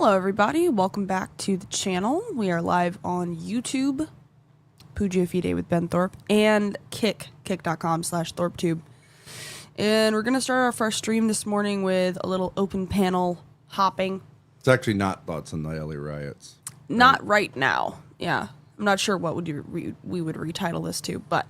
Hello, everybody. Welcome back to the channel. We are live on YouTube, Pugio Fide with Ben Thorpe, and kick.com/ThorpeTube. And we're going to start our first stream this morning with a little open panel hopping. It's actually not Thoughts on the LA Riots. Not right now. Yeah. I'm not sure what we would retitle this to, but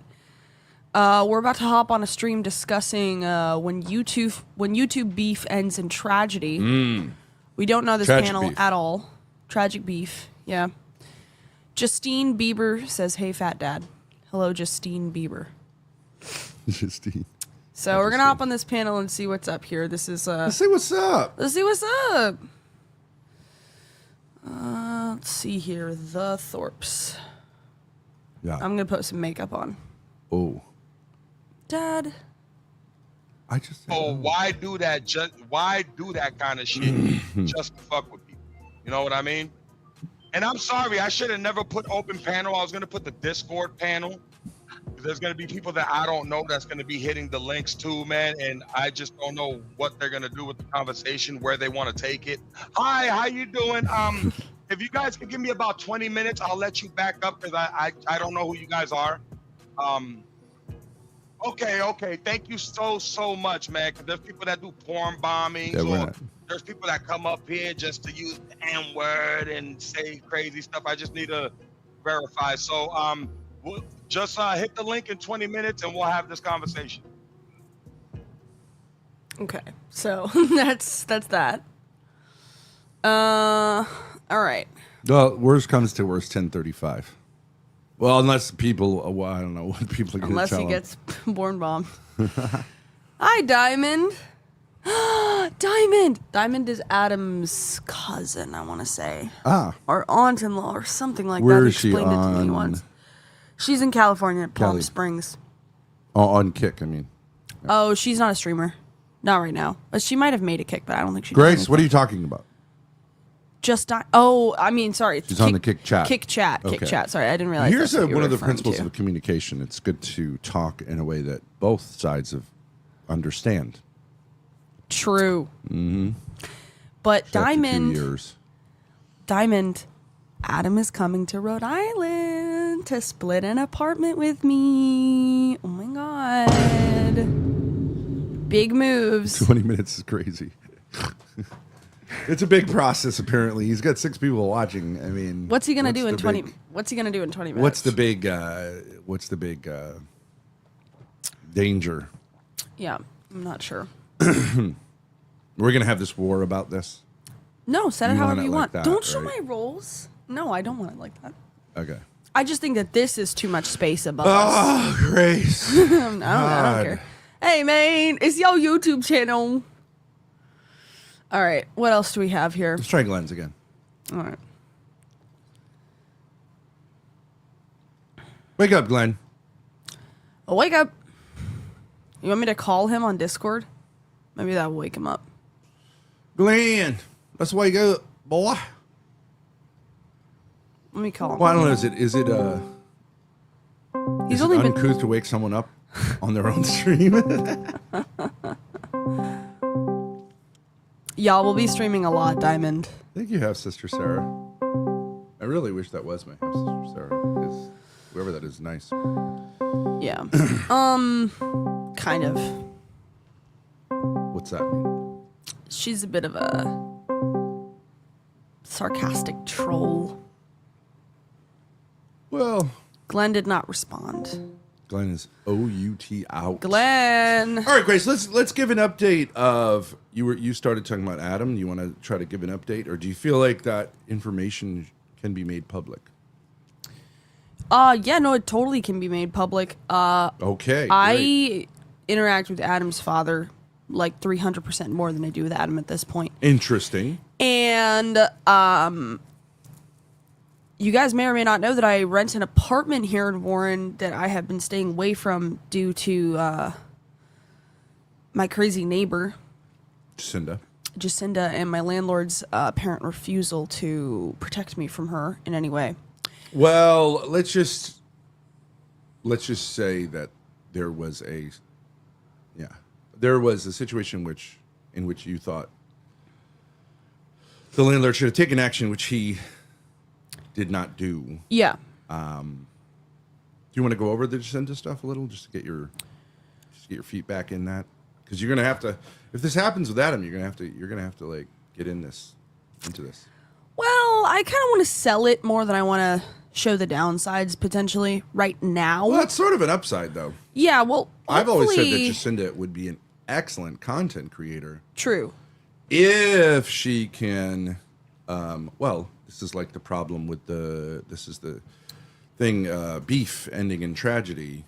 we're about to hop on a stream discussing when YouTube beef ends in tragedy. We don't know this panel at all. Tragic beef, yeah. Justine Bieber says, "Hey, fat dad." Hello, Justine Bieber. Justine. So we're gonna hop on this panel and see what's up here. This is Let's see what's up. Let's see what's up. Let's see here. The Thorpes. Yeah. I'm gonna put some makeup on. Oh. Dad. I just. Why do that? Why do that kind of shit just to fuck with people? You know what I mean? And I'm sorry, I should have never put open panel. I was gonna put the Discord panel. There's gonna be people that I don't know that's gonna be hitting the links too, man. And I just don't know what they're gonna do with the conversation, where they want to take it. Hi, how you doing? If you guys can give me about 20 minutes, I'll let you back up because I don't know who you guys are. Okay. Thank you so much, man. Because there's people that do porn bombings, or there's people that come up here just to use the N-word and say crazy stuff. I just need to verify. So we'll just hit the link in 20 minutes and we'll have this conversation. Okay, so that's that. All right. Well, worst comes to worst, 10:35. Well, unless people, I don't know what people are going to Unless tell he him. gets born bombed. Hi, Diamond. Diamond is Adam's cousin, I want to say. Or aunt-in-law or something like Where that. He is she explained it to me on? once. She's in California, Palm Cali. Springs. Oh, on Kick, I mean. Oh, she's not a streamer. Not right now. But she might have made a Kick, but I don't think she Grace, what are you talking about? Sorry. She's on the Kick chat. Kick chat. Sorry, I didn't realize. Here's that's what you one were of the referring principles to. of communication. It's good to talk in a way that both sides understand. True. Mm-hmm. But After 2 years. Diamond, Adam is coming to Rhode Island to split an apartment with me. Oh my God. Big moves. 20 minutes is crazy. It's a big process, apparently. He's got 6 people watching. I mean, What's he gonna do in 20 minutes? What's the big danger? Yeah, I'm not sure. We're gonna have this war about this. No, set it You want however it you like want. that, Don't show right? my rolls. No, I don't want it like that. Okay. I just think that this is too much space above Oh, Grace. us. I don't care. Hey, man, it's your YouTube channel. All right, what else do we have here? Let's try Glenn's again. All right. Wake up, Glenn. Oh, wake up. You want me to call him on Discord? Maybe that will wake him up. Glenn, let's wake up, boy. Let me call him. Well, I don't know. Is it He's is it only been... uncouth to wake someone up on their own stream? Y'all will be streaming a lot, Diamond. I think you have Sister Sarah. I really wish that was my half sister Sarah. Whoever that is, nice. Yeah. Kind of. What's that mean? She's a bit of a sarcastic troll. Well, Glenn did not respond. Glenn is OUT out. Glenn. All right, Grace. Let's give an update of you started talking about Adam. You want to try to give an update, or do you feel like that information can be made public? Yeah, no, it totally can be made public. Okay. I interact with Adam's father like 300% more than I do with Adam at this point. Interesting. And you guys may or may not know that I rent an apartment here in Warren that I have been staying away from due to my crazy neighbor, Jacinda, and my landlord's apparent refusal to protect me from her in any way. Well, let's just say that there was a situation in which you thought the landlord should have taken action, which he did not do. Yeah. Do you want to go over the Jacinta stuff a little, just to get your feet back in that? Because you're gonna have to, if this happens with Adam, you're gonna have to like get into this. Well, I kind of want to sell it more than I want to show the downsides potentially right now. Well, that's sort of an upside, though. Yeah, well, I've always said that hopefully- Jacinda would be an excellent content creator. True. If she can, well, this is like the problem with this is the thing, beef ending in tragedy.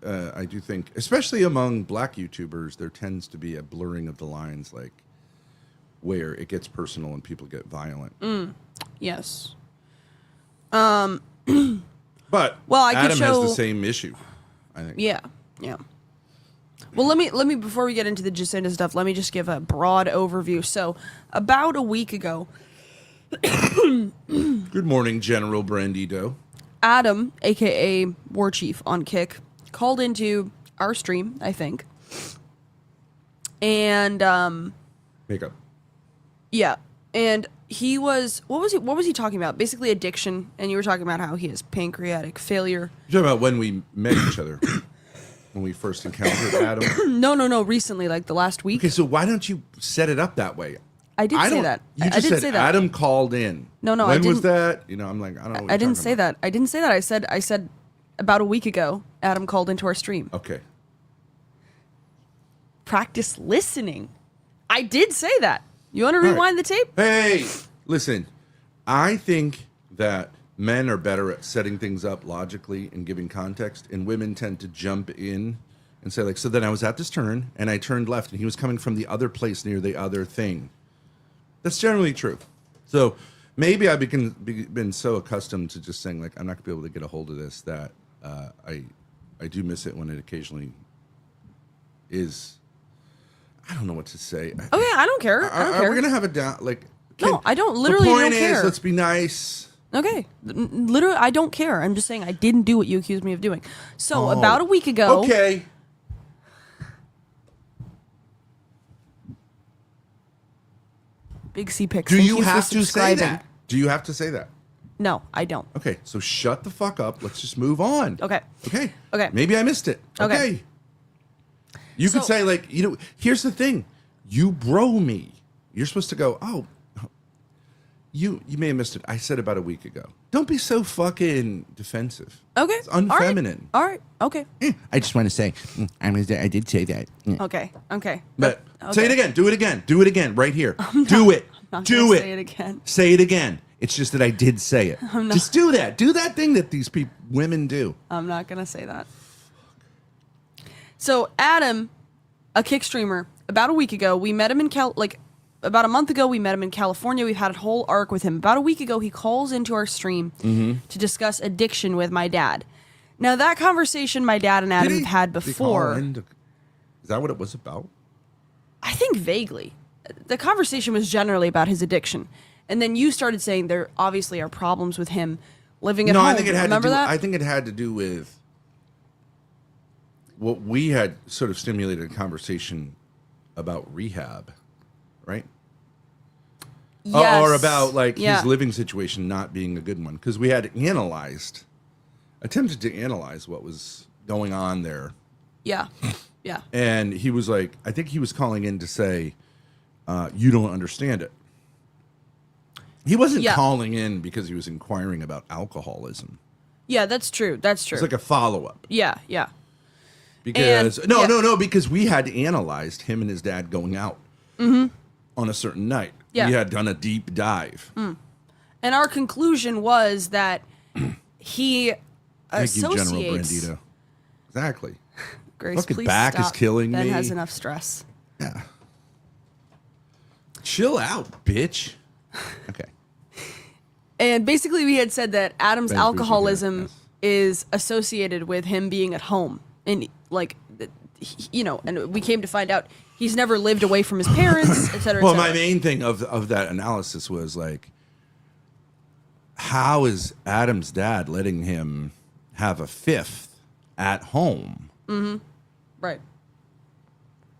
I do think, especially among black YouTubers, there tends to be a blurring of the lines, like where it gets personal and people get violent. Yes. But Well, I could Adam has the show- same issue, I think. Yeah. Well, let me before we get into the Jacinda stuff, let me just give a broad overview. So, about a week ago, Good morning, General Brandito. Adam, aka War Chief on Kick, called into our stream, I think. And Makeup. yeah, and he was what was he talking about? Basically addiction, and you were talking about how he has pancreatic failure. You're talking about when we met each other, when we first encountered Adam. No, recently, like the last week. Okay, so why don't you set it up that way? I did say don't- that. You I just did said say that. Adam called in. No, I When was didn't- that? You know, I'm like, I don't know. What I you're didn't talking say about. that. I didn't say that. I said about a week ago, Adam called into our stream. Okay. Practice listening. I did say that. You want to right. rewind the tape? Hey, listen. I think that men are better at setting things up logically and giving context, and women tend to jump in and say, like, so then I was at this turn, and I turned left, and he was coming from the other place near the other thing. That's generally true. So maybe I've been so accustomed to just saying, like, I'm not going to be able to get a hold of this that I do miss it when it occasionally is. I don't know what to say. Okay, I don't care. I don't care. Are we going to have a down, like... No, I don't. Literally the point don't care. is, let's be nice. Okay. Literally, I don't care. I'm just saying I didn't do what you accused me of doing. So, Oh. about a week ago... Okay. Big C pics. Do Thank you for have to say subscribing. that? Do you have to say that? No, I don't. Okay, so shut the fuck up. Let's just move on. Okay. Okay. Okay. Maybe I missed it. Okay. Okay. You could So- say, like, you know, here's the thing. You bro me. You're supposed to go, oh, you may have missed it. I said about a week ago. Don't be so fucking defensive. Okay. It's unfeminine. All right. Okay. I just want to say, I did say that. Okay. Okay. But Okay. say it again. Do it again. Do it again right here. Do it. I'm not Do gonna it. say it again. Say it again. It's just that I did say it. Just do that. Do that thing that these women do. I'm not going to say that. So, Adam, a Kick streamer, about a week ago, we met him in about a month ago, we met him in California. We've had a whole arc with him. About a week ago, he calls into our stream to discuss addiction with my dad. Now, that conversation my dad and Adam have had Did he before, call in to- Is that what it was about? I think vaguely. The conversation was generally about his addiction. And then you started saying there obviously are problems with him living at home. I think it had Remember to do, that? I think it had to do with what we had sort of stimulated a conversation about rehab, right? Yes. Or about like Yeah. his living situation not being a good one, because we had attempted to analyze what was going on there. Yeah. Yeah. And he was like, I think he was calling in to say, you don't understand it. He wasn't Yeah. calling in because he was inquiring about alcoholism. Yeah, that's true. That's true. It's like a follow-up. Yeah, yeah. Because And- no, yeah. no, because we had analyzed him and his dad going out on a certain night. Yeah. We had done a deep dive. And our conclusion was that he Thank you, General associates... Brandito. Exactly. Grace, Fucking please back is stop. killing Ben me. has enough stress. Yeah. Chill out, bitch. Okay. And basically we had said that Adam's Ben, please alcoholism yes. is associated with him being at home. And like, you know, and we came to find out he's never lived away from his parents, et cetera, et Well, cetera. my main thing of that analysis was like, how is Adam's dad letting him have a fifth at home? Right.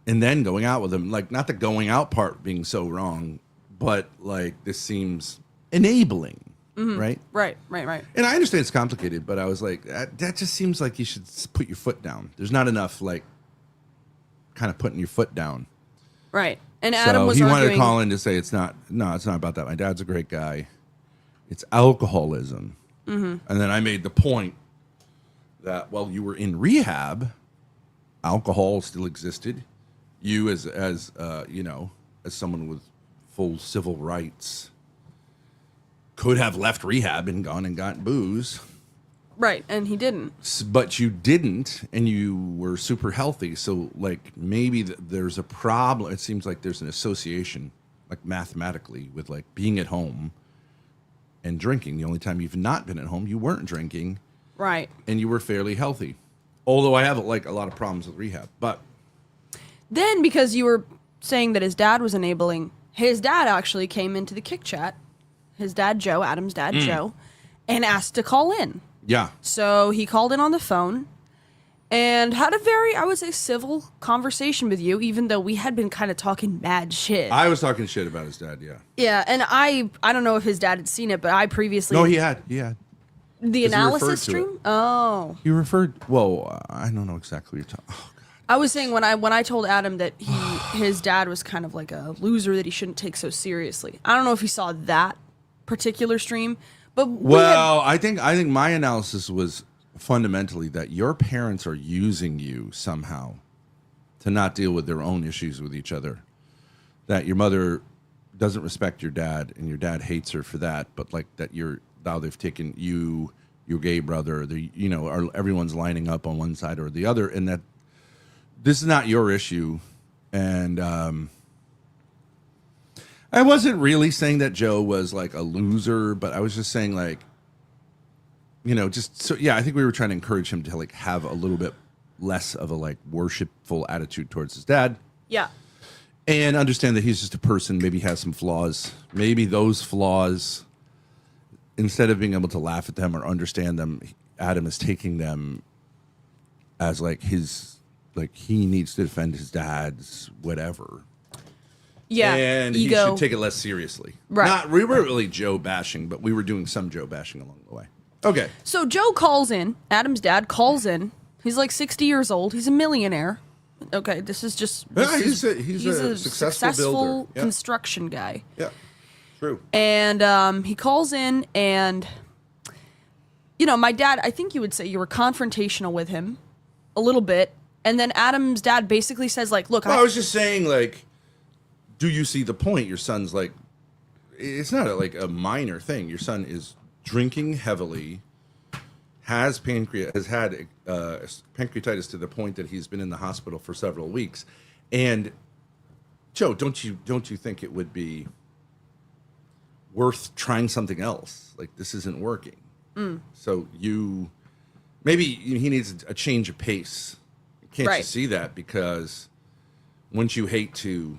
And then going out with him, like, not the going out part being so wrong, but like this seems enabling, right? Right. And I understand it's complicated, but I was like, that just seems like you should put your foot down. There's not enough like kind of putting your foot down. Right. And Adam So was he arguing, wanted to call in to say it's not about that. My dad's a great guy. It's alcoholism. And then I made the point that while you were in rehab, alcohol still existed. You as you know, as someone with full civil rights could have left rehab and gone and gotten booze. right, and he didn't. But you didn't, and you were super healthy. So, like, maybe there's a problem. It seems like there's an association, like mathematically, with like being at home and drinking. The only time you've not been at home, you weren't drinking, Right. and you were fairly healthy. Although I have like a lot of problems with rehab, but Then, because you were saying that his dad was enabling, his dad actually came into the kick chat, his dad, Joe, Adam's dad, Joe, and asked to call in. yeah, So he called in on the phone and had a very, I would say, civil conversation with you, even though we had been kind of talking mad shit. I was talking shit about his dad. Yeah, Yeah, and I don't know if his dad had seen it, but I previously... no, he had the 'cause he referred analysis to stream? it. Oh. He referred. Well, I don't know exactly what you're talking. Oh, God. I was saying when I told Adam that his dad was kind of like a loser that he shouldn't take so seriously. I don't know if he saw that particular stream, but Well, I think my analysis was fundamentally that your parents are using you somehow to not deal with their own issues with each other. That your mother doesn't respect your dad, and your dad hates her for that. But like that, now they've taken you, your gay brother, everyone's lining up on one side or the other, and that this is not your issue. And I wasn't really saying that Joe was like a loser, but I was just saying like, just so I think we were trying to encourage him to like have a little bit less of a like worshipful attitude towards his dad. yeah. And understand that he's just a person, maybe has some flaws. Maybe those flaws, instead of being able to laugh at them or understand them, Adam is taking them as like he needs to defend his dad's whatever. Yeah. And ego. he should take it less seriously. Right. We weren't really Joe bashing, but we were doing some Joe bashing along the way. Okay. So Joe calls in. Adam's dad calls in. He's like 60 years old. He's a millionaire. Okay, this is just... He's a successful builder. Yeah. Construction guy. Yeah, true. And he calls in and, my dad, I think you would say you were confrontational with him a little bit. And then Adam's dad basically says, like, look, I was just saying, like, do you see the point? Your son's like, it's not like a minor thing. Your son is drinking heavily, has had pancreatitis to the point that he's been in the hospital for several weeks. And Joe, don't you think it would be worth trying something else? Like, this isn't working. So maybe he needs a change of pace. Can't you see that? Because wouldn't you hate to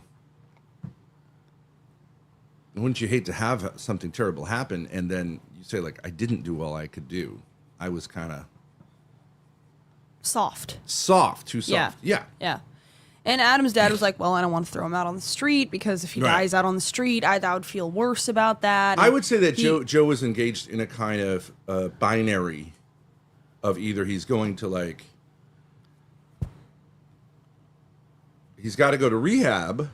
have something terrible happen and then you say, like, I didn't do all I could do. I was kind of soft. Too soft. Yeah. And Adam's dad was like, well, I don't want to throw him out on the street because if he dies out on the street, I would feel worse about that. I would say that Joe was engaged in a kind of binary of either he's going to like, he's got to go to rehab,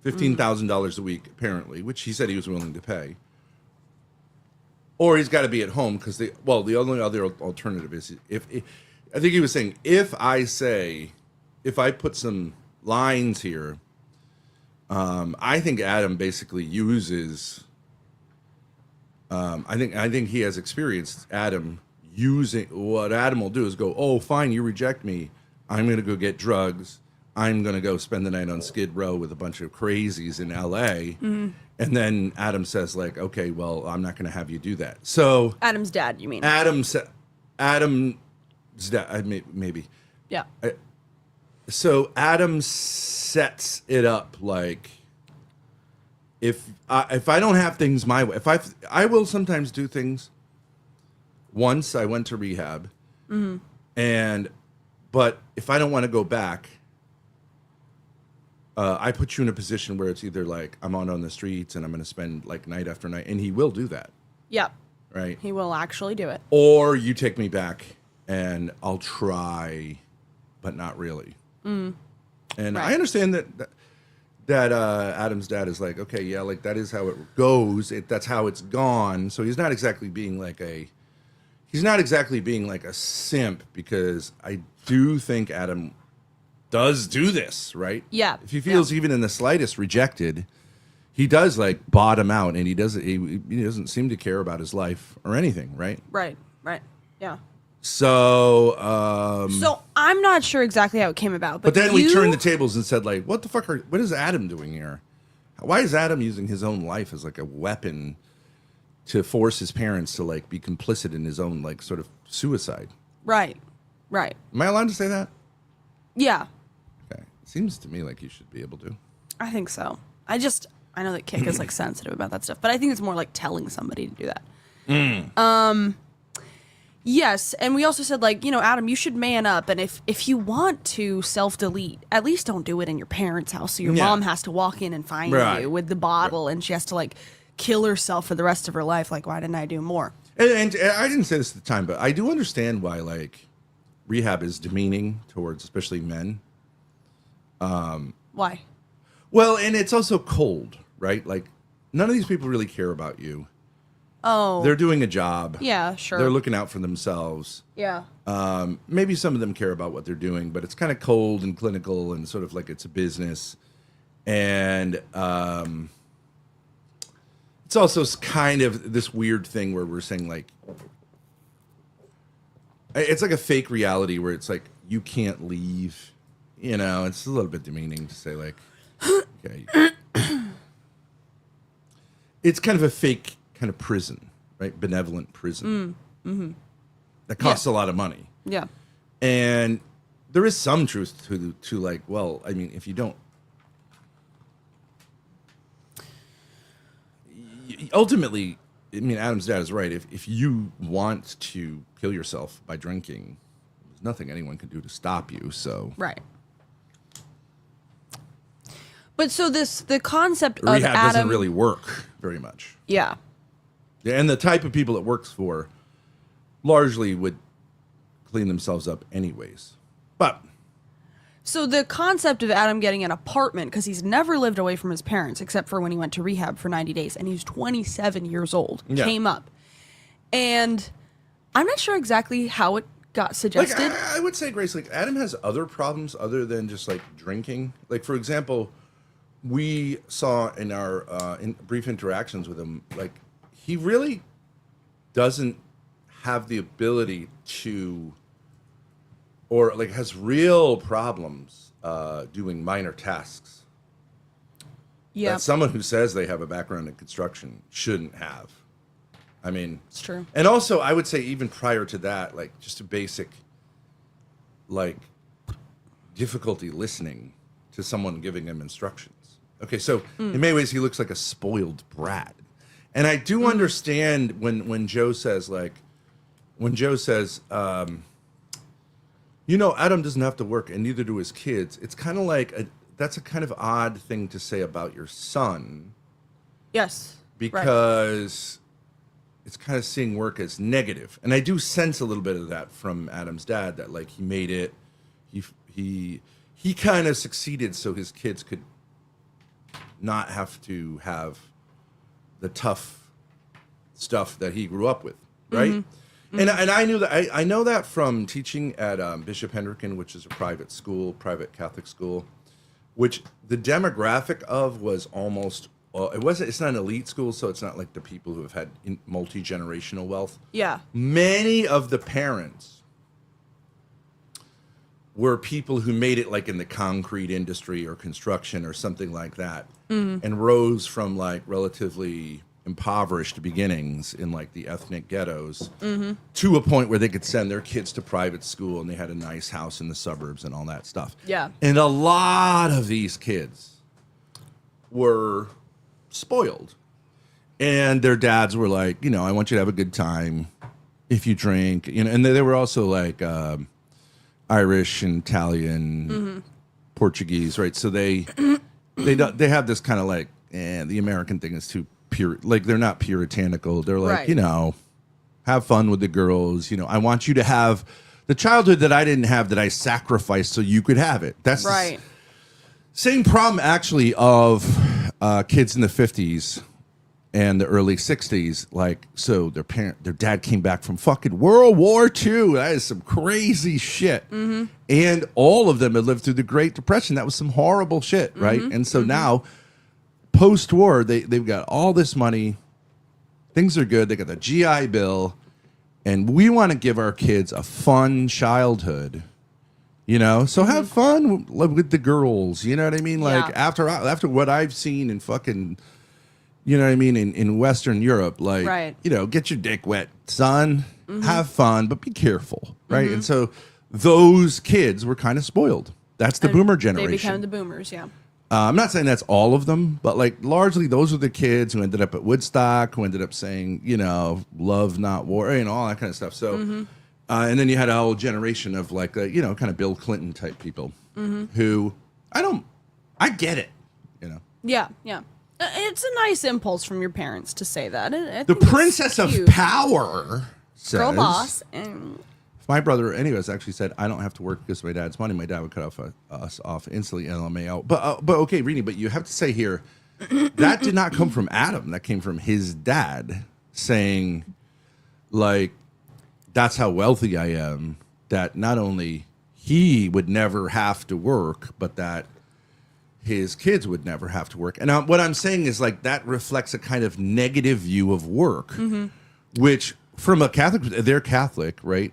$15,000 a week, apparently, which he said he was willing to pay. Or he's got to be at home because the only other alternative is I think he was saying, if I put some lines here, I think Adam basically uses, I think he has experienced Adam using, what Adam will do is go, oh, fine, you reject me. I'm going to go get drugs. I'm going to go spend the night on Skid Row with a bunch of crazies in L.A. Mm-hmm. And then Adam says, like, okay, well, I'm not going to have you do that. So Adam's dad, you mean? Adam's dad, maybe. Yeah. So Adam sets it up like, if I don't have things my way, I will sometimes do things. Once I went to rehab, but if I don't want to go back, I put you in a position where it's either like I'm on the streets and I'm going to spend like night after night, and he will do that, Yep. right? He will actually do it. Or you take me back and I'll try, but not really. And Right. I understand that Adam's dad is like, okay, yeah, like that is how it goes. That's how it's gone. So he's not exactly being like a simp, because I do think Adam does do this, right? Yeah. If he feels even in the slightest rejected, he does like bottom out, and he doesn't seem to care about his life or anything, right? Right. Yeah. So, So I'm not sure exactly how it came about, but then we turned the tables and said, like, what is Adam doing here? Why is Adam using his own life as like a weapon to force his parents to like be complicit in his own like sort of suicide? Right. Am I allowed to say that? Yeah, Okay. Seems to me like you should be able to. I think so. I know that Kick is like sensitive about that stuff, but I think it's more like telling somebody to do that. Yes, and we also said, like, Adam, you should man up, and if you want to self-delete, at least don't do it in your parents' house, so your mom has to walk in and find you with the bottle, and she has to, like, kill herself for the rest of her life. Like, why didn't I do more? And I didn't say this at the time, but I do understand why, like, rehab is demeaning towards especially men. Why? Well, and it's also cold, right? Like, none of these people really care about you. Oh. They're doing a job. Yeah, sure. They're looking out for themselves. Yeah. Maybe some of them care about what they're doing, but it's kind of cold and clinical and sort of like it's a business. And it's also kind of this weird thing where we're saying, like, it's like a fake reality where it's like you can't leave. It's a little bit demeaning to say, like, okay. It's kind of a fake kind of prison, right? Benevolent prison. That costs a lot of money. Yeah. And there is some truth to like, well, I mean, if you don't, ultimately, I mean, Adam's dad is right. If you want to kill yourself by drinking, there's nothing anyone can do to stop you. So Right. But so the concept of rehab Adam doesn't really work very much. Yeah. And the type of people it works for largely would clean themselves up anyways. But So the concept of Adam getting an apartment, because he's never lived away from his parents except for when he went to rehab for 90 days, and he was 27 years old, came up. And I'm not sure exactly how it got suggested. like, I would say, Grace, like, Adam has other problems other than just like drinking. Like, for example, we saw in our brief interactions with him, like, he really doesn't have the ability to, or like has real problems doing minor tasks. Yeah. That someone who says they have a background in construction shouldn't have. I mean, It's true. And also, I would say even prior to that, like just a basic, like, difficulty listening to someone giving him instructions. Okay, so in many ways, he looks like a spoiled brat. And I do understand when Joe says, like, Adam doesn't have to work and neither do his kids. It's kind of like, that's a kind of odd thing to say about your son. Yes. Because it's kind of seeing work as negative. And I do sense a little bit of that from Adam's dad, that like he made it, he kind of succeeded so his kids could not have to have the tough stuff that he grew up with, right? Mm-hmm. And I knew that I know that from teaching at Bishop Hendricken, which is a private Catholic school, which the demographic of was almost, well, it's not an elite school, so it's not like the people who have had multi-generational wealth. Yeah. Many of the parents were people who made it like in the concrete industry or construction or something like that, and rose from like relatively impoverished beginnings in like the ethnic ghettos to a point where they could send their kids to private school and they had a nice house in the suburbs and all that stuff. Yeah. And a lot of these kids were spoiled. And their dads were like, I want you to have a good time if you drink. And they were also like Irish and Italian, Portuguese, right? So they they have this kind of like, the American thing is too pure. Like they're not puritanical. They're like, Right. Have fun with the girls. I want you to have the childhood that I didn't have, that I sacrificed so you could have it. That's Right. the same problem actually of kids in the 50s and the early 60s. Like, so their dad came back from fucking World War II. That is some crazy shit. Mm-hmm. And all of them had lived through the Great Depression. That was some horrible shit, right? Mm-hmm. And so now, post-war, they've got all this money. Things are good. They got the GI Bill. And we want to give our kids a fun childhood. So have fun with the girls. You know what I mean? Like after what I've seen in fucking, in Western Europe, like, Right. Get your dick wet, son. Have fun, but be careful, right? And so those kids were kind of spoiled. That's the boomer generation. They became the boomers, yeah. I'm not saying that's all of them, but like largely those are the kids who ended up at Woodstock, who ended up saying, love, not war, all that kind of stuff. So. And then you had a whole generation of like, kind of Bill Clinton type people who I get it, Yeah, yeah. It's a nice impulse from your parents to say that. I The think it's Princess of cute. Power says, Girl boss. And my brother, anyways, actually said, I don't have to work because of my dad's money. My dad would cut us off instantly, LMAO. But okay, Rini, but you have to say here, that did not come from Adam. That came from his dad saying, like, that's how wealthy I am, that not only he would never have to work, but that his kids would never have to work. And what I'm saying is, like, that reflects a kind of negative view of work, which from a Catholic, they're Catholic, right?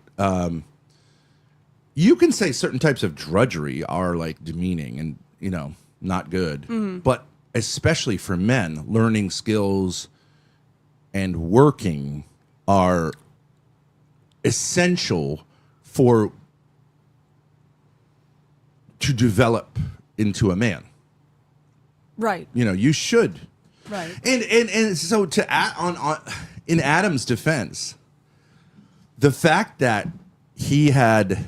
You can say certain types of drudgery are like demeaning and, not good. But especially for men, learning skills and working are essential to develop into a man. right, You should. right. And so to add on in Adam's defense, the fact that he had,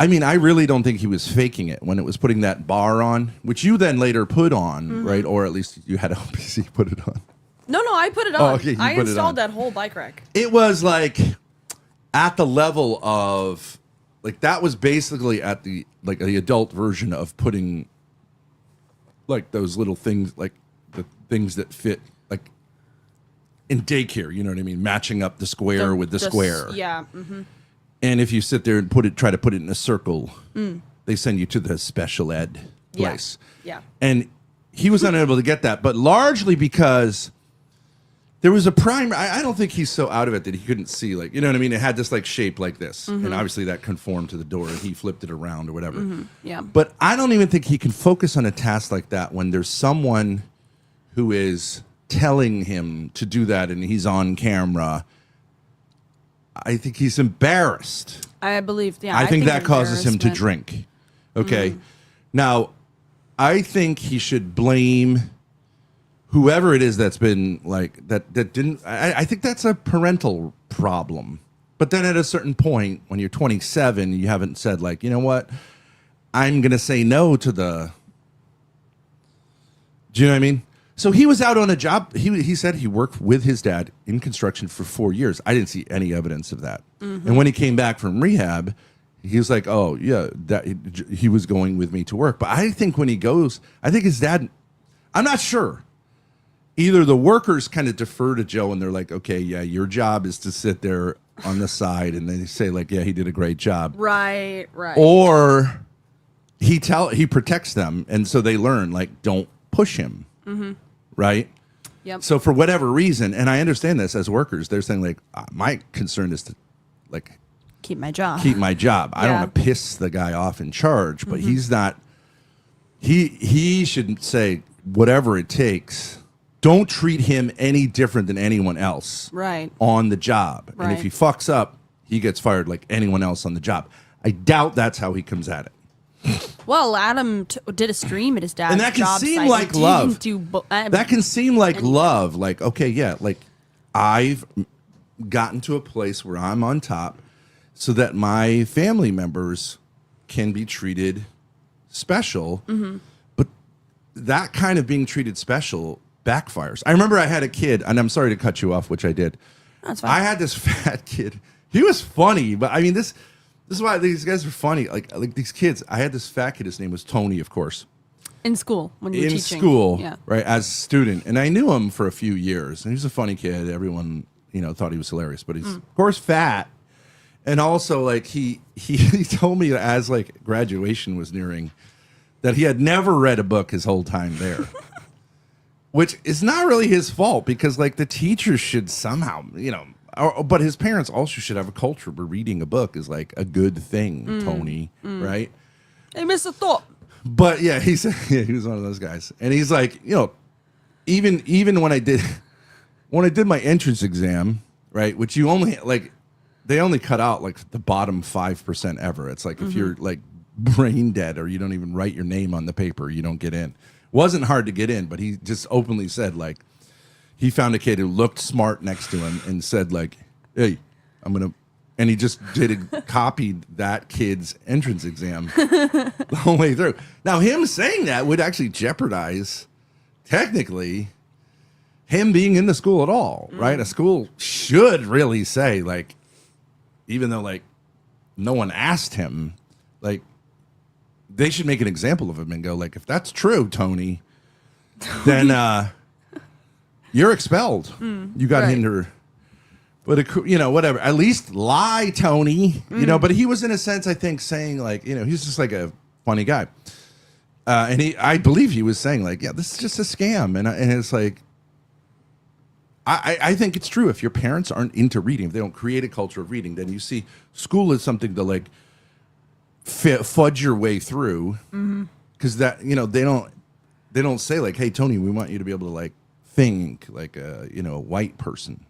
I really don't think he was faking it when it was putting that bar on, which you then later put on, right? Or at least you had LPC put it on. No, I put it on. okay, you I put it installed on. that whole bike rack. It was like at the level of, like, that was basically at the adult version of putting like those little things, like the things that fit like in daycare, you know what I mean? Matching up the square with the square. Yeah. And if you sit there and try to put it in a circle, they send you to the special ed place. Yeah. And he was unable to get that, but largely because there was a primer. I don't think he's so out of it that he couldn't see, like, you know what I mean? It had this like shape like this. And obviously that conformed to the door and he flipped it around or whatever. Yeah. But I don't even think he can focus on a task like that when there's someone who is telling him to do that and he's on camera. I think he's embarrassed. I believe, yeah. I think that causes him to embarrassment. drink. Okay. Now, I think he should blame whoever it is that's been like that didn't. I think that's a parental problem. But then at a certain point, when you're 27, you haven't said, like, you know what? I'm going to say no to the. Do you know what I mean? So he was out on a job. He said he worked with his dad in construction for 4 years. I didn't see any evidence of that. And when he came back from rehab, he was like, oh, yeah, that he was going with me to work. But I think when he goes, I think his dad, I'm not sure. Either the workers kind of defer to Joe and they're like, okay, yeah, your job is to sit there on the side. And they say, like, yeah, he did a great job. Right. Or he protects them. And so they learn, like, don't push him. Right? Yep. So for whatever reason, and I understand this as workers, they're saying, like, my concern is to, like, Keep my job. I don't Yeah. want to piss the guy off in charge, but he's not. He should say whatever it takes. Don't treat him any different than anyone else. Right. On the job, and if Right. he fucks up, he gets fired like anyone else on the job. I doubt that's how he comes at it. Well, Adam did a stream at his dad's And that can job seem site like and love. didn't do That can seem like love. Like, okay, yeah, like I've gotten to a place where I'm on top so that my family members can be treated special. But that kind of being treated special backfires. I remember I had a kid, and I'm sorry to cut you off, which I did. That's fine. I had this fat kid. He was funny, but I mean, this is why these guys are funny. Like these kids. I had this fat kid. His name was Tony, of course. In school, when you were In teaching. school, Yeah. right, as a student. And I knew him for a few years. And he was a funny kid. Everyone, thought he was hilarious. But he's, of course, fat. And also, like, he told me as, like, graduation was nearing that he had never read a book his whole time there. Which is not really his fault because, like, the teachers should somehow, but his parents also should have a culture where reading a book is, like, a good thing, Tony, right? Hey, Mr. Thorpe. But yeah, he was one of those guys, and he's like, even when I did my entrance exam, right, which you only they only cut out like the bottom 5% ever. It's like if you're like brain dead or you don't even write your name on the paper, you don't get in. Wasn't hard to get in, but he just openly said like he found a kid who looked smart next to him and said like, "Hey, and he just copied that kid's entrance exam the whole way through. Now, him saying that would actually jeopardize, technically, him being in the school at all, right? A school should really say, like, even though, like, no one asked him, like, they should make an example of him and go, like, if that's true, Tony, then you're expelled. You got hinder. But, whatever. At least lie, Tony. But he was, in a sense, I think, saying, like, he's just like a funny guy. And I believe he was saying, like, yeah, this is just a scam. And it's like, I think it's true. If your parents aren't into reading, if they don't create a culture of reading, then you see school is something to, like, fudge your way through. Because that, they don't say, like, hey, Tony, we want you to be able to, like, think like a, a white person.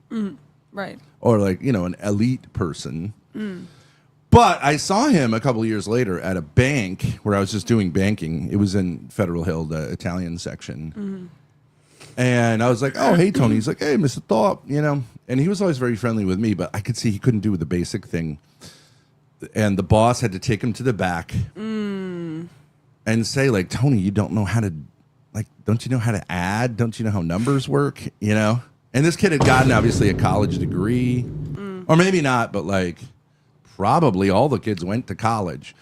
Right. Or like, an elite person. But I saw him a couple of years later at a bank where I was just doing banking. It was in Federal Hill, the Italian section. And I was like, oh, hey, Tony. He's like, hey, Mr. Thorpe, And he was always very friendly with me, but I could see he couldn't do the basic thing. And the boss had to take him to the back and say, like, Tony, you don't know how to, like, don't you know how to add? Don't you know how numbers work? And this kid had gotten, obviously, a college degree. Or maybe not, but, like, probably all the kids went to college.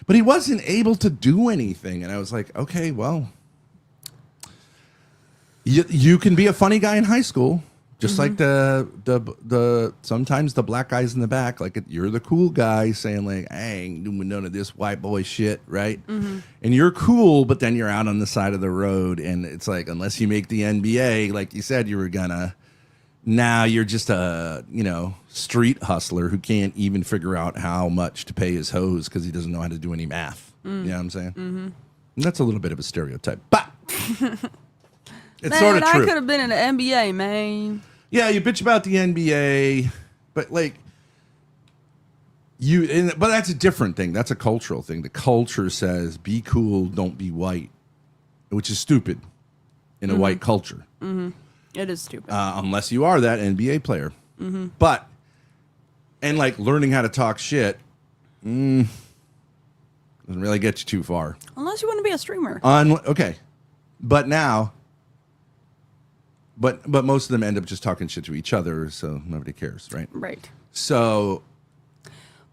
But he wasn't able to do anything. And I was like, okay, well, you can be a funny guy in high school. Just like the sometimes the black guys in the back, like you're the cool guy saying like, I ain't doing none of this white boy shit, right? And you're cool, but then you're out on the side of the road, and it's like unless you make the NBA, like you said you were gonna, now you're just a street hustler who can't even figure out how much to pay his hose because he doesn't know how to do any math. You know what I'm saying? And that's a little bit of a stereotype, but it's sort of true. I could have been in the NBA, man. Yeah, you bitch about the NBA, but like but that's a different thing. That's a cultural thing. The culture says be cool, don't be white, which is stupid in a white culture. It is stupid. Unless you are that NBA player. But, and like learning how to talk shit doesn't really get you too far. Unless you want to be a streamer. Okay. But now... But most of them end up just talking shit to each other, so nobody cares, right? Right. So...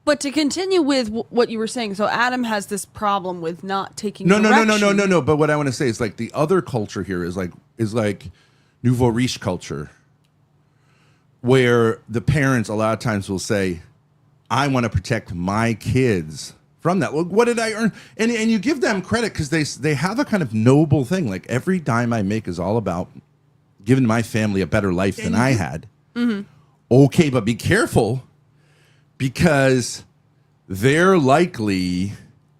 But to continue with what you were saying, so Adam has this problem with not taking No. direction. But what I want to say is like the other culture here is like nouveau riche culture, where the parents a lot of times will say, I want to protect my kids from that. Look, what did I earn? And you give them credit because they have a kind of noble thing. Like every dime I make is all about giving my family a better life than I had. Okay, but be careful because they're likely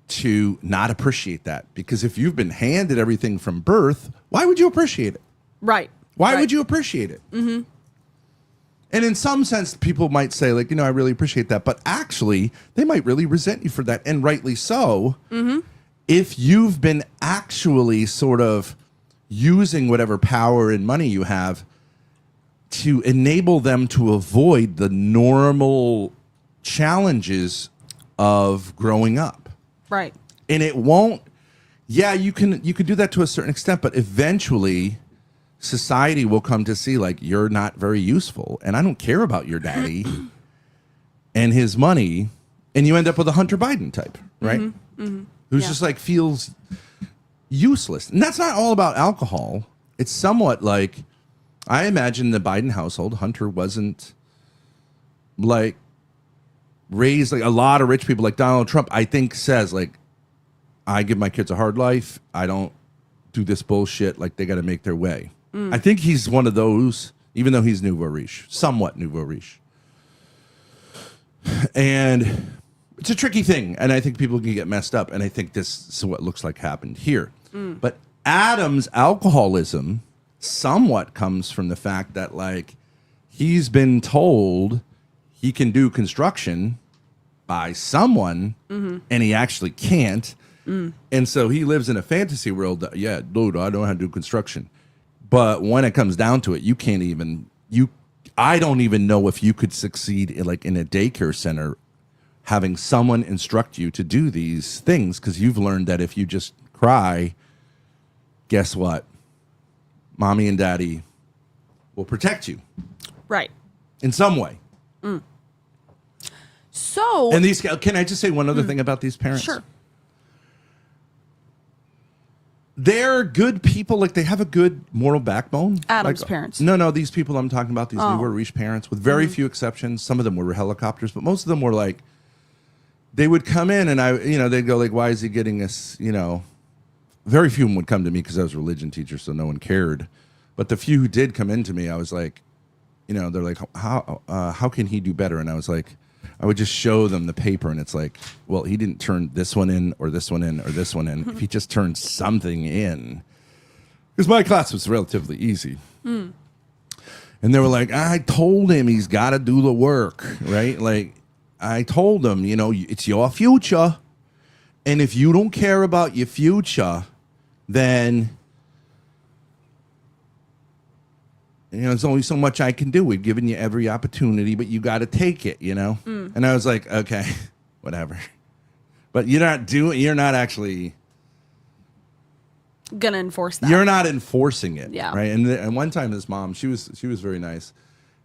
to not appreciate that. Because if you've been handed everything from birth, why would you appreciate it? Right. Why would you appreciate it? And in some sense, people might say, like, I really appreciate that. But actually, they might really resent you for that. And rightly so. If you've been actually sort of using whatever power and money you have to enable them to avoid the normal challenges of growing up. Right. And it won't Yeah, you could do that to a certain extent, but eventually society will come to see like you're not very useful and I don't care about your daddy and his money, and you end up with a Hunter Biden type, right? Who's just like feels useless. And that's not all about alcohol. It's somewhat like, I imagine the Biden household, Hunter wasn't like raised like a lot of rich people like Donald Trump, I think says like, I give my kids a hard life. I don't do this bullshit. Like they got to make their way. I think he's one of those, even though he's nouveau riche, somewhat nouveau riche. And it's a tricky thing. And I think people can get messed up. And I think this is what looks like happened here. But Adam's alcoholism somewhat comes from the fact that like he's been told he can do construction by someone and he actually can't. And so he lives in a fantasy world that, yeah, dude, I know how to do construction. But when it comes down to it, you can't even, I don't even know if you could succeed in, like in a daycare center, having someone instruct you to do these things, because you've learned that if you just cry, guess what? Mommy and daddy will protect you. Right. In some way. So. And these, can I just say one other thing about these parents? Sure. They're good people. Like they have a good moral backbone. Adam's like, parents. No, these people I'm talking about, these newer rich parents, with very few exceptions. Some of them were helicopters, but most of them were like, they would come in and they'd go like, why is he getting us, very few of them would come to me because I was a religion teacher, so no one cared. But the few who did come into me, I was like, they're like, how can he do better? And I was like, I would just show them the paper, and it's like, well, he didn't turn this one in or this one in or this one in. If he just turned something in, because my class was relatively easy. And they were like, I told him he's got to do the work, right? Like, I told him, it's your future. And if you don't care about your future, then, there's only so much I can do. We've given you every opportunity, but you got to take it, And I was like, okay, whatever. But you're not actually Gonna enforce that. You're not enforcing it. Yeah. Right. And one time this mom, she was very nice.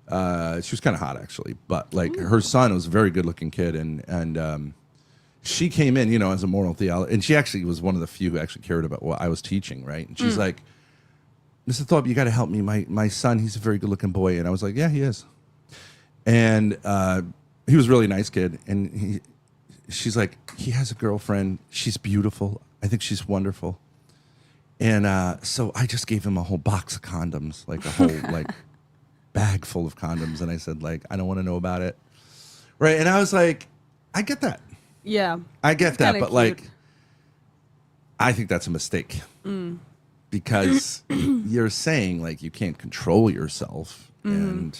She was kind of hot actually, but like her son was a very good looking kid. And she came in, as a moral theology, and she actually was one of the few who actually cared about what I was teaching. Right. And she's like, Mr. Thorpe, you got to help me. My son, he's a very good-looking boy. And I was like, yeah, he is. And he was a really nice kid. And she's like, he has a girlfriend. She's beautiful. I think she's wonderful. And so I just gave him a whole box of condoms, like a whole bag full of condoms. And I said, I don't want to know about it. Right. And I was like, I get that. Yeah. I get that. But cute. I think that's a mistake. Because you're saying you can't control yourself. And,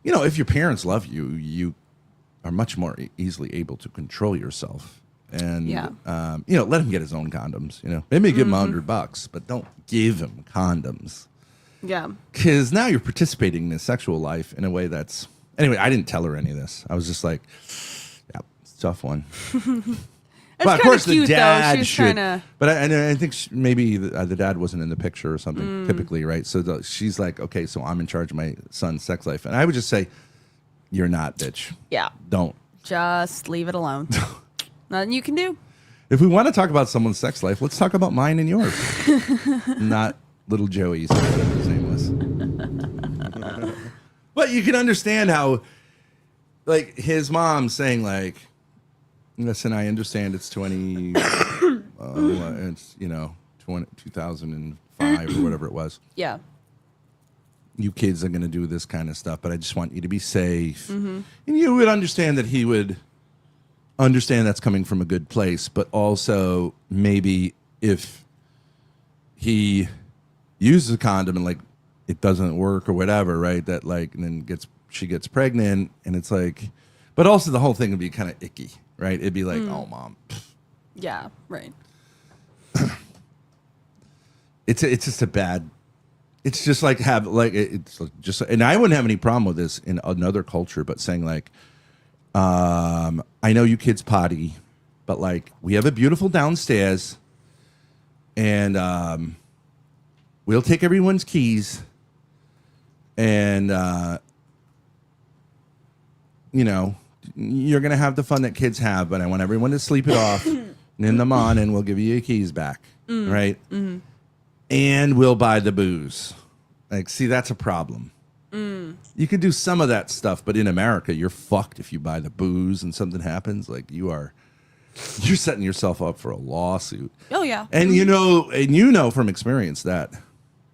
if your parents love you, you are much more easily able to control yourself. And, let him get his own condoms, Maybe give him $100, but don't give him condoms. Yeah. Because now you're participating in his sexual life in a way that's... Anyway, I didn't tell her any of this. I was just like, yeah, it's a tough one. But of course, cute, the dad though. should. Kinda... But I think maybe the dad wasn't in the picture or something. Typically, right? So she's like, okay, so I'm in charge of my son's sex life, and I would just say, you're not, bitch. Yeah. Don't. Just leave it alone. Nothing you can do. If we want to talk about someone's sex life, let's talk about mine and yours. Not little Joey's, whatever his name was. But you can understand how, his mom saying listen, I understand it's 2005 or whatever it was. Yeah. You kids are going to do this kind of stuff, but I just want you to be safe. And you would understand that he would understand that's coming from a good place, but also maybe if he uses a condom and it doesn't work or whatever, right? That and then she gets pregnant, and it's but also the whole thing would be kind of icky. Right? It'd be like, oh, mom. Yeah, right. It's just a bad. It's just it's just, and I wouldn't have any problem with this in another culture, but saying I know you kids potty, but we have a beautiful downstairs. and we'll take everyone's keys, and you know, you're gonna have the fun that kids have, but I want everyone to sleep it off, and in the morning we'll give you your keys back, right? Mm-hmm. And we'll buy the booze. Like, see, that's a problem. You can do some of that stuff, but in America, you're fucked if you buy the booze and something happens. Like, you're setting yourself up for a lawsuit. Oh yeah. And you know from experience that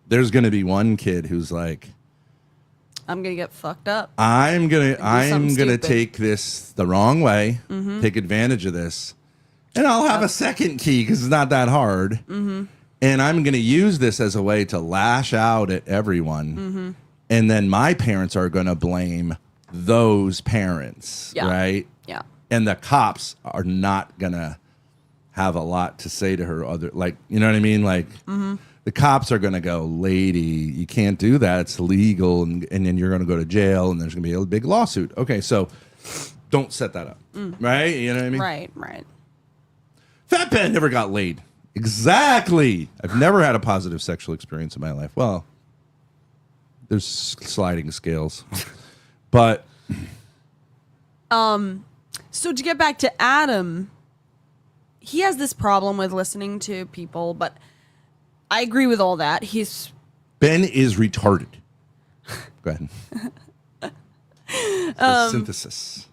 there's going to be one kid who's like, I'm gonna get fucked up. I'm gonna stupid. take this the wrong way, take advantage of this, and I'll have a second key because it's not that hard. And I'm gonna use this as a way to lash out at everyone. And then my parents are gonna blame those parents, right? Yeah. And the cops are not gonna have a lot to say to her. Like, you know what I mean? Like, the cops are gonna go, lady, you can't do that. It's illegal, and then you're gonna go to jail, and there's gonna be a big lawsuit. Okay, so don't set that up, right? You know what I mean? Right. Fat Ben never got laid. Exactly. I've never had a positive sexual experience in my life. Well, there's sliding scales, but so to get back to Adam, he has this problem with listening to people, but I agree with all that. Ben is retarded. Go ahead. Synthesis.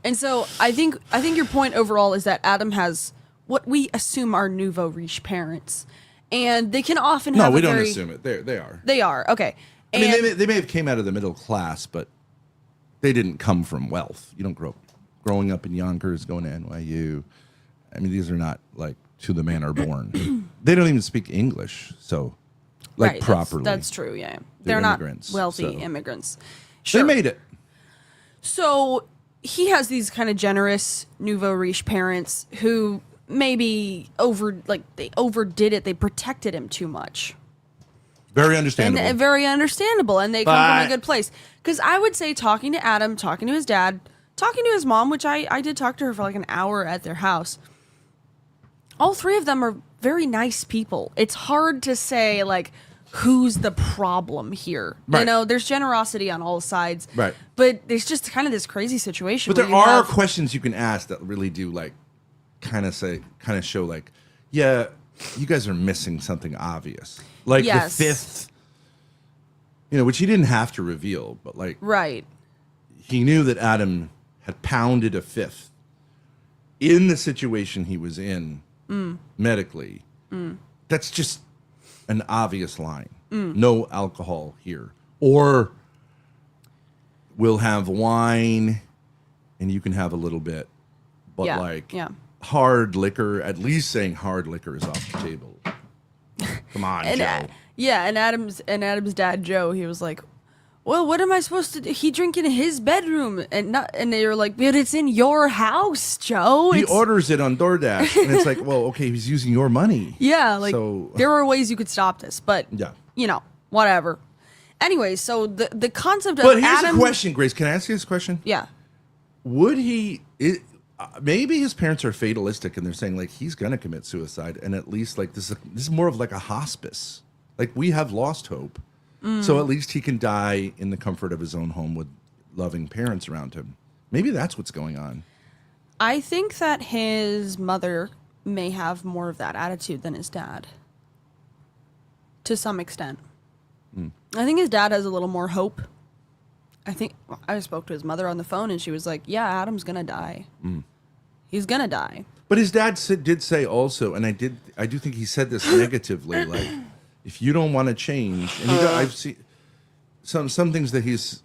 And so I think your point overall is that Adam has what we assume are nouveau riche parents, and they can often have. No, we don't assume it. They are. They are, okay. I mean, they may have came out of the middle class, but they didn't come from wealth. You don't growing up in Yonkers, going to NYU. I mean, these are not like to the man are born. They don't even speak English, so like properly. That's true. Yeah, they're not wealthy immigrants. Sure. They made it. So he has these kind of generous nouveau riche parents who maybe they overdid it. They protected him too much. Very understandable. And very understandable. And they come from a good place. Because I would say talking to Adam, talking to his dad, talking to his mom, which I did talk to her for like an hour at their house. All three of them are very nice people. It's hard to say like who's the problem here. Right. You know, there's generosity on all sides. Right. But there's just kind of this crazy situation. But there are questions you can ask that really do like kind of show like, yeah, you guys are missing something obvious. Like the fifth, which he didn't have to reveal, but like, right. He knew that Adam had pounded a fifth in the situation he was in medically. That's just an obvious line. No alcohol here. Or we'll have wine and you can have a little bit, but hard liquor, at least saying hard liquor is off the table. Come on, and, Joe. And Adam's dad, Joe, he was like, well, what am I supposed to do? He drink in his bedroom, and they were like, but it's in your house, Joe. He orders it on DoorDash, and it's like, well, okay, he's using your money. Yeah, like there were ways you could stop this, but whatever. Anyway, so the concept of But here's a question, Grace. Can I ask you this question? Yeah. Would he? Maybe his parents are fatalistic, and they're saying like he's gonna commit suicide, and at least like this is more of like a hospice. Like we have lost hope. So at least he can die in the comfort of his own home with loving parents around him. Maybe that's what's going on. I think that his mother may have more of that attitude than his dad. To some extent. I think his dad has a little more hope. I spoke to his mother on the phone and she was like, yeah, Adam's going to die. He's going to die. But his dad did say also, and I do think he said this negatively, like, if you don't want to change, and I've seen some things that he's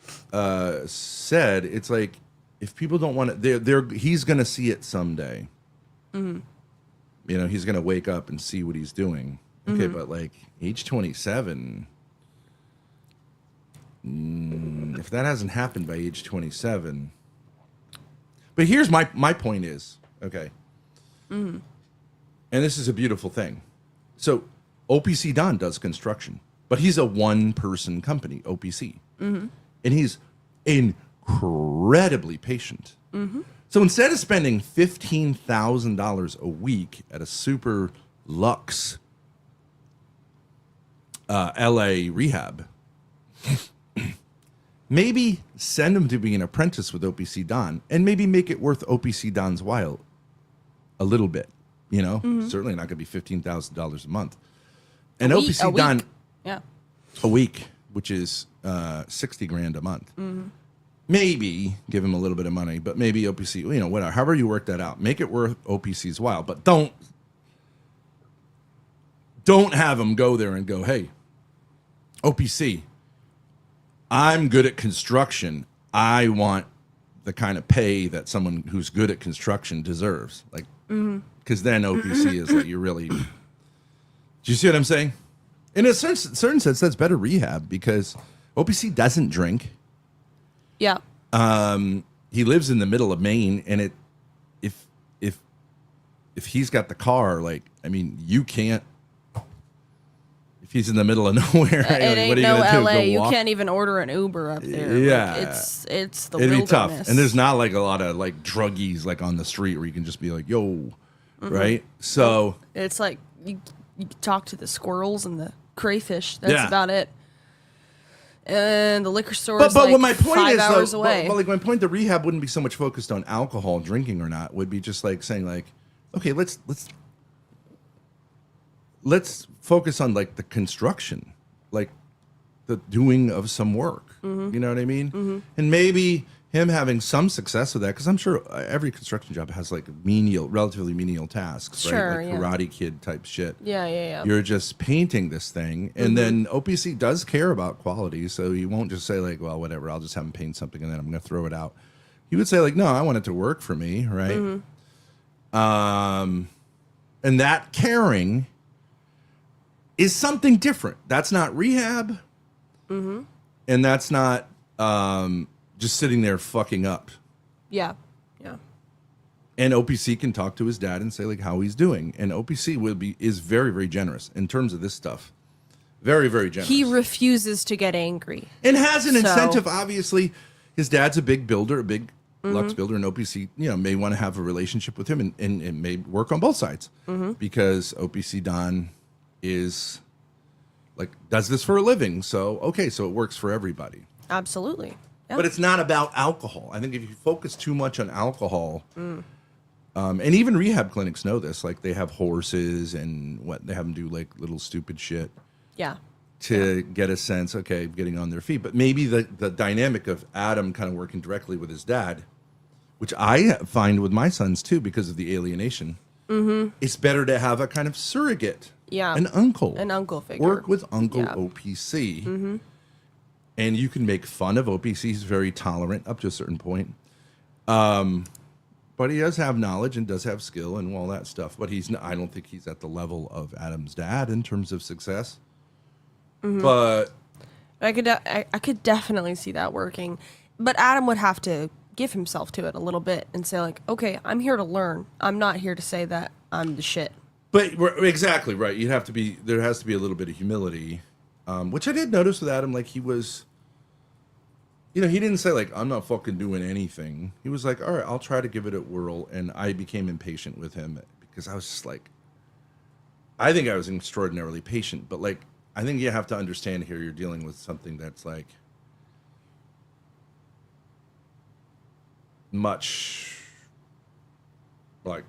said. It's like if people don't want to, he's going to see it someday. He's going to wake up and see what he's doing. Okay, but like age 27, if that hasn't happened by age 27, but here's my point is okay, and this is a beautiful thing. So OPC Don does construction, but he's a one-person company, OPC. And he's incredibly patient. So instead of spending $15,000 a week at a super Lux, LA rehab. Maybe send him to be an apprentice with OPC Don, and maybe make it worth OPC Don's while a little bit. You know, certainly not going to be $15,000 a month. And OPC Don, a week, which is 60 grand a month. Maybe give him a little bit of money, but maybe OPC, you know, whatever. However you work that out, make it worth OPC's while, but don't have him go there and go, hey, OPC, I'm good at construction. I want the kind of pay that someone who's good at construction deserves. Like, because then OPC is like, you're really. Do you see what I'm saying? In a certain sense, that's better rehab because OPC doesn't drink. Yeah. He lives in the middle of Maine, and if he's got the car, like, I mean, you can't. If he's in the middle of nowhere, it ain't what are you no gonna do? LA. Go You walk? can't even order an Uber up there. Yeah, like, it's the It'd wilderness. be tough, and there's not like a lot of like druggies like on the street where you can just be like, "Yo," right? So it's like you can talk to the squirrels and the crayfish. That's about it. And the liquor store is like what my point 5 is, hours though, away. but like my point, the rehab wouldn't be so much focused on alcohol, drinking or not. Would be just like saying like, okay, let's focus on like the construction, like the doing of some work. You know what I mean? And maybe him having some success with that, because I'm sure every construction job has like relatively menial tasks, Sure, right? Like Karate Kid type shit. Yeah. You're just painting this thing, and then OPC does care about quality, so you won't just say like, well, whatever, I'll just have him paint something and then I'm going to throw it out. You would say like, no, I want it to work for me, right? And that caring is something different. That's not rehab, and that's not just sitting there fucking up. Yeah. And OPC can talk to his dad and say like how he's doing, and OPC is very, very generous in terms of this stuff. Very, very generous. He refuses to get angry and has an incentive. Obviously, his dad's a big builder, a big Lux builder, and OPC, may want to have a relationship with him and may work on both sides because OPC Don is like does this for a living. So it works for everybody. Absolutely. Yeah. But it's not about alcohol. I think if you focus too much on alcohol, and even rehab clinics know this, like they have horses and they have them do like little stupid shit. Yeah. To get a sense, getting on their feet. But maybe the dynamic of Adam kind of working directly with his dad, which I find with my sons too because of the alienation, it's better to have a kind of surrogate. Yeah. An uncle figure. Work with Uncle OPC. And you can make fun of OPC. He's very tolerant up to a certain point. But he does have knowledge and does have skill and all that stuff. But I don't think he's at the level of Adam's dad in terms of success. But I could definitely see that working. But Adam would have to give himself to it a little bit and say like, okay, I'm here to learn. I'm not here to say that I'm the shit. But exactly right. There has to be a little bit of humility, which I did notice with Adam. Like he was, he didn't say like, I'm not fucking doing anything. He was like, all right, I'll try to give it a whirl. And I became impatient with him because I was just like, I think I was extraordinarily patient, but like, I think you have to understand here you're dealing with something that's like much like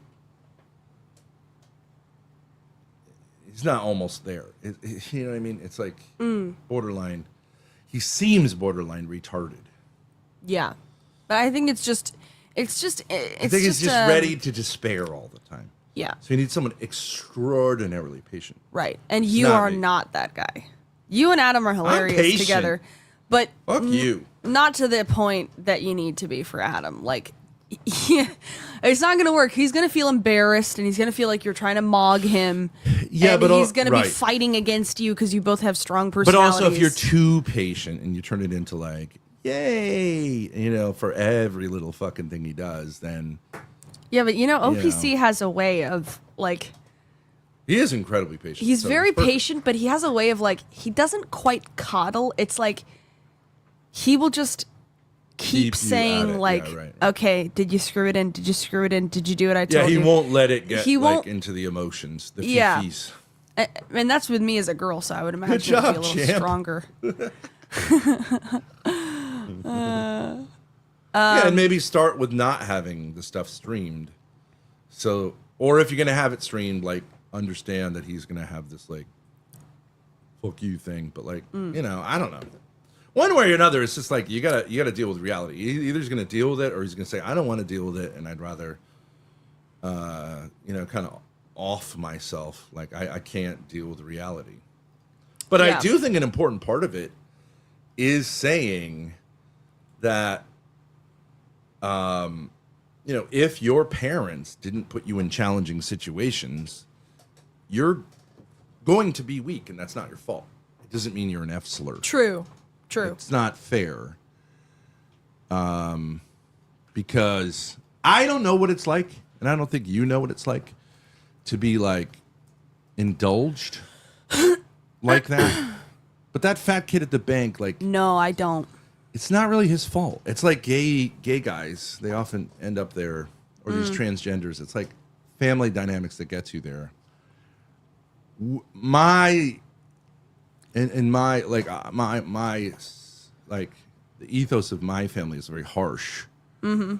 he's not almost there. You know what I mean? It's like borderline. He seems borderline retarded. Yeah, but I think it's just I think he's just ready to despair all the time. Yeah. So you need someone extraordinarily patient. Right. And you are not that guy. You and Adam are hilarious together. But fuck you. Not to the point that you need to be for Adam. Like, it's not going to work. He's going to feel embarrassed and he's going to feel like you're trying to mog him. Yeah, and but he's going to be fighting against you because you both have strong personalities. But also, if you're too patient and you turn it into like, yay, for every little fucking thing he does, then. Yeah, but OPC has a way of like. He is incredibly patient. He's very patient, but he has a way of like, he doesn't quite coddle. It's like, he will just keep Keep you saying at it. like, Yeah, right. okay, did you screw it in? Did you screw it in? Did you do what I Yeah, told he you? won't let it get He won't- into the emotions, the Yeah. fifis. And that's with me as a girl, so I would imagine job, it'd be a little champ. stronger. Yeah, and maybe start with not having the stuff streamed. So, or if you're gonna have it streamed, like understand that he's gonna have this like fuck you thing. But like, I don't know. One way or another, it's just like you gotta deal with reality. Either he's gonna deal with it, or he's gonna say, I don't want to deal with it, and I'd rather, kind of off myself. Like I can't deal with reality. But Yeah. I do think an important part of it is saying that, if your parents didn't put you in challenging situations, you're going to be weak, and that's not your fault. It doesn't mean you're an F slur. True. It's not fair. Because I don't know what it's like, and I don't think you know what it's like to be like indulged like that. But that fat kid at the bank, like, No, I don't. it's not really his fault. It's like gay guys. They often end up there, or these transgenders. It's like family dynamics that gets you there. My the ethos of my family is very harsh. Mm-hmm.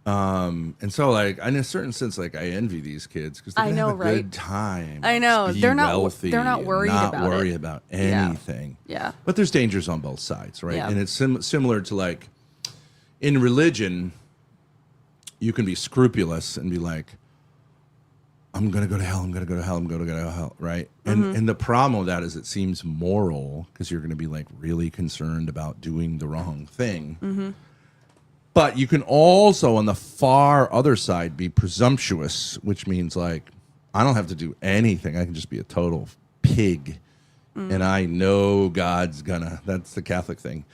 And so like in a certain sense, like I envy these kids because they I have know, a right? good time. I know. Be They're not wealthy, they're not worried not about worry it. about anything. Yeah. But there's dangers on both sides, right? Yeah. And it's similar to like in religion, you can be scrupulous and be like, I'm going to go to hell, I'm going to go to hell, I'm going to go to hell, right? And the problem with that is it seems moral because you're going to be like really concerned about doing the wrong thing. But you can also, on the far other side, be presumptuous, which means like, I don't have to do anything. I can just be a total pig. And I know God's gonna. That's the Catholic thing.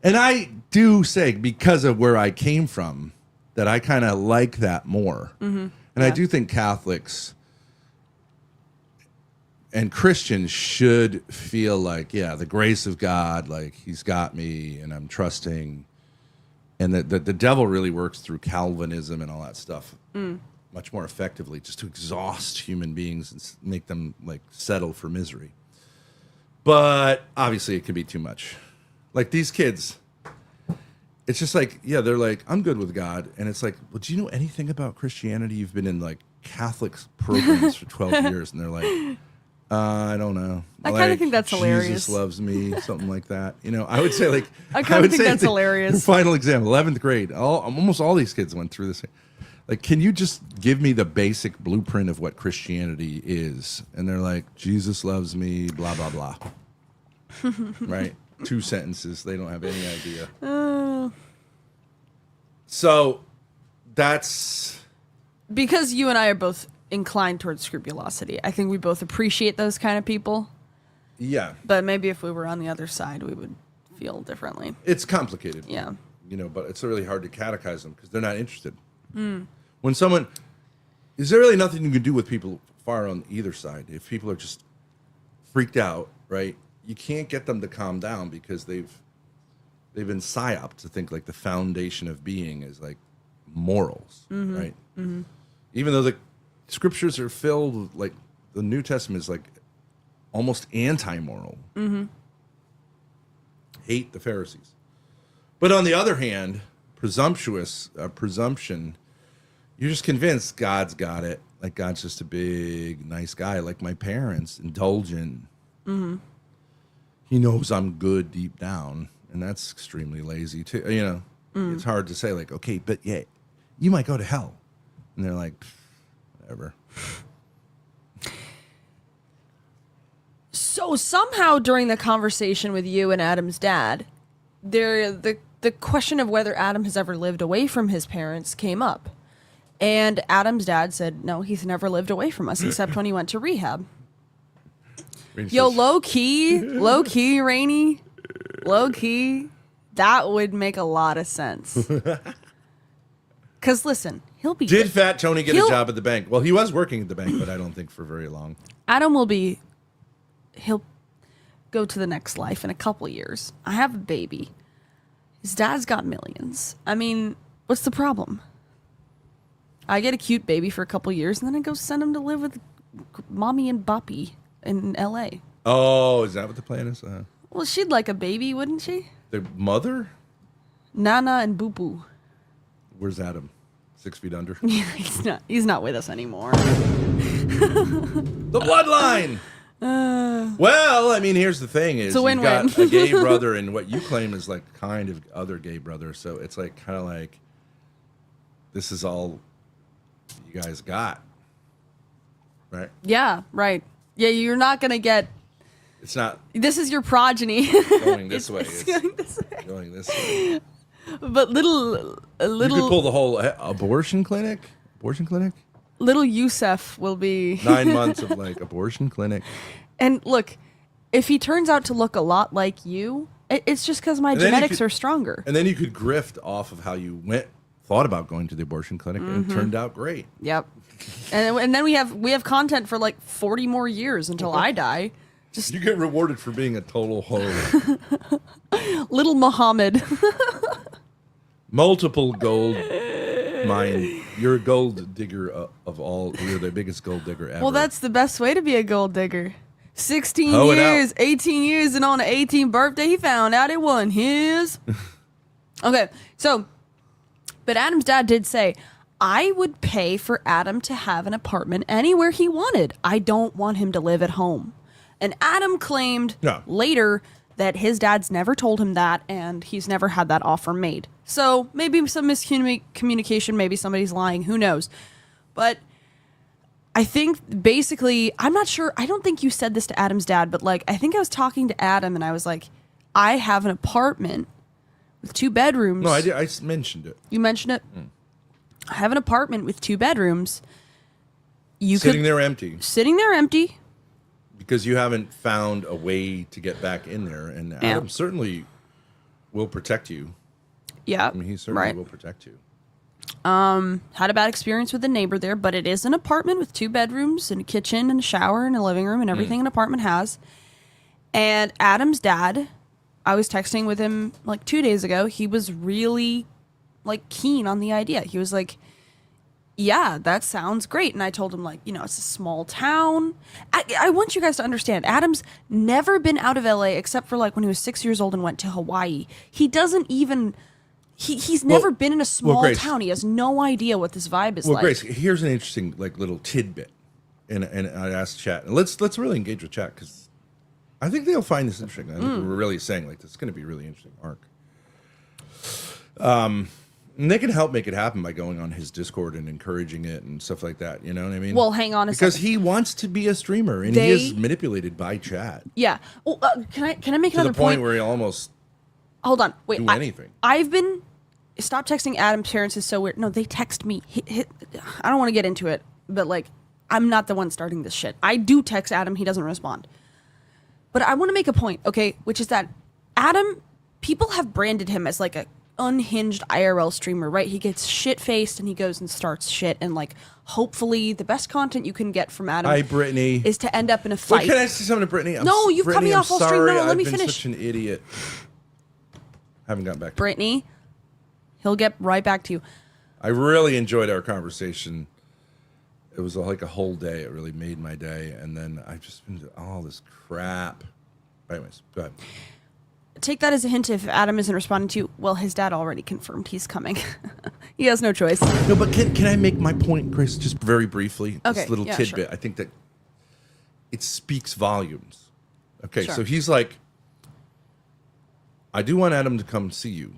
And I do say, because of where I came from, that I kind of like that more. And I do think Catholics and Christians should feel like, yeah, the grace of God, like he's got me and I'm trusting. And that the devil really works through Calvinism and all that stuff much more effectively, just to exhaust human beings and make them like settle for misery. But obviously it could be too much. Like these kids, it's just like, yeah, they're like, I'm good with God. And it's like, well, do you know anything about Christianity? You've been in like Catholic programs for 12 years. And they're like, I don't know. I kind of think that's Jesus hilarious. loves me, something like that. I would say like I kind of think say that's the hilarious. Final exam, 11th grade. Almost all these kids went through this. Like, can you just give me the basic blueprint of what Christianity is? And they're like, Jesus loves me, blah blah blah. Right? 2 sentences. They don't have any idea. So that's Because you and I are both inclined towards scrupulosity. I think we both appreciate those kind of people. yeah. But maybe if we were on the other side, we would feel differently. It's complicated. Yeah. But it's really hard to catechize them because they're not interested. When someone, is there really nothing you can do with people far on either side? If people are just freaked out, right? You can't get them to calm down because they've been psyoped to think like the foundation of being is like morals, right? Even though the scriptures are filled with, like the New Testament is like almost anti-moral. Hate the Pharisees. But on the other hand, presumption, you're just convinced God's got it. Like God's just a big, nice guy, like my parents, indulgent. He knows I'm good deep down, and that's extremely lazy too. It's hard to say like, okay, but yeah, you might go to hell, and they're like, whatever. So somehow during the conversation with you and Adam's dad, the question of whether Adam has ever lived away from his parents came up. And Adam's dad said, no, he's never lived away from us except when he went to rehab. Yo, low key, Rainey, low key, that would make a lot of sense. Because listen, he'll be. Did Fat Tony get a job at the bank? Well, he was working at the bank, but I don't think for very long. Adam will be. He'll go to the next life in a couple years. I have a baby. His dad's got millions. I mean, what's the problem? I get a cute baby for a couple years, and then I go send him to live with mommy and Boppy in L.A. Oh, is that what the plan is? Well, she'd like a baby, wouldn't she? The mother? Nana and Boo Boo. Where's Adam? 6 feet under? Yeah, he's not with us anymore. The bloodline! Well, I mean, here's the thing: is a you've got win-win. a gay brother, and what you claim is like kind of other gay brother. So it's like kind of like this is all you guys got, right? Yeah, right. Yeah, you're not gonna get. It's not This is your progeny. going this way. It's It's going this way. going this way. But You could pull the whole abortion clinic. Abortion clinic. little Yusef will be 9 months of like abortion clinic. And look, if he turns out to look a lot like you, it's just because my And then you genetics could- are stronger. And then you could grift off of how you thought about going to the abortion clinic, and it turned out great. Yep. And then we have content for like 40 more years until I die. You get rewarded for being a total hoe. Little Muhammad. Multiple gold mine. You're a gold digger of all. You're the biggest gold digger ever. Well, that's the best way to be a gold digger. 16 Hoe it years, out. 18 years, and on the 18th birthday, he found out it wasn't his. Okay, so, but Adam's dad did say, I would pay for Adam to have an apartment anywhere he wanted. I don't want him to live at home. And Adam claimed later that his dad's never told him that, and he's never had that offer made. So maybe some miscommunication, maybe somebody's lying, who knows. But I think basically, I'm not sure, I don't think you said this to Adam's dad, but like, I think I was talking to Adam and I was like, I have an apartment with 2 bedrooms. No, I did. I mentioned it. You mentioned it? I have an apartment with 2 bedrooms. Sitting there empty Sitting there empty. because you haven't found a way to get back in there, and Adam certainly will protect you. Yeah. I mean, he certainly will protect you. Had a bad experience with the neighbor there, but it is an apartment with 2 bedrooms and a kitchen and a shower and a living room and everything an apartment has. And Adam's dad, I was texting with him like 2 days ago. He was really like keen on the idea. He was like, yeah, that sounds great. And I told him, like, you know, it's a small town. I want you guys to understand, Adam's never been out of LA except for like when he was 6 years old and went to Hawaii. He doesn't even... He's never been in a small Grace, town. He has no idea what this vibe is Well, like. Grace, here's an interesting like little tidbit, and I asked chat, and let's really engage with chat because I think they'll find this interesting. I think we're really saying like this is going to be a really interesting arc. And they can help make it happen by going on his Discord and encouraging it and stuff like that. You know what I mean? Well, hang on a because second. he wants to be a streamer, and he is manipulated by chat Yeah. Well, can I make to another the point point? where he almost Hold on. Wait. do anything. I've been... Stop texting Adam's parents is so weird. No, they text me. I don't want to get into it, but like, I'm not the one starting this shit. I do text Adam. He doesn't respond. But I want to make a point, okay? Which is that Adam, people have branded him as like a unhinged IRL streamer, right? He gets shit-faced and he goes and starts shit. And like, hopefully the best content you can get from Adam Hi, Brittany. is to end up in a fight. Wait, can I say something to Brittany? No, you cut me off all stream. No, let me finish. I've been such an idiot. Haven't gotten back to Brittany, he'll get right back to you. I really enjoyed our conversation. It was like a whole day. It really made my day. And then I've just been to all this crap. Anyways, go ahead. Take that as a hint if Adam isn't responding to you. Well, his dad already confirmed he's coming. He has no choice. No, but can I make my point, Grace, just very briefly? Okay, This little yeah, tidbit. sure. I think that it speaks volumes. Okay, Sure. so he's like, I do want Adam to come see you,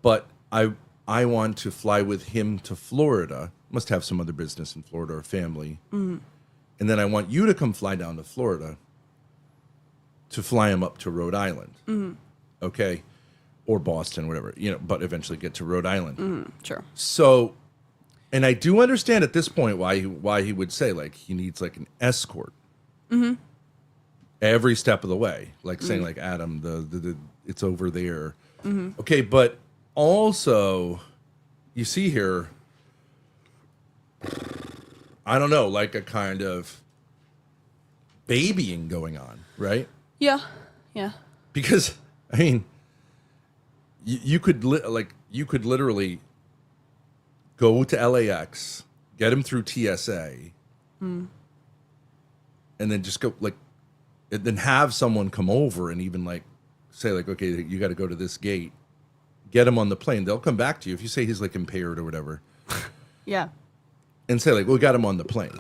but I want to fly with him to Florida. Must have some other business in Florida or family. And then I want you to come fly down to Florida to fly him up to Rhode Island. Okay? Or Boston, whatever, you know, but eventually get to Rhode Island. Sure. So, and I do understand at this point why he would say like he needs like an escort every step of the way, like saying like Adam, the it's over there. Okay, but also you see here, I don't know, like a kind of babying going on, right? Yeah. Yeah. Because I mean, you could literally go to LAX, get him through TSA, and then just go like, and then have someone come over and even like say like, okay, you got to go to this gate, get him on the plane. They'll come back to you if you say he's like impaired or whatever. Yeah. And say like, we got him on the plane.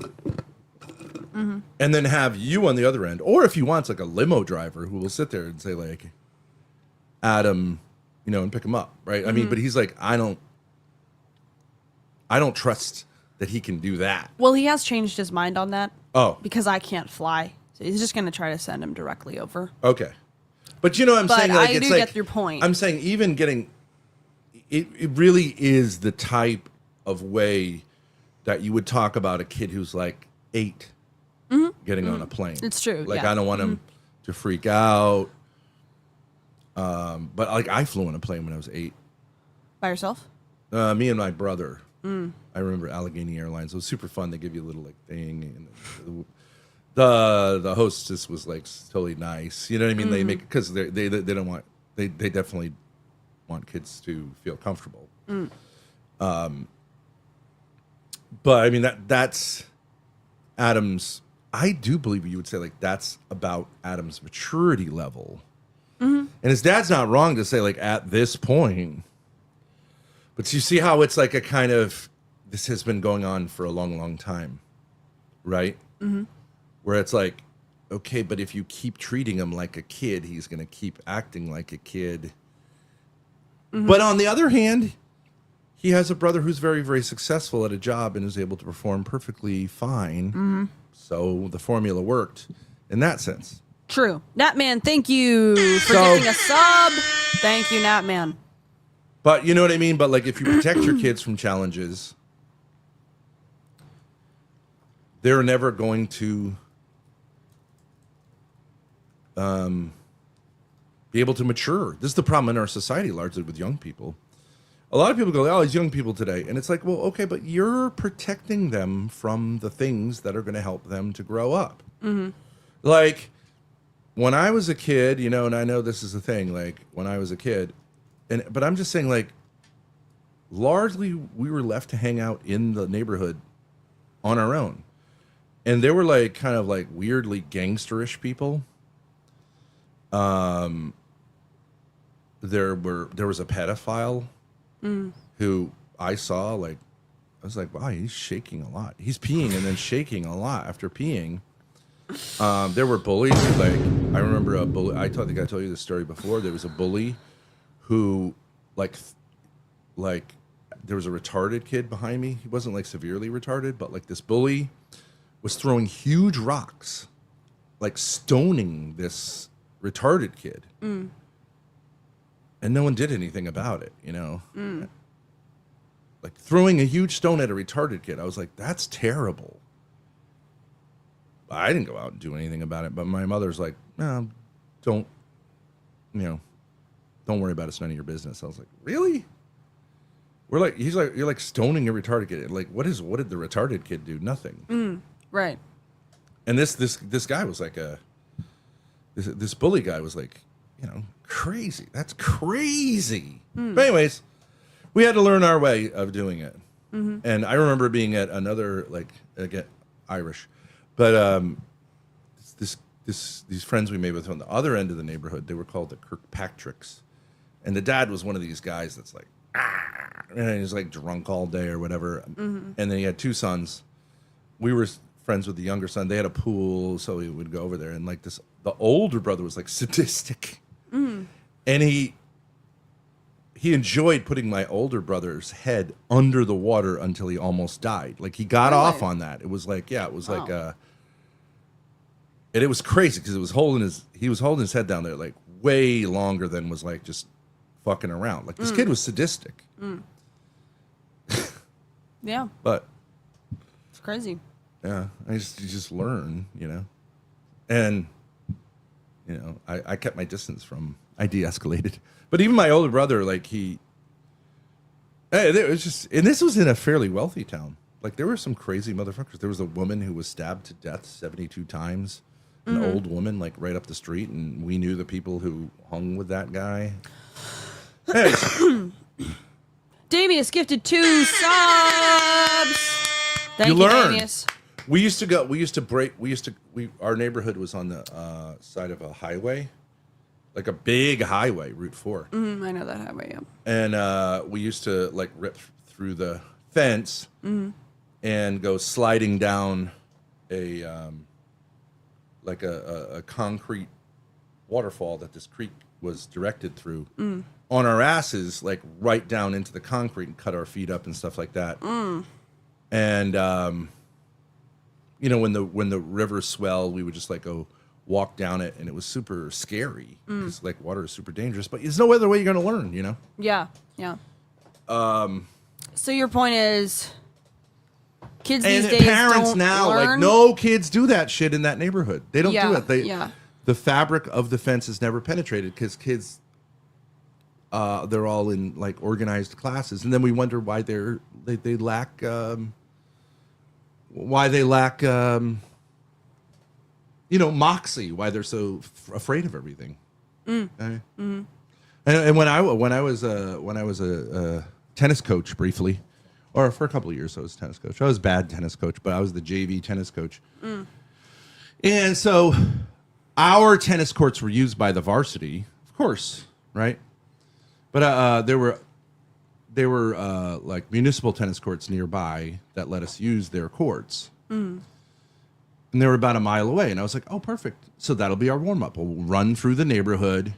Mm-hmm. And then have you on the other end, or if you want, like a limo driver who will sit there and say like, Adam, you know, and pick him up, right? I mean, but he's like, I don't trust that he can do that. Well, he has changed his mind on that. Oh. Because I can't fly. So he's just going to try to send him directly over. Okay. But you know what I'm saying? Like, I do get your point. I'm saying even getting, it really is the type of way that you would talk about a kid who's like 8 getting on a plane. It's true. Like, yeah. I don't want him to freak out. But like, I flew on a plane when I was 8. By yourself? Me and my brother. I remember Allegheny Airlines. It was super fun. They give you a little like thing, and the hostess was like totally nice. You know what I mean? They make, because they don't want, they definitely want kids to feel comfortable. But I mean that's Adam's. I do believe you would say like that's about Adam's maturity level. And his dad's not wrong to say like at this point. But you see how it's like a kind of, this has been going on for a long, long time, right? Where it's like, okay, but if you keep treating him like a kid, he's going to keep acting like a kid. But on the other hand, he has a brother who's very, very successful at a job and is able to perform perfectly fine. So the formula worked in that sense. True. Natman, thank you for gifting a sub. Thank you, Natman. But you know what I mean? But like, if you protect your kids from challenges, they're never going to be able to mature. This is the problem in our society, largely with young people. A lot of people go, oh, it's young people today. And it's like, well, okay, but you're protecting them from the things that are going to help them to grow up. Like, when I was a kid, you know, and I know this is a thing, like, when I was a kid, but I'm just saying, like, largely we were left to hang out in the neighborhood on our own. And there were, like, kind of, like, weirdly gangsterish people. There was a pedophile who I saw, like, I was like, wow, he's shaking a lot. He's peeing and then shaking a lot after peeing. There were bullies. Like, I remember a bully. I think I told you this story before. There was a bully who, like, there was a retarded kid behind me. He wasn't like severely retarded, but like this bully was throwing huge rocks, like stoning this retarded kid. And no one did anything about it, you know? Like throwing a huge stone at a retarded kid. I was like, that's terrible. I didn't go out and do anything about it, but my mother's like, no, don't worry about it. It's none of your business. I was like, really? He's like, you're like stoning a retarded kid. Like, what did the retarded kid do? Nothing. Right. And this guy was like this bully guy was like, you know, crazy. That's crazy. But anyways, we had to learn our way of doing it. And I remember being at another, like, again, Irish, but these friends we made with on the other end of the neighborhood, they were called the Kirkpatricks. And the dad was one of these guys that's like, and he was like drunk all day or whatever. And then he had 2 sons. We were friends with the younger son. They had a pool, so we would go over there. And like the older brother was like sadistic. And he enjoyed putting my older brother's head under the water until he almost died. Like, he got off on that. It was like, yeah, it was like and it was crazy because he was holding his head down there like way longer than was like just fucking around. Like, this kid was sadistic. Yeah. But It's crazy. yeah, you just learn, you know. And you know, I kept my distance from, I de-escalated. But even my older brother, like, it was just, and this was in a fairly wealthy town. Like, there were some crazy motherfuckers. There was a woman who was stabbed to death 72 times. An old woman, like, right up the street, and we knew the people who hung with that guy. Anyways, Damius gifted 2 subs. Thank you, learn. Damius. Our neighborhood was on the side of a highway, like a big highway, Route 4. I know that highway, yeah. And we used to like rip through the fence and go sliding down a concrete waterfall that this creek was directed through on our asses, like right down into the concrete and cut our feet up and stuff like that. And when the rivers swell, we would just like go walk down it, and it was super scary because like water is super dangerous. But there's no other way you're going to learn, Yeah. So your point is, kids these And days parents don't now, learn? like, no kids do that shit in that neighborhood. They don't do it. Yeah. The fabric of the fence is never penetrated because kids, they're all in like organized classes, and then we wonder why they lack moxie, why they're so afraid of everything. And when I was a tennis coach briefly, or for a couple of years, I was a tennis coach. I was a bad tennis coach, but I was the JV tennis coach. And so our tennis courts were used by the varsity, of course, right? But there were like municipal tennis courts nearby that let us use their courts. And they were about a mile away. And I was like, oh, perfect. So that'll be our warm-up. We'll run through the neighborhood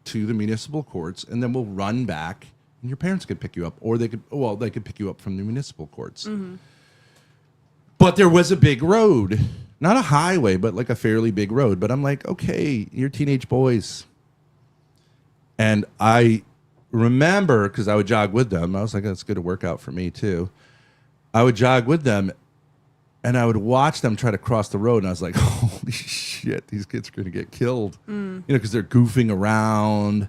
to the municipal courts, and then we'll run back, and your parents could pick you up. Or they could pick you up from the municipal courts. But there was a big road. Not a highway, but like a fairly big road. But I'm like, okay, you're teenage boys. And I remember, because I would jog with them. I was like, that's good to work out for me, too. I would jog with them, and I would watch them try to cross the road. And I was like, holy shit, these kids are going to get killed. Because they're goofing around.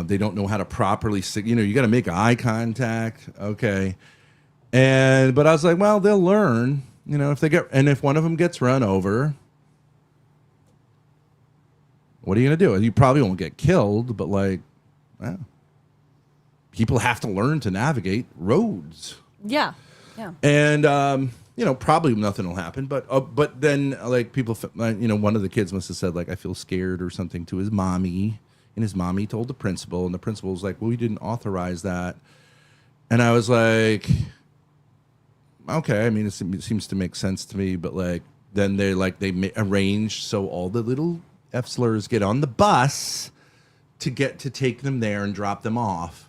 They don't know how to properly, you got to make eye contact. Okay. But I was like, well, they'll learn. If one of them gets run over, what are you going to do? You probably won't get killed, but people have to learn to navigate roads. Yeah. And, probably nothing will happen. But then, like, people, one of the kids must have said, like, I feel scared or something to his mommy. And his mommy told the principal. And the principal was like, well, we didn't authorize that. And I was like, okay, I mean, it seems to make sense to me, but then they arrange so all the little F-slurs get on the bus to take them there and drop them off,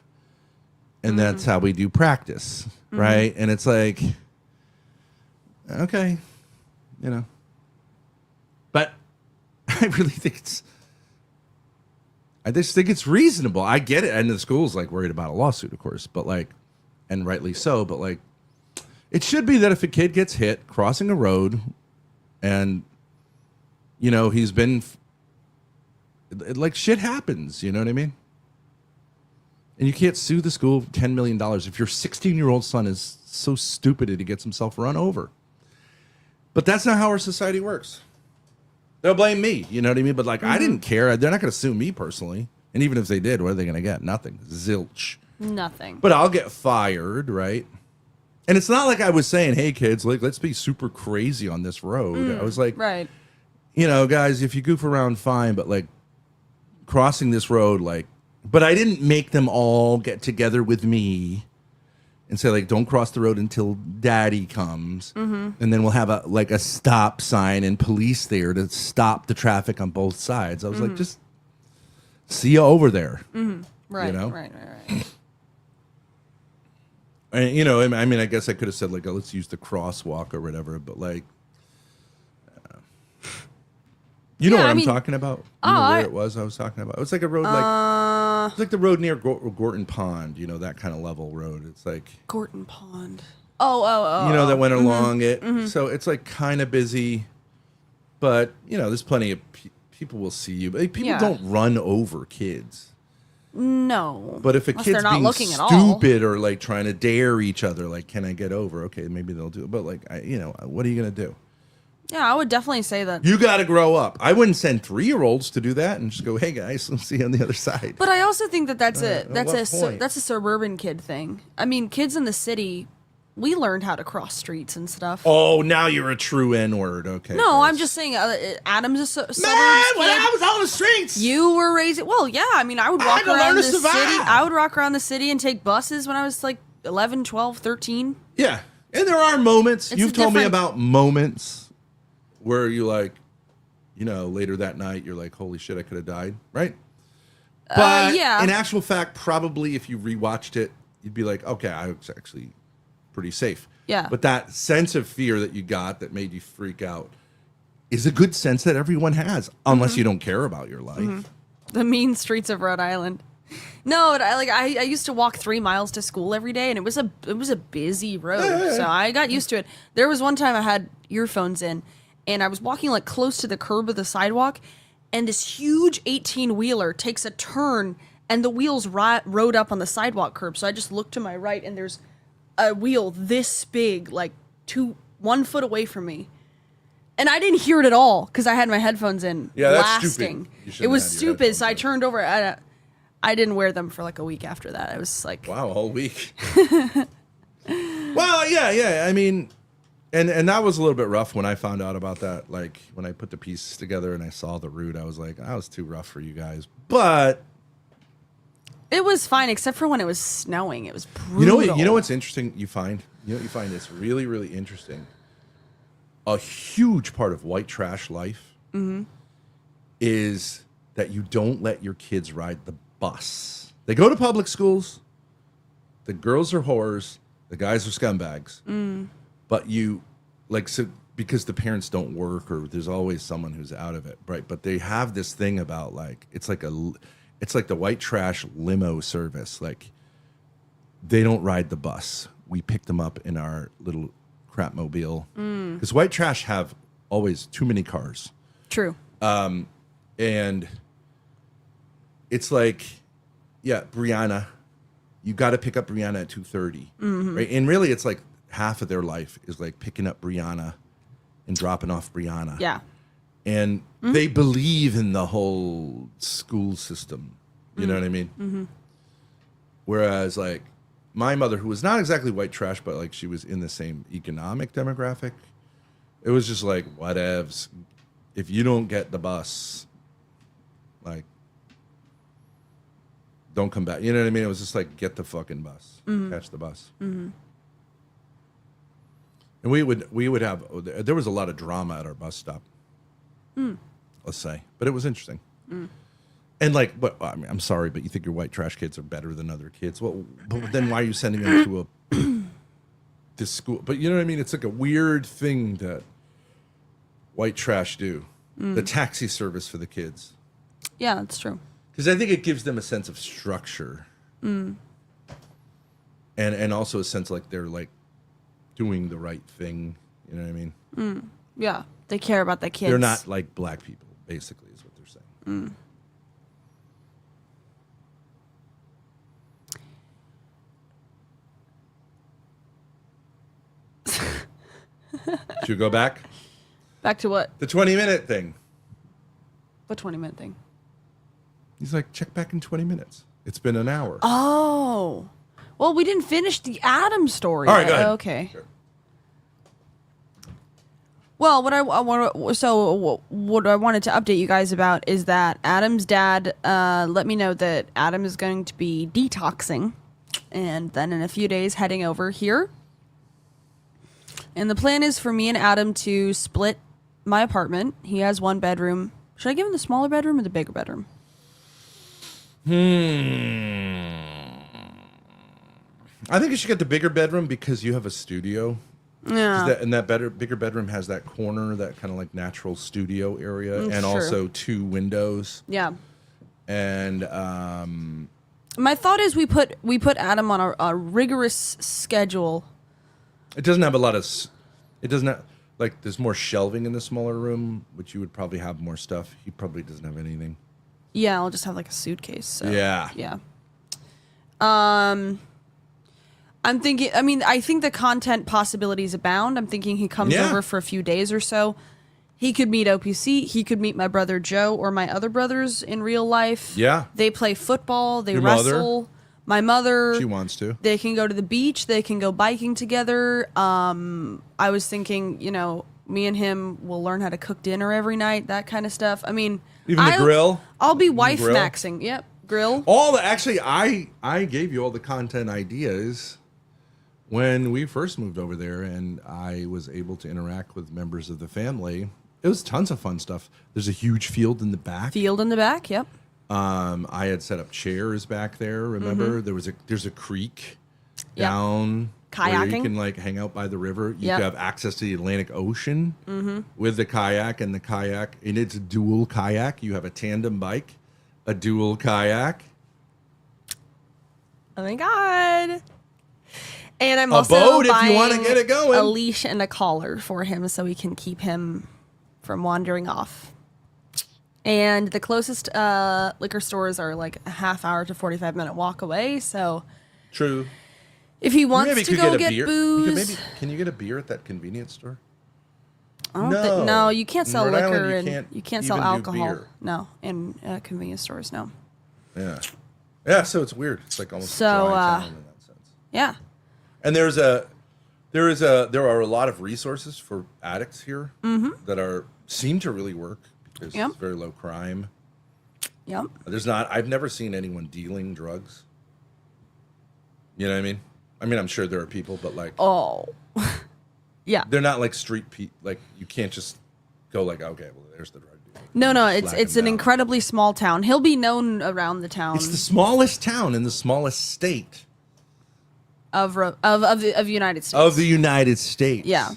and that's how we do practice, right? And it's like, okay, but I really think I just think it's reasonable. I get it, and the school's worried about a lawsuit, of course, but and rightly so, but it should be that if a kid gets hit crossing a road and, he's been, shit happens, you know what I mean? And you can't sue the school for $10 million if your 16-year-old son is so stupid that he gets himself run over. But that's not how our society works. They'll blame me, you know what I mean? But I didn't care. They're not going to sue me personally. And even if they did, what are they going to get? Nothing. Zilch. Nothing. But I'll get fired, right? And it's not like I was saying, hey, kids, let's be super crazy on this road. I was like, right. Guys, if you goof around, fine. But, crossing this road, but I didn't make them all get together with me and say, don't cross the road until daddy comes. And then we'll have a stop sign and police there to stop the traffic on both sides. I was like, just see you over there. Right, right. And, I mean, I guess I could have said, let's use the crosswalk or whatever, but, what I'm talking about? Where it was I was talking about? It was like a road, it's like the road near Gorton Pond, that kind of level road. It's like... Gorton Pond. Oh. That went along it. So it's, kind of busy, but, there's plenty of people will see you. But people don't run over kids. No. But if a Unless they're kid's not being looking at all. stupid or trying to dare each other, can I get over? Okay, maybe they'll do it. But what are you gonna do? Yeah, I would definitely say that. You got to grow up. I wouldn't send 3-year-olds to do that and just go, hey guys, let's see you on the other side. But I also think that that's point? a suburban kid thing. I mean, kids in the city, we learned how to cross streets and stuff. Oh, now you're a true N-word. Okay. No, Chris. I'm just saying. Adam's a suburbs Man, when kid. I was on the streets. You were raised. Well, yeah. I mean, I would walk had to learn around to the survive. city. I would walk around the city and take buses when I was like 11, 12, 13. Yeah. And there are moments. It's You've a told me different- about moments where you like, you know, later that night, you're like, holy shit, I could have died. Right? But yeah. in actual fact, probably if you rewatched it, you'd be like, okay, I was actually pretty safe. Yeah. But that sense of fear that you got that made you freak out is a good sense that everyone has, unless you don't care about your life. The mean streets of Rhode Island. No, I used to walk 3 miles to school every day, and it was a busy road, so I got used to it. There was one time I had earphones in, and I was walking like close to the curb of the sidewalk, and this huge 18-wheeler takes a turn, and the wheels rode up on the sidewalk curb. So I just looked to my right, and there's a wheel this big, like 1 foot away from me. And I didn't hear it at all because I had my headphones in. Yeah, that's blasting. stupid. You shouldn't It was have your stupid, so I headphones in. turned over. I didn't wear them for like a week after that. I was like, Wow, a whole week. Well, yeah. I mean, and that was a little bit rough when I found out about that. Like when I put the pieces together and I saw the route, I was like, that was too rough for you guys. But it was fine, except for when it was snowing. It was brutal. you know what's interesting? You know what you find it's really, really interesting. A huge part of white trash life is that you don't let your kids ride the bus. They go to public schools. The girls are whores. The guys are scumbags. But you, like, so because the parents don't work or there's always someone who's out of it, right? But they have this thing about, like, it's like the white trash limo service. Like, they don't ride the bus. We pick them up in our little crap mobile. Because white trash have always too many cars. True. And it's like, yeah, Brianna, you got to pick up Brianna at 2:30, right? And really, it's like half of their life is like picking up Brianna and dropping off Brianna. Yeah. And they believe in the whole school system. You know what I mean? Whereas, like, my mother, who was not exactly white trash, but like she was in the same economic demographic, it was just like, whatevs. If you don't get the bus, like, don't come back. You know what I mean? It was just like, get the fucking bus, catch the bus. And we would have, there was a lot of drama at our bus stop, let's say, but it was interesting. And like, but I mean, I'm sorry, but you think your white trash kids are better than other kids? Well, but then why are you sending them to this school? But you know what I mean? It's like a weird thing that white trash do. The taxi service for the kids. Yeah, that's true. Because I think it gives them a sense of structure. And also a sense like they're like doing the right thing. You know what I mean? Yeah, they care about the kids. They're not like black people, basically, is what they're saying. Should we go back? Back to what? The 20-minute thing. What 20-minute thing? He's like, check back in 20 minutes. It's been an hour. Oh. Well, we didn't finish the Adam story. All right, go ahead. Okay. Sure. Well, what I wanted to update you guys about is that Adam's dad let me know that Adam is going to be detoxing, and then in a few days heading over here. And the plan is for me and Adam to split my apartment. He has 1 bedroom. Should I give him the smaller bedroom or the bigger bedroom? I think you should get the bigger bedroom because you have a studio. Yeah. Bigger bedroom has that corner, that kind of like natural studio area, and true. also 2 windows. Yeah. And My thought is we put Adam on a rigorous schedule. it doesn't have a lot of. It doesn't have, like, there's more shelving in the smaller room, which you would probably have more stuff. He probably doesn't have anything. Yeah, I'll just have like a suitcase. So. Yeah. Yeah. I'm thinking. I mean, I think the content possibilities abound. I'm thinking he comes Yeah. over for a few days or so, He could meet OPC. He could meet my brother Joe or my other brothers in real life. Yeah. They play football. They Your wrestle. mother? My mother. She wants to. They can go to the beach. They can go biking together. I was thinking, me and him will learn how to cook dinner every night, that kind of stuff. I mean, Even the grill? I'll be wife grill? maxing. Yep, grill. Actually, I gave you all the content ideas when we first moved over there, and I was able to interact with members of the family. It was tons of fun stuff. There's a huge field in the back. Field in the back. Yep. I had set up chairs back there. Remember, there's a creek down where you Kayaking. can like hang out by the river. You Yep. have access to the Atlantic Ocean with the kayak, and it's a dual kayak. You have a tandem bike, a dual kayak, Oh my god. And I'm a also boat if you buying want to get it going. a leash and a collar for him so we can keep him from wandering off. And the closest liquor stores are like a half hour to 45-minute walk away. So True. if he wants Maybe to could go a get beer. booze, Can you get a beer at that convenience store? I don't think, no, you can't sell In Rhode liquor Island, and you can't sell even do alcohol. beer. No, in convenience stores, no. Yeah. Yeah, so it's weird. It's like almost So, a dry town in that sense. Yeah. And there are a lot of resources for addicts here that seem to really work because Yep. it's very low crime. Yep. I've never seen anyone dealing drugs. You know what I mean? I mean, I'm sure there are people, but like, Oh. Yeah. they're not like street people. Like, you can't just go like, okay, well, there's the drug dealer. No, Slack it's him an down. incredibly small town. He'll be known around the town It's the smallest town in the smallest state of the United States. of the United States. Yeah.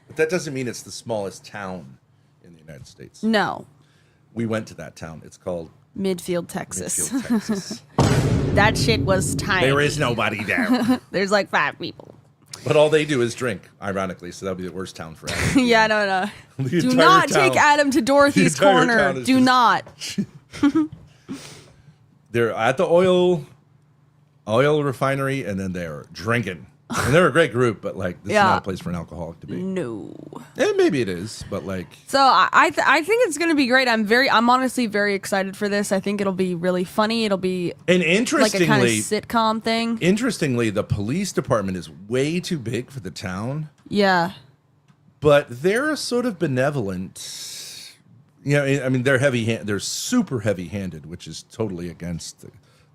But that doesn't mean it's the smallest town in the United States. No. We went to that town. It's called Midfield, Texas. Midfield, Texas. That shit was tiny. There is nobody there. There's like 5 people. But all they do is drink, ironically, so that would be the worst town for Adam. Yeah, no. The Do entire not town- take Adam to Dorothy's the entire Corner. town is Do just- not. They're at the oil refinery, and then they're drinking. And they're a great group, but like this is Yeah. not a place for an alcoholic to be. No. And maybe it is, but like So I think it's gonna be great. I'm honestly very excited for this. I think it'll be really funny. It'll be and like a kind of interestingly, sitcom thing. the police department is way too big for the town, Yeah. but they're sort of benevolent. You know, I mean, they're super heavy-handed, which is totally against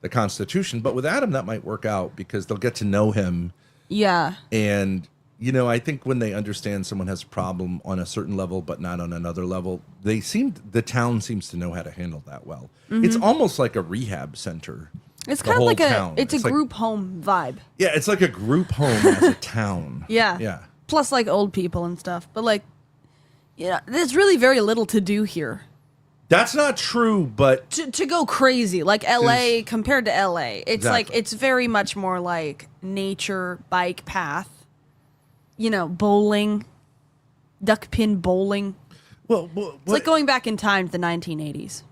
the Constitution. But with Adam, that might work out because they'll get to know him. Yeah. And, I think when they understand someone has a problem on a certain level, but not on another level, the town seems to know how to handle that well. Mm-hmm. It's almost like a rehab center. It's the kind of whole like town. it's a like- group home vibe. Yeah, it's like a group home as a town. Yeah. Yeah. Plus like old people and stuff. But like, there's really very little to do here. That's not true, but To go crazy, like LA compared to LA, it's like Exactly. it's very much more like nature, bike path, bowling, duck pin bowling. well, It's like going back in time to the 1980s.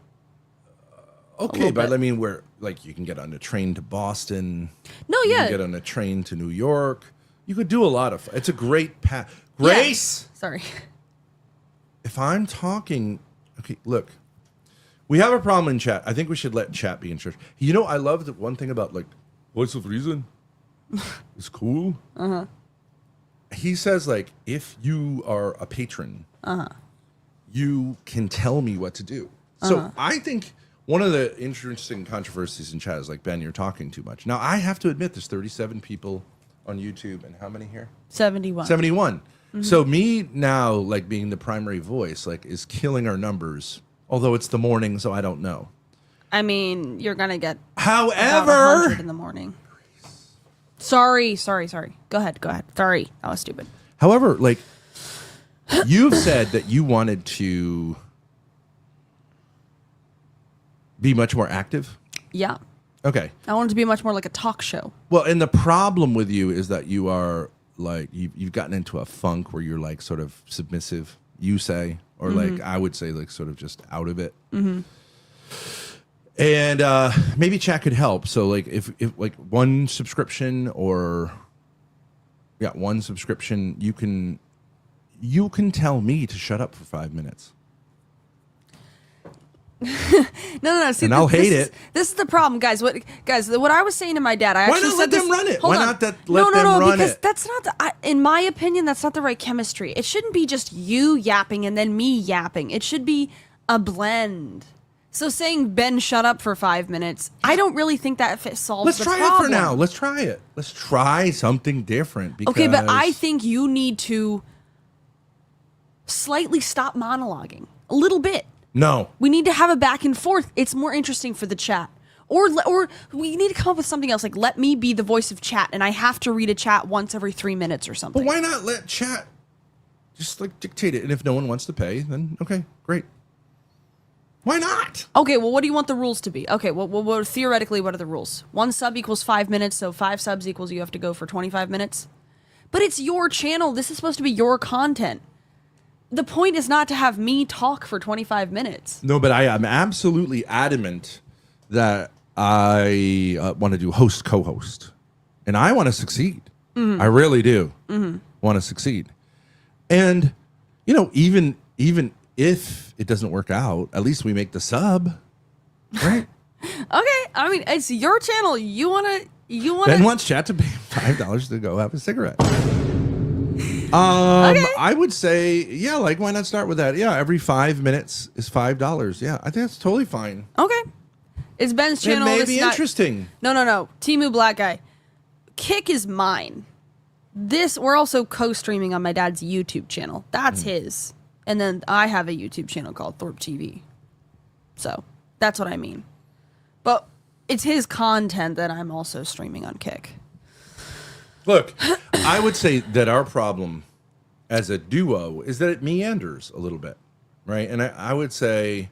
okay, little but bit. I mean, where like you can get on a train to Boston. No, You yeah, can get on a train to New York. You could do a lot of. It's a great path. Grace, Yeah. Sorry. if I'm talking, okay, look, we have a problem in chat. I think we should let chat be in charge. I love the one thing about like Voice of Reason. It's cool. He says like, if you are a patron, you can tell me what to do. So I think one of the interesting controversies in chat is like, Ben, you're talking too much. Now I have to admit, there's 37 people on YouTube, and how many here? 71. 71. So me now, like being the primary voice, like is killing our numbers. Although it's the morning, so I don't know. I mean, you're gonna get about However, 100 in the morning. Sorry. Go ahead. Sorry, that was stupid. like you've said that you wanted to be much more active. Yeah, Okay. I wanted to be much more like a talk show. Well, and the problem with you is that you are like you've gotten into a funk where you're like sort of submissive. You say, or like I would say, like sort of just out of it. And maybe chat could help. So like if like one subscription, you can you can tell me to shut up for 5 minutes. No. See, And I'll hate it. This is the problem, guys. What I was saying to my dad, I Why actually not said let this. them run it? Hold Why on. not let them run because it? that's not, in my opinion, that's not the right chemistry. It shouldn't be just you yapping and then me yapping. It should be a blend. So saying Ben, shut up for 5 minutes, I don't really think that solves the problem. Let's try it for now. Let's try it. Let's try something different. Because Okay, but I think you need to slightly stop monologuing a little bit. No. We need to have a back and forth. It's more interesting for the chat. Or we need to come up with something else. Like, let me be the voice of chat, and I have to read a chat once every 3 minutes or something. But why not let chat just like dictate it? And if no one wants to pay, then okay, great. Why not? Okay, well, what do you want the rules to be? Okay, well, theoretically, what are the rules? 1 sub equals 5 minutes, so 5 subs equals you have to go for 25 minutes. But it's your channel. This is supposed to be your content. The point is not to have me talk for 25 minutes. No, but I am absolutely adamant that I want to do host co-host, and I want to succeed. I really do want to succeed. And even if it doesn't work out, at least we make the sub, right? Okay, I mean, it's your channel. You wanna. Ben wants chat to pay $5 to go have a cigarette. Okay. I would say, yeah, like why not start with that? Yeah, every 5 minutes is $5. Yeah, I think that's totally fine. Okay, it's Ben's channel. It may It's be not- interesting. No. Timu Black Guy. Kick is mine. We're also co-streaming on my dad's YouTube channel. That's his. And then I have a YouTube channel called Thorpe TV. So that's what I mean. But it's his content that I'm also streaming on Kick. Look, I would say that our problem as a duo is that it meanders a little bit, right? And I would say,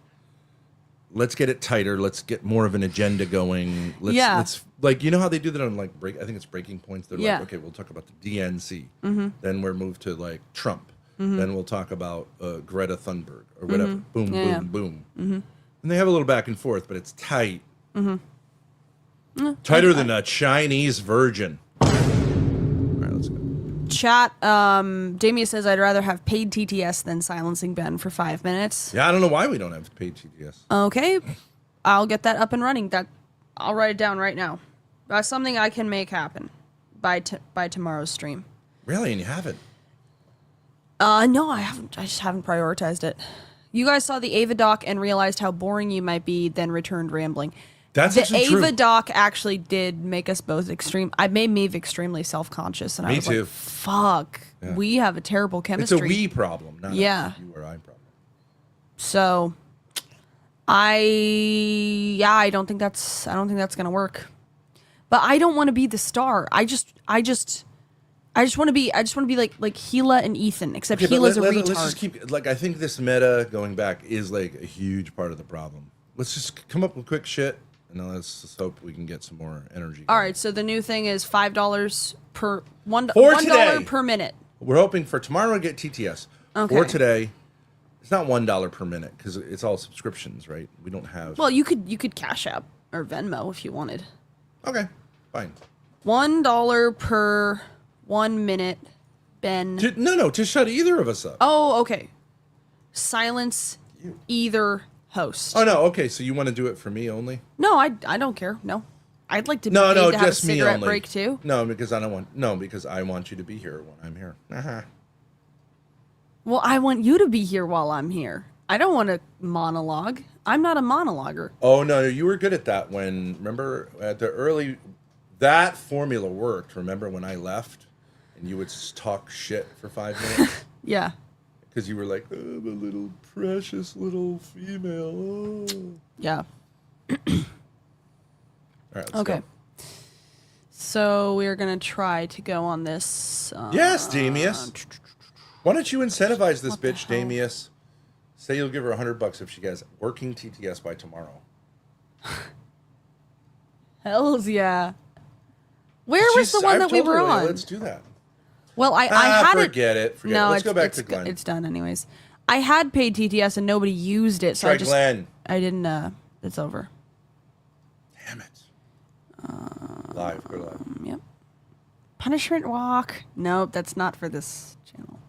let's get it tighter. Let's get more of an agenda going. Let's like, how they do that on like I think it's Breaking Points. They're like, okay, we'll talk about the DNC. Then we're moved to like Trump. Then we'll talk about Greta Thunberg or whatever. Boom. And they have a little back and forth, but it's tight. Tighter than a Chinese virgin. All right, let's go. Chat, Damien says, I'd rather have paid TTS than silencing Ben for 5 minutes. Yeah, I don't know why we don't have paid TTS. Okay, I'll get that up and running. I'll write it down right now. That's something I can make happen by tomorrow's stream. Really? And you haven't? No, I haven't. I just haven't prioritized it. You guys saw the Ava doc and realized how boring you might be, then returned rambling. That's the actually Ava true. doc actually did make us both I made me extremely self-conscious, and I was too. like, "Fuck, Yeah. we have a terrible It's chemistry." a we problem, not a you or I problem. So, I don't think that's gonna work. But I don't want to be the star. I just want to be like Gila and Ethan, except Gila's a retard. Let's just keep I think this meta going back is like a huge part of the problem. Let's just come up with quick shit, and then let's just hope we can get some more energy. All right, so the new thing is $5 per $1 today. per minute. We're hoping for tomorrow to get TTS. Okay. For today, it's not $1 per minute because it's all subscriptions, right? We don't have. Well, you could Cash App or Venmo if you wanted. Okay, fine. $1 per 1 minute, Ben. To shut either of us up. Oh, okay. Silence either host. Oh no, okay. So you want to do it for me only? No, I don't care. No, I'd like to be No, paid to have just a me cigarette only. break too. No, because I want you to be here when I'm here. Well, I want you to be here while I'm here. I don't want to monologue. I'm not a monologuer. Oh no, you were good at that remember at the early, that formula worked. Remember when I left and you would just talk shit for 5 minutes? Yeah. Because you were like, oh, I'm a little precious little female. Oh. Yeah. All right, let's Okay. go. So we're gonna try to go on this. Yes, Damius. Why don't you incentivize this What the bitch, hell? Damius? Say you'll give her $100 if she gets working TTS by tomorrow. Hells yeah. Where was the one that we I've told were her, on? Let's do that. Well, I had it. Forget it. No, Let's go back it's to Glenn. It's done anyways. I had paid TTS and nobody used it, so Try Glenn. I didn't. It's over. Damn it. Live. Go live. Yep. Punishment walk. Nope, that's not for this channel.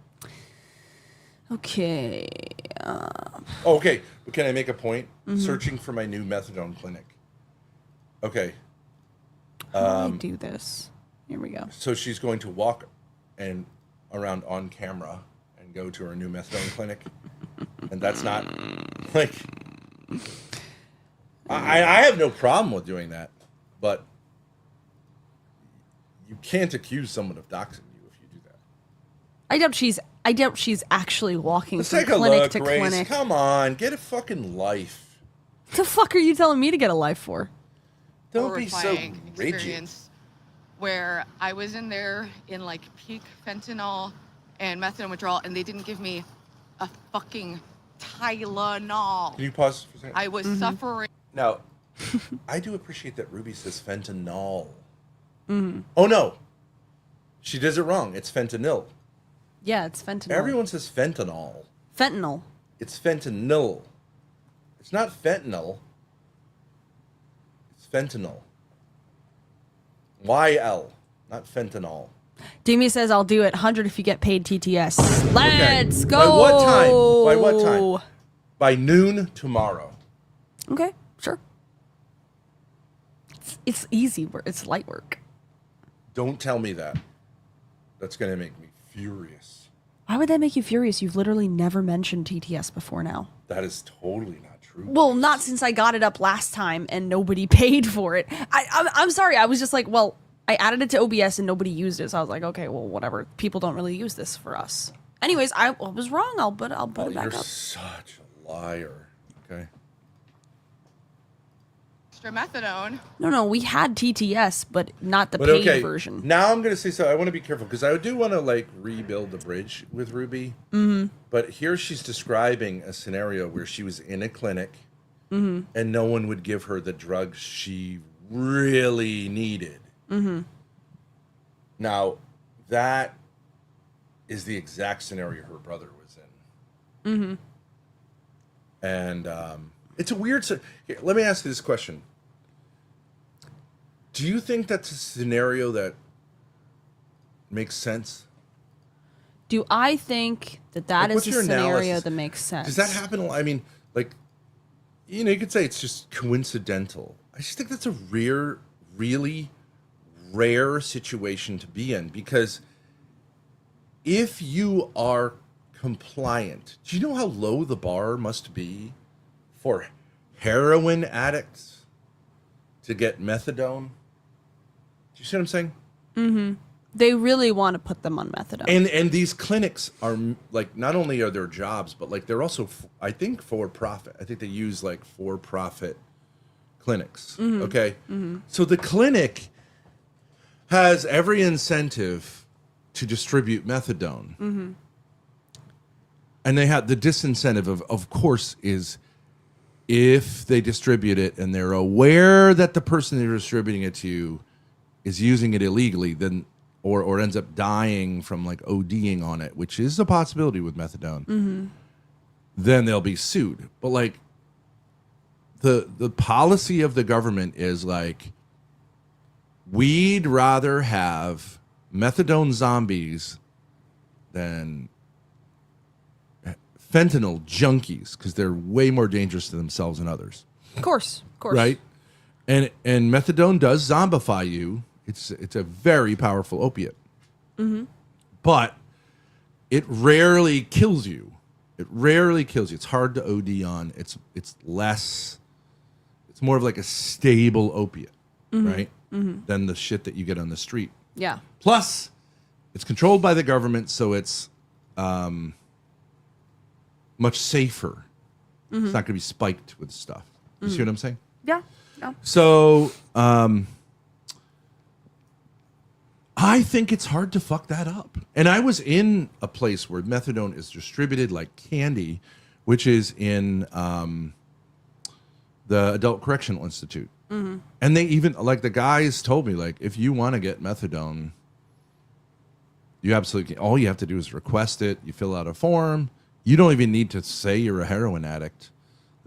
Okay. Oh, okay, but can I make a point? Searching for my new methadone clinic. Okay. How do I do this? Here we go. So she's going to walk and around on camera and go to her new methadone clinic, and that's not like I have no problem with doing that, but you can't accuse someone of doxing you if you do that. I doubt she's actually walking Let's from take a clinic look, to Grace. clinic. Come on, get a fucking life. The fuck are you telling me to get a life for? Don't be so horrifying rigid. experience where I was in there in like peak fentanyl and methadone withdrawal, and they didn't give me a fucking Tylenol. Can you pause for a second? I was suffering. Now, I do appreciate that Ruby says fentanyl. Oh no, she does it wrong. It's fentanyl. Yeah, it's fentanyl. Everyone says fentanyl. Fentanyl. It's fentanyl. It's not fentanyl. It's fentanyl. YL, not fentanyl. Demi says, I'll do it. 100 if you get paid TTS. Let's go. By what time? By what time? By noon tomorrow. Okay, sure. It's easy work. It's light work. Don't tell me that. That's going to make me furious. Why would that make you furious? You've literally never mentioned TTS before now. That is totally not true. Well, not since I got it up last time and nobody paid for it. I'm sorry. I was just like, well, I added it to OBS and nobody used it. So I was like, okay, well, whatever. People don't really use this for us. Anyways, I was wrong. I'll put it back You're up. such a liar. Okay. Extra methadone. No, we had TTS, but not the But paid okay, version. now I'm going to say so. I want to be careful because I do want to like rebuild the bridge with Ruby. Mm-hmm. But here she's describing a scenario where she was in a clinic and no one would give her the drugs she really needed. Mm-hmm. Now, that is the exact scenario her brother was in. Mm-hmm. And it's a weird... Here, let me ask you this question. Do you think that's a scenario that makes sense? Do I think that Like, is what's a your scenario analysis? that makes sense? Does that happen a lot? I mean, like, you know, you could say it's just coincidental. I just think that's a really rare situation to be in because if you are compliant, do you know how low the bar must be for heroin addicts to get methadone? Do you see what I'm saying? Mm-hmm. They really want to put them on methadone. And these clinics are like, not only are there jobs, but like they're also, I think, for profit. I think they use like for profit clinics. Mm-hmm. Okay. Mm-hmm. So the clinic has every incentive to distribute methadone. Mm-hmm. And they have the disincentive of course, is if they distribute it and they're aware that the person they're distributing it to is using it illegally, then or ends up dying from like ODing on it, which is a possibility with methadone, then they'll be sued. But like the policy of the government is like, we'd rather have methadone zombies than fentanyl junkies because they're way more dangerous to themselves and others. Of course. Right? And methadone does zombify you. It's a very powerful opiate. Mm-hmm. But it rarely kills you. It's hard to OD on. It's more of like a stable opiate, right? Mm-hmm. Than the shit that you get on the street. Yeah. Plus, it's controlled by the government, so it's much safer. Mm-hmm. It's not going to be spiked with stuff. You see what I'm saying? Yeah. So, I think it's hard to fuck that up. And I was in a place where methadone is distributed like candy, which is in the Adult Correctional Institute. Mm-hmm. And they even, like the guys told me, like, if you want to get methadone, you absolutely can. All you have to do is request it. You fill out a form. You don't even need to say you're a heroin addict.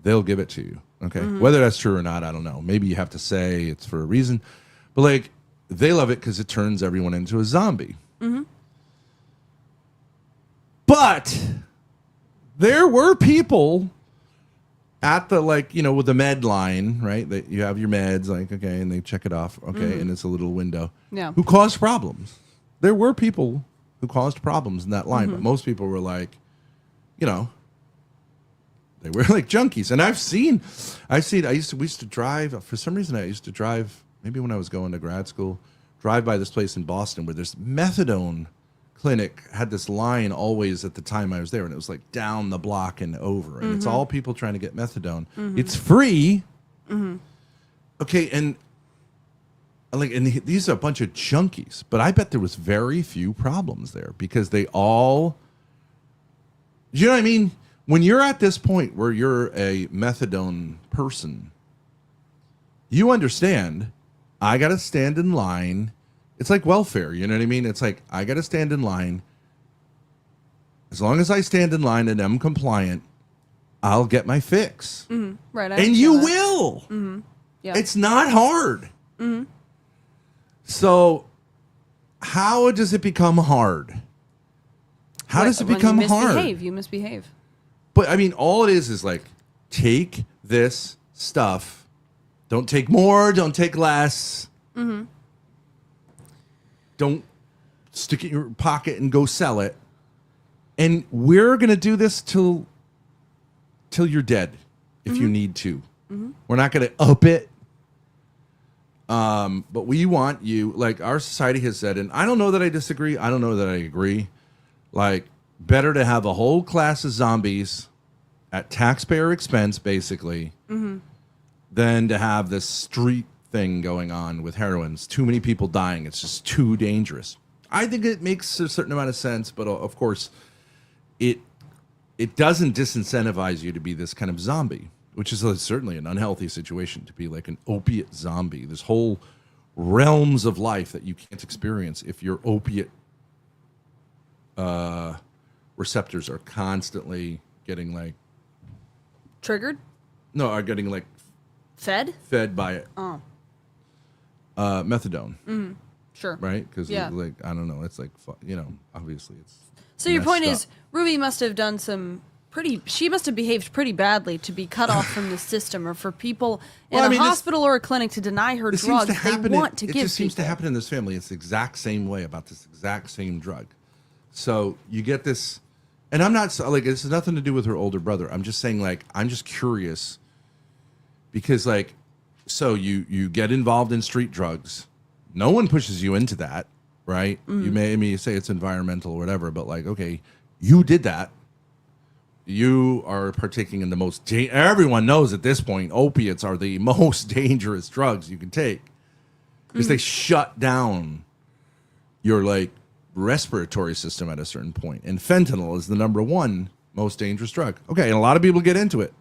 They'll give it to you. Okay. Mm-hmm. Whether that's true or not, I don't know. Maybe you have to say it's for a reason. But like, they love it because it turns everyone into a zombie. Mm-hmm. But there were people at the, like, you know, with the med line, right? That you have your meds, like, okay, and they check it off, okay, and it's a little window. Yeah. Who caused problems? There were people who caused problems in that line, but most people were like, you know, they were like junkies. And we used to drive, for some reason I used to drive, maybe when I was going to grad school, drive by this place in Boston where this methadone clinic had this line always at the time I was there, and it was like down the block and over, and it's all people trying to get methadone. It's free. Okay, and these are a bunch of junkies, but I bet there was very few problems there because they all, you know what I mean? When you're at this point where you're a methadone person, you understand, I got to stand in line. It's like welfare, you know what I mean? It's like, I got to stand in line. As long as I stand in line and I'm compliant, I'll get my fix. Right. And you will. Yeah. It's not hard. So how does it become hard? How does it become hard? You misbehave. But I mean, all it is like, take this stuff. Don't take more. Don't take less. Don't stick it in your pocket and go sell it. And we're going to do this till you're dead if you need to. We're not going to up it. But we want you, like our society has said, and I don't know that I disagree. I don't know that I agree. Like, better to have a whole class of zombies at taxpayer expense, basically, than to have this street thing going on with heroines. Too many people dying. It's just too dangerous. I think it makes a certain amount of sense, but of course, it doesn't disincentivize you to be this kind of zombie, which is certainly an unhealthy situation, to be like an opiate zombie. There's whole realms of life that you can't experience if your opiate receptors are constantly getting like Triggered? no, are getting like Fed by it. Methadone. Sure. Right? Because Yeah. like, I don't know, it's like, you know, obviously it's So your point messed is, Ruby must have done she must have behaved pretty badly to be cut off from the system, or for people in a hospital or a clinic to deny her it seems drugs to happen they want to it give just seems to people. happen in this family. It's the exact same way about this exact same drug. So you get this, and I'm not like, this has nothing to do with her older brother. I'm just saying, like, I'm just curious because, like, so you get involved in street drugs. No one pushes you into that, right? You may say it's environmental or whatever, but like, okay, you did that. You are partaking in the most, everyone knows at this point, opiates are the most dangerous drugs you can take because they shut down your, like, respiratory system at a certain point. And fentanyl is the number one most dangerous drug. Okay, and a lot of people get into it.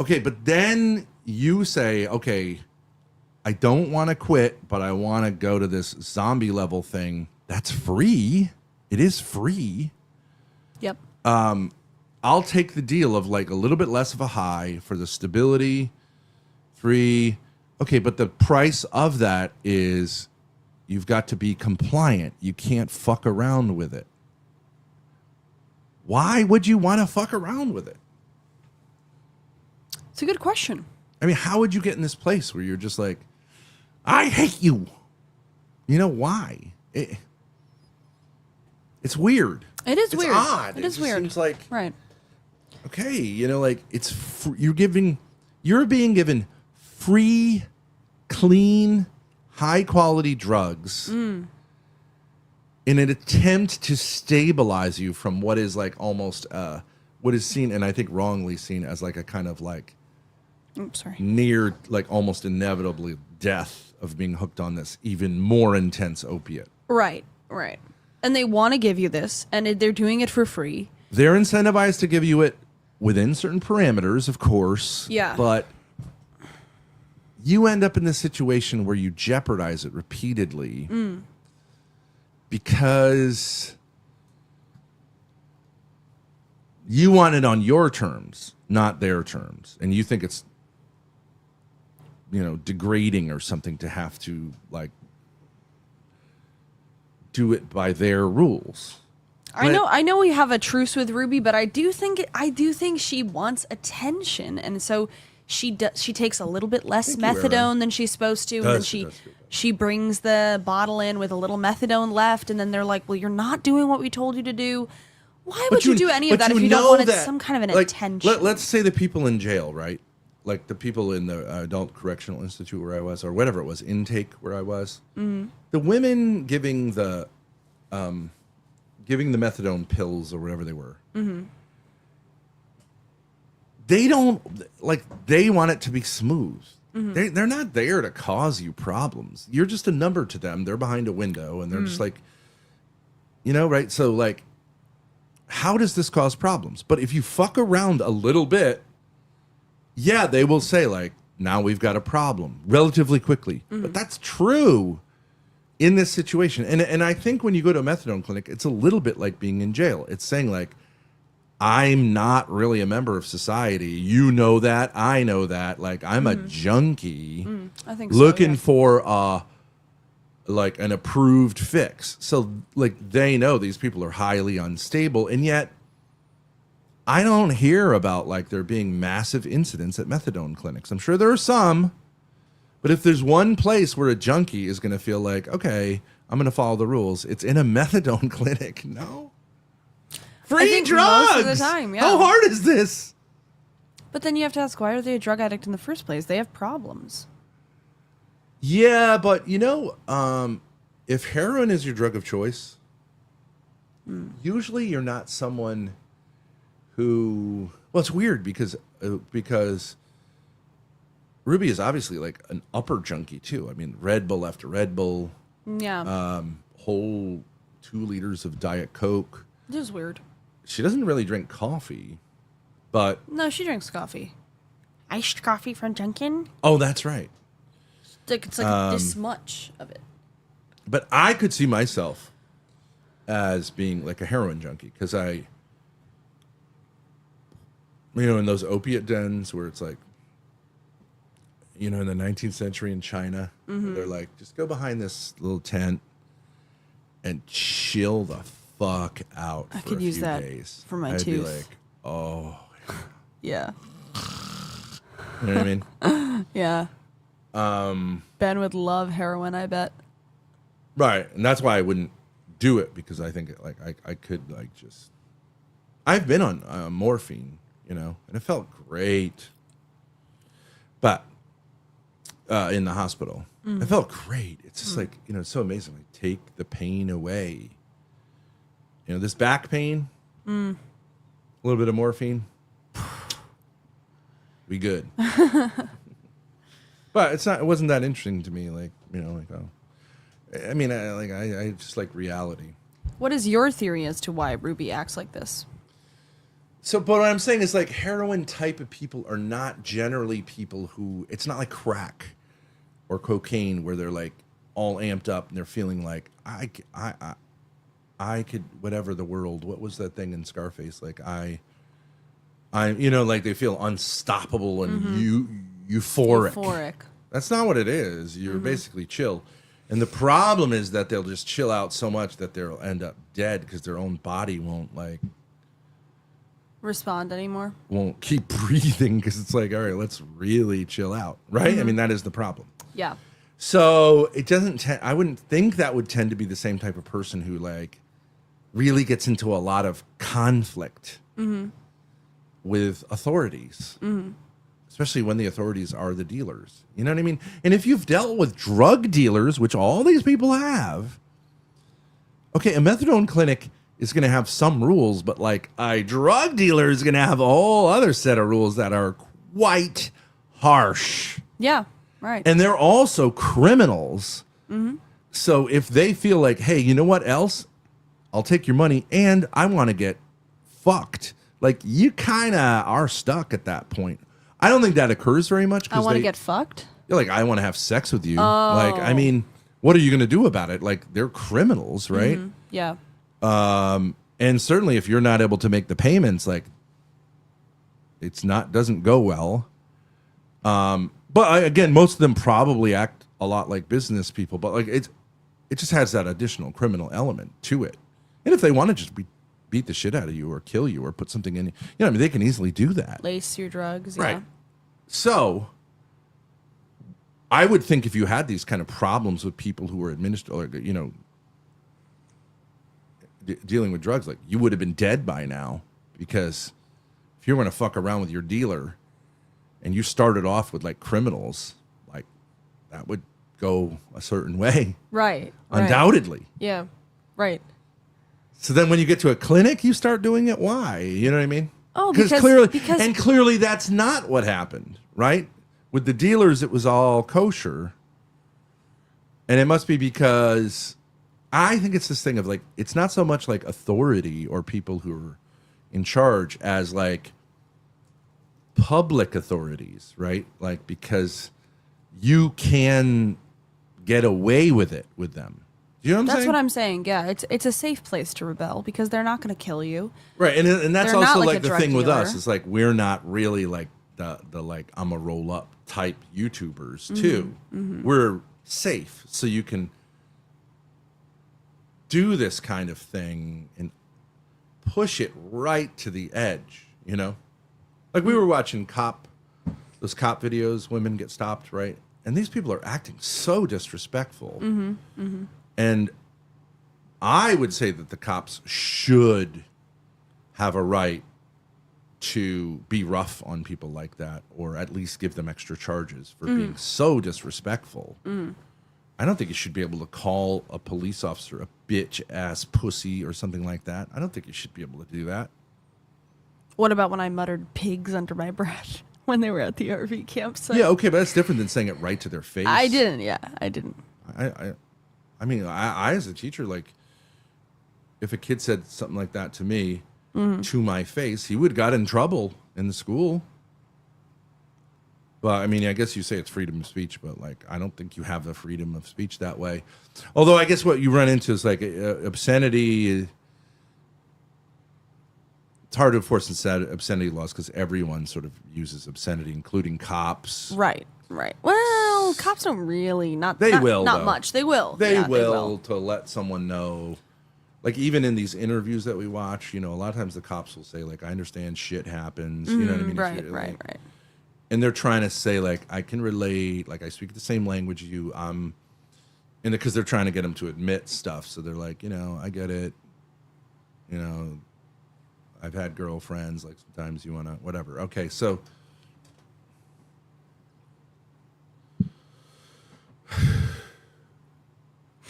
Okay, but then you say, okay, I don't want to quit, but I want to go to this zombie level thing. That's free. It is free. Yep. I'll take the deal of like a little bit less of a high for the stability. Free. Okay, but the price of that is you've got to be compliant. You can't fuck around with it. Why would you want to fuck around with it? It's a good question. I mean, how would you get in this place where you're just like, I hate you? You know, why? It's weird. It is weird. It's odd. It is just weird. Seems like, right. okay, you know, like you're being given free, clean, high quality drugs in an attempt to stabilize you from what is like almost what is seen, and I think wrongly seen, as like a kind of like near, like almost inevitably death of being hooked on this even more intense opiate. Right. And they want to give you this, and they're doing it for free. They're incentivized to give you it within certain parameters, of course. Yeah. But you end up in this situation where you jeopardize it repeatedly because you want it on your terms, not their terms. And you think it's, you know, degrading or something to have to, like, do it by their rules. I know we have a truce with Ruby, but I do think she wants attention, and so she takes a little bit less methadone than she's supposed to, and then she brings the bottle in with a little methadone left, and then they're like, "Well, you're not doing what we told you to do." Why would you do any of that if you don't want some kind of an attention? Let's say the people in jail, right? Like the people in the adult correctional institute where I was, or whatever it was, intake where I was. Mm-hmm. The women giving the methadone pills or whatever they were. Mm-hmm. They don't they want it to be smooth. Mm-hmm. They're not there to cause you problems. You're just a number to them. They're behind a window and they're just like, right? So like, how does this cause problems? But if you fuck around a little bit, yeah, they will say like, now we've got a problem relatively quickly. Mm-hmm. But that's true in this situation. And I think when you go to a methadone clinic, it's a little bit like being in jail. It's saying like, I'm not really a member of society. You know that. I know that. Like, I'm a junkie I think looking for like an approved fix. So like they know these people are highly unstable, and yet I don't hear about like there being massive incidents at methadone clinics. I'm sure there are some, but if there's one place where a junkie is going to feel like, okay, I'm going to follow the rules, it's in a methadone clinic. No. Free drugs! Most of the time, yeah. How hard is this? But then you have to ask, why are they a drug addict in the first place? They have problems. Yeah, but if heroin is your drug of choice, usually you're not someone who... Well, it's weird because Ruby is obviously like an upper junkie too. I mean, Red Bull after Red Bull. Yeah. Whole 2 liters of Diet Coke. This is weird. She doesn't really drink coffee, but... No, she drinks coffee. Iced coffee from Dunkin'? Oh, that's right. It's like this much of it. But I could see myself as being like a heroin junkie because in those opiate dens where it's like, in the 19th century in China, they're like, just go behind this little tent and chill the fuck out I for could a use few that days. for my I'd tooth. be like, oh. Yeah. You know what I mean? Yeah. Ben would love heroin, I bet. Right. And that's why I wouldn't do it, because I think I could like just... I've been on morphine, and it felt great. But in the hospital, it felt great. It's just like, it's so amazing. Like, take the pain away. This back pain, a little bit of morphine, we good. But it wasn't that interesting to me. Like, I just like reality. What is your theory as to why Ruby acts like this? So, but what I'm saying is like heroin type of people are not generally people who, it's not like crack or cocaine where they're like all amped up and they're feeling like, I could, whatever the world, what was that thing in Scarface? Like like they feel unstoppable and euphoric. That's not what it is. You're basically chill. And the problem is that they'll just chill out so much that they'll end up dead because their own body won't respond anymore. Won't keep breathing because it's like, all right, let's really chill out. Right? I mean, that is the problem. Yeah. So it doesn't, I wouldn't think that would tend to be the same type of person who like really gets into a lot of conflict with authorities, especially when the authorities are the dealers. You know what I mean? And if you've dealt with drug dealers, which all these people have, okay, a methadone clinic is going to have some rules, but like a drug dealer is going to have a whole other set of rules that are quite harsh. Yeah, right. And they're also criminals. So if they feel like, hey, you know what else? I'll take your money and I want to get fucked. Like, you kind of are stuck at that point. I don't think that occurs very much. I want to get fucked? You're like, I want to have sex with you. Like, I mean, what are you going to do about it? Like, they're criminals, right? Yeah. And certainly if you're not able to make the payments, like, doesn't go well. But again, most of them probably act a lot like business people, but like it just has that additional criminal element to it. And if they want to just be beat the shit out of you or kill you or put something in you. You know, I mean, they can easily do that. Lace your drugs. Right. Yeah. So I would think if you had these kind of problems with people who were dealing with drugs, like you would have been dead by now, because if you're going to fuck around with your dealer and you started off with like criminals, like that would go a certain way. Right. Undoubtedly. Yeah. Right. So then when you get to a clinic, you start doing it. Why? You know what I mean? Oh, because clearly that's not what happened, right? With the dealers, it was all kosher. And it must be because I think it's this thing of like, it's not so much like authority or people who are in charge as like public authorities, right? Like, because you can get away with it with them. You know what I'm saying? That's what I'm saying. Yeah, it's a safe place to rebel because they're not going to kill you. Right, and that's They're also not like like a the thing drug with us. dealer. It's like we're not really like the like I'm a roll up type YouTubers too. We're safe, so you can do this kind of thing and push it right to the edge. You know, like we were watching those cop videos. Women get stopped, right? And these people are acting so disrespectful. And I would say that the cops should have a right to be rough on people like that, or at least give them extra charges for being so disrespectful. I don't think you should be able to call a police officer a bitch ass pussy or something like that. I don't think you should be able to do that. What about when I muttered pigs under my breath when they were at the RV campsite? Yeah, okay, but that's different than saying it right to their face. I didn't. Yeah, I didn't. I mean, I as a teacher, like, if a kid said something like that to me, to my face, he would have got in trouble in the school. But, I mean, I guess you say it's freedom of speech, but, like, I don't think you have the freedom of speech that way. Although, I guess what you run into is, like, obscenity. It's hard to enforce obscenity laws because everyone sort of uses obscenity, including cops. Right. Well, cops don't really. Not will, Not though. much. They will. They Yeah, will to let someone know. Like, even in these interviews that we watch, you know, a lot of times the cops will say, like, I understand shit happens. You know what I mean? Right. And they're trying to say, like, I can relate. Like, I speak the same language as you. And because they're trying to get them to admit stuff. So they're like, you know, I get it. You know, I've had girlfriends. Like, sometimes you want to, whatever. Okay, so.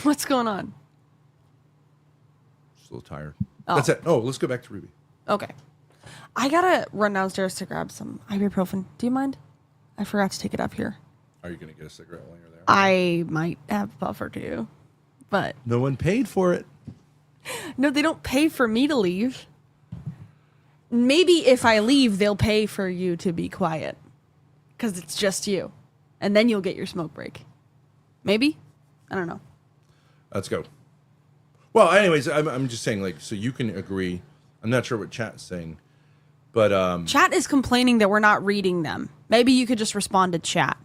What's going on? Just a little tired. Oh. That's it. Oh, let's go back to Ruby. Okay. I gotta run downstairs to grab some ibuprofen. Do you mind? I forgot to take it up here. Are you going to get a cigarette while you're there? I might have a buffer too, but No one paid for it. no, they don't pay for me to leave. Maybe if I leave, they'll pay for you to be quiet because it's just you, and then you'll get your smoke break. Maybe? I don't know. Let's go. Well, anyways, I'm just saying, like, so you can agree. I'm not sure what chat's saying, but Chat is complaining that we're not reading them. Maybe you could just respond to chat.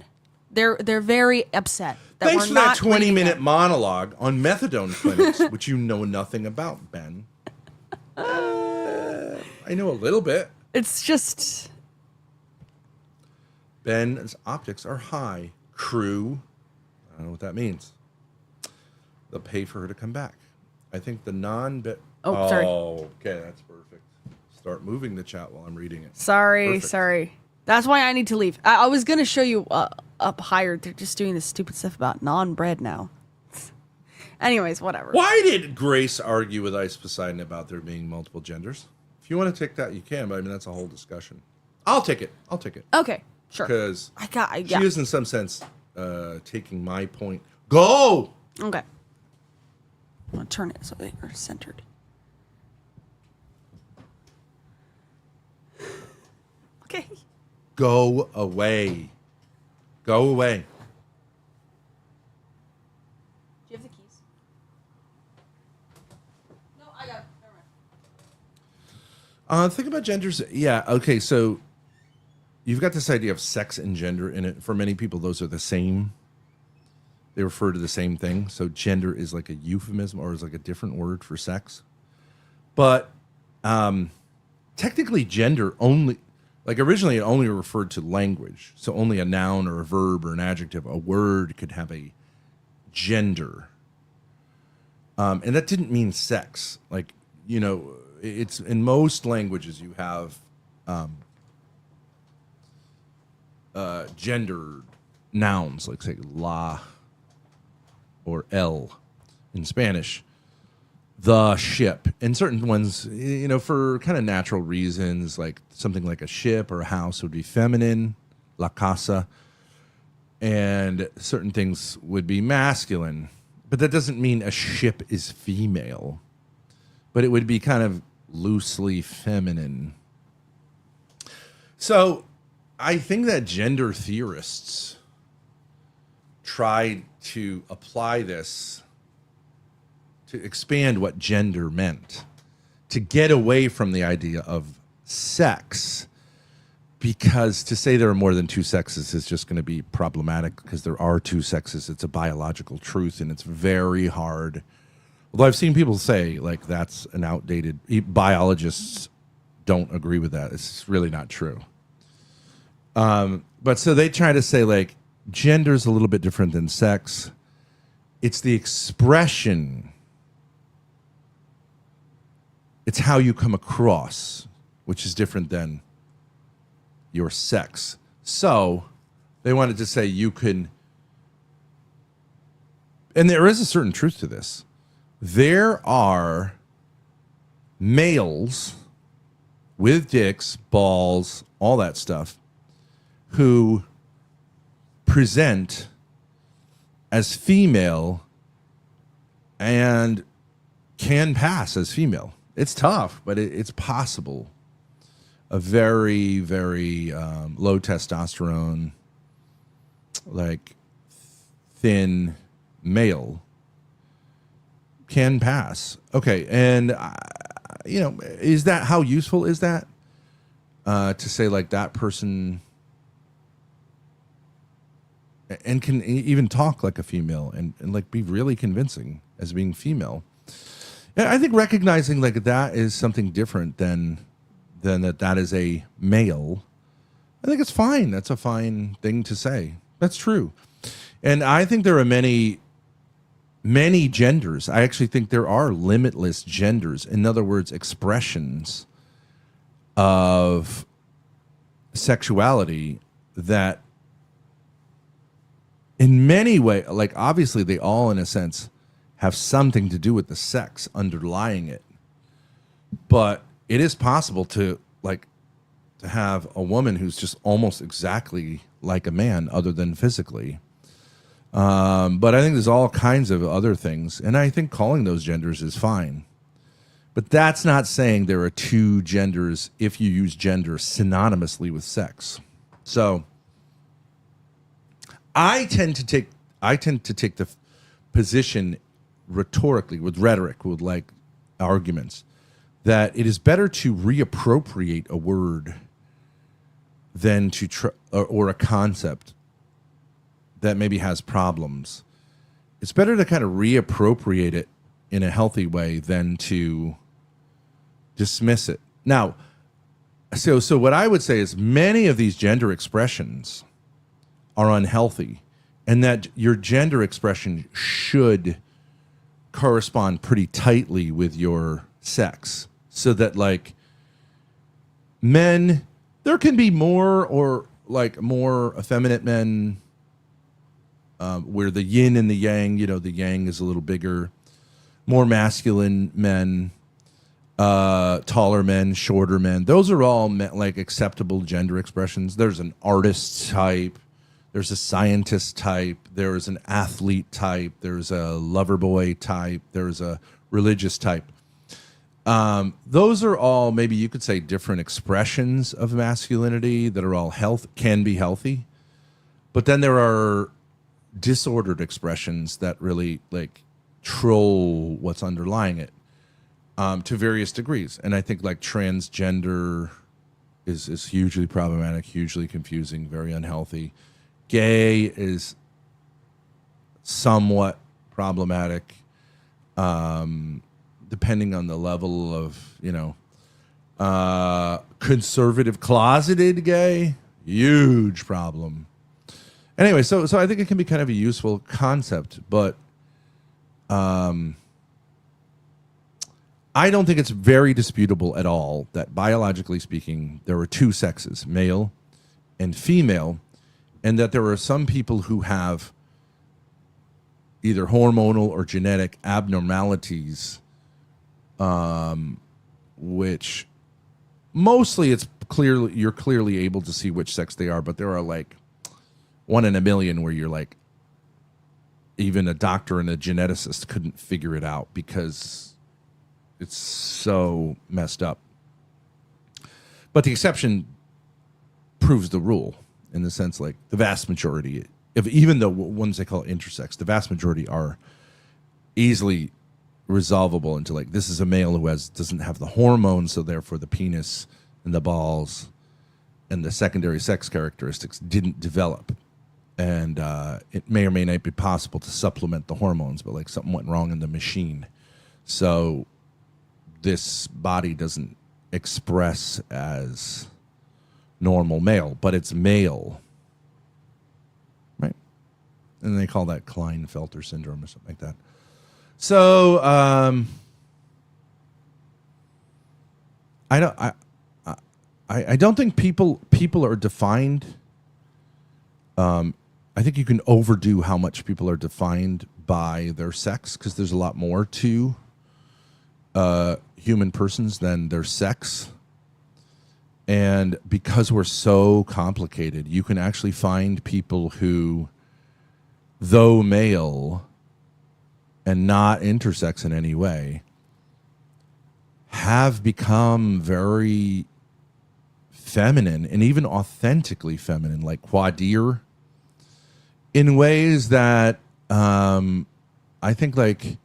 They're very upset that thanks we're for not that 20-minute them. monologue on methadone clinics, which you know nothing about, Ben. I know a little bit. It's just Ben's optics are high. Crew. I don't know what that means. They'll pay for her to come back. I think the non-bit. Oh, sorry. Okay, that's perfect. Start moving the chat while I'm reading it. Sorry. Perfect. That's why I need to leave. I was gonna show you up higher. They're just doing this stupid stuff about non-bread now. Anyways, whatever. Why did Grace argue with Ice Poseidon about there being multiple genders? If you want to take that, you can, but I mean, that's a whole discussion. I'll take it. Okay, sure. Because yeah. she is, in some sense, taking my point. Go! Okay. I'm gonna turn it so they are centered. Okay. Go away. Go away. Do you have the keys? No, I got it. Never mind. Think about genders. Yeah, okay, so you've got this idea of sex and gender in it. For many people, those are the same. They refer to the same thing. So gender is like a euphemism or is like a different word for sex. But technically gender only, like originally it only referred to language. So only a noun or a verb or an adjective, a word could have a gender. And that didn't mean sex. Like, you know, it's in most languages you have gendered nouns, like say la or el in Spanish. The ship. And certain ones, you know, for kind of natural reasons, like something like a ship or a house would be feminine, la casa, and certain things would be masculine. But that doesn't mean a ship is female, but it would be kind of loosely feminine. So I think that gender theorists tried to apply this to expand what gender meant, to get away from the idea of sex, because to say there are more than two sexes is just going to be problematic, because there are two sexes. It's a biological truth, and it's very hard. Although I've seen people say, like, that's an outdated, biologists don't agree with that. It's really not true. But so they try to say, like, gender's a little bit different than sex. It's the expression. It's how you come across, which is different than your sex. So they wanted to say you can, and there is a certain truth to this. There are males with dicks, balls, all that stuff, who present as female and can pass as female. It's tough, but it's possible. A very, very low testosterone, like thin male can pass. Okay, and you know, is that, how useful is that to say like that person and can even talk like a female and like be really convincing as being female? Yeah, I think recognizing like that is something different than that is a male. I think it's fine. That's a fine thing to say. That's true. And I think there are many genders. I actually think there are limitless genders. In other words, expressions of sexuality that in many ways, like obviously they all in a sense have something to do with the sex underlying it. But it is possible to have a woman who's just almost exactly like a man other than physically. But I think there's all kinds of other things. And I think calling those genders is fine. But that's not saying there are two genders if you use gender synonymously with sex. So I tend to take the position rhetorically, with rhetoric, with like arguments, that it is better to reappropriate a word than to or a concept that maybe has problems. It's better to kind of reappropriate it in a healthy way than to dismiss it. Now, so what I would say is many of these gender expressions are unhealthy, and that your gender expression should correspond pretty tightly with your sex, so that like men, there can be more or like more effeminate men, where the yin and the yang, you know, the yang is a little bigger, more masculine men, taller men, shorter men. Those are all like acceptable gender expressions. There's an artist type, there's a scientist type, there's an athlete type, there's a lover boy type, there's a religious type. Those are all, maybe you could say, different expressions of masculinity that are all can be healthy. But then there are disordered expressions that really like troll what's underlying it, to various degrees. And I think like transgender is hugely problematic, hugely confusing, very unhealthy. Gay is somewhat problematic, depending on the level of, you know, Conservative closeted gay, huge problem. Anyway, so I think it can be kind of a useful concept, but I don't think it's very disputable at all that biologically speaking, there are two sexes, male and female, and that there are some people who have either hormonal or genetic abnormalities, which mostly you're clearly able to see which sex they are, but there are like 1 in a million where you're like, even a doctor and a geneticist couldn't figure it out because it's so messed up. But the exception proves the rule in the sense like the vast majority, even the ones they call intersex, the vast majority are easily resolvable into like, this is a male who doesn't have the hormones, so therefore the penis and the balls and the secondary sex characteristics didn't develop. And it may or may not be possible to supplement the hormones, but like something went wrong in the machine. So this body doesn't express as normal male, but it's male. Right? And they call that Klinefelter syndrome or something like that. So I don't think people are defined. I think you can overdo how much people are defined by their sex because there's a lot more to human persons than their sex. And because we're so complicated, you can actually find people who, though male and not intersex in any way, have become very feminine and even authentically feminine, like quadir, in ways that I think like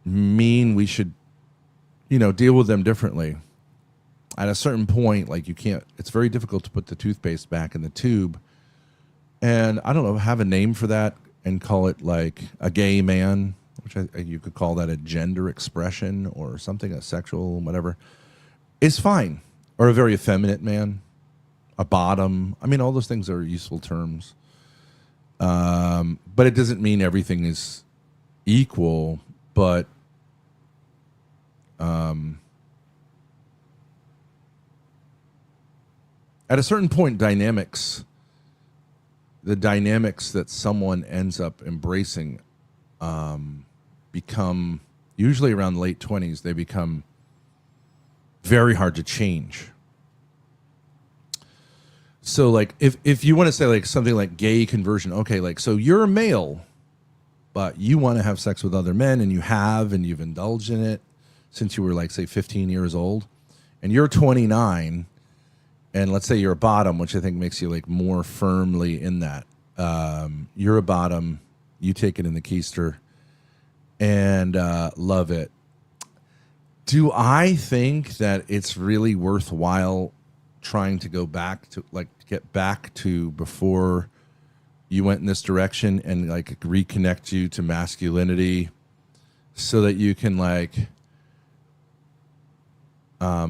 mean we should, deal with them differently. At a certain point, like it's very difficult to put the toothpaste back in the tube. And I don't know, have a name for that and call it like a gay man, which you could call that a gender expression or something, a sexual, whatever, is fine. Or a very effeminate man, a bottom. I mean, all those things are useful terms. But it doesn't mean everything is equal, but at a certain point, the dynamics that someone ends up embracing become, usually around the late 20s, they become very hard to change. So like if you want to say like something like gay conversion, okay, like so you're a male, but you want to have sex with other men and you've indulged in it since you were like say 15 years old, and you're 29, and let's say you're a bottom, which I think makes you like more firmly in that. You're a bottom, you take it in the keister and love it. Do I think that it's really worthwhile trying to go back to like get back to before you went in this direction and like reconnect you to masculinity so that you can like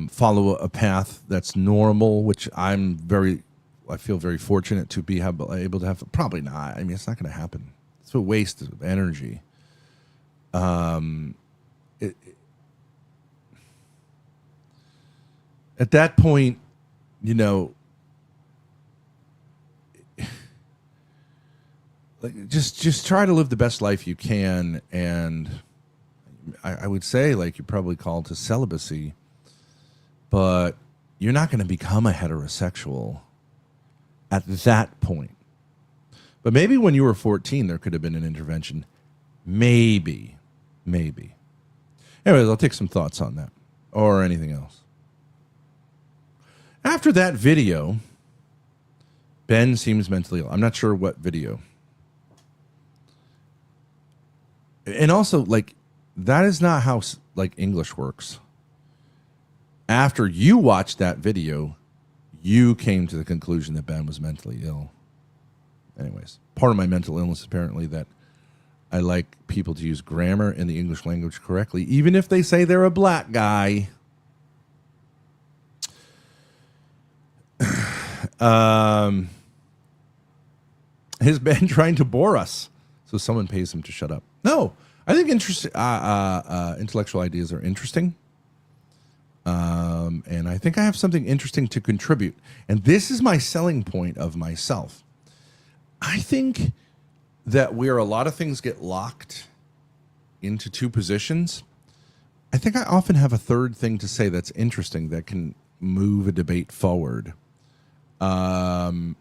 follow a path that's normal, which I feel very fortunate to be able to have. Probably not. I mean, it's not going to happen. It's a waste of energy. At that point, like just try to live the best life you can, and I would say like you're probably called to celibacy, but you're not going to become a heterosexual at that point. But maybe when you were 14, there could have been an intervention. Maybe. Anyways, I'll take some thoughts on that or anything else. After that video, Ben seems mentally ill. I'm not sure what video. And also, like, that is not how, like, English works. After you watched that video, you came to the conclusion that Ben was mentally ill. Anyways, part of my mental illness is apparently that I like people to use grammar in the English language correctly, even if they say they're a black guy. Has been trying to bore us, so someone pays him to shut up. No, I think intellectual ideas are interesting. And I think I have something interesting to contribute. And this is my selling point of myself. I think that where a lot of things get locked into two positions, I think I often have a third thing to say that's interesting that can move a debate forward. And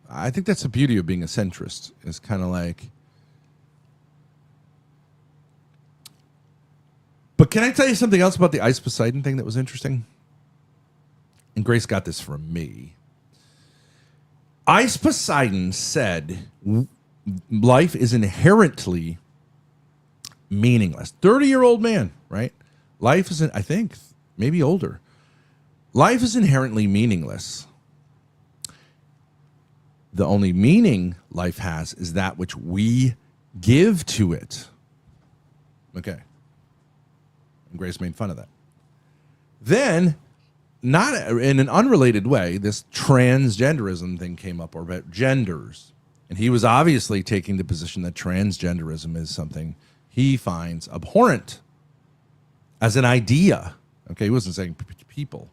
I think that's the beauty of being a centrist, is kind of like, but can I tell you something else about the Ice Poseidon thing that was interesting? And Grace got this from me. Ice Poseidon said life is inherently meaningless. 30-year-old man, right? Life is, I think, maybe older. Life is inherently meaningless. The only meaning life has is that which we give to it. Okay. And Grace made fun of that. Then, not in an unrelated way, this transgenderism thing came up, or about genders. And he was obviously taking the position that transgenderism is something he finds abhorrent as an idea. Okay, he wasn't saying people.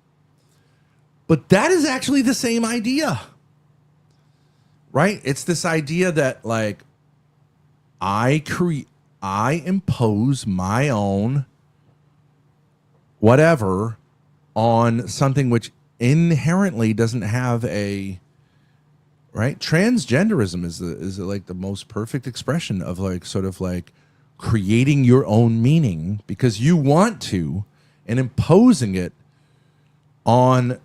But that is actually the same idea. Right? It's this idea that, like, I impose my own whatever on something which inherently doesn't have a right. Transgenderism is like the most perfect expression of, like, sort of like creating your own meaning because you want to, and imposing it on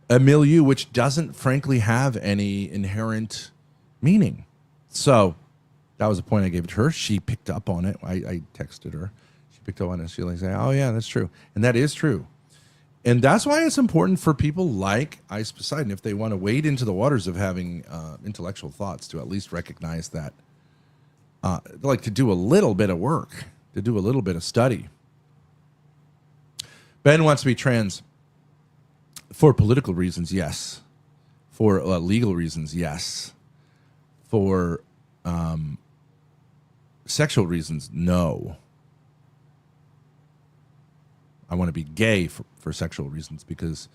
a milieu which doesn't frankly have any inherent meaning. So that was the point I gave to her. She picked up on it. I texted her. She picked up on it. She like said, "Oh yeah, that's true," and that is true. And that's why it's important for people like Ice Poseidon, if they want to wade into the waters of having intellectual thoughts, to at least recognize that, like, to do a little bit of work, to do a little bit of study. Ben wants to be trans. For political reasons, yes. For legal reasons, yes. For sexual reasons, no. I want to be gay for sexual reasons because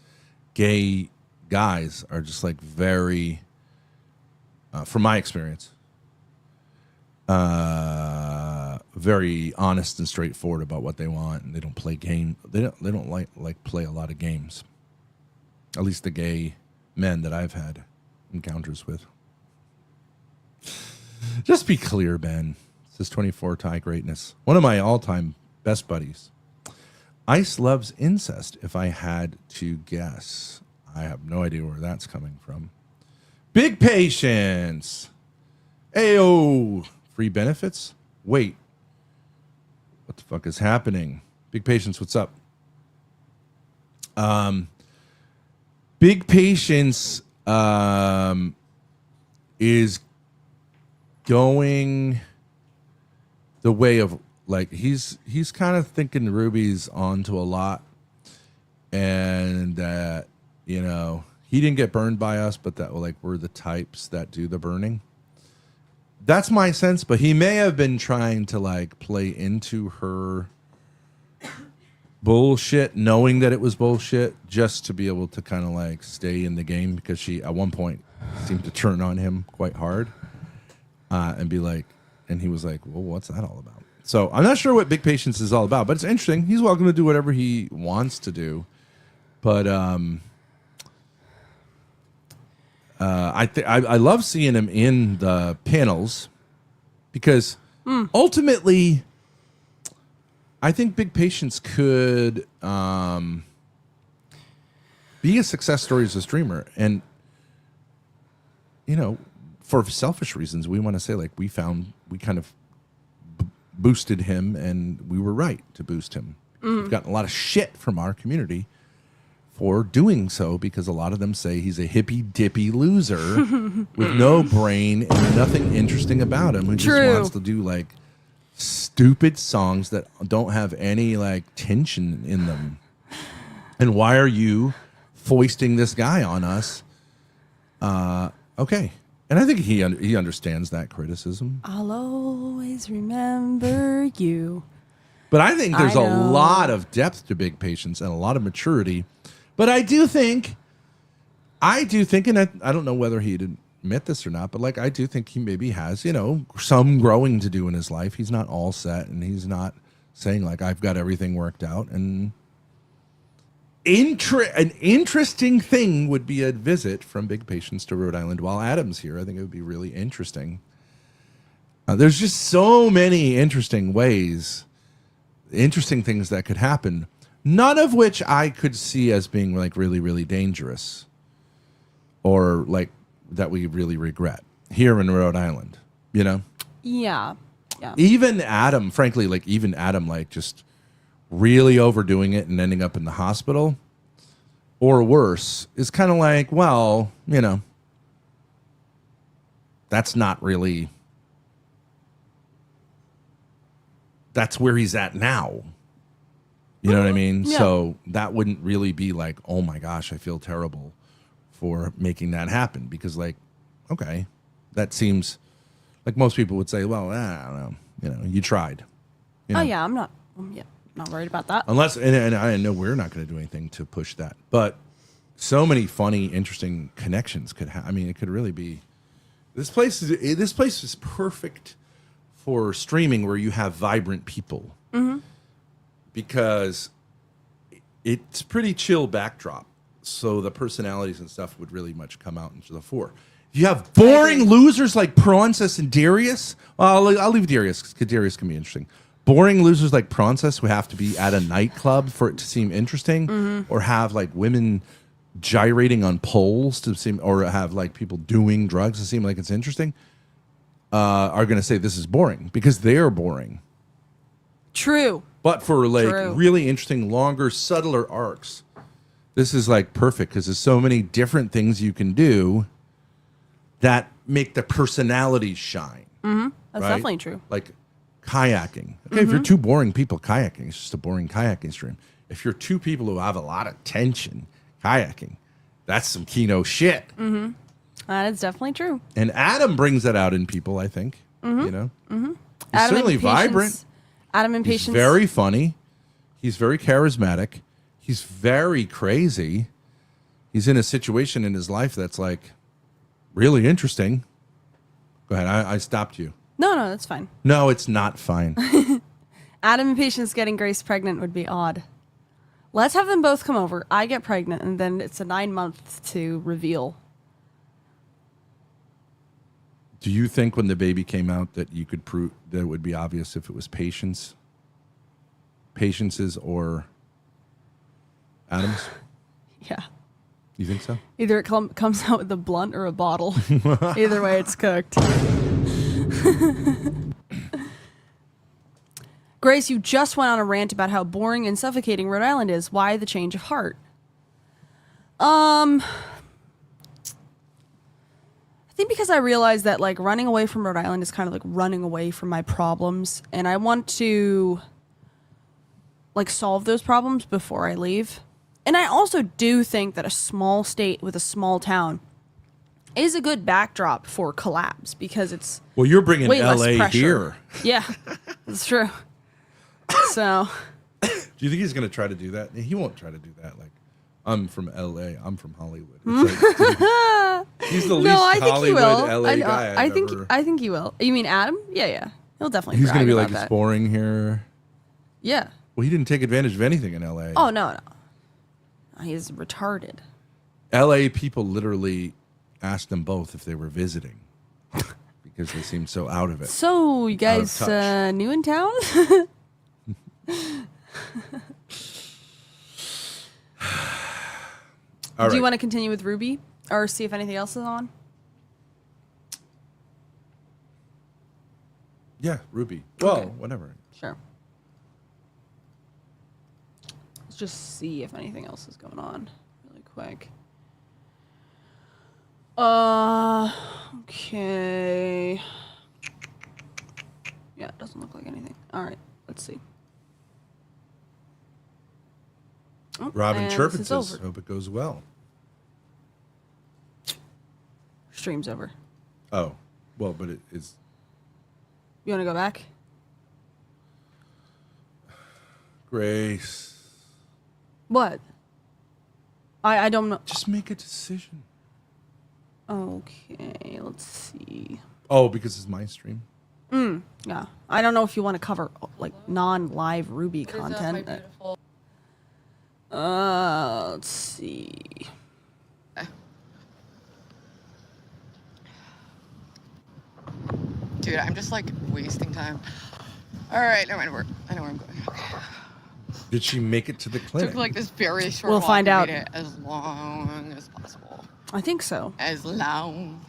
gay guys are just like very, from my experience, very honest and straightforward about what they want, and they don't play game. They don't like play a lot of games. At least the gay men that I've had encounters with. Just be clear, Ben. This is 24 Thai greatness. One of my all-time best buddies. Ice loves incest, if I had to guess. I have no idea where that's coming from. Big patience. Ayo. Free benefits? Wait. What the fuck is happening? Big patience, what's up? Big patience is going the way of, like, he's kind of thinking Ruby's onto a lot, and that, you know, he didn't get burned by us, but that, like, we're the types that do the burning. That's my sense, but he may have been trying to, like, play into her bullshit, knowing that it was bullshit, just to be able to kind of, like, stay in the game, because she at one point seemed to turn on him quite hard, and be like, and he was like, well, what's that all about? So I'm not sure what Big Patience is all about, but it's interesting. He's welcome to do whatever he wants to do, but I love seeing him in the panels, because ultimately I think Big Patience could be a success story as a streamer. And, you know, for selfish reasons, we want to say, like, we kind of boosted him, and we were right to boost him. We've gotten a lot of shit from our community for doing so, because a lot of them say he's a hippy-dippy loser with no brain and nothing interesting about him, who just wants to do, like, stupid songs that don't have any, like, tension in them. And why are you foisting this guy on us? Okay. And I think he understands that criticism. I'll always remember you. But I think there's I a know. lot of depth to big patience and a lot of maturity. But I do think, and I don't know whether he'd admit this or not, but like I do think he maybe has, some growing to do in his life. He's not all set, and he's not saying like I've got everything worked out. And an interesting thing would be a visit from Big Patience to Rhode Island while Adam's here. I think it would be really interesting. There's just so many interesting things that could happen, none of which I could see as being like really, really dangerous or like that we really regret here in Rhode Island, Yeah. Even Adam, frankly, just really overdoing it and ending up in the hospital or worse is kind of like, well, that's not really, that's where he's at now. You know what I mean? Yeah. So that wouldn't really be like, oh my gosh, I feel terrible for making that happen, because like, okay, that seems like most people would say, well, I don't know, you tried. Oh yeah, I'm not worried about that. Unless, and I know we're not going to do anything to push that, but so many funny, interesting connections could have. I mean, it could really be. This place is perfect for streaming where you have vibrant people, because it's pretty chill backdrop, so the personalities and stuff would really much come out into the fore. If you have boring losers like Princess and Darius, I'll leave Darius because Darius can be interesting. Boring losers like Princess who have to be at a nightclub for it to seem interesting, or have like women gyrating on poles to seem, or have like people doing drugs to seem like it's interesting, are going to say this is boring because they're boring. True. But for like True. really interesting, longer, subtler arcs, this is like perfect because there's so many different things you can do that make the personalities shine. That's right? definitely true. Like kayaking. Okay, if you're two boring people kayaking, it's just a boring kayaking stream. If you're two people who have a lot of tension kayaking, that's some Kino shit. That is definitely true. And Adam brings that out in people, I think. He's Adam certainly and Patience- vibrant. Adam and He's Patience. very funny. He's very charismatic. He's very crazy. He's in a situation in his life that's like really interesting. Go ahead. I stopped you. No, that's fine. No, it's not fine. Adam and Patience getting Grace pregnant would be odd. Let's have them both come over. I get pregnant, and then it's a 9 month to reveal. Do you think when the baby came out that you could prove that it would be obvious if it was Patience's or Adam's? Yeah. You think so? Either it comes out with a blunt or a bottle. Either way, it's cooked. Grace, you just went on a rant about how boring and suffocating Rhode Island is. Why the change of heart? I think because I realized that like running away from Rhode Island is kind of like running away from my problems, and I want to like solve those problems before I leave. And I also do think that a small state with a small town is a good backdrop for collabs because it's Well, you're bringing way less LA pressure. here. Yeah, that's true. So Do you think he's going to try to do that? He won't try to do that. Like, I'm from LA. I'm from Hollywood. It's like, he's the least no, I think Hollywood he will. LA guy I've I think ever. I think he will. You mean Adam? Yeah. He'll definitely. He's going to be like, that. it's boring here. Yeah. Well, he didn't take advantage of anything in LA. Oh no. He's retarded. LA people literally asked them both if they were visiting because they seemed so out of it. So you guys touch. new in town? All Do you right. want to continue with Ruby or see if anything else is on? Yeah, Ruby. Well, Okay. whatever. Sure. Let's just see if anything else is going on really quick. Okay. Yeah, it doesn't look like anything. All right, let's see. Oh, Rob and interprets this is this. over. Hope it goes well. Stream's over. Oh, well, but it is. You want to go back? Grace. What? I don't know. Just make a decision. Okay, let's see. Oh, because it's my stream. Yeah, I don't know if you want to cover like non-live Ruby What is up, my content. beautiful? Let's see. Dude, I'm just like wasting time. All right, never mind. I know where I'm going. Okay. Did she make it to the clinic? Took like this very short We'll walk find and out. made it as long as possible. I think so. As long.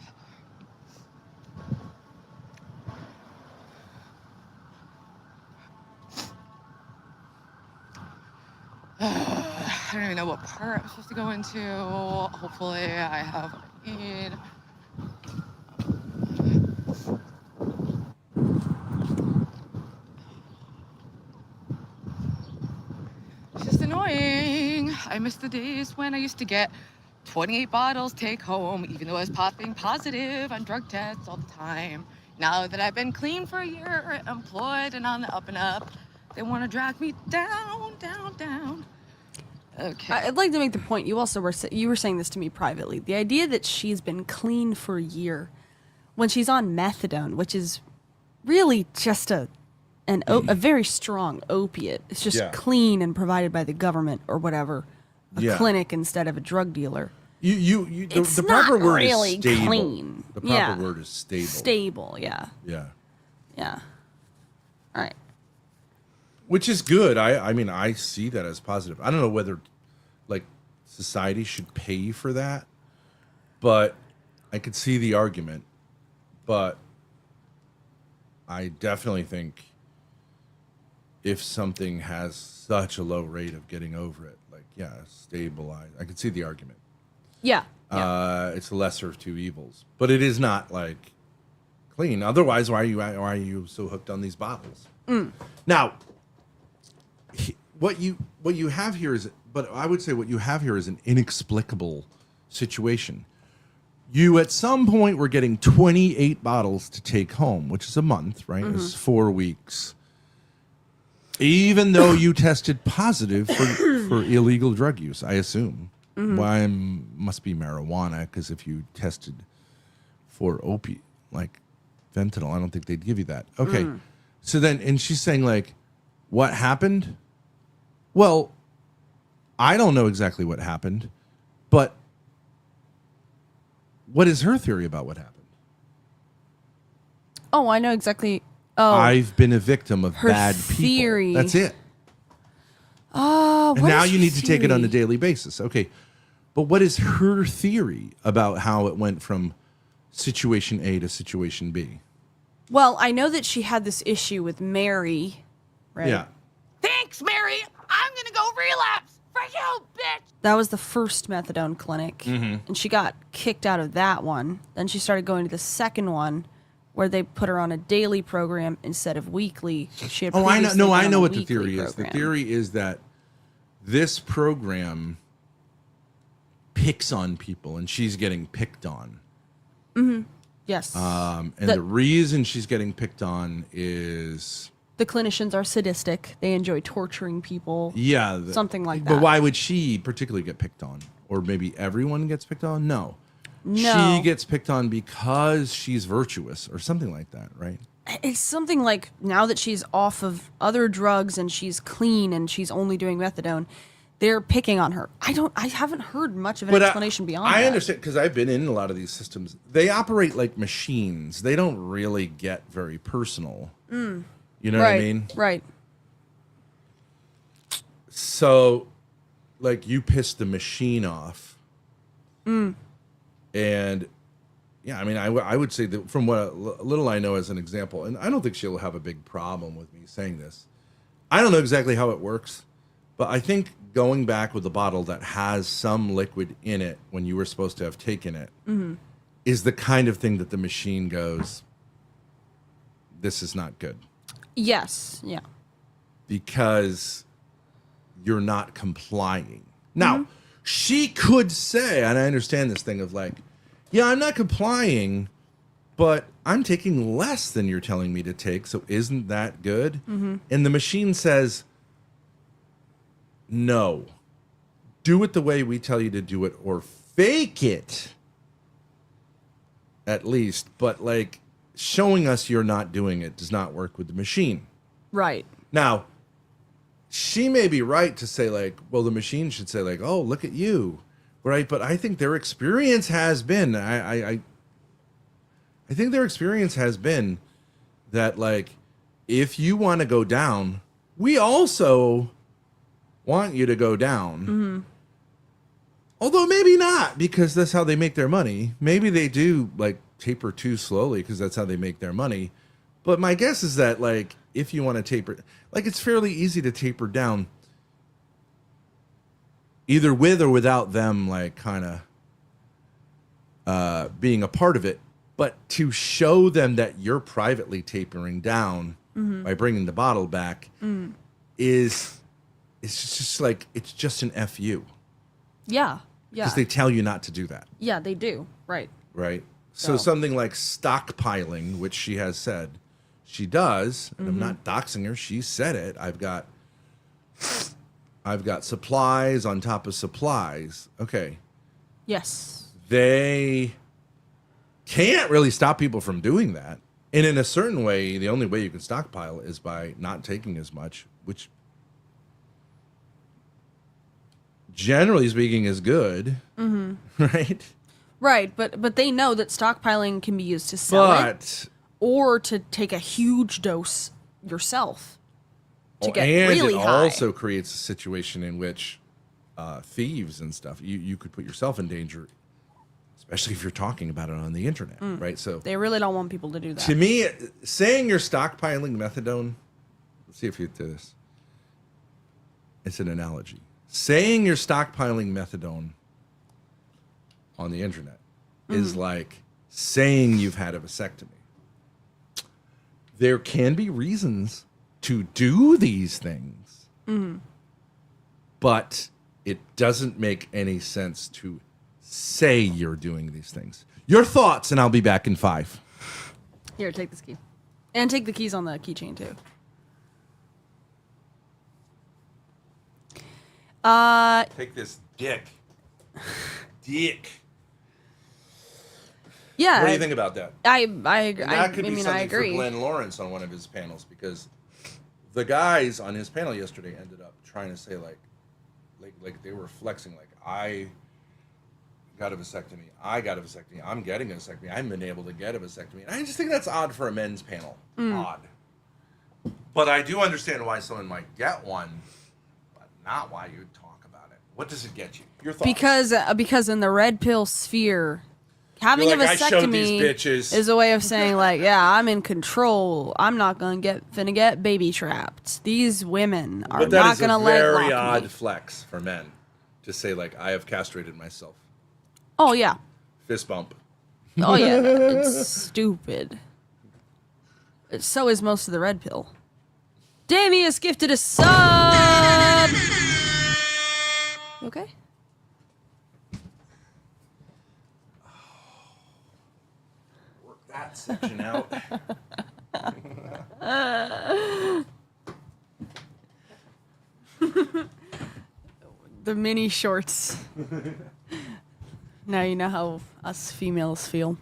I don't even know what part I'm supposed to go into. Hopefully, I have what I need. It's just annoying. I miss the days when I used to get 28 bottles take home, even though I was popping positive on drug tests all the time. Now that I've been clean for a year, employed and on the up and up, they want to drag me down, down, down. Okay. I'd like to make the point. You also were saying this to me privately. The idea that she's been clean for a year, when she's on methadone, which is really just a very strong opiate. It's just Yeah. clean and provided by the government or whatever, a Yeah. clinic instead of a drug dealer. The It's proper not word really is stable. clean. The proper Yeah. word is stable. Stable, yeah, Yeah. yeah. All right. Which is good. I mean, I see that as positive. I don't know whether, like, society should pay for that, but I could see the argument. But I definitely think if something has such a low rate of getting over it, like, yeah, stabilize. I could see the argument. Yeah. It's the lesser of two evils, but it is not like clean. Otherwise, why are you so hooked on these bottles? Now, what you have here is, but I would say what you have here is an inexplicable situation. You at some point were getting 28 bottles to take home, which is a month, right? It's 4 weeks. Even though you tested positive for illegal drug use, I assume. Why must be marijuana, because if you tested for opiate, like fentanyl, I don't think they'd give you that. Okay. So then, and she's saying, like, what happened? Well, I don't know exactly what happened, but what is her theory about what happened? Oh, I know exactly. Oh, I've been a victim of her bad people. theory. That's it. oh, And what now is you her need to take it on a theory? daily basis. Okay. But what is her theory about how it went from situation A to situation B? Well, I know that she had this issue with Mary, right? Yeah. Thanks, Mary. I'm gonna go relapse for you, bitch. That was the first methadone clinic, and she got kicked out of that one. Then she started going to the second one, where they put her on a daily program instead of weekly. She had Oh, I know. previously No, been I on know a what the weekly theory is. The program. theory is that this program picks on people, and she's getting picked on. Yes. And The- the reason she's getting picked on is, The clinicians are sadistic. They enjoy torturing people. yeah, Something like But that. why would she particularly get picked on? Or maybe everyone gets picked on? No. No. She gets picked on because she's virtuous or something like that, right? It's something like now that she's off of other drugs and she's clean and she's only doing methadone, they're picking on her. I haven't heard much of an explanation beyond I that. understand, because I've been in a lot of these systems. They operate like machines. They don't really get very personal. You know what I mean? Right. So, like, you piss the machine off. And, yeah, I mean, I would say that from what little I know as an example, and I don't think she'll have a big problem with me saying this. I don't know exactly how it works, but I think going back with a bottle that has some liquid in it when you were supposed to have taken it is the kind of thing that the machine goes, this is not good. Yes. Yeah. Because you're not complying. Now, she could say, and I understand this thing of like, yeah, I'm not complying, but I'm taking less than you're telling me to take, so isn't that good? And the machine says, no, do it the way we tell you to do it, or fake it at least, but like showing us you're not doing it does not work with the machine. Right. Now, she may be right to say like, well, the machine should say like, oh, look at you, right? But I think their experience has been, I think their experience has been that like, if you want to go down, we also want you to go down. Although maybe not, because that's how they make their money. Maybe they do like taper too slowly because that's how they make their money. But my guess is that like if you want to taper, like it's fairly easy to taper down, either with or without them like kind of being a part of it. But to show them that you're privately tapering down by bringing the bottle back is it's just like it's just an FU. Yeah. Yeah. Because they tell you not to do that. Yeah, they do. Right. Right. So something like stockpiling, which she has said she does, and I'm not doxing her, she said it. I've got supplies on top of supplies. Okay. Yes. They can't really stop people from doing that. And in a certain way, the only way you can stockpile is by not taking as much, which generally speaking is good. Right? Right, but they know that stockpiling can be used to sell it or to take a huge dose yourself to get really it high. Also creates a situation in which thieves and stuff, you could put yourself in danger, especially if you're talking about it on the internet, right? So They really don't want people to do that. to me, saying you're stockpiling methadone, let's see if you do this. It's an analogy. Saying you're stockpiling methadone on the internet is like saying you've had a vasectomy. There can be reasons to do these things, but it doesn't make any sense to say you're doing these things. Your thoughts, and I'll be back in 5. Here, take this key. And take the keys on the keychain, too. Take this dick. Dick. Yeah. What do you think about that? I agree. And that could be I something agree. for Glenn Lawrence on one of his panels, because the guys on his panel yesterday ended up trying to say like they were flexing like, I got a vasectomy, I'm getting a vasectomy, I haven't been able to get a vasectomy. And I just think that's odd for a men's panel. Odd. But I do understand why someone might get one, but not why you'd talk about it. What does it get you? Your thoughts? Because in the red pill sphere, having You're a like, I showed these vasectomy bitches. is a way of saying like, yeah, I'm in control. I'm not finna get baby trapped. These women are But that not is gonna a let very lock odd me. flex for men to say like, I have castrated myself. Oh yeah. Fist bump. Oh yeah. It's stupid. So is most of the red pill. Damius gifted a sub. You okay? Work that section out. The mini shorts. Now you know how us females feel.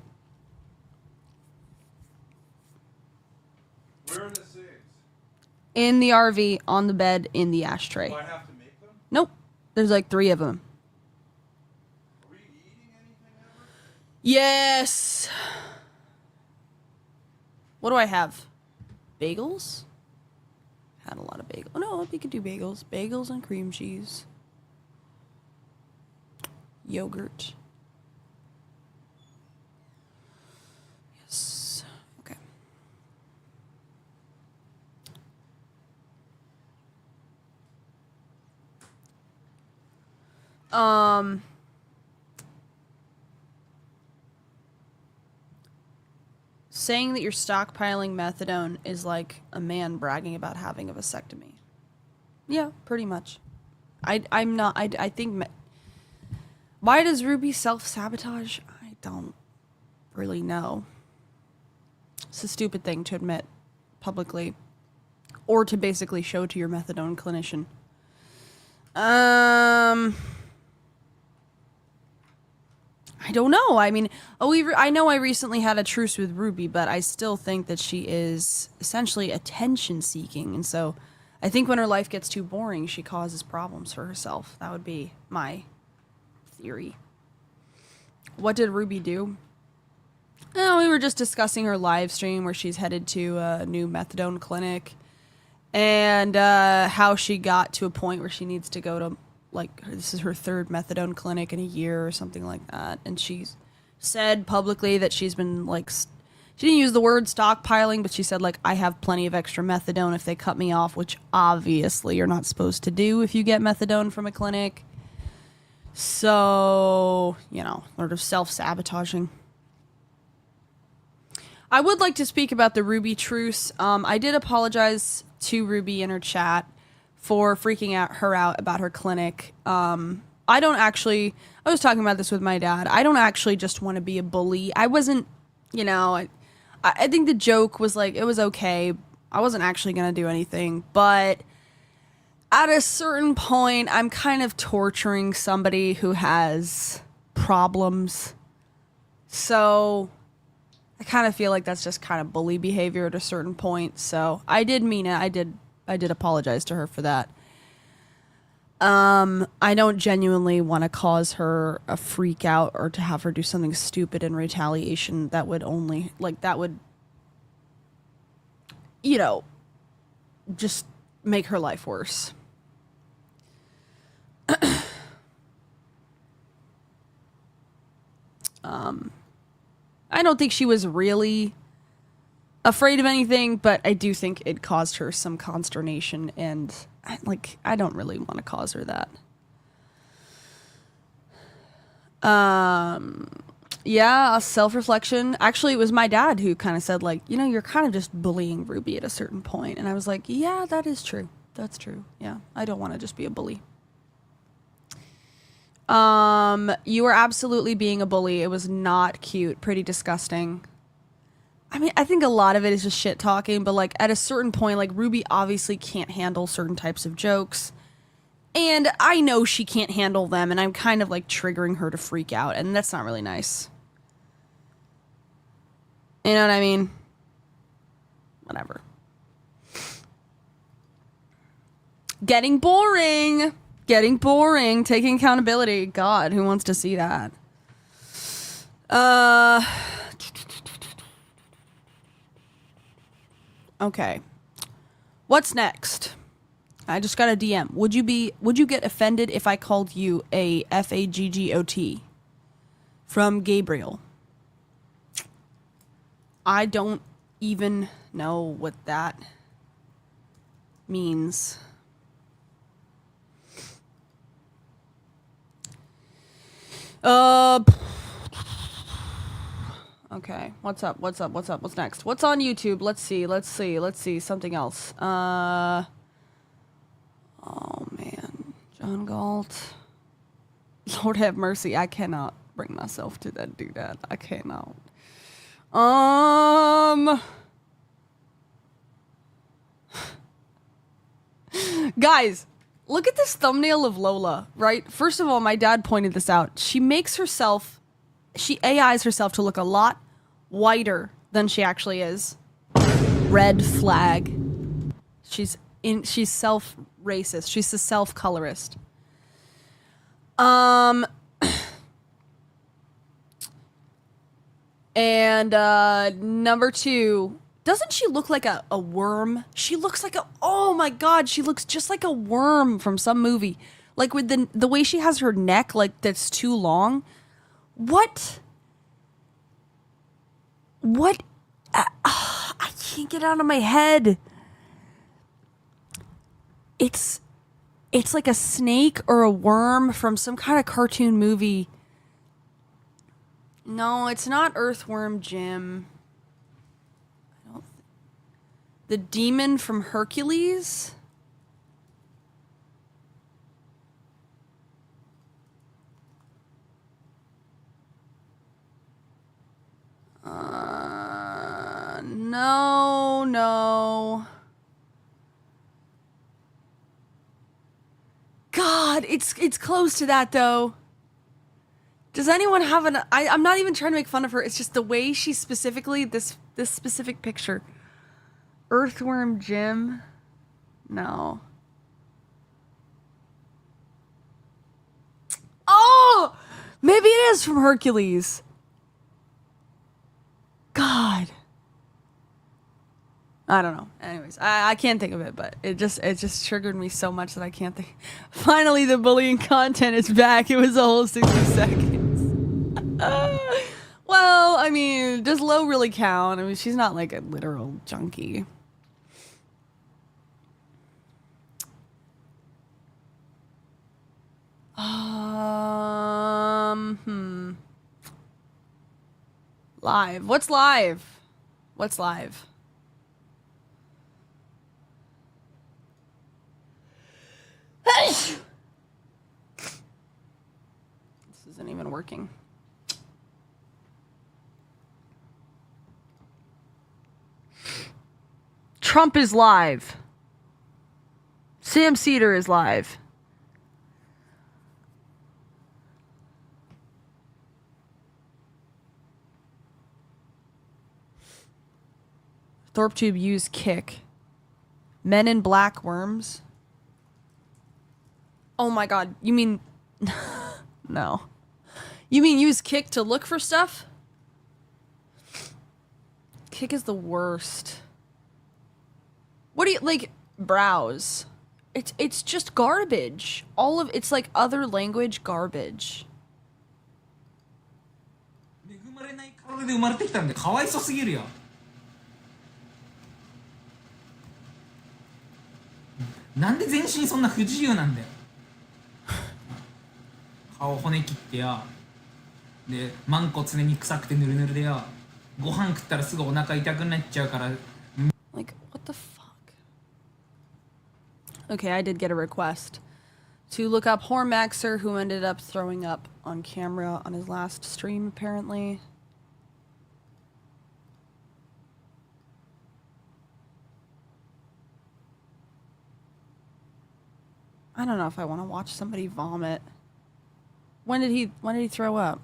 Where are the cigs? In the RV, on the bed, in the ashtray. Do I have to make them? Nope. There's like 3 of them. Are we eating anything ever? Yes. What do I have? Bagels? Had a lot of bagels. Oh no, we could do bagels. Bagels and cream cheese. Yogurt. Yes. Okay. Saying that you're stockpiling methadone is like a man bragging about having a vasectomy. Yeah, pretty much. I'm not. I think. Why does Ruby self-sabotage? I don't really know. It's a stupid thing to admit publicly, or to basically show to your methadone clinician. I don't know. I mean, I know I recently had a truce with Ruby, but I still think that she is essentially attention-seeking, and so I think when her life gets too boring, she causes problems for herself. That would be my theory. What did Ruby do? Oh, we were just discussing her live stream where she's headed to a new methadone clinic, and how she got to a point where she needs to go to, like, this is her third methadone clinic in a year or something like that. And she's said publicly that she's been, like, she didn't use the word stockpiling, but she said, like, I have plenty of extra methadone if they cut me off, which obviously you're not supposed to do if you get methadone from a clinic. So, you know, sort of self-sabotaging. I would like to speak about the Ruby truce. I did apologize to Ruby in her chat for freaking her out about her clinic. I was talking about this with my dad. I don't actually just want to be a bully. I wasn't, you know, I think the joke was like, it was okay. I wasn't actually going to do anything. But at a certain point, I'm kind of torturing somebody who has problems. So I kind of feel like that's just kind of bully behavior at a certain point. So I did mean it. I did apologize to her for that. I don't genuinely want to cause her a freak out or to have her do something stupid in retaliation that would only, like, that would, you know, just make her life worse. I don't think she was really afraid of anything, but I do think it caused her some consternation, and I don't really want to cause her that. Yeah, self-reflection. Actually, it was my dad who kind of said, like, you know, you're kind of just bullying Ruby at a certain point. And I was like, yeah, that is true. That's true. Yeah, I don't want to just be a bully. You were absolutely being a bully. It was not cute. Pretty disgusting. I mean, I think a lot of it is just shit talking, but, like, at a certain point, like, Ruby obviously can't handle certain types of jokes. And I know she can't handle them, and I'm kind of, like, triggering her to freak out, and that's not really nice. You know what I mean? Whatever. Getting boring. Getting boring. Taking accountability. God, who wants to see that? Okay. What's next? I just got a DM. Would you get offended if I called you a faggot? From Gabriel. I don't even know what that means. Okay. What's up? What's next? What's on YouTube? Let's see. Something else. Oh man. John Galt. Lord have mercy. I cannot bring myself to do that. I cannot. Guys, look at this thumbnail of Lola, right? First of all, my dad pointed this out. She AIs herself to look a lot whiter than she actually is. Red flag. She's self-racist. She's a self-colorist. And number 2, doesn't she look like a worm? She looks like oh my god, she looks just like a worm from some movie. Like with the way she has her neck, like that's too long. What? I can't get it out of my head. It's like a snake or a worm from some kind of cartoon movie. No, it's not Earthworm Jim. The demon from Hercules? No. God, it's close to that though. Does anyone have I'm not even trying to make fun of her. It's just the way she specifically this specific picture. Earthworm Jim. No. Oh, maybe it is from Hercules. God. I don't know. Anyways, I can't think of it, but it just triggered me so much that I can't think. Finally, the bullying content is back. It was a whole 60 seconds. Well, I mean, does Lo really count? I mean, she's not like a literal junkie. Live. What's live? What's live? This isn't even working. Trump is live. Sam Cedar is live. ThorpeTube use kick. Men in black worms. Oh my god, you mean... No. You mean use kick to look for stuff? Kick is the worst. What do you... Like, browse. It's just garbage. All of... It's like other language garbage. 恵まれない体で生まれてきたんでかわいそすぎるよ。なんで全身そんな不自由なんだよ。顔骨切ってよ。で、マンコ常に臭くてヌルヌルでよ。ご飯食ったらすぐお腹痛くなっちゃうから。Like, what the fuck? Okay, I did get a request to look up Hormaxer, who ended up throwing up on camera on his last stream, apparently. I don't know if I want to watch somebody vomit. When did he throw up?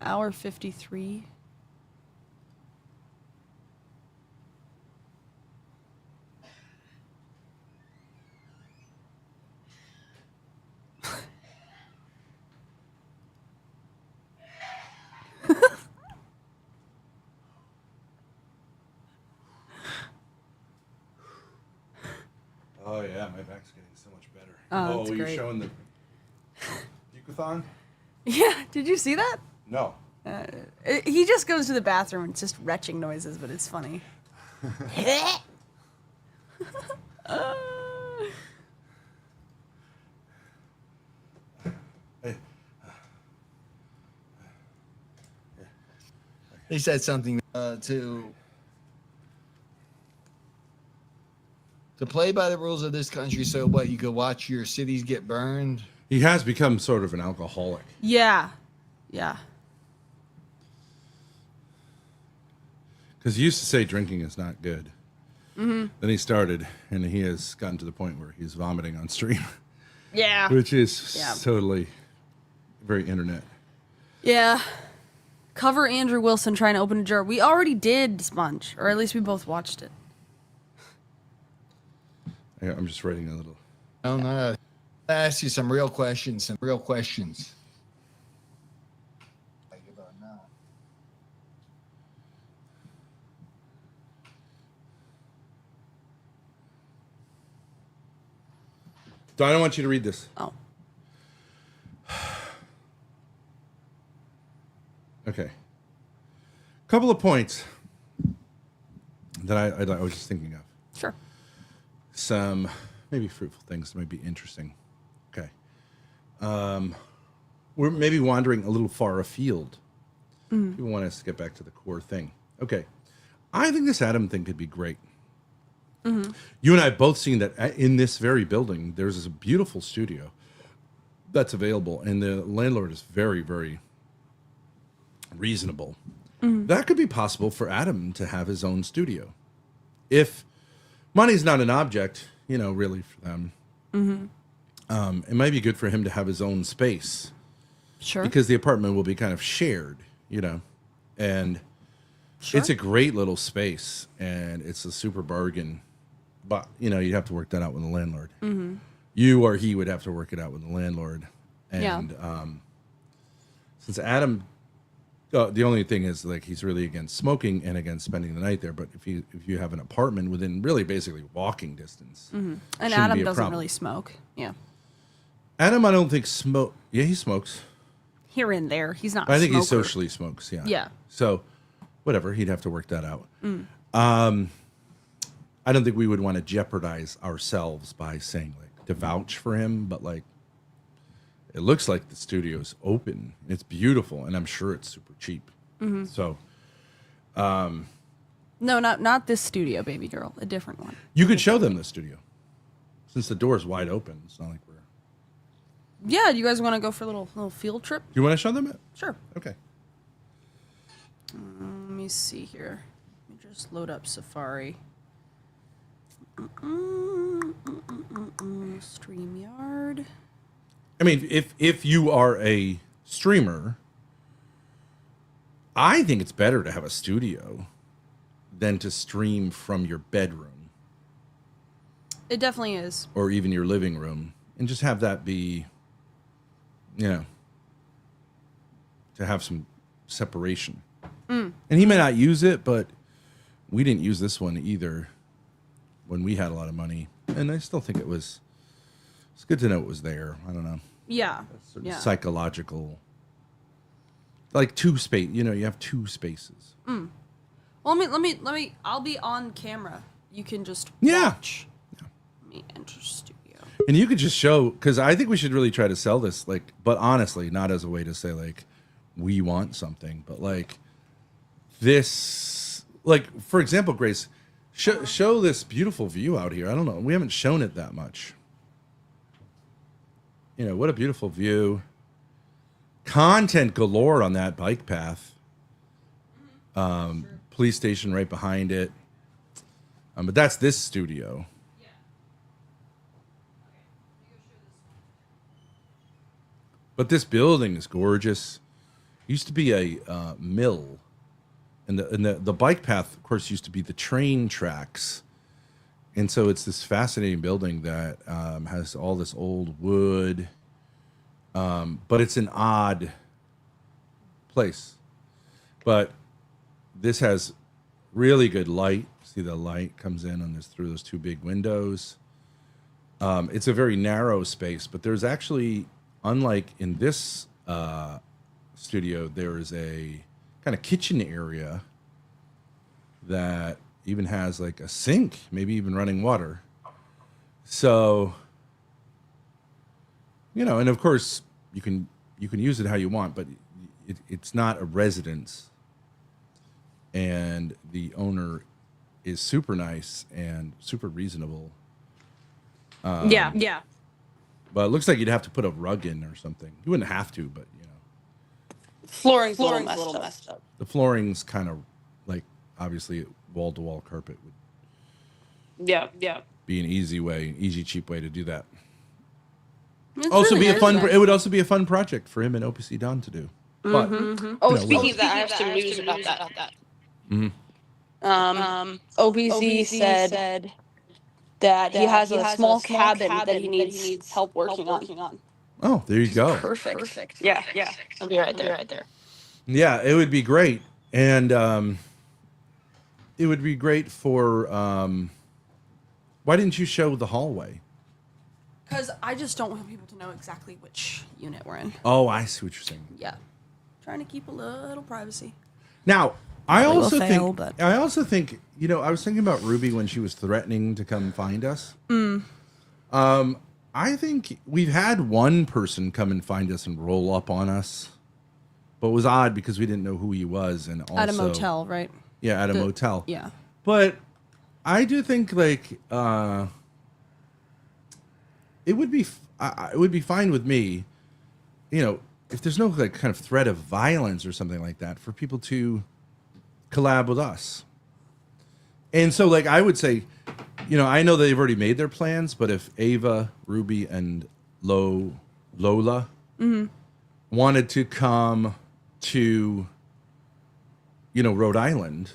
Hour 53. Oh yeah, my back's getting so much better. Oh, that's were you great. showing the Yucathon? Yeah, did you see that? No. He just goes to the bathroom and it's just retching noises, but it's funny. He said something to play by the rules of this country. So what? You could watch your cities get burned. He has become sort of an alcoholic. Yeah. Yeah. Because he used to say drinking is not good. Mm-hmm. Then he started, and he has gotten to the point where he's vomiting on stream. Yeah. Which is totally very internet. Yeah. Cover Andrew Wilson trying to open a jar. We already did Sponge, or at least we both watched it. I'm just writing a little. I don't know. I'll ask you some real questions. I don't want you to read this. Oh. Okay. Couple of points that I was just thinking of. Sure. Some maybe fruitful things that might be interesting. Okay. We're maybe wandering a little far afield People want us to get back to the core thing. Okay. I think this Adam thing could be great. You and I have both seen that in this very building, there's this beautiful studio that's available, and the landlord is very, very reasonable. That could be possible for Adam to have his own studio. If money's not an object, really for them, it might be good for him to have his own space. Sure. Because the apartment will be kind of shared, and it's a great little space, and it's a super bargain. But, you'd have to work that out with the landlord. You or he would have to work it out with the landlord. And since Adam, the only thing is, like, he's really against smoking and against spending the night there. But if you have an apartment within really basically walking distance, and Adam doesn't really smoke. Yeah. Adam, I don't think Yeah, he smokes. Here and there. He's not I think he smoker. socially smokes, yeah. Yeah. So, whatever, he'd have to work that out. I don't think we would want to jeopardize ourselves by saying, like, to vouch for him, but, like, it looks like the studio's open. It's beautiful, and I'm sure it's super cheap. So, No, not this studio, baby girl. A different one. you could show them the studio. Since the door's wide open, it's not like we're... Yeah, you guys want to go for a little field trip? Do you want to show them it? Sure. Okay. Let me see here. Let me just load up Safari. StreamYard. I mean, if you are a streamer, I think it's better to have a studio than to stream from your bedroom. It definitely is. Or even your living room. And just have that be, to have some separation. And he may not use it, but we didn't use this one either when we had a lot of money. And I still think it's good to know it was there. I don't know. Yeah. Sort of psychological, like two space. You have two spaces. Well, let me. I'll be on camera. You can just watch. Let me enter studio. And you could just show, because I think we should really try to sell this, like, but honestly, not as a way to say, like, we want something, but like this, like, for example, Grace, show this beautiful view out here. I don't know. We haven't shown it that much. What a beautiful view. Content galore on that bike path. Police station right behind it. But that's this studio. But this building is gorgeous. It used to be a mill. And the bike path, of course, used to be the train tracks. And so it's this fascinating building that has all this old wood. But it's an odd place. But this has really good light. See, the light comes in through those two big windows. It's a very narrow space, but there's actually, unlike in this studio, there is a kind of kitchen area that even has like a sink, maybe even running water. So, and of course you can use it how you want, but it's not a residence. And the owner is super nice and super reasonable. Yeah. But it looks like you'd have to put a rug in or something. You wouldn't have to, but Flooring's a little messed up. the flooring's kind of like, obviously wall-to-wall carpet would be an easy, cheap way to do that. It would also be a fun project for him and OPC Don to do. But Speaking of that, I have some news about that. OPC said that he has a small cabin that he needs help working on. Oh, there you go. Perfect. Yeah. I'll be right there. Yeah, it would be great. And it would be great for... why didn't you show the hallway? Because I just don't want people to know exactly which unit we're in. Oh, I see what you're saying. Yeah. Trying to keep a little privacy. Now, I also but... I was thinking about Ruby when she was threatening to come find us. I think we've had one person come and find us and roll up on us but it was odd because we didn't know who he was, and also At a motel, right? Yeah, at a motel. Yeah. But I do think like it would be fine with me, you know, if there's no like kind of threat of violence or something like that, for people to collab with us. And so like I would say, you know, I know they've already made their plans, but if Ava, Ruby, and Lola wanted to come to, you know, Rhode Island,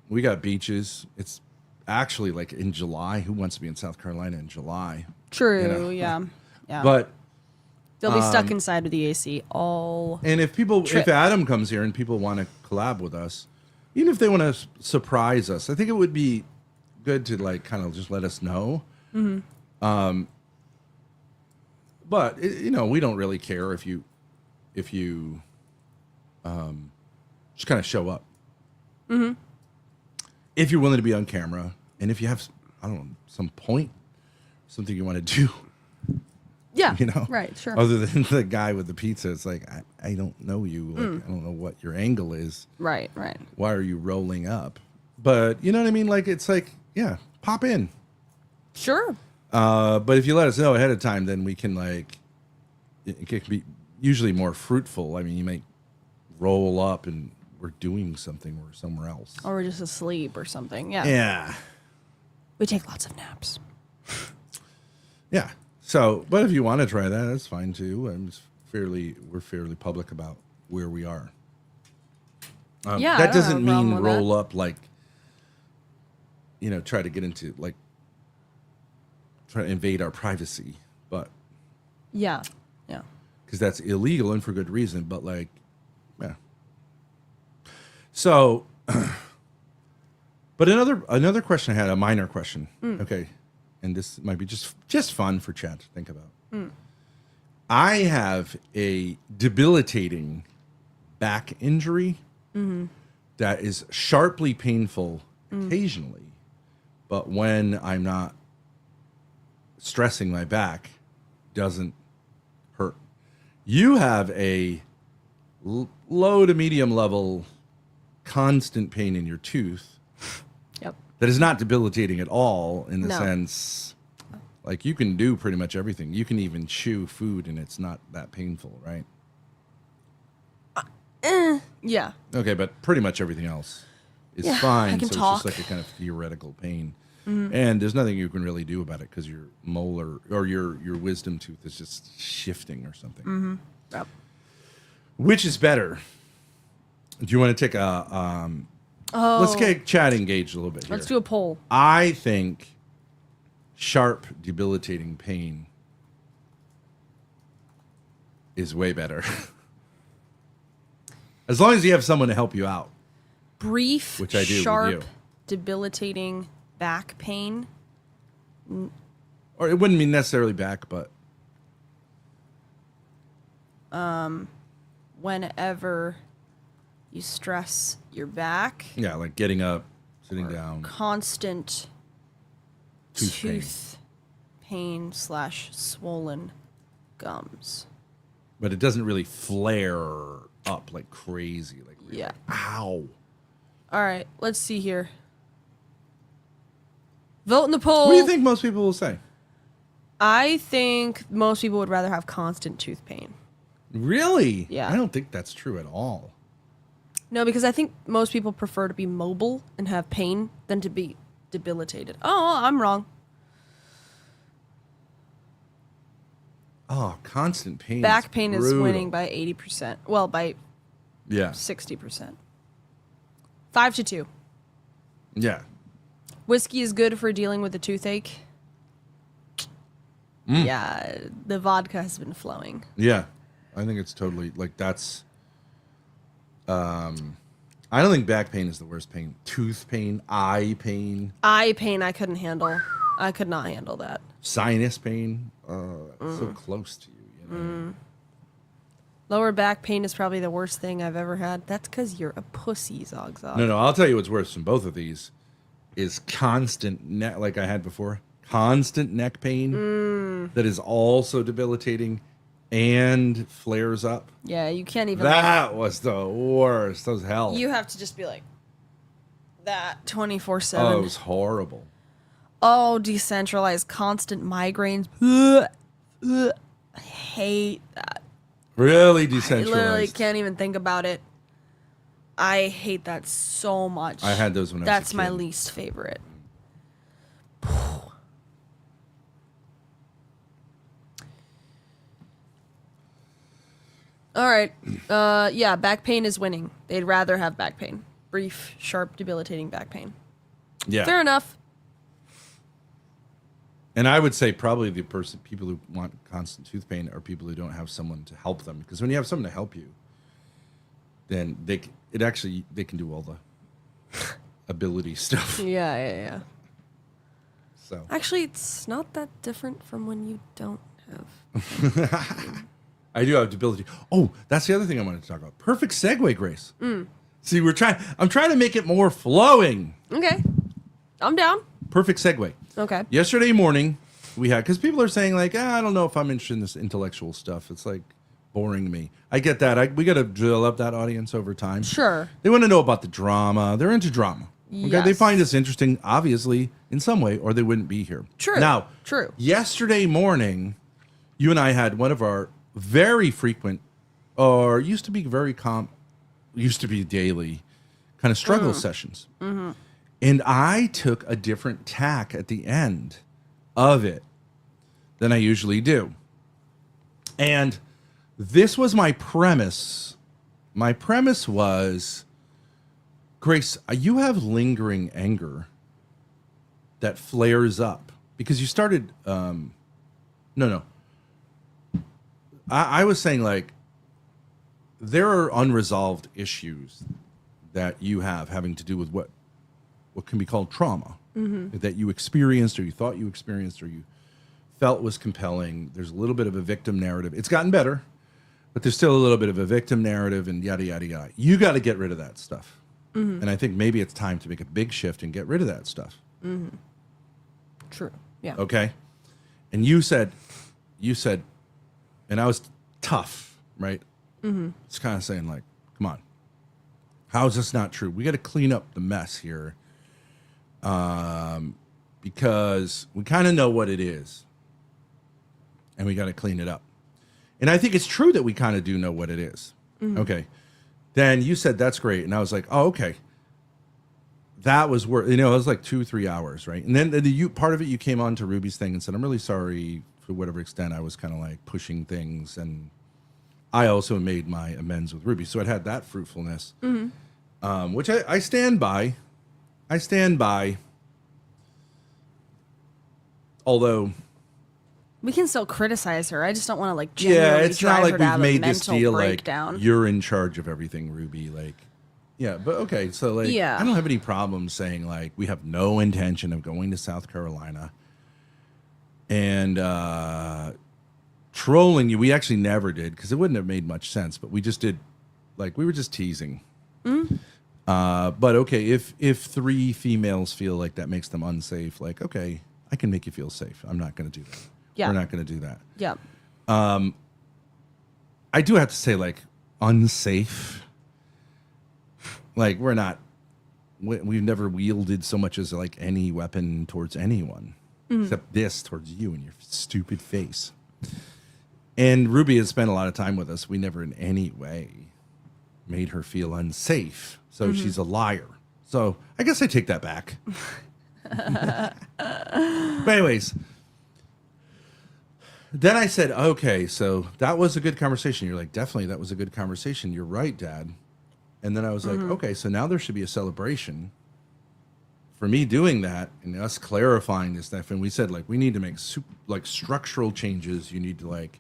we got beaches. It's actually like in July. Who wants to be in South Carolina in July? True. You know? Yeah. Yeah. But they'll be stuck inside with the AC all. and if trip. Adam comes here and people want to collab with us, even if they want to surprise us, I think it would be good to like kind of just let us know. But you know, we don't really care if you just kind of show up. If you're willing to be on camera, and if you have, I don't know, some point, something you want to do. Yeah. You know, Right. Sure. Other than the guy with the pizza, it's like I don't know you. Like, I don't know what your angle is. Right. Right. Why are you rolling up? But you know what I mean? Like it's like, yeah, pop in. Sure. But if you let us know ahead of time, then we can like it can be usually more fruitful. I mean, you might roll up and we're doing something or somewhere else. Or we're just asleep or something. Yeah. Yeah. We take lots of naps. Yeah. So, but if you want to try that, that's fine too. We're fairly public about where we are. Yeah, I that don't doesn't have a problem mean with roll up like, you know, try to get into like, try to invade our privacy, but Yeah. Yeah. because that's illegal and for good reason. But like, yeah. So, but another question I had, a minor question. Okay. And this might be just fun for chat to think about. I have a debilitating back injury that is sharply painful occasionally, but when I'm not stressing my back, doesn't hurt. You have a low to medium level constant pain in your tooth. Yep. That is not debilitating at all in the No. sense, like you can do pretty much everything. You can even chew food and it's not that painful, right? Yeah. Okay, but pretty much everything else is Yeah, fine. I can so talk. it's just like a kind of theoretical pain. And there's nothing you can really do about it because your molar or your wisdom tooth is just shifting or something. Yep. Which is better? Do you want to take a let's get chat engaged a little bit here. Let's do a poll. I think sharp, debilitating pain is way better. As long as you have someone to help you out. Brief, Which I do with sharp, you. debilitating back pain. Or it wouldn't mean necessarily back, but Whenever you stress your back, yeah, like getting up, sitting down, constant tooth pain. tooth pain / swollen gums. But it doesn't really flare up like crazy. Like, really, Yeah. ow. All right, let's see here. Vote in the poll. What do you think most people will say? I think most people would rather have constant tooth pain. Really? Yeah. I don't think that's true at all. No, because I think most people prefer to be mobile and have pain than to be debilitated. Oh, I'm wrong. Oh, constant pain. Back pain is brutal. winning by 80%. Well, by Yeah. 60%. 5-2. Yeah. Whiskey is good for dealing with a toothache. Yeah, the vodka has been flowing. Yeah. I think it's totally like that's I don't think back pain is the worst pain. Tooth pain, eye pain, Eye pain I couldn't handle. I could not handle that. sinus pain. So close to you, you know. Lower back pain is probably the worst thing I've ever had. That's because you're a pussy, Zogzog. No, I'll tell you what's worse than both of these is constant neck, like I had before, constant neck pain that is also debilitating and flares up. Yeah, you can't even. That was the worst. That was hell. You have to just be like that 24/7. Oh, it was horrible. Oh, decentralized, constant migraines. I hate that. Really I decentralized. literally can't even think about it. I hate that so much. I had those when I was a That's my kid. least favorite. All right. Yeah, back pain is winning. They'd rather have back pain. Brief, sharp, debilitating back pain. Yeah. Fair enough. And I would say probably people who want constant tooth pain are people who don't have someone to help them. Because when you have someone to help you, then they can do all the ability stuff. Yeah. So Actually, it's not that different from when you don't have. I do have debility. Oh, that's the other thing I wanted to talk about. Perfect segue, Grace. See, I'm trying to make it more flowing. Okay. I'm down. Perfect segue. Okay. Yesterday morning, we had, because people are saying like, I don't know if I'm interested in this intellectual stuff. It's like boring me. I get that. We got to drill up that audience over time. Sure. They want to know about the drama. They're into drama. Okay. Yes. They find us interesting, obviously, in some way, or they wouldn't be here. True. Now, True. yesterday morning, you and I had one of our very frequent, or used to be daily, kind of struggle sessions. Mm-hmm. And I took a different tack at the end of it than I usually do. And this was my premise. My premise was, Grace, you have lingering anger that flares up because you started, no. I was saying like, there are unresolved issues that you have having to do with what can be called trauma that you experienced or you thought you experienced or you felt was compelling. There's a little bit of a victim narrative. It's gotten better, but there's still a little bit of a victim narrative and yada, yada, yada. You got to get rid of that stuff. And I think maybe it's time to make a big shift and get rid of that stuff. True. Yeah. Okay. And you said, and I was tough, right? It's kind of saying like, come on, how is this not true? We got to clean up the mess here. Because we kind of know what it is and we got to clean it up. And I think it's true that we kind of do know what it is. Okay. Then you said, that's great. And I was like, oh, okay. That was worth, it was like 2-3 hours. Right. And then part of it, you came on to Ruby's thing and said, I'm really sorry for whatever extent I was kind of like pushing things. And I also made my amends with Ruby. So it had that fruitfulness, which I stand by. Although We can still criticize her. I just don't want to like yeah, genuinely it's drive not like her to we've have made a this mental deal breakdown. like you're in charge of everything, Ruby. Like, yeah, but okay, so like, Yeah. I don't have any problem saying like we have no intention of going to South Carolina and trolling you. We actually never did because it wouldn't have made much sense. But we just did, like we were just teasing. But okay, if 3 females feel like that makes them unsafe, like okay, I can make you feel safe. I'm not going to do that. Yeah. We're not going to do that. Yeah. I do have to say, like, unsafe. Like, we've never wielded so much as like any weapon towards anyone, except this towards you and your stupid face. And Ruby has spent a lot of time with us. We never in any way made her feel unsafe. So she's a liar. So I guess I take that back. But anyways, then I said, okay, so that was a good conversation. You're like, definitely, that was a good conversation. You're right, Dad. And then I was like, okay, so now there should be a celebration for me doing that and us clarifying this stuff. And we said, like, we need to make structural changes. You need to, like,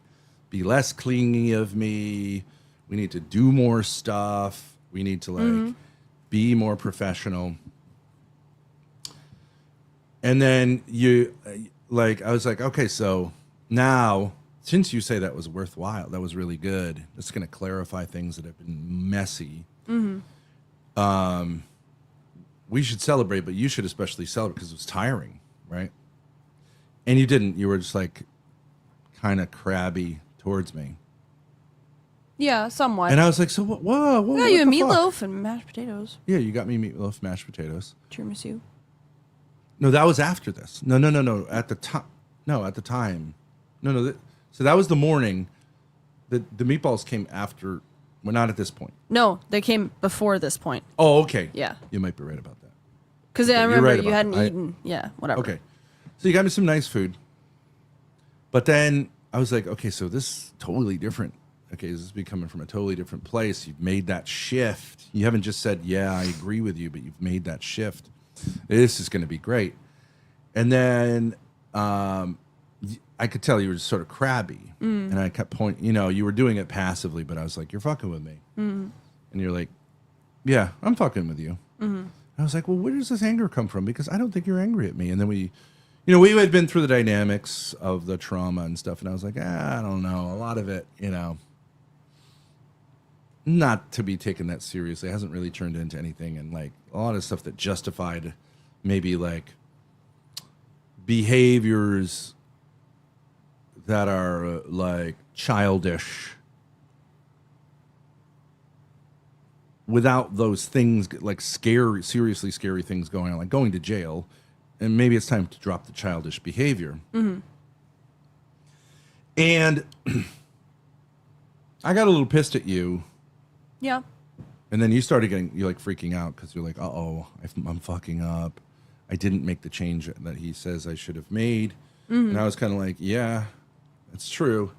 be less clingy of me. We need to do more stuff. We need to, like, be more professional. And then I was like, okay, so now, since you say that was worthwhile, that was really good, it's going to clarify things that have been messy. We should celebrate, but you should especially celebrate because it was tiring, right? And you didn't. You were just like kind of crabby towards me. Yeah, somewhat. And I was like, so what? Whoa, I got you a meatloaf and mashed potatoes. Yeah, you got me meatloaf, mashed potatoes. Tiramisu. No, that was after this. No. At the time. No, at the time. No. So that was the morning. The meatballs came after. Well, not at this point. No, they came before this point. Oh, okay. Yeah. You might be right about that. Because Okay, I you're remember right you about hadn't that. eaten. Yeah, whatever. Okay. So you got me some nice food. But then I was like, okay, so this is totally different. Okay, this is coming from a totally different place. You've made that shift. You haven't just said, yeah, I agree with you, but you've made that shift. This is going to be great. And then I could tell you were just sort of crabby. And I kept pointing, you were doing it passively, but I was like, you're fucking with me. And you're like, yeah, I'm fucking with you. I was like, well, where does this anger come from? Because I don't think you're angry at me. And then we had been through the dynamics of the trauma and stuff. And I was like, I don't know. A lot of it, not to be taken that seriously. It hasn't really turned into anything. And like a lot of stuff that justified maybe like behaviors that are like childish without those things like seriously scary things going on, like going to jail. And maybe it's time to drop the childish behavior. And I got a little pissed at you. Yeah. And then you started you're like freaking out because you're like, uh-oh, I'm fucking up. I didn't make the change that he says I should have made. And I was kind of like, yeah, that's true.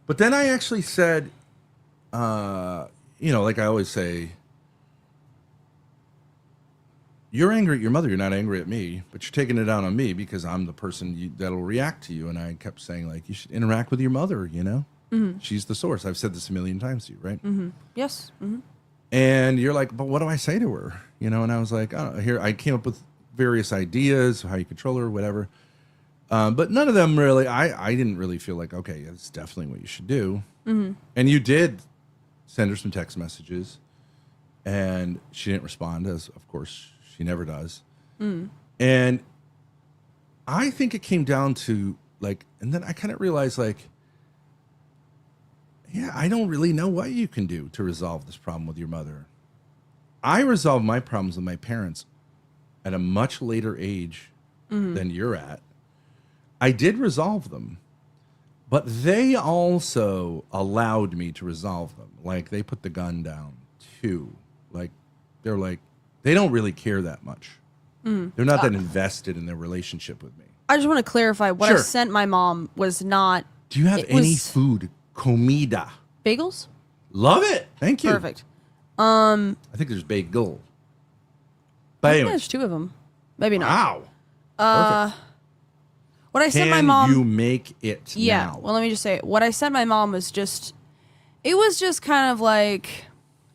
But then I actually said, like I always say, you're angry at your mother. You're not angry at me, but you're taking it out on me because I'm the person that'll react to you. And I kept saying, like, you should interact with your mother, She's the source. I've said this a million times to you, right? Yes. And you're like, but what do I say to her? And I was like, I came up with various ideas of how you control her, whatever. But none of them really, I didn't really feel like, okay, that's definitely what you should do. And you did send her some text messages and she didn't respond, as of course she never does. And I think it came down to like, and then I kind of realized like, yeah, I don't really know what you can do to resolve this problem with your mother. I resolved my problems with my parents at a much later age than you're at. I did resolve them, but they also allowed me to resolve them. Like they put the gun down too. Like they're like, they don't really care that much. They're not that invested in their relationship with me. I just want to clarify what Sure. I sent my mom was not. Do you have It any was- food? Comida. Bagels? Love it. Thank you. Perfect. I think there's bagel. But I think anyway. there's two of them. Maybe not. Wow. Perfect. What I sent my Can mom. you make it Yeah. now? Well, let me just say, what I sent my mom was just, it was just kind of like,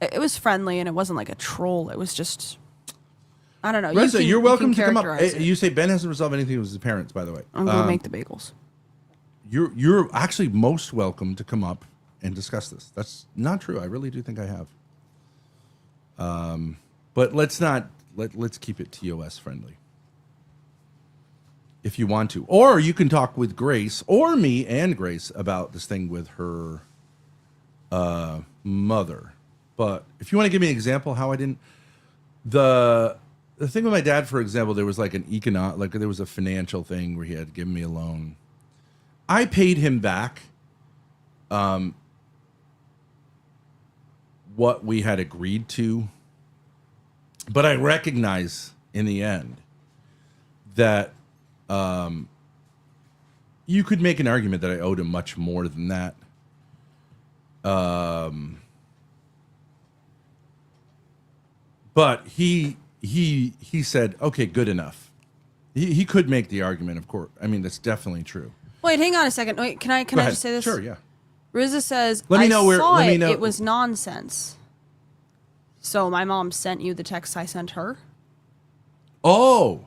it was friendly and it wasn't like a troll. It was just, I don't know. Reza, you're welcome to come up. characterize it. You say Ben hasn't resolved anything with his parents, by the way. I'm going to make the bagels. You're actually most welcome to come up and discuss this. That's not true. I really do think I have. But let's keep it TOS friendly. If you want to. Or you can talk with Grace or me and Grace about this thing with her mother. But if you want to give me an example how I didn't, the thing with my dad, for example, there was like there was a financial thing where he had given me a loan. I paid him back what we had agreed to, but I recognize in the end that you could make an argument that I owed him much more than that. But he said, okay, good enough. He could make the argument, of course. I mean, that's definitely true. Wait, hang on a second. Wait, can I Go ahead. just say this? Sure, yeah. Riza says, Let me know where- saw let me it, know- it was nonsense. So my mom sent you the text I sent her? Oh.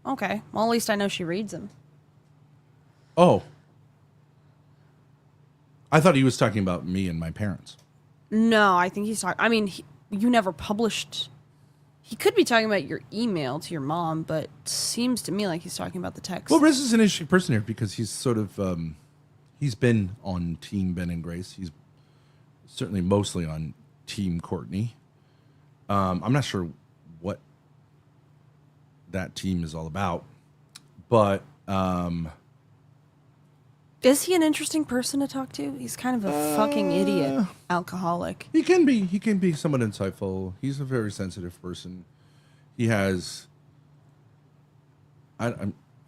Okay. Well, at least I know she reads them. Oh. I thought he was talking about me and my parents. No, I think he's talking. I mean, you never published. He could be talking about your email to your mom, but seems to me like he's talking about the text. Well, Riz is an interesting person here because he's sort of, he's been on Team Ben and Grace. He's certainly mostly on Team Courtney. I'm not sure what that team is all about, but is he an interesting person to talk to? He's kind of a fucking idiot alcoholic. He can be somewhat insightful. He's a very sensitive person. He has,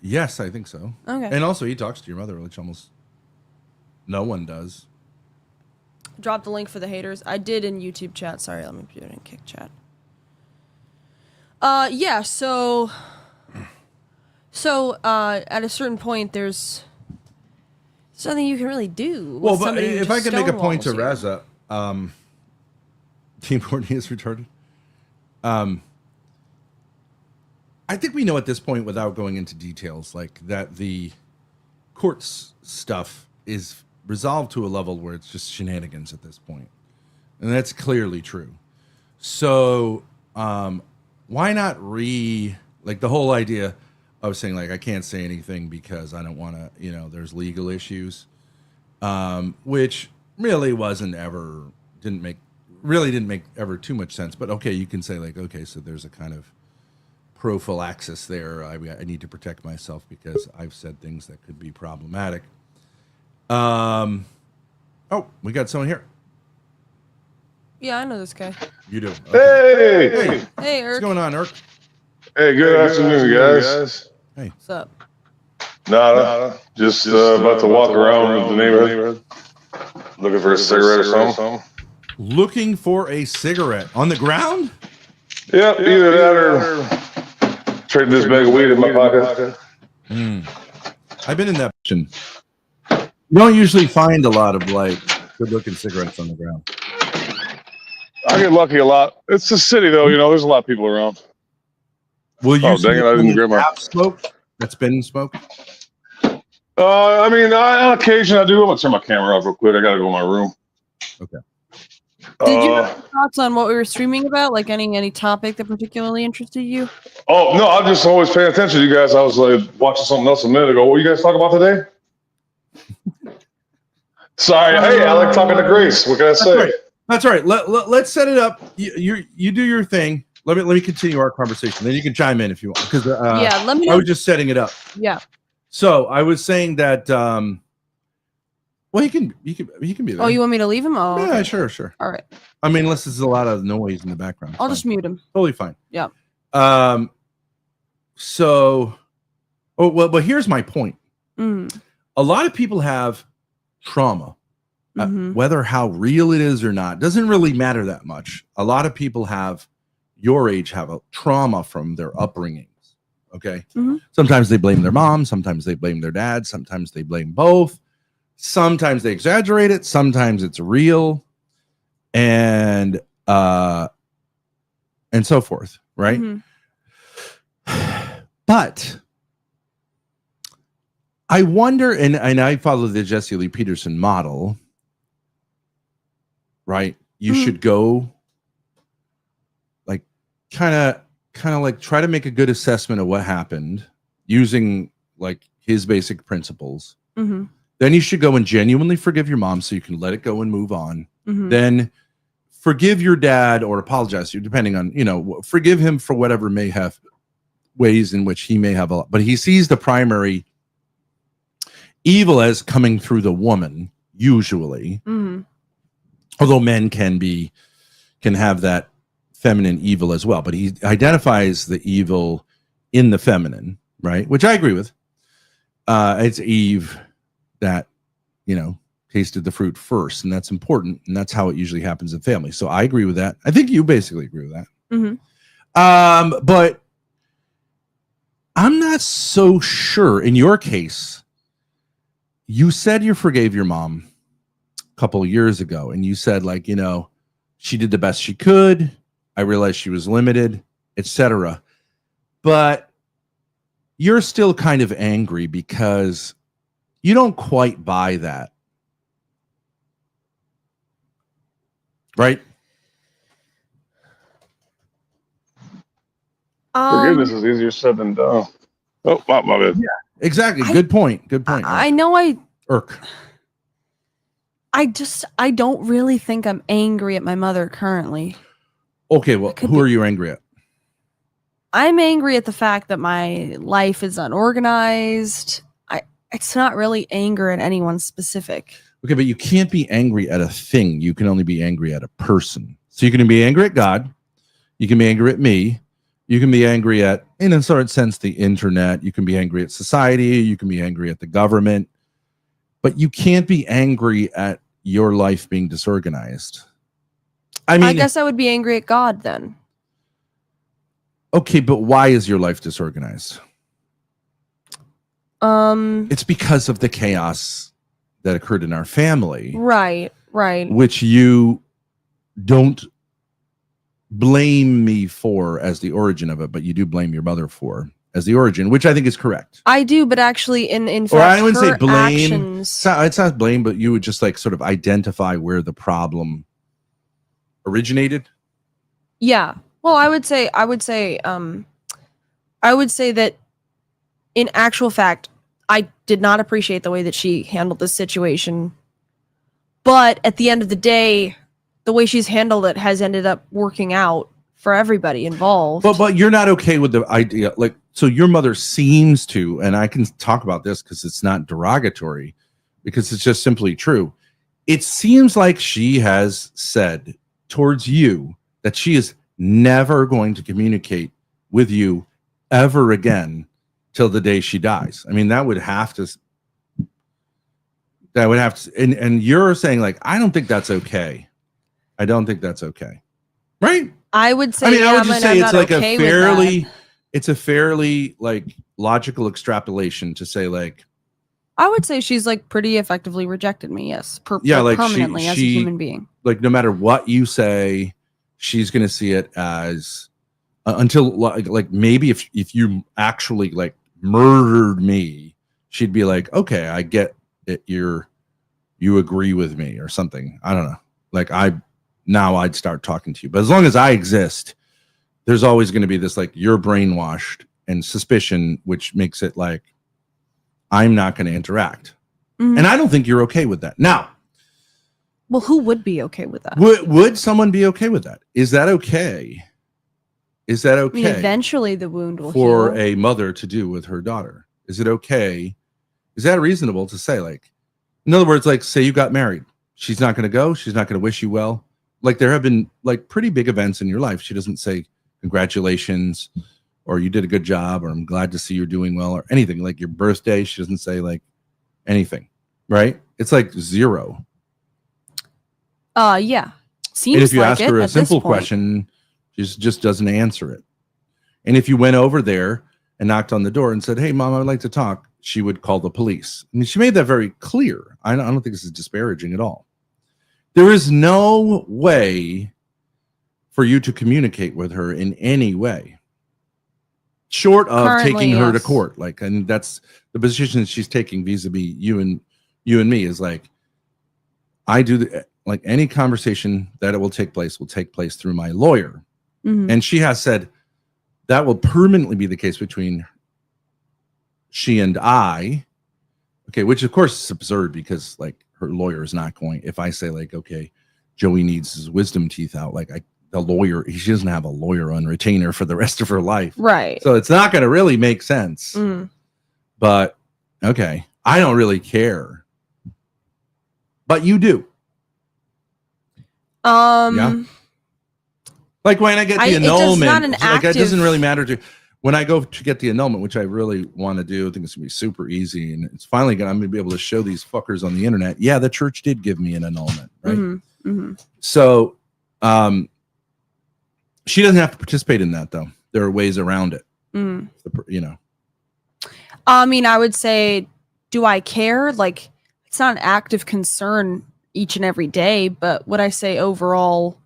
yes, I think so. Okay. And also he talks to your mother, which almost no one does. Drop the link for the haters. I did in YouTube chat. Sorry, let me put it in Kick chat. Yeah, so at a certain point, there's something you can really do. Well, but if I can make a point to Raza, Team Courtney is retarded. I think we know at this point, without going into details, like that the courts stuff is resolved to a level where it's just shenanigans at this point, and that's clearly true. So why not like the whole idea of saying like I can't say anything because I don't want to, there's legal issues, which really didn't make ever too much sense. But okay, you can say like, okay, so there's a kind of prophylaxis there. I need to protect myself because I've said things that could be problematic. Oh, we got someone here. Yeah, I know this guy. You do. Okay. Hey, Eric. What's going on, Eric? hey, good afternoon, guys. Hey. What's up? Nada. Just about to walk around the neighborhood, looking for a cigarette or something. Looking for a cigarette on the ground? Yep, either that or trade this bag of weed in my pocket. I've been in that position. You don't usually find a lot of like good-looking cigarettes on the ground. I get lucky a lot. It's a city, though. There's a lot of people around. Will you dang it, I didn't grab my smoke that's been smoked? I mean, on occasion I do. I'm gonna turn my camera off real quick. I gotta go in my room. Okay. Did you have thoughts on what we were streaming about? Like any topic that particularly interested you? Oh no, I'm just always paying attention to you guys. I was like watching something else a minute ago. What you guys talking about today? Sorry, hey, I like talking to Grace. What can I say? That's right. Let's set it up. You do your thing. Let me continue our conversation. Then you can chime in if you want. Because yeah, let me. I was just setting it up. Yeah. So I was saying that. Well, he can be there. Oh, you want me to leave him? Oh, yeah, okay. sure. All right. I mean, unless there's a lot of noise in the background. I'll just mute him. Totally fine. Yeah. So, but here's my point. A lot of people have trauma. Whether how real it is or not doesn't really matter that much. A lot of people have a trauma from their upbringings. Okay. Sometimes they blame their mom, sometimes they blame their dad, sometimes they blame both, sometimes they exaggerate it, sometimes it's real, and so forth, right? But I wonder, and I follow the Jesse Lee Peterson model. Right, you should go like kind of like try to make a good assessment of what happened using like his basic principles. Then you should go and genuinely forgive your mom so you can let it go and move on. Then forgive your dad or apologize to you, depending on, forgive him for whatever may have ways in which he may have a lot, but he sees the primary evil as coming through the woman usually. Although men can have that feminine evil as well, but he identifies the evil in the feminine, right? Which I agree with. It's Eve that, tasted the fruit first, and that's important, and that's how it usually happens in family. So I agree with that. I think you basically agree with that. But I'm not so sure. In your case, you said you forgave your mom couple of years ago, and you said like, she did the best she could. I realized she was limited, etc. But you're still kind of angry because you don't quite buy that, right? Forgiveness is easier said than done. Oh, my bad. Yeah, exactly. Good point. I know Irk. I don't really think I'm angry at my mother currently. Okay, well, who are you angry at? I'm angry at the fact that my life is unorganized. It's not really anger at anyone specific. Okay, but you can't be angry at a thing. You can only be angry at a person. So you can be angry at God. You can be angry at me. You can be angry at, in a certain sense, the internet. You can be angry at society. You can be angry at the government. But you can't be angry at your life being disorganized. I mean, I guess I would be angry at God then. Okay, but why is your life disorganized? It's because of the chaos that occurred in our family. Right. Which you don't blame me for as the origin of it, but you do blame your mother for as the origin, which I think is correct. I do, but actually in fact, or I wouldn't say blame. Actions... It's not blame, but you would just like sort of identify where the problem originated. Yeah. Well, I would say that in actual fact, I did not appreciate the way that she handled this situation. But at the end of the day, the way she's handled it has ended up working out for everybody involved. But you're not okay with the idea. Like, so your mother seems to, and I can talk about this because it's not derogatory, because it's just simply true. It seems like she has said towards you that she is never going to communicate with you ever again till the day she dies. I mean, that would have to, and you're saying like, I don't think that's okay. I don't think that's okay. Right? I would say, I mean, I would just say it's like okay it's a fairly like logical extrapolation to say like, I would say she's like pretty effectively rejected me. Yes. Like permanently as a human being. Like no matter what you say, she's going to see it as until like maybe if you actually like murdered me, she'd be like, okay, I get it. You agree with me or something. I don't know. Like I'd start talking to you, but as long as I exist, there's always going to be this, like, you're brainwashed and suspicion, which makes it like, I'm not going to interact. Mm-hmm. And I don't think you're okay with that. Now, well, who would be okay with that? Would someone be okay with that? Is that okay? Is that okay? I mean, eventually the wound will for heal. A mother to do with her daughter. Is it okay? Is that reasonable to say? Like, in other words, like, say you got married. She's not going to go. She's not going to wish you well. Like, there have been like pretty big events in your life. She doesn't say congratulations or you did a good job or I'm glad to see you're doing well or anything. Like your birthday, she doesn't say like anything, right? It's like zero. Yeah. Seems and if you like ask her a simple question, she just doesn't answer it. And if you went over there and knocked on the door and said, hey, Mom, I'd like to talk, she would call the police. I mean, she made that very clear. I don't think this is disparaging at all. There is no way for you to communicate with her in any way, short of currently, taking her to court. Like, and that's the position she's taking vis-a-vis you and me is like, I do like any conversation that it will take place through my lawyer. Mm-hmm. And she has said that will permanently be the case between she and I. Okay, which of course is absurd because like her lawyer is not going. If I say like, okay, Joey needs his wisdom teeth out, like the lawyer, she doesn't have a lawyer on retainer for the rest of her life. Right. So it's not going to really make sense. Mm. But okay, I don't really care. But you do. Yeah. Like when I get the annulment, like it doesn't really matter to when I go to get the annulment, which I really want to do. I think it's gonna be super easy, and it's finally I'm gonna be able to show these fuckers on the internet. Yeah, the church did give me an annulment, right? Mm-hmm. Mm-hmm. So, she doesn't have to participate in that, though. There are ways around it. Mm. You know. I mean, I would say, do I care? Like, it's not an active concern each and every day, but would I say overall?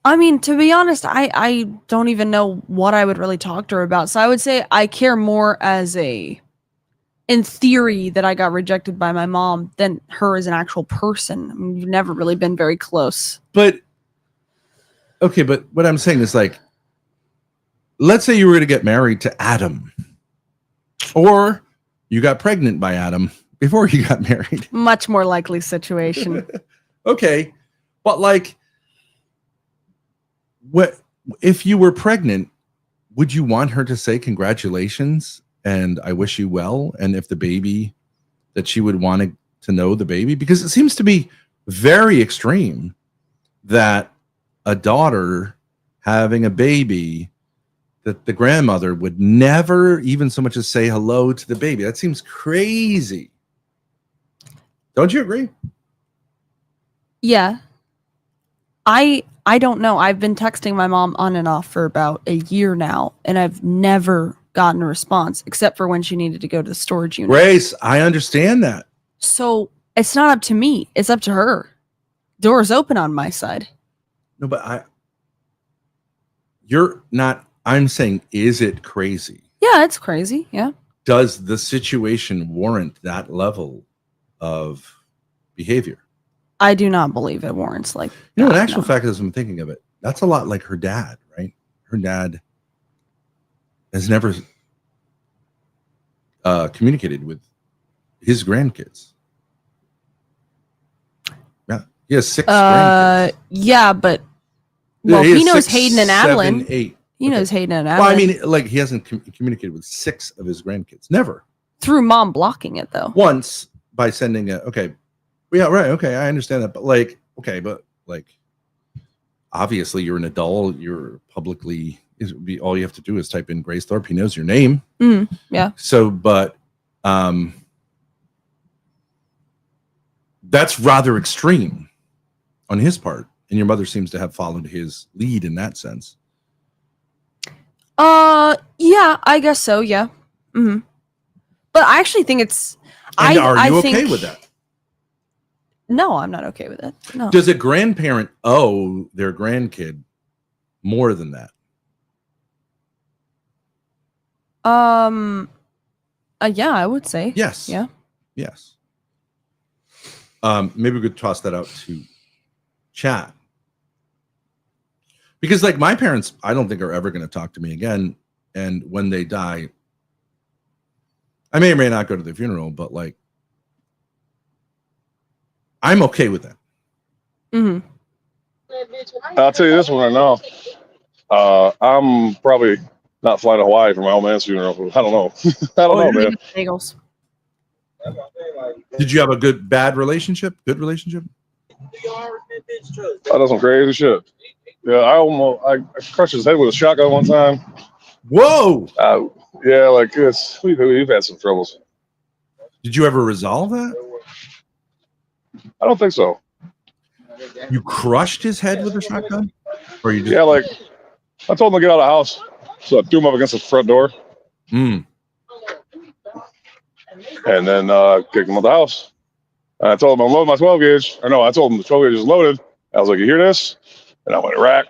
I mean, to be honest, I don't even know what I would really talk to her about. So I would say I care more in theory that I got rejected by my mom than her as an actual person. I mean, you've never really been very close. But, okay, but what I'm saying is like, let's say you were going to get married to Adam or you got pregnant by Adam before you got married. Much more likely situation. Okay. But like, what if you were pregnant? Would you want her to say congratulations and I wish you well? And if the baby, that she would want to know the baby? Because it seems to be very extreme that a daughter having a baby, that the grandmother would never even so much as say hello to the baby. That seems crazy. Don't you agree? Yeah. I don't know. I've been texting my mom on and off for about a year now, and I've never gotten a response except for when she needed to go to the storage unit. Grace, I understand that. So it's not up to me. It's up to her. Door's open on my side. No, but you're not, I'm saying, is it crazy? Yeah, it's crazy. Yeah. Does the situation warrant that level of behavior? I do not believe it warrants like You know, that, in actual no. fact, as I'm thinking of it, that's a lot like her dad, right? Her dad has never communicated with his grandkids. Yeah, he has 6 grandkids. Yeah, but Yeah, he knows 6, Hayden and 7, Adeline. 8. He knows Hayden and Well, Adeline. I mean, like, he hasn't communicated with 6 of his grandkids. Never. Through mom blocking it, though. Once by sending okay, yeah, right, okay, I understand that, but like, okay, but like, obviously you're an adult, you're publicly, all you have to do is type in Grace Thorpe. He knows your name. Yeah. So, but that's rather extreme on his part, and your mother seems to have followed his lead in that sense. Yeah, I guess so. Yeah. Mm-hmm. But I actually think it's. And are you think, okay with that? No, I'm not okay with it. No. Does a grandparent owe their grandkid more than that? Yeah, I would say. Yes. Yeah. Yes. Maybe we could toss that out to chat. Because like my parents, I don't think are ever going to talk to me again. And when they die, I may or may not go to the funeral, but like, I'm okay with that. Mm-hmm. I'll tell you this one right now. I'm probably not flying to Hawaii for my old man's funeral. I don't know. I don't know, man. Bagels. Did you have a bad relationship? Good relationship? I done some crazy shit. Yeah, I crushed his head with a shotgun one time. Whoa! Yeah, like we've had some troubles. Did you ever resolve that? I don't think so. You crushed his head with a shotgun? Or you just... Yeah, like I told him to get out of the house, so I threw him up against the front door. Mm. And then kicked him out the house. And I told him I'm loading my 12 gauge. Or no, I told him the 12 gauge is loaded. I was like, you hear this? And I went, rack.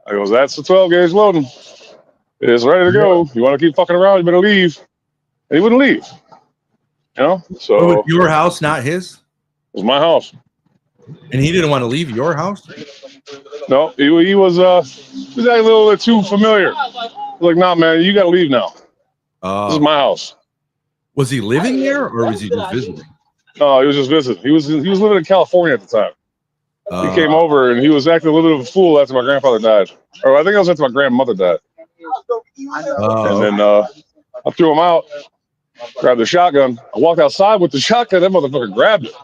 I goes, that's the 12 gauge loading. It is ready to go. You want to keep fucking around, you better leave. And he wouldn't leave. You know? So it was your house, not his? It was my house. And he didn't want to leave your house? No, he was acting a little bit too familiar. Like, nah, man, you got to leave now. This is my house. Was he living there or was he just visiting? No, he was just visiting. He was living in California at the time. He came over and he was acting a little bit of a fool after my grandfather died. Or I think it was after my grandmother died. And then I threw him out, grabbed the shotgun. I walked outside with the shotgun. That motherfucker grabbed it.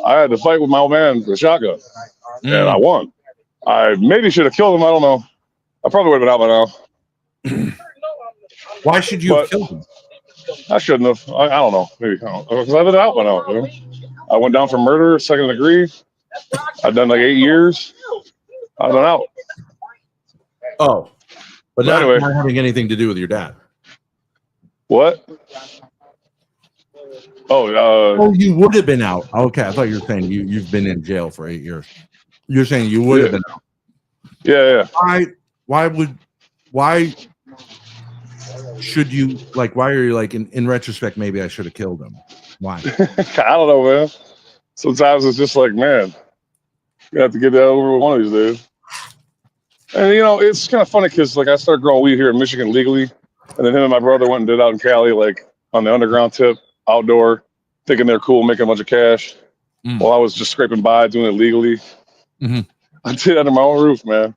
I had to fight with my old man for the shotgun. And I won. I maybe should have killed him. I don't know. I probably would have been out by now. Why should you have killed him? I shouldn't have. I don't know. Maybe I don't know. Because I've been out by now. You know? I went down for murder, 2nd degree. I've done like 8 years. I've been out. Oh. But not, anyway, not having anything to do with your dad. What? Oh, you would have been out. Okay, I thought you were saying you've been in jail for 8 years. You're saying you would have been out. Yeah. Why should you, like, why are you like, in retrospect, maybe I should have killed him? Why? I don't know, man. Sometimes it's just like, man, you have to get that over with one of these days. And, you know, it's kind of funny because, like, I started growing weed here in Michigan legally. And then him and my brother went and did it out in Cali, like, on the underground tip. outdoor, thinking they're cool, making a bunch of cash, while I was just scraping by, doing it legally. I did it under my own roof, man.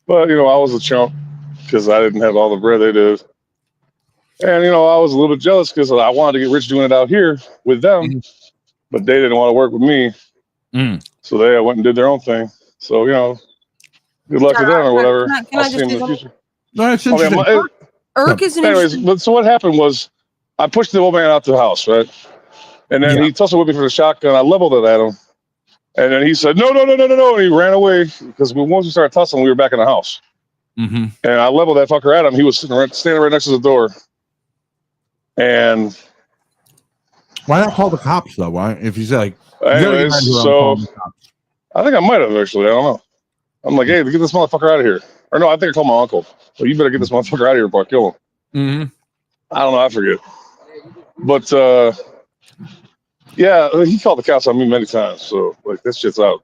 But, I was a chump because I didn't have all the bread they did. And, I was a little bit jealous because I wanted to get rich doing it out here with them, but they didn't want to work with me. So they went and did their own thing. So, good luck to them or whatever. Can I just see say them in the something? future. No, that's interesting. Irk is an Anyways, interesting. so what happened was I pushed the old man out the house, right? And then he tussled with me for the shotgun. I leveled it at him. And then he said, no. And he ran away because once we started tussling, we were back in the house. And I leveled that fucker at him. He was standing right next to the door. And why not call the cops, though? Why, if you say, like, anyways, so I think I might have actually. I don't know. I'm like, hey, get this motherfucker out of here. Or no, I think I called my uncle. Well, you better get this motherfucker out of here before I kill him. I don't know. I forget. But, yeah, he called the cops on me many times. So, like, that shit's out.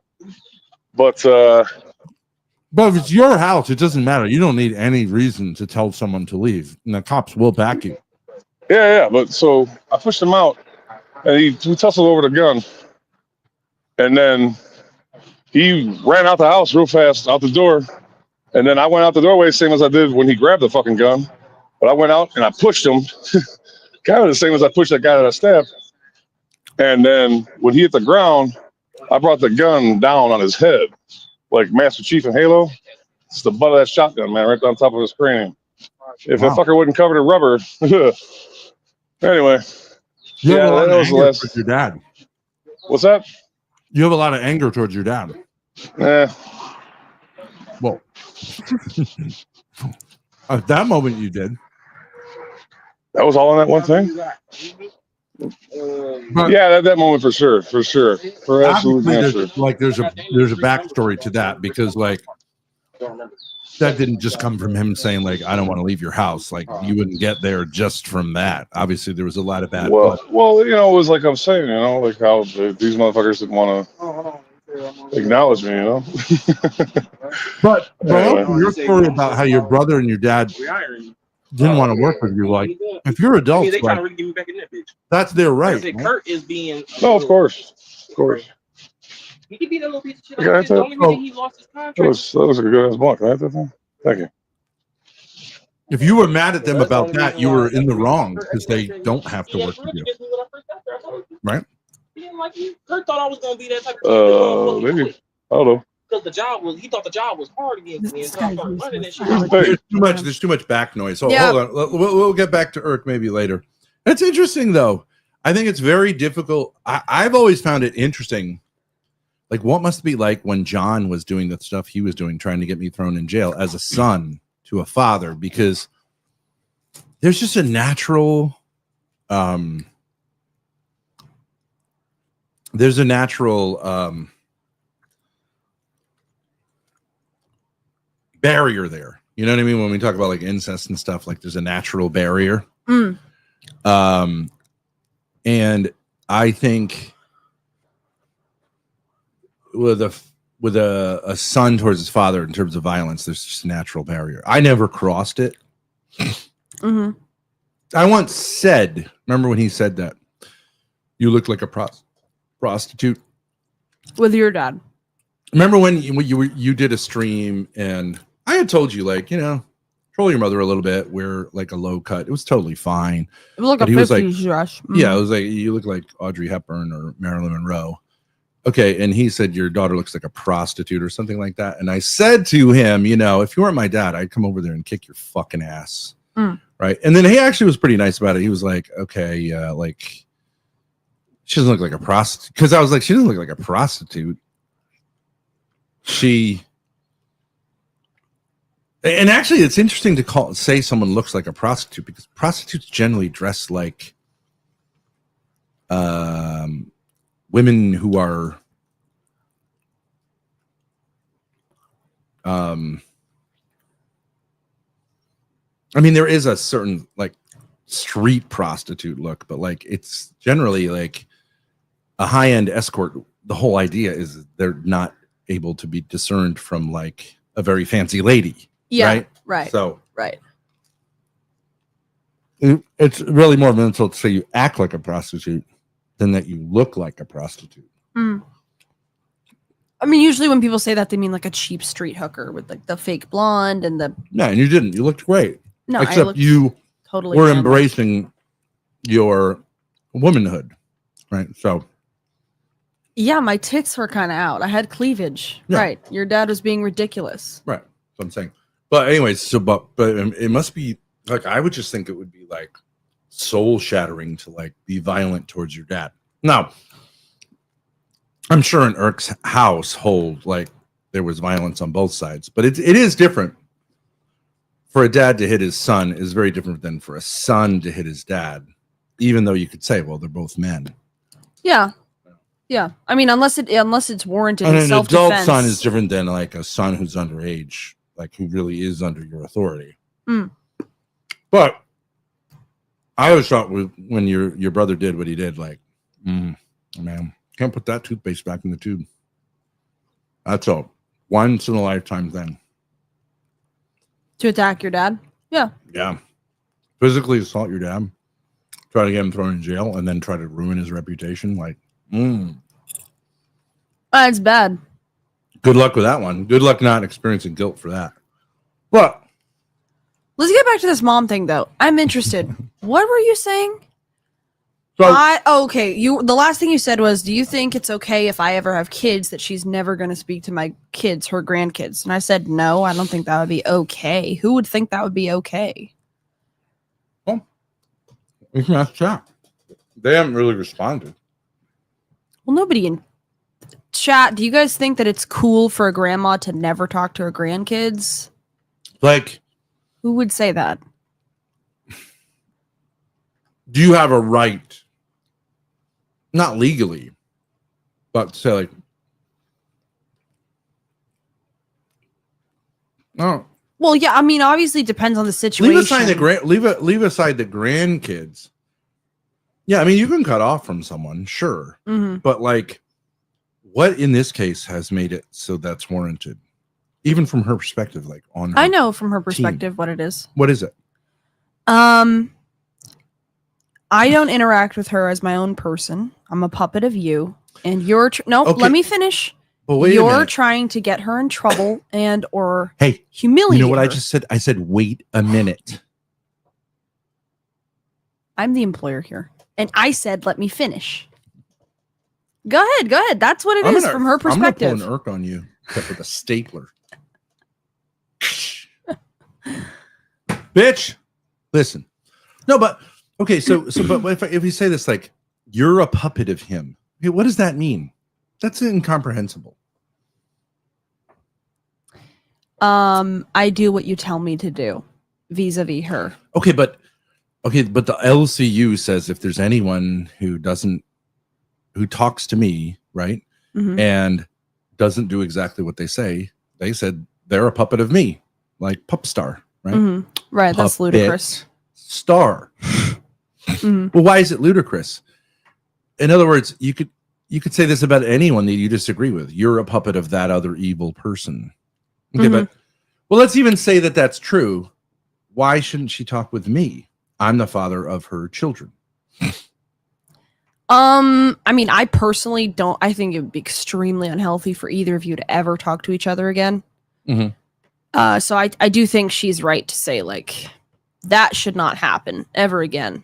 But if it's your house, it doesn't matter. You don't need any reason to tell someone to leave. And the cops will back you. Yeah. But so I pushed him out, and we tussled over the gun. And then he ran out the house real fast, out the door. And then I went out the doorway, same as I did when he grabbed the fucking gun. But I went out and I pushed him, kind of the same as I pushed that guy that I stabbed. And then when he hit the ground, I brought the gun down on his head, like Master Chief in Halo. It's the butt of that shotgun, man, right on top of his cranium. If that fucker wasn't covered in rubber. Anyway. You have a lot of anger towards your dad. What's that? You have a lot of anger towards your dad. Well, at that moment you did. That was all in that one thing? But yeah, that moment for sure. For absolute answer. Like there's a backstory to that because like that didn't just come from him saying like I don't want to leave your house. Like you wouldn't get there just from that. Obviously there was a lot of bad. Well, it was like I'm saying, like how these motherfuckers didn't want to acknowledge me, But your story about how your brother and your dad didn't want to work with you, like if you're adults, they trying like, to really get me back in that bitch. that's their right. Right? Kurt is being. No, of course. He could be that little piece of shit. Okay, Like the only reason he lost his contract. That was a good ass block, right? That thing. Thank you. If you were mad at them about that, you were in the wrong because they don't have to work with you, right? He didn't like you. Kurt thought I was gonna be that type of maybe. I don't know. Because he thought the job was hard against me. And so I started running that shit. There's too much back noise. Hold on. We'll get back to Irk maybe later. That's interesting though. I think it's very difficult. I've always found it interesting. Like what must it be like when John was doing the stuff he was doing, trying to get me thrown in jail as a son to a father, because there's just a natural barrier there. You know what I mean? When we talk about like incest and stuff, like there's a natural barrier. And I think with a son towards his father in terms of violence, there's just a natural barrier. I never crossed it. I once said, remember when he said that you look like a prostitute with your dad? Remember when you did a stream and I had told you, like, troll your mother a little bit, wear like a low cut. It was totally fine. It was like a 50s dress. Yeah, it was like you look like Audrey Hepburn or Marilyn Monroe. Okay, and he said your daughter looks like a prostitute or something like that. And I said to him, if you weren't my dad, I'd come over there and kick your fucking ass. Right. And then he actually was pretty nice about it. He was like, okay, like she doesn't look like a prostitute. Because I was like, she doesn't look like a prostitute. And actually, it's interesting to say someone looks like a prostitute because prostitutes generally dress like women who are I mean, there is a certain like street prostitute look, but like it's generally like a high-end escort. The whole idea is they're not able to be discerned from like a very fancy lady. Yeah, right. Right. So right. It's really more of an insult to say you act like a prostitute than that you look like a prostitute. I mean, usually when people say that, they mean like a cheap street hooker with like the fake blonde and the. No, and you didn't. You looked great. No, except you totally were manly. embracing your womanhood, right? So. Yeah, my tits were kind of out. I had cleavage. Yeah. Right. Your dad was being ridiculous. Right. That's what I'm saying. But anyways, but it must be like, I would just think it would be like soul shattering to like be violent towards your dad. Now, I'm sure in Irk's household, like there was violence on both sides, but it is different. For a dad to hit his son is very different than for a son to hit his dad, even though you could say, well, they're both men. Yeah. Yeah. I mean, unless it's warranted And in an self-defense. adult son is different than like a son who's underage, like who really is under your authority. But I always thought when your brother did what he did, like, man, can't put that toothpaste back in the tube. That's a once in a lifetime thing. To attack your dad? Yeah. Yeah. Physically assault your dad, try to get him thrown in jail, and then try to ruin his reputation. Like, It's bad. good luck with that one. Good luck not experiencing guilt for that. But Let's get back to this mom thing, though. I'm interested. What were you saying? so Okay. The last thing you said was, do you think it's okay if I ever have kids that she's never going to speak to my kids, her grandkids? And I said, no, I don't think that would be okay. Who would think that would be okay? you can ask chat. They haven't really responded. Well, nobody in chat. Do you guys think that it's cool for a grandma to never talk to her grandkids? Like, Who would say that? do you have a right, not legally, but to say like, no, Well, yeah, I mean, obviously it depends on the situation. leave aside the grandkids. Yeah, I mean, you can cut off from someone, sure, but like, what in this case has made it so that's warranted, even from her perspective, like on. I know from her perspective what it is. What is it? I don't interact with her as my own person. I'm a puppet of you, and you're Okay. Let me finish. But wait a You're minute. trying to get her in trouble and or Hey, humiliate. you know what I her. just said? I said, wait a minute. I'm the employer here, and I said, let me finish. Go ahead. That's what it is from her perspective. I'm gonna pull an Irk on you, except with a stapler. Bitch, listen. No, but okay. But if we say this, like, you're a puppet of him. Okay, what does that mean? That's incomprehensible. I do what you tell me to do, vis-a-vis her. Okay, but the LCU says if there's anyone who talks to me, right, and doesn't do exactly what they say, they said they're a puppet of me, like Pup Star, right? Right, that's Puppet ludicrous. Star. Well, why is it ludicrous? In other words, you could say this about anyone that you disagree with. You're a puppet of that other evil person. Okay, but well, let's even say that that's true. Why shouldn't she talk with me? I'm the father of her children. I mean, I personally don't. I think it would be extremely unhealthy for either of you to ever talk to each other again. So I do think she's right to say like that should not happen ever again.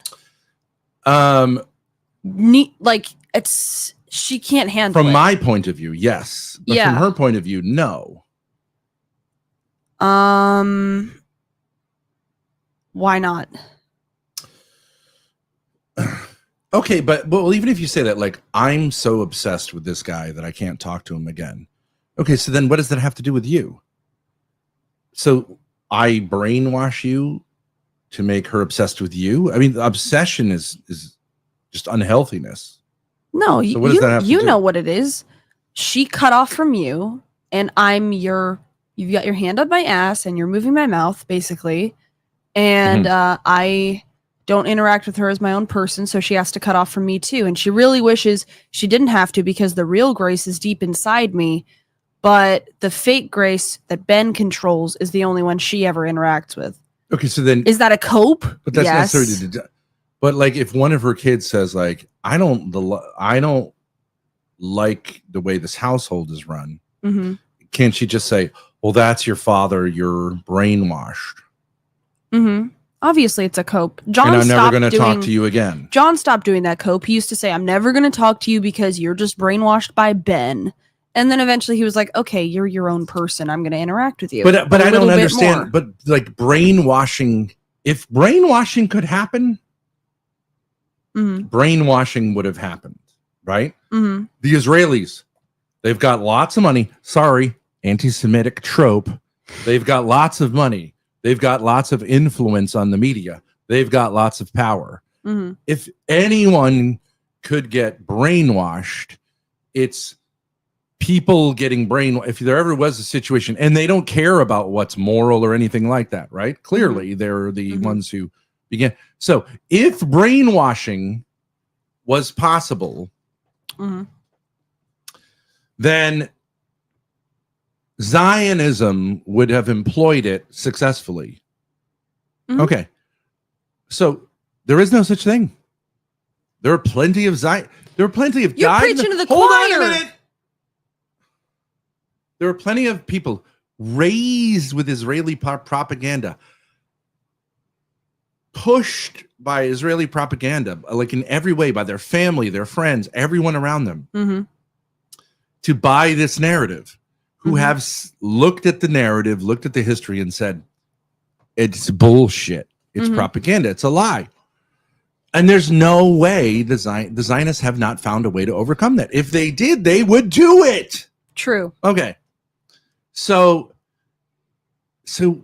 She can't handle it. From my point of view, yes. But from her point of view, no. Why not? Okay, but even if you say that, like, I'm so obsessed with this guy that I can't talk to him again. Okay, so then what does that have to do with you? So I brainwash you to make her obsessed with you? I mean, obsession is just unhealthiness. No, so what does that have to do? You know what it is. She cut off from you, and you've got your hand on my ass, and you're moving my mouth, basically. And I don't interact with her as my own person, so she has to cut off from me too. And she really wishes she didn't have to, because the real Grace is deep inside me, but the fake Grace that Ben controls is the only one she ever interacts with. Okay, so then Is that a cope? but that's Yes. necessarily. But like, if one of her kids says like, I don't like the way this household is run, Mm-hmm. can't she just say, well, that's your father, you're brainwashed, Mm-hmm. Obviously, it's a cope. John and I'm never stopped going to doing. talk to you again. John stopped doing that cope. He used to say, "I'm never going to talk to you because you're just brainwashed by Ben." And then eventually, he was like, "Okay, you're your own person. I'm going to interact with you." But a I little don't bit understand. more. But like brainwashing, if brainwashing could happen, Mm-hmm. brainwashing would have happened, right? Mm-hmm. The Israelis, they've got lots of money. Sorry, anti-Semitic trope. They've got lots of money. They've got lots of influence on the media. They've got lots of power. Mm-hmm. If anyone could get brainwashed, it's people getting brainwashed. If there ever was a situation, and they don't care about what's moral or anything like that, right? Clearly, they're the ones who begin. So if brainwashing was possible, then Zionism would have employed it successfully. Okay. So there is no such thing. There are plenty of Zion. There are plenty of You're guys. preaching to the Hold choir. on a minute. There are plenty of people raised with Israeli propaganda, pushed by Israeli propaganda, like in every way, by their family, their friends, everyone around them, to buy this narrative, who have looked at the narrative, looked at the history, and said, it's bullshit. It's propaganda. It's a lie. And there's no way the Zionists have not found a way to overcome that. If they did, they would do it. True. Okay. So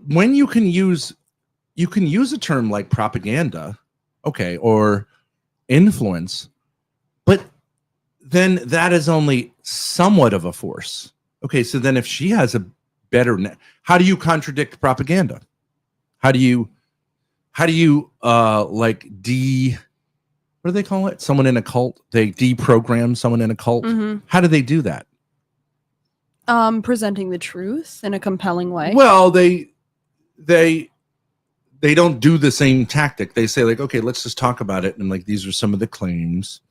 when you can use a term like propaganda, okay, or influence, but then that is only somewhat of a force. Okay, so then if she has a better, how do you contradict propaganda? How do you what do they call it? Someone in a cult, they deprogram someone in a cult. How do they do that? Presenting the truth in a compelling way. Well, they don't do the same tactic. They say like, okay, let's just talk about it, and like these are some of the claims.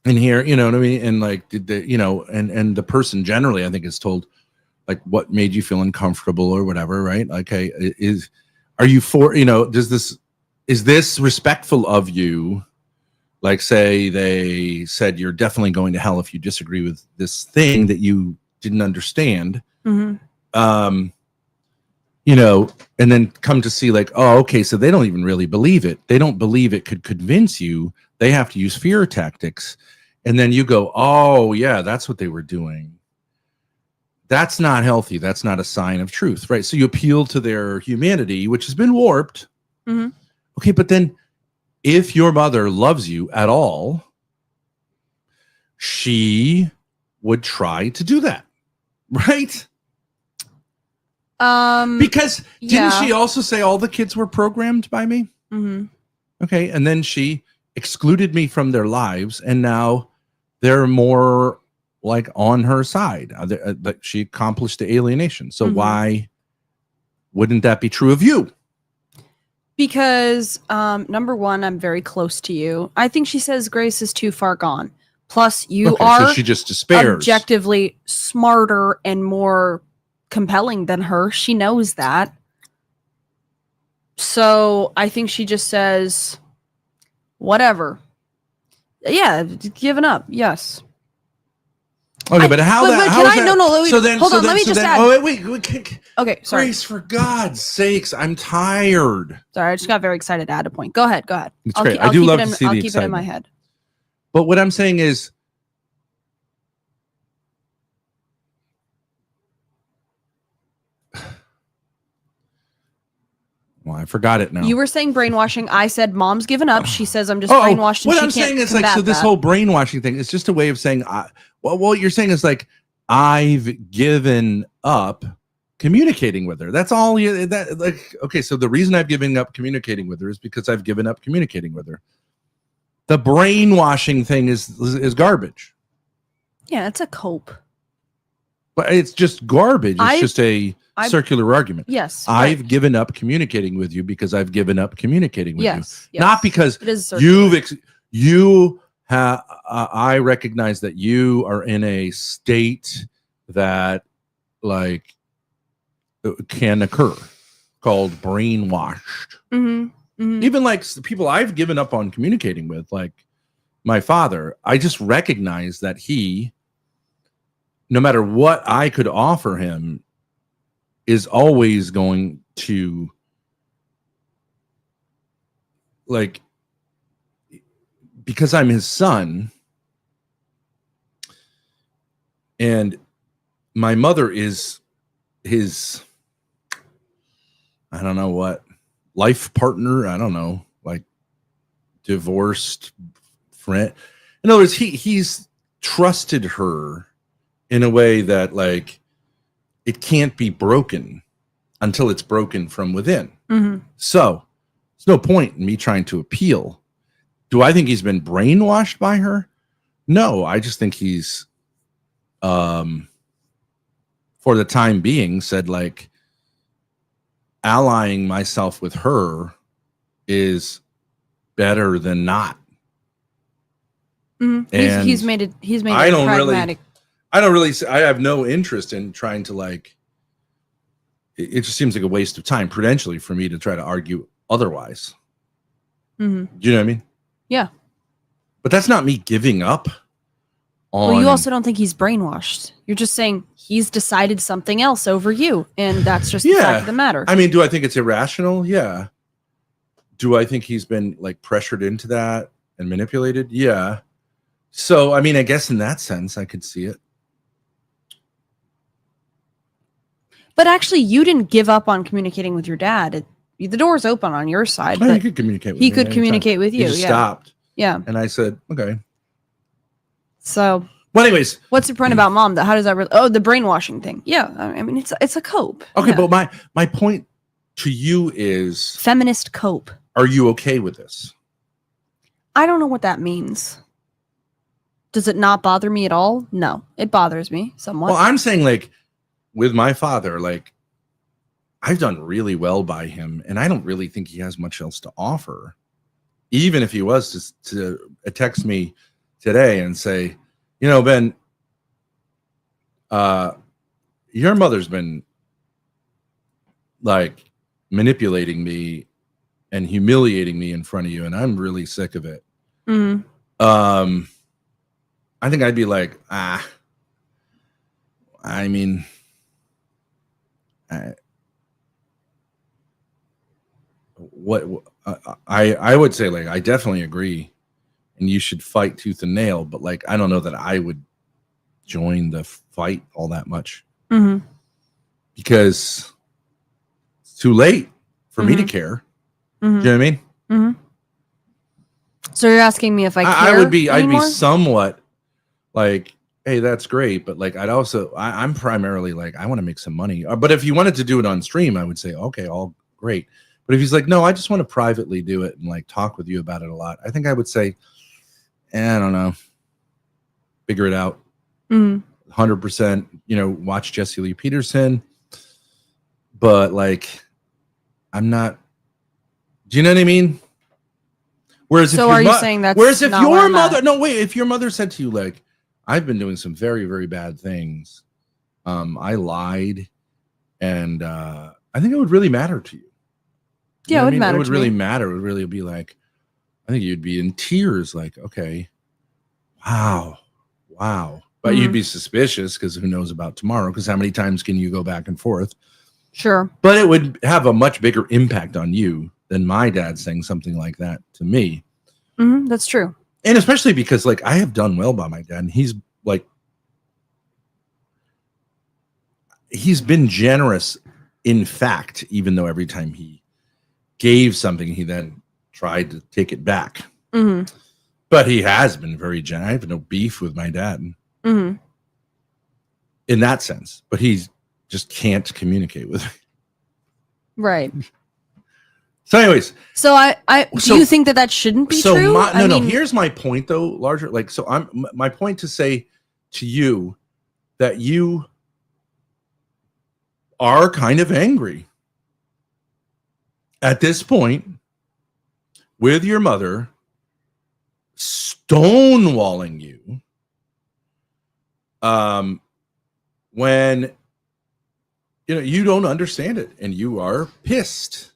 And here, you know what I mean? And like, did the, you know, and the person generally, I think, is told like what made you feel uncomfortable or whatever, right? Okay, are you for, you know, is this respectful of you? Like, say they said you're definitely going to hell if you disagree with this thing that you didn't understand. You know, and then come to see like, oh, okay, so they don't even really believe it. They don't believe it could convince you. They have to use fear tactics. And then you go, oh, yeah, that's what they were doing. That's not healthy. That's not a sign of truth, right? So you appeal to their humanity, which has been warped. Okay, but then if your mother loves you at all, she would try to do that, right? Because didn't she also say all the kids were programmed by me? Okay, and then she excluded me from their lives, and now they're more like on her side. That she accomplished the alienation. So why wouldn't that be true of you? Because number one, I'm very close to you. I think she says Grace is too far gone. Plus, you are so she just despairs. Objectively smarter and more compelling than her. She knows that. So I think she just says, whatever. Yeah, giving up. Yes. Okay, but how that? Can I? No. Hold on. Let me just add. Oh wait. Okay, sorry. Grace, for God's sakes, I'm tired. Sorry, I just got very excited to add a point. Go ahead. It's great. I do love to see the I'll keep it in excitement. my head. But what I'm saying is, well, I forgot it now. You were saying brainwashing. I said mom's given up. She says I'm just brainwashed. What and I'm she can't saying is like, so this combat whole brainwashing thing is just a way of saying, well, what you're saying is like, I've given up communicating with her. That's all you, that like, okay. So the reason I've given up communicating with her is because I've given up communicating with her. The brainwashing thing is garbage. Yeah, it's a cope. But it's just garbage. It's just a I- circular argument. Yes. I've given up communicating with you because I've given up communicating with you. Not because it is circular. I recognize that you are in a state that like can occur called brainwashed. Even like the people I've given up on communicating with, like my father, I just recognize that he, no matter what I could offer him, is always going to like, because I'm his son and my mother is his, I don't know what, life partner. I don't know, like divorced friend. In other words, he's trusted her in a way that like it can't be broken until it's broken from within. So there's no point in me trying to appeal. Do I think he's been brainwashed by her? No, I just think he's, for the time being, said like allying myself with her is better than not. And He's made it. He's made I it don't pragmatic. I have no interest in trying to like, it just seems like a waste of time prudentially for me to try to argue otherwise. Do you know what I mean? Yeah. But that's not me giving up on. Well, you also don't think he's brainwashed. You're just saying he's decided something else over you, and that's just the fact of the matter. I mean, do I think it's irrational? Yeah. Do I think he's been like pressured into that and manipulated? Yeah. So, I mean, I guess in that sense, I could see it. But actually, you didn't give up on communicating with your dad. The door's open on your side. Oh, but he could communicate with he me could anytime. communicate with He you. just Yeah. stopped. Yeah. And I said, okay. So, well, anyways, what's the point about mom? How does that? The brainwashing thing. Yeah. I mean, it's a cope. Okay, Yeah. but my point to you is, Feminist cope. are you okay with this? I don't know what that means. Does it not bother me at all? No, it bothers me somewhat. Well, I'm saying like with my father, like I've done really well by him, and I don't really think he has much else to offer. Even if he was to text me today and say, you know, Ben, your mother's been like manipulating me and humiliating me in front of you, and I'm really sick of it. I think I'd be like, I mean, I would say like I definitely agree, and you should fight tooth and nail. But like I don't know that I would join the fight all that much because it's too late for me to care. Do you know what I mean? So you're asking me if I care? I'd be anymore? somewhat like, hey, that's great, but like I'm primarily like I want to make some money. But if you wanted to do it on stream, I would say okay, all great. But if he's like, no, I just want to privately do it and like talk with you about it a lot, I think I would say, I don't know, figure it out. 100%, you know, watch Jesse Lee Peterson. But like, I'm not. Do you know what I mean? Whereas so if are you saying that's whereas if not your where I'm mother, at? no, wait, if your mother said to you like, I've been doing some very, very bad things. I lied, and I think it would really matter to you. Yeah, it would matter. It would to really me. matter. It would really be like, I think you'd be in tears. Like, okay, wow. But you'd be suspicious because who knows about tomorrow? Because how many times can you go back and forth? Sure. But it would have a much bigger impact on you than my dad saying something like that to me. That's true. And especially because like I have done well by my dad, and he's been generous in fact, even though every time he gave something, he then tried to take it back. But he has been very generous. I have no beef with my dad in that sense, but he just can't communicate with me. Right. So anyways, so do you think that shouldn't be true? No, here's my point though, larger, like, so my point to say to you that you are kind of angry at this point with your mother stonewalling you when you don't understand it and you are pissed.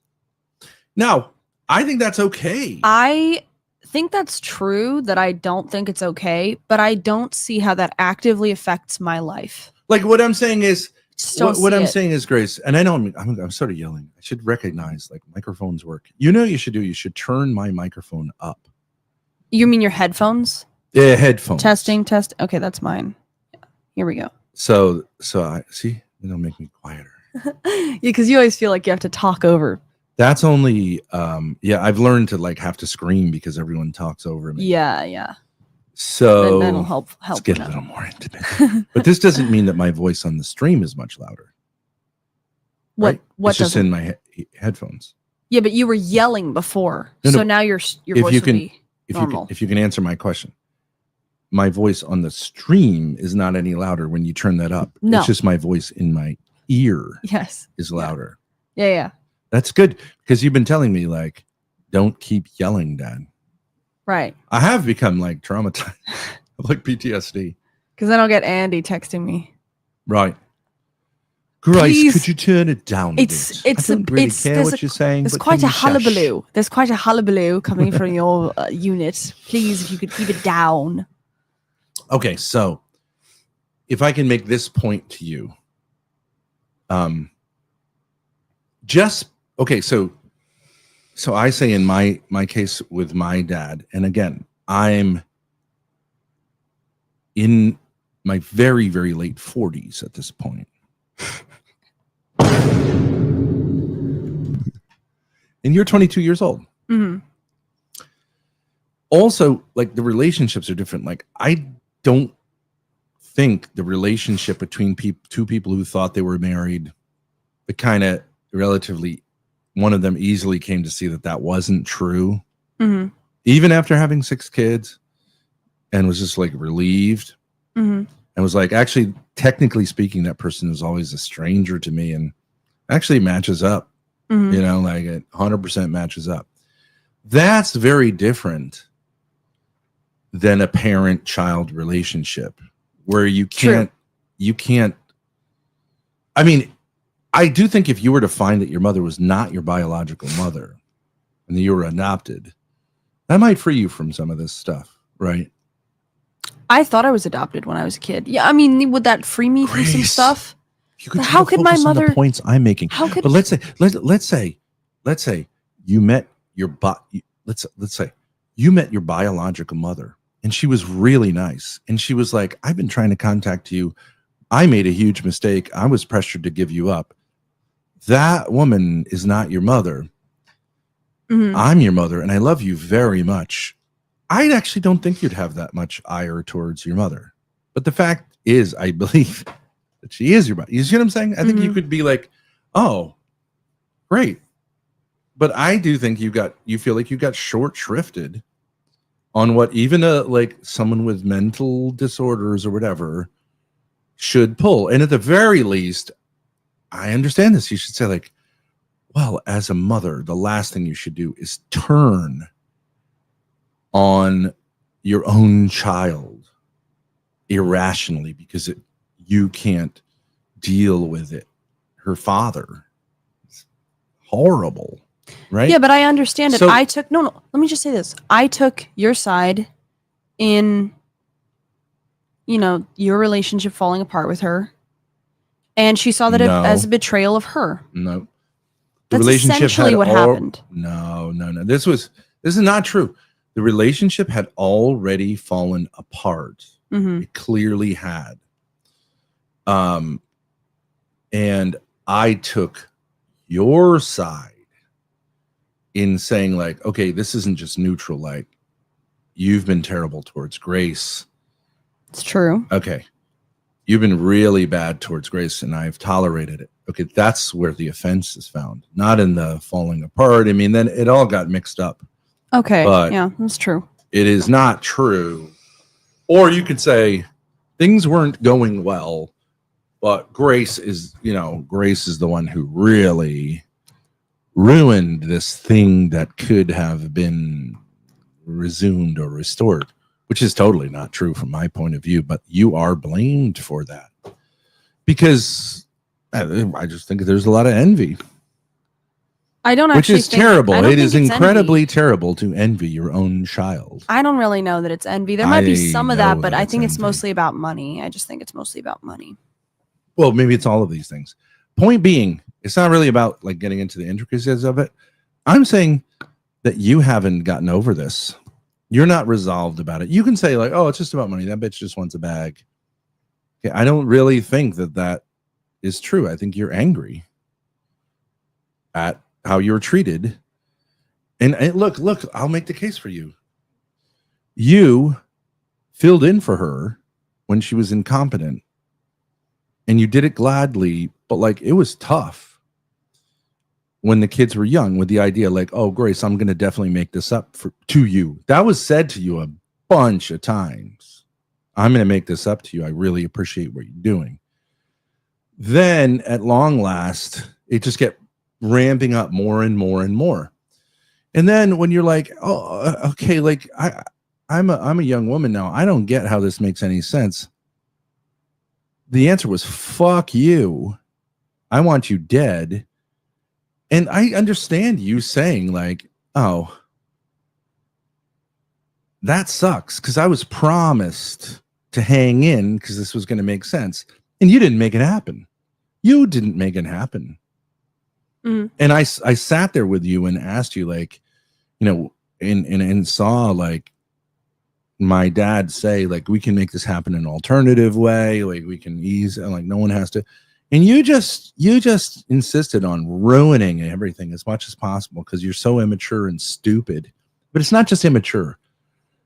Now, I think that's okay. I think that's true, that I don't think it's okay, but I don't see how that actively affects my life. Like what I'm saying is, what I'm saying is, Grace, and I know I'm sort of yelling. I should recognize like microphones work. You should turn my microphone up. You mean your headphones? Yeah, headphones. Testing. Okay, that's mine. Yeah. Here we go. So I see, it'll make me quieter. Yeah, because you always feel like you have to talk over. That's only I've learned to like have to scream because everyone talks over me. Yeah. So and that'll help. Let's get a little more intimate. But this doesn't mean that my voice on the stream is much louder. What it's just in my headphones. Yeah, but you were yelling before, so now your voice would be normal. If you can answer my question, my voice on the stream is not any louder when you turn that up. No. It's just my voice in my ear. Yes, is louder. Yeah. That's good because you've been telling me like, don't keep yelling, Dad. Right. I have become like traumatized, like PTSD. Because then I'll get Andy texting me. Right. Grace, could you turn it down? I don't really care what you're saying. There's quite a hullabaloo. There's quite a hullabaloo coming from your unit. Please, if you could keep it down. Okay, so if I can make this point to you, so I say in my case with my dad, and again, I'm in my very, very late 40s at this point. And you're 22 years old. Mm-hmm. Also, like the relationships are different. Like I don't think the relationship between two people who thought they were married, the kind of relatively, one of them easily came to see that wasn't true. Mm-hmm. Even after having 6 kids, and was just like relieved. Mm-hmm. And was like, actually, technically speaking, that person is always a stranger to me, and actually matches up. Mm-hmm. Like it 100% matches up. That's very different than a parent-child relationship where you can't. I mean, I do think if you were to find that your mother was not your biological mother and that you were adopted, that might free you from some of this stuff, right? I thought I was adopted when I was a kid. Yeah, I mean, would that free me from some stuff? How could my mother? On the points I'm making. How could? But let's say you met your let's say you met your biological mother, and she was really nice, and she was like, "I've been trying to contact you. I made a huge mistake. I was pressured to give you up." That woman is not your mother. Mm-hmm. I'm your mother, and I love you very much. I actually don't think you'd have that much ire towards your mother. But the fact is, I believe that she is your mother. You see what I'm saying? I think you could be like, oh, great. But I do think you feel like you got short shrifted on what even like someone with mental disorders or whatever should pull. And at the very least, I understand this. You should say like, well, as a mother, the last thing you should do is turn on your own child irrationally because you can't deal with it. Her father is horrible, right? Yeah, but I understand it. So, I took no. Let me just say this. I took your side in, your relationship falling apart with her, and she saw that as a betrayal of her. No, that's essentially what happened. No. This is not true. The relationship had already fallen apart. Mm-hmm. It clearly had. And I took your side in saying like, okay, this isn't just neutral. Like, you've been terrible towards Grace. It's true. Okay. You've been really bad towards Grace, and I've tolerated it. Okay, that's where the offense is found, not in the falling apart. I mean, then it all got mixed up. Okay, but yeah, that's true. It is not true. Or you could say things weren't going well, But Grace is the one who really ruined this thing that could have been resumed or restored, which is totally not true from my point of view. But you are blamed for that because I just think there's a lot of envy. I don't Which actually is terrible. It is it's incredibly envy. terrible to envy your own child. I don't really know that it's envy. There might be some of know that, but that I it's think it's envy. mostly about money. I just think it's mostly about money. Well, maybe it's all of these things. Point being, it's not really about like getting into the intricacies of it. I'm saying that you haven't gotten over this. You're not resolved about it. You can say like, oh, it's just about money. That bitch just wants a bag. Okay, I don't really think that is true. I think you're angry at how you're treated. And look, I'll make the case for you. You filled in for her when she was incompetent. And you did it gladly, but like it was tough when the kids were young with the idea like, oh, Grace, I'm going to definitely make this up to you. That was said to you a bunch of times. I'm going to make this up to you. I really appreciate what you're doing. Then at long last, it just kept ramping up more and more and more. And then when you're like, oh, okay, like I'm a young woman now. I don't get how this makes any sense. The answer was, fuck you. I want you dead. And I understand you saying like, oh, that sucks because I was promised to hang in because this was going to make sense. And you didn't make it happen. You didn't make it happen. Mm-hmm. And I sat there with you and asked you like, and saw like my dad say like, we can make this happen in an alternative way. Like we can ease and like no one has to. And you just insisted on ruining everything as much as possible because you're so immature and stupid. But it's not just immature,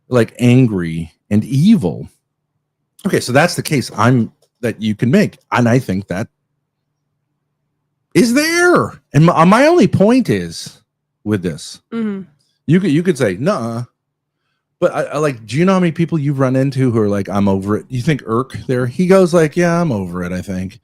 like angry and evil. Okay, so that's the case that you can make. And I think that is there. And my only point is with this, mm-hmm. you could say, nah. But I like, do you know how many people you've run into who are like, I'm over it? You think Irk there? He goes like, yeah, I'm over it, I think.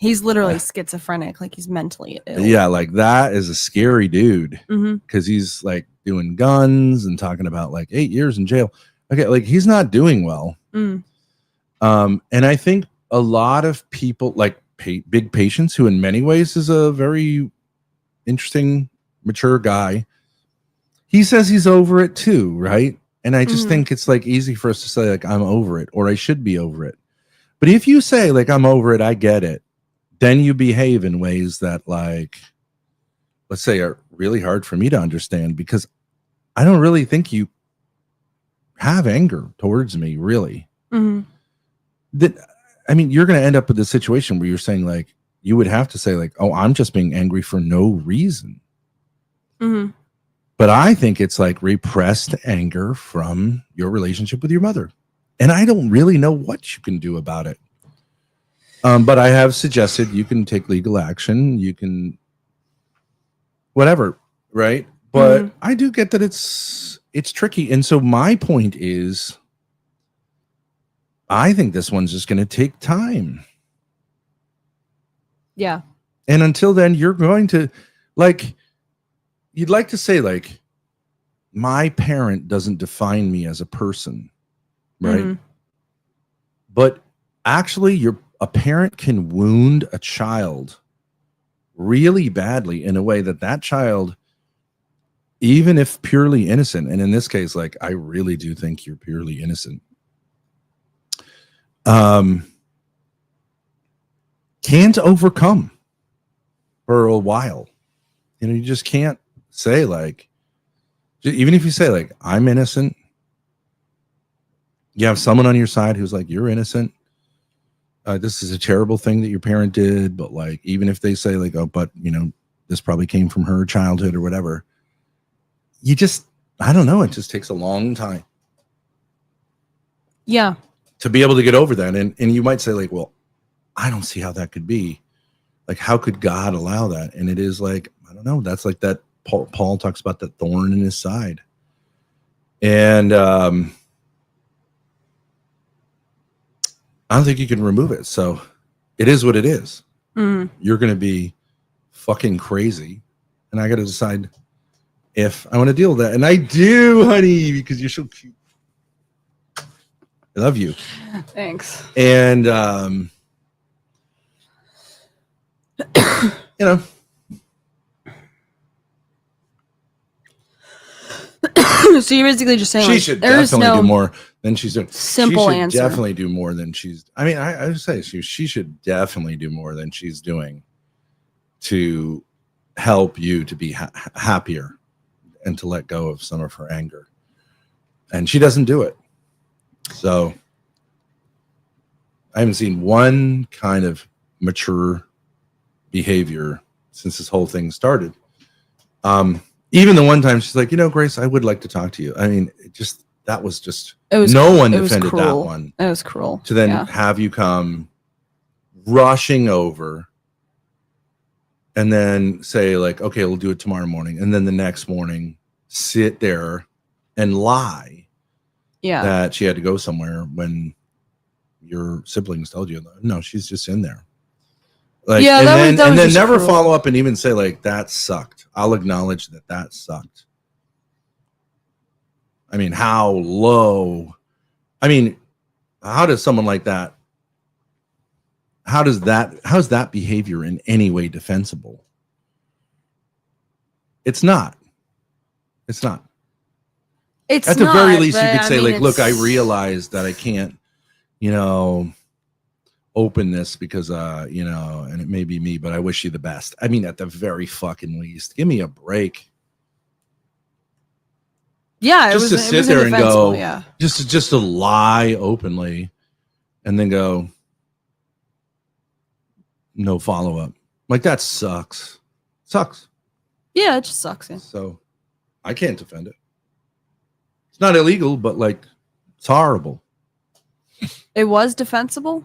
He's literally schizophrenic, like he's mentally ill. Yeah, like that is a scary dude because he's like doing guns and talking about like 8 years in jail. Okay, like he's not doing well. Mm. And I think a lot of people like big patients who in many ways is a very interesting, mature guy. He says he's over it too, right? And I just think it's like easy for us to say like, I'm over it or I should be over it. But if you say like, I'm over it, I get it. Then you behave in ways that like, let's say are really hard for me to understand because I don't really think you have anger towards me, really. Mm-hmm. You're going to end up with a situation where you're saying like, you would have to say like, oh, I'm just being angry for no reason. Mm-hmm. But I think it's like repressed anger from your relationship with your mother. And I don't really know what you can do about it. But I have suggested you can take legal action. You can whatever, right? But I do get that it's tricky. And so my point is, I think this one's just going to take time. Yeah. And until then, you're going to like, you'd like to say like, my parent doesn't define me as a person, right? Mm-hmm. But actually, a parent can wound a child really badly in a way that child, even if purely innocent, and in this case, like I really do think you're purely innocent, can't overcome for a while. You just can't say like, even if you say like, I'm innocent, you have someone on your side who's like, you're innocent. This is a terrible thing that your parent did. But like, even if they say like, oh, but this probably came from her childhood or whatever. I don't know. It just takes a long time. Yeah. To be able to get over that. And you might say like, well, I don't see how that could be. Like, how could God allow that? And it is like, I don't know. That's like that. Paul talks about that thorn in his side. And I don't think you can remove it. So it is what it is. Mm. You're going to be fucking crazy. And I got to decide if I want to deal with that. And I do, honey, because you're so cute. I love you. Thanks. And, you know. So you're basically just saying she should definitely do more than she's doing. Simple she should answer. Definitely do more than she's. I mean, I would say she should definitely do more than she's doing to help you to be happier and to let go of some of her anger. And she doesn't do it. So I haven't seen one kind of mature behavior since this whole thing started. Even the one time she's like, Grace, I would like to talk to you. I mean, that was just no one defended that one. It was cruel. To then have you come rushing over and then say like, okay, we'll do it tomorrow morning. And then the next morning sit there and lie that she had to go somewhere when your siblings told you, no, she's just in there. Like, and then never cruel. Follow up and even say like, that sucked. I'll acknowledge that sucked. I mean, how low? I mean, how does someone like that? How's that behavior in any way defensible? It's not. It's not. It's at the very least, you could say like, look, I realize that I can't, open this because and it may be me, but I wish you the best. I mean, at the very fucking least, give me a break. Yeah, just to sit there and go, just to lie openly, and then go, no follow up. Like that sucks. Sucks. Yeah, it just sucks. Yeah. So I can't defend it. It's not illegal, but like it's horrible. It was defensible.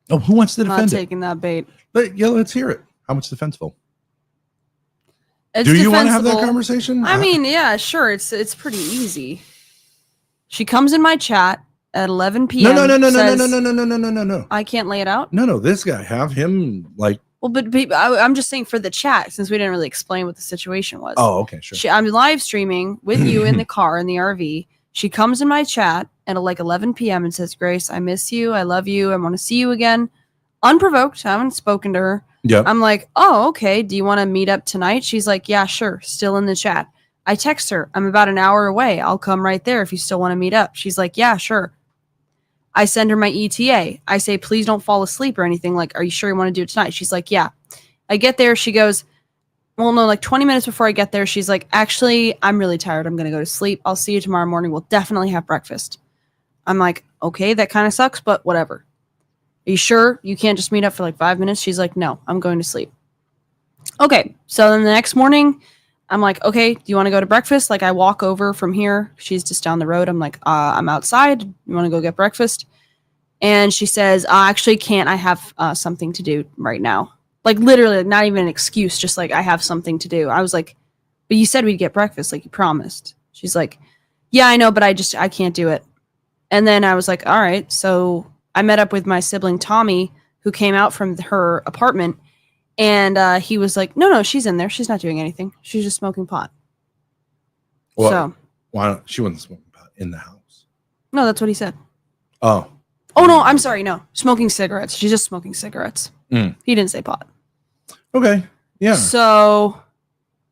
Oh, who wants to defend it? Not taking that bait. But let's hear it. How much defensible? Do you want to have that conversation? I mean, yeah, sure. It's pretty easy. She comes in my chat at 11 p.m. No. I can't lay it out. No. This guy, have him like. Well, but I'm just saying for the chat, since we didn't really explain what the situation was. Oh, okay, sure. I'm live streaming with you in the car in the RV. She comes in my chat at like 11 p.m. and says, Grace, I miss you. I love you. I want to see you again. Unprovoked. I haven't spoken to her. Yep. I'm like, oh, okay. Do you want to meet up tonight? She's like, yeah, sure. Still in the chat. I text her. I'm about an hour away. I'll come right there if you still want to meet up. She's like, yeah, sure. I send her my ETA. I say, please don't fall asleep or anything. Like, are you sure you want to do it tonight? She's like, yeah. I get there. She goes, well, no, like 20 minutes before I get there, she's like, actually, I'm really tired. I'm going to go to sleep. I'll see you tomorrow morning. We'll definitely have breakfast. I'm like, okay, that kind of sucks, but whatever. Are you sure you can't just meet up for like 5 minutes? She's like, no, I'm going to sleep. Okay. So then the next morning, I'm like, okay, do you want to go to breakfast? Like I walk over from here. She's just down the road. I'm like, I'm outside. You want to go get breakfast? And she says, I actually can't. I have something to do right now. Like literally not even an excuse. Just like I have something to do. I was like, but you said we'd get breakfast. Like you promised. She's like, yeah, I know, but I can't do it. And then I was like, all right. So I met up with my sibling, Tommy, who came out from her apartment. And he was like, no, she's in there. She's not doing anything. She's just smoking pot. Well, so why not? She wasn't smoking pot in the house. No, that's what he said. Oh, no, I'm sorry. No, smoking cigarettes. She's just smoking cigarettes. He didn't say pot. Okay. Yeah. So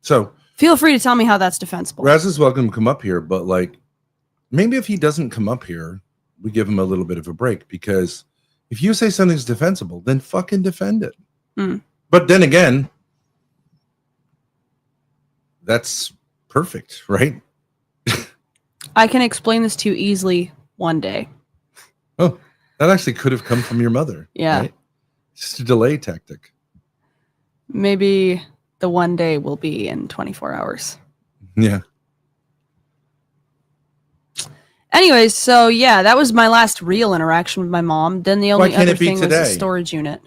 feel free to tell me how that's defensible. Raz is welcome to come up here, but like maybe if he doesn't come up here, we give him a little bit of a break, because if you say something's defensible, then fucking defend it. But then again, that's perfect, right? I can explain this to you easily one day. Oh, that actually could have come from your mother. Yeah. Right? Just a delay tactic. Maybe the one day will be in 24 hours. Yeah. Anyways, so yeah, that was my last real interaction with my mom. Then the only other thing was the storage unit.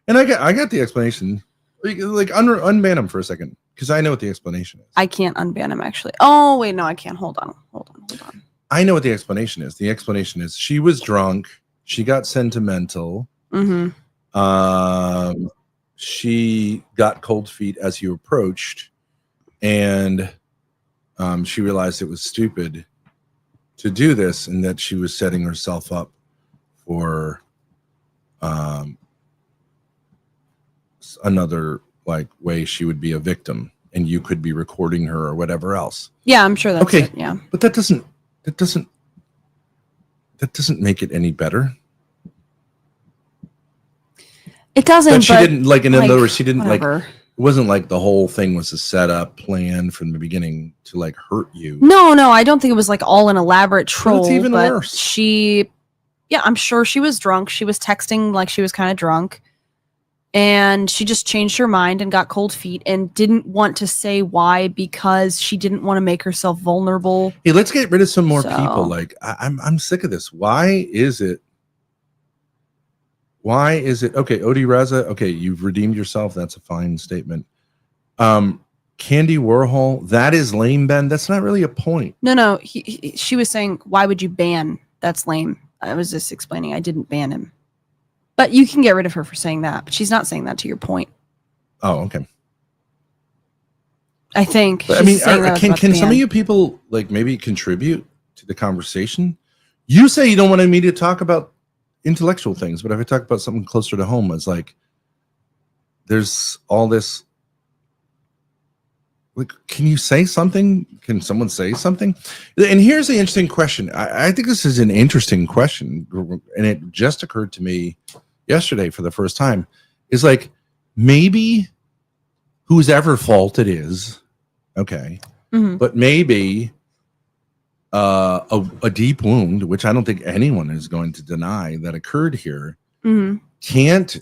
And I got the explanation. Like unban him for a second, because I know what the explanation is. I can't unban him actually. Oh wait, no, I can't. Hold on. I know what the explanation is. The explanation is she was drunk. She got sentimental. Mm-hmm. She got cold feet as you approached, and she realized it was stupid to do this, and that she was setting herself up for another like way she would be a victim, and you could be recording her or whatever else. Yeah, I'm sure that's it. Yeah, but that doesn't make it any better. It doesn't. But she but, didn't like. In like, other words, she didn't whatever. like. It wasn't like the whole thing was a setup plan from the beginning to like hurt you. No, I don't think it was like all an elaborate troll. Well, it's even but worse. Yeah, I'm sure she was drunk. She was texting like she was kind of drunk. And she just changed her mind and got cold feet and didn't want to say why, because she didn't want to make herself vulnerable. Hey, let's get rid of some more So- people. Like I'm sick of this. Why is it? Okay, Odie Raza. Okay, you've redeemed yourself. That's a fine statement. Candy Warhol. That is lame, Ben. That's not really a point. No. She was saying, why would you ban? That's lame. I was just explaining. I didn't ban him. But you can get rid of her for saying that. But she's not saying that to your point. Oh, okay. I think. But, I mean, can some of you people like maybe contribute to the conversation? You say you don't want me to talk about intellectual things, but if I talk about something closer to home, it's like there's all this. Like, can you say something? Can someone say something? And here's the interesting question. I think this is an interesting question, and it just occurred to me yesterday for the first time. Is like maybe whose ever fault it is, okay, but maybe a deep wound, which I don't think anyone is going to deny that occurred here, can't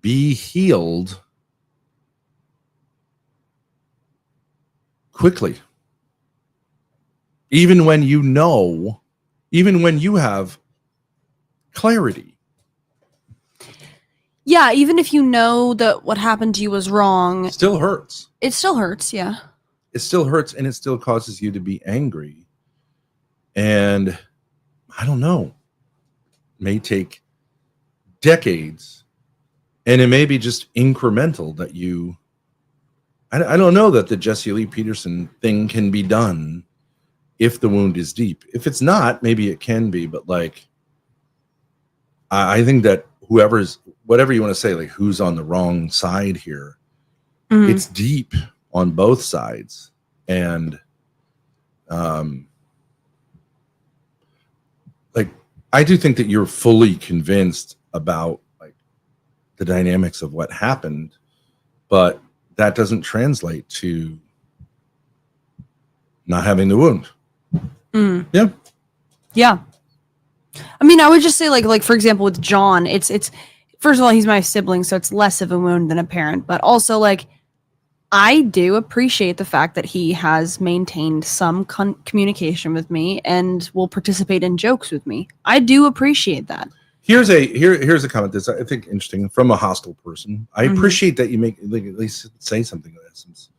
be healed quickly. Even when you have clarity. Yeah, even if you know that what happened to you was wrong. Still hurts. It still hurts, yeah. It still hurts, and it still causes you to be angry. And I don't know. It may take decades, and it may be just incremental that you. I don't know that the Jesse Lee Peterson thing can be done if the wound is deep. If it's not, maybe it can be. But like, I think that whatever you want to say, like who's on the wrong side here, it's deep on both sides. And like, I do think that you're fully convinced about like the dynamics of what happened, but that doesn't translate to not having the wound. Yeah. I mean, I would just say like for example with John, it's first of all, he's my sibling, so it's less of a wound than a parent, but also like I do appreciate the fact that he has maintained some communication with me and will participate in jokes with me. I do appreciate that. Here's a comment that's I think interesting from a hostile person. I appreciate that you make like, at least say something that has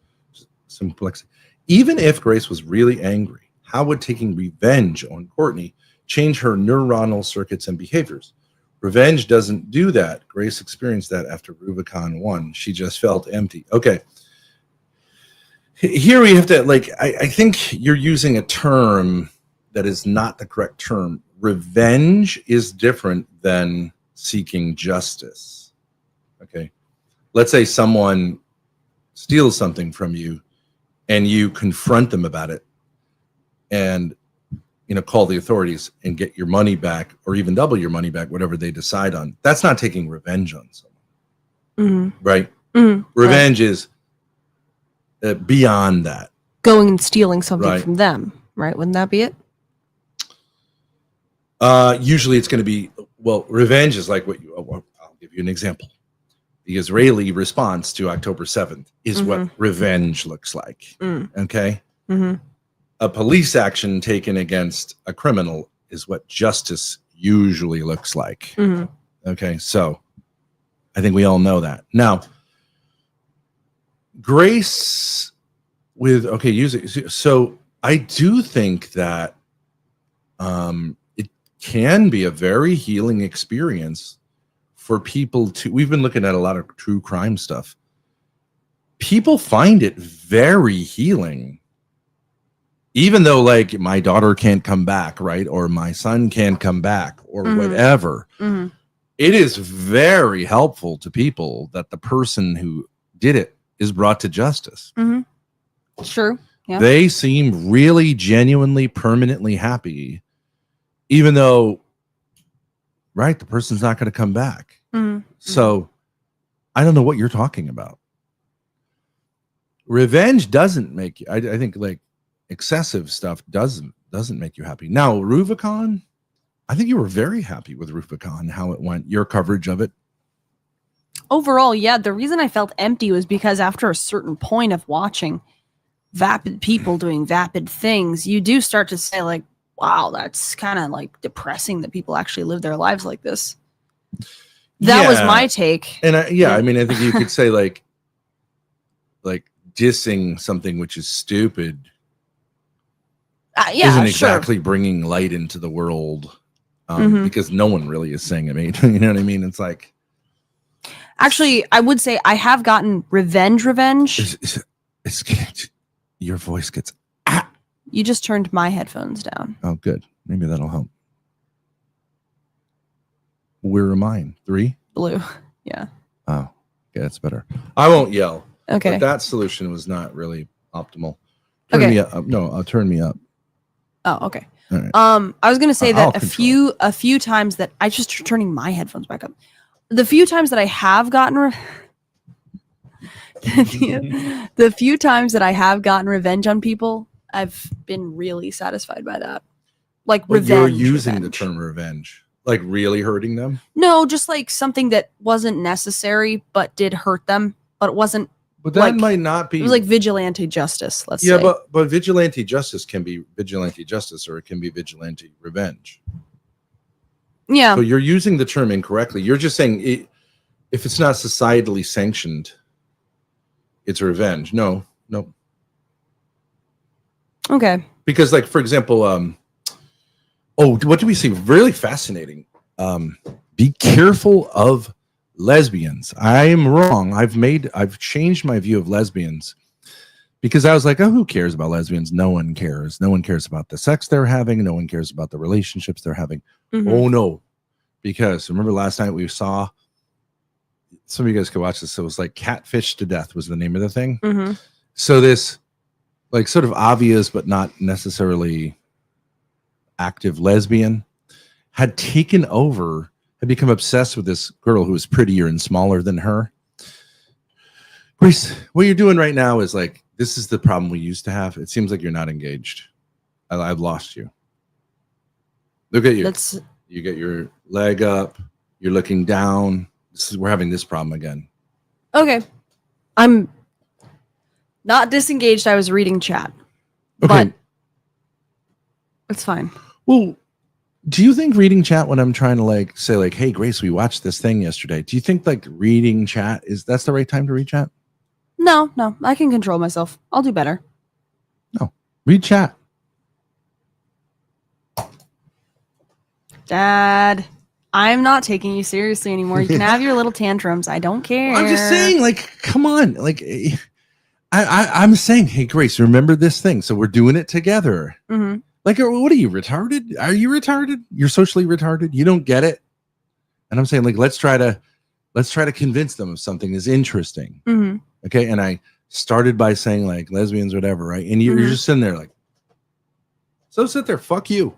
some complexity. Even if Grace was really angry, how would taking revenge on Courtney change her neuronal circuits and behaviors? Revenge doesn't do that. Grace experienced that after Rubicon 1. She just felt empty. Okay. Here we have to like I think you're using a term that is not the correct term. Revenge is different than seeking justice. Okay. Let's say someone steals something from you and you confront them about it and call the authorities and get your money back or even double your money back, whatever they decide on. That's not taking revenge on someone. Right? Revenge is beyond that. Going and stealing something from them, right? Wouldn't that be it? Usually it's going to be, revenge is like I'll give you an example. The Israeli response to October 7th is what revenge looks like. Okay. A police action taken against a criminal is what justice usually looks like. Okay. So I think we all know that. Now, Grace so I do think that, can be a very healing experience for people to. We've been looking at a lot of true crime stuff. People find it very healing, even though, like, my daughter can't come back, right? Or my son can't come back, or whatever. Mm-hmm. It is very helpful to people that the person who did it is brought to justice. Mm-hmm. True. Yeah. They seem really genuinely, permanently happy, even though, right, the person's not going to come back. Mm-hmm. So I don't know what you're talking about. Revenge doesn't make you, I think, like, excessive stuff doesn't make you happy. Now, Rubicon, I think you were very happy with Rubicon, how it went, your coverage of it. Overall, yeah, the reason I felt empty was because after a certain point of watching vapid people doing vapid things, you do start to say, like, wow, that's kind of like depressing that people actually live their lives like this. That was my take. And I mean, I think you could say like dissing something which is stupid isn't exactly bringing light into the world, because no one really is saying it. You know what I mean? It's like, actually, I would say I have gotten revenge. It's your voice gets. You just turned my headphones down. Oh, good. Maybe that'll help. Where are mine? 3? Blue. Yeah. Oh, okay, that's better. I won't yell. Okay. But that solution was not really optimal. Turn me up. No, turn me up. Oh, okay. All right. I was gonna say that I'll a few times that I just turning my headphones back up. The few times that I have gotten the few times that I have gotten revenge on people, I've been really satisfied by that. Like, but revenge. You're using the term revenge, like really hurting them? No, just like something that wasn't necessary but did hurt them, but it wasn't. But that might not be. It was like vigilante justice. Let's say. Yeah, but vigilante justice can be vigilante justice, or it can be vigilante revenge. Yeah. So you're using the term incorrectly. You're just saying if it's not societally sanctioned, it's revenge. No. Okay. Because, like, for example, what do we see? Really fascinating. Be careful of lesbians. I am wrong. I've changed my view of lesbians, because I was like, oh, who cares about lesbians? No one cares. No one cares about the sex they're having. No one cares about the relationships they're having. Mm-hmm. Oh no. Because remember last night we saw, some of you guys could watch this. So it was like Catfish to Death was the name of the thing. Mm-hmm. So this, like, sort of obvious but not necessarily active lesbian had taken over, had become obsessed with this girl who was prettier and smaller than her. Grace, what you're doing right now is like, this is the problem we used to have. It seems like you're not engaged. I've lost you. Look at you. You get your leg up. You're looking down. We're having this problem again. Okay. I'm not disengaged. I was reading chat. Okay. But it's fine. Well, do you think reading chat when I'm trying to, like, say, like, hey, Grace, we watched this thing yesterday. Do you think, like, reading chat that's the right time to read chat? No. I can control myself. I'll do better. No. Read chat. Dad, I'm not taking you seriously anymore. You can have your little tantrums. I don't care. I'm just saying, like, come on. Like, I'm saying, hey, Grace, remember this thing. So we're doing it together. Mm-hmm. Like, what are you, retarded? Are you retarded? You're socially retarded? You don't get it? And I'm saying, like, let's try to convince them of something is interesting. Mm-hmm. Okay. And I started by saying, like, lesbians, whatever, right? And you're just sitting there like, so sit there, fuck you.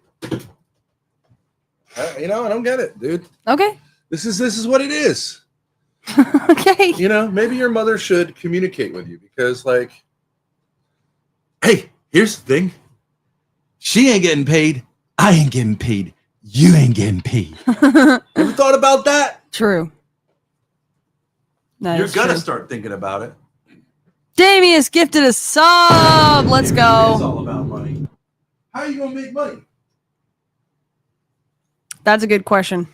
I don't get it, dude. Okay. This is what it is. Okay. Maybe your mother should communicate with you, because, like, hey, here's the thing. She ain't getting paid. I ain't getting paid. You ain't getting paid. Ever thought about that? True. You're gonna start thinking about it. Damius gifted a sub. Let's go. It's all about money. How are you gonna make money? That's a good question.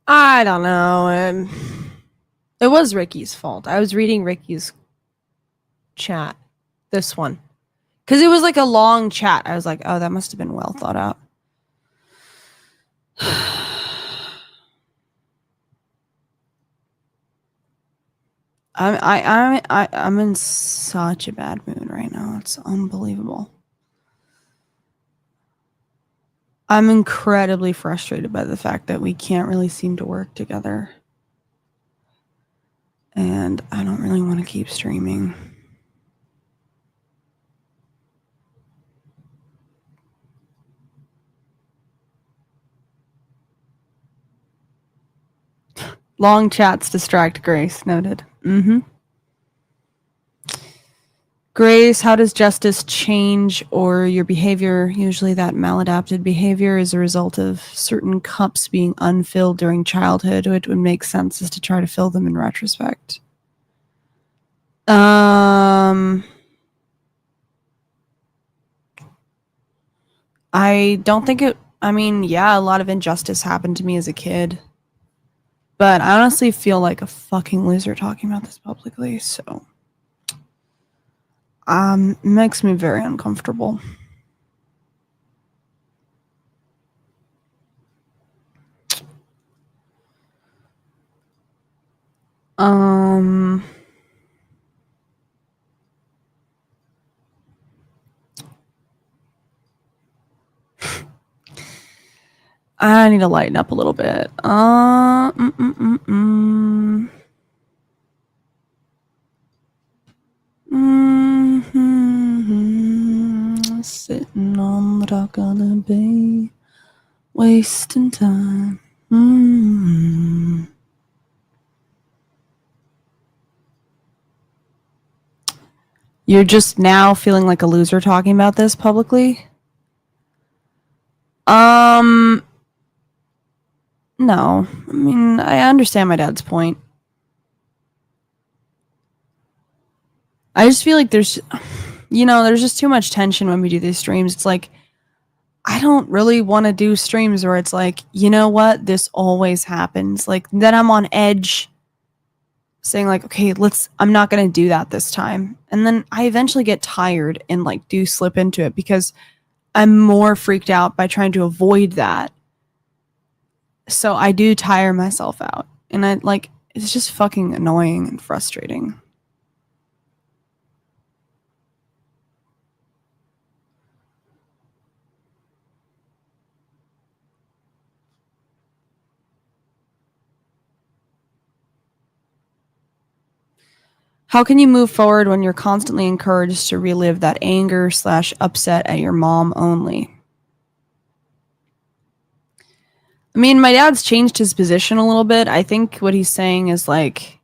I don't know. It was Ricky's fault. I was reading Ricky's chat. This one. Because it was like a long chat. I was like, oh, that must have been well thought out. I'm in such a bad mood right now. It's unbelievable. I'm incredibly frustrated by the fact that we can't really seem to work together. And I don't really want to keep streaming. Long chats distract Grace, noted. Grace, how does justice change or your behavior? Usually that maladapted behavior is a result of certain cups being unfilled during childhood. It would make sense is to try to fill them in retrospect. I don't think it... I mean, yeah, a lot of injustice happened to me as a kid. But I honestly feel like a fucking loser talking about this publicly, so... it makes me very uncomfortable. I need to lighten up a little bit. Sitting on the dock of the bay, wasting time. You're just now feeling like a loser talking about this publicly? No. I mean, I understand my dad's point. I just feel like there's just too much tension when we do these streams. It's like, I don't really want to do streams where it's like, you know what? This always happens. Like, then I'm on edge saying like, okay, I'm not going to do that this time. And then I eventually get tired and like do slip into it because I'm more freaked out by trying to avoid that. So I do tire myself out. And it's just fucking annoying and frustrating. How can you move forward when you're constantly encouraged to relive that anger / upset at your mom only? I mean, my dad's changed his position a little bit. I think what he's saying is like,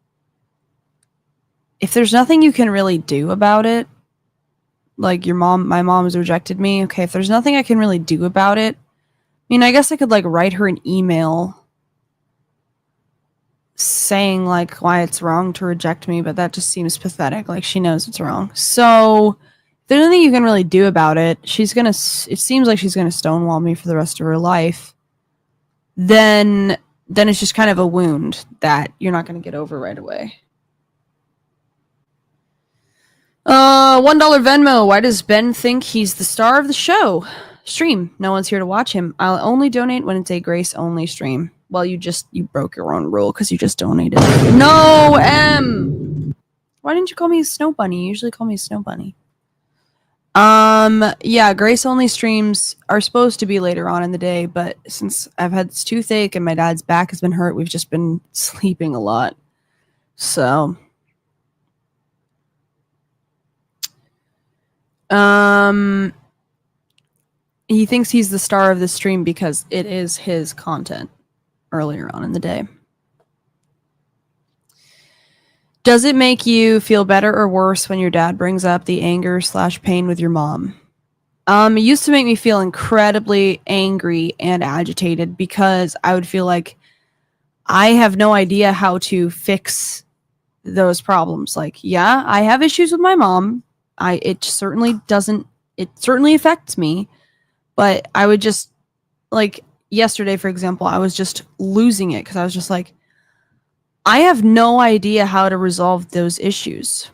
if there's nothing you can really do about it, like my mom has rejected me. Okay, if there's nothing I can really do about it, I mean, I guess I could like write her an email saying like why it's wrong to reject me, but that just seems pathetic. Like she knows it's wrong. So if there's nothing you can really do about it, it seems like she's gonna stonewall me for the rest of her life. Then it's just kind of a wound that you're not gonna get over right away. $1 Venmo. Why does Ben think he's the star of the show? Stream. No one's here to watch him. I'll only donate when it's a Grace only stream. Well, you broke your own rule because you just donated. No, M. Why didn't you call me a snow bunny? You usually call me a snow bunny. Yeah, Grace only streams are supposed to be later on in the day, but since I've had this toothache and my dad's back has been hurt, we've just been sleeping a lot. So, he thinks he's the star of the stream because it is his content earlier on in the day. Does it make you feel better or worse when your dad brings up the anger / pain with your mom? It used to make me feel incredibly angry and agitated because I would feel like I have no idea how to fix those problems. Like, yeah, I have issues with my mom. It certainly affects me, but I would just like, yesterday, for example, I was just losing it because I was just like, I have no idea how to resolve those issues.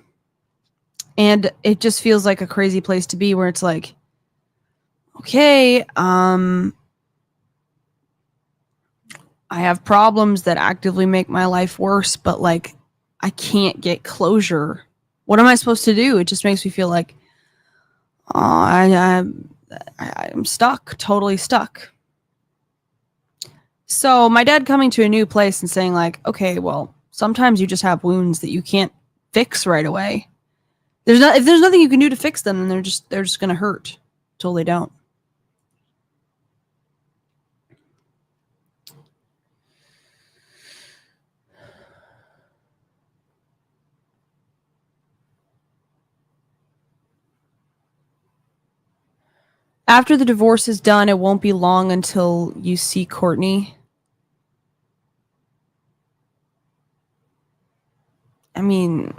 And it just feels like a crazy place to be where it's like, okay, I have problems that actively make my life worse, but like I can't get closure. What am I supposed to do? It just makes me feel like I'm stuck, totally stuck. So my dad coming to a new place and saying like, okay, well, sometimes you just have wounds that you can't fix right away. If there's nothing you can do to fix them, then they're just gonna hurt till they don't. After the divorce is done, it won't be long until you see Courtney. I mean,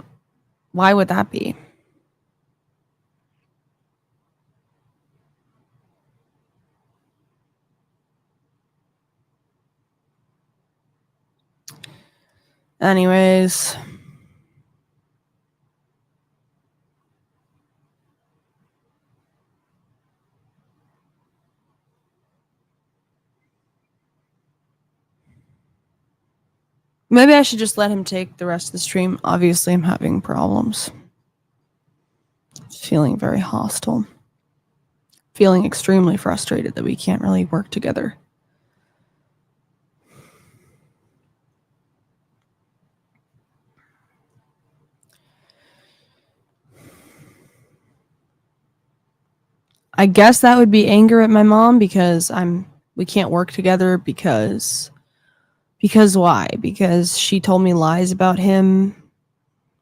why would that be? Anyways. Maybe I should just let him take the rest of the stream. Obviously, I'm having problems. Feeling very hostile. Feeling extremely frustrated that we can't really work together. I guess that would be anger at my mom because we can't work together because why? Because she told me lies about him.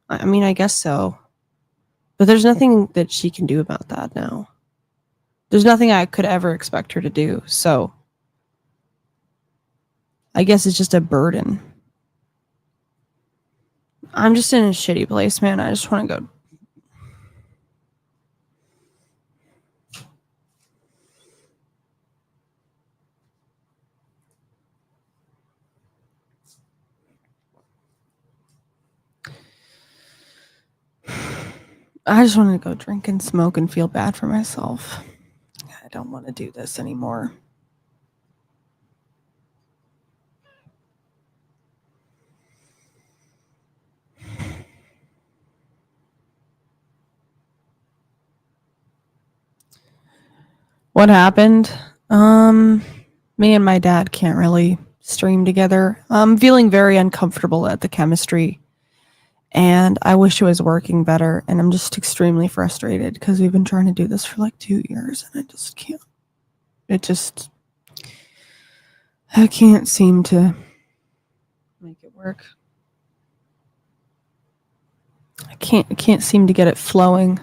I mean, I guess so. But there's nothing that she can do about that now. There's nothing I could ever expect her to do. So I guess it's just a burden. I'm just in a shitty place, man. I just want to go. I just want to go drink and smoke and feel bad for myself. I don't want to do this anymore. What happened? Me and my dad can't really stream together. I'm feeling very uncomfortable at the chemistry, and I wish it was working better, and I'm just extremely frustrated because we've been trying to do this for like 2 years, and I just can't. I can't seem to make it work. I can't seem to get it flowing.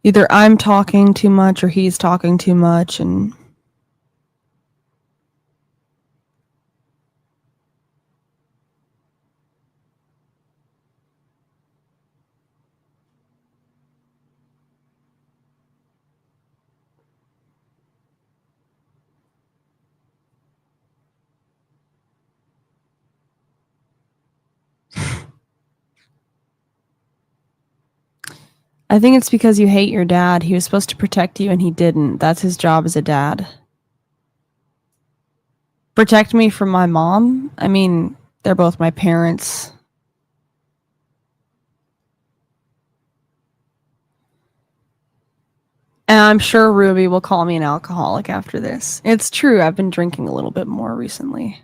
Either I'm talking too much or he's talking too much, and I think it's because you hate your dad. He was supposed to protect you and he didn't. That's his job as a dad. Protect me from my mom? I mean, they're both my parents. And I'm sure Ruby will call me an alcoholic after this. It's true, I've been drinking a little bit more recently.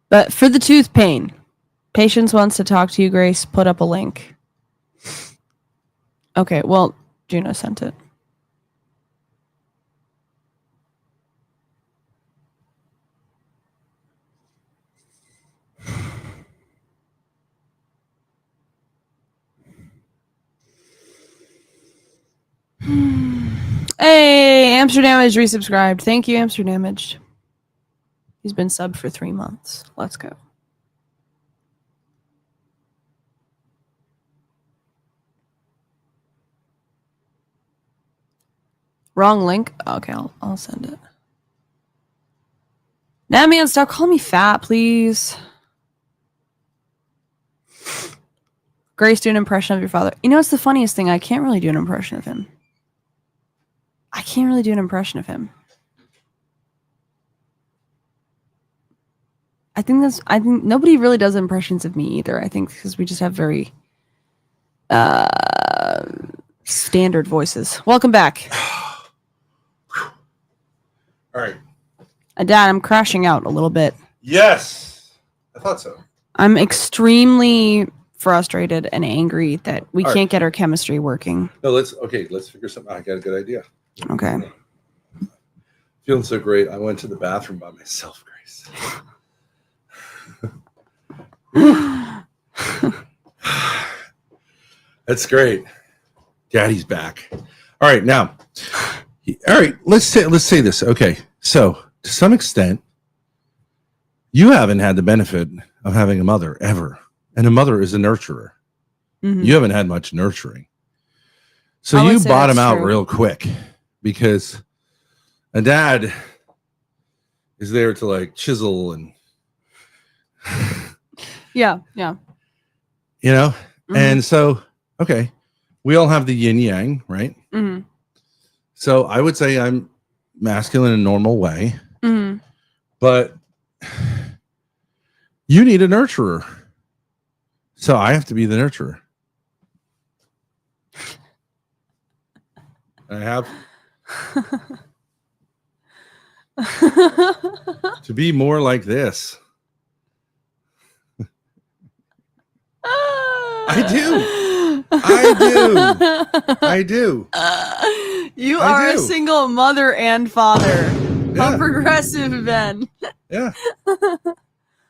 But for the tooth pain, Patience wants to talk to you, Grace. Put up a link. Okay, well, Juno sent it. Hey, Amsterdamaged resubscribed. Thank you, Amsterdamaged. He's been subbed for 3 months. Let's go. Wrong link. Okay, I'll send it. Nah, man, stop calling me fat, please. Grace, do an impression of your father. You know, it's the funniest thing. I can't really do an impression of him. I think nobody really does impressions of me either. I think because we just have very standard voices. Welcome back. All right. Dad, I'm crashing out a little bit. Yes. I thought so. I'm extremely frustrated and angry that we can't get our chemistry working. No, let's figure something out. I got a good idea. Okay. Feeling so great. I went to the bathroom by myself, Grace. That's great. Daddy's back. All right, now. All right, let's say this. Okay, so to some extent, you haven't had the benefit of having a mother ever, and a mother is a nurturer. Mm-hmm. You haven't had much nurturing, so you bottom out real quick because a dad is there to like chisel and yeah, you know, mm-hmm. And so okay, we all have the yin yang, right? Mm-hmm. So I would say I'm masculine in a normal way, mm-hmm. but you need a nurturer. So I have to be the nurturer. I have to be more like this. I do. You are a single mother and father. Yeah. A progressive Ben. Yeah.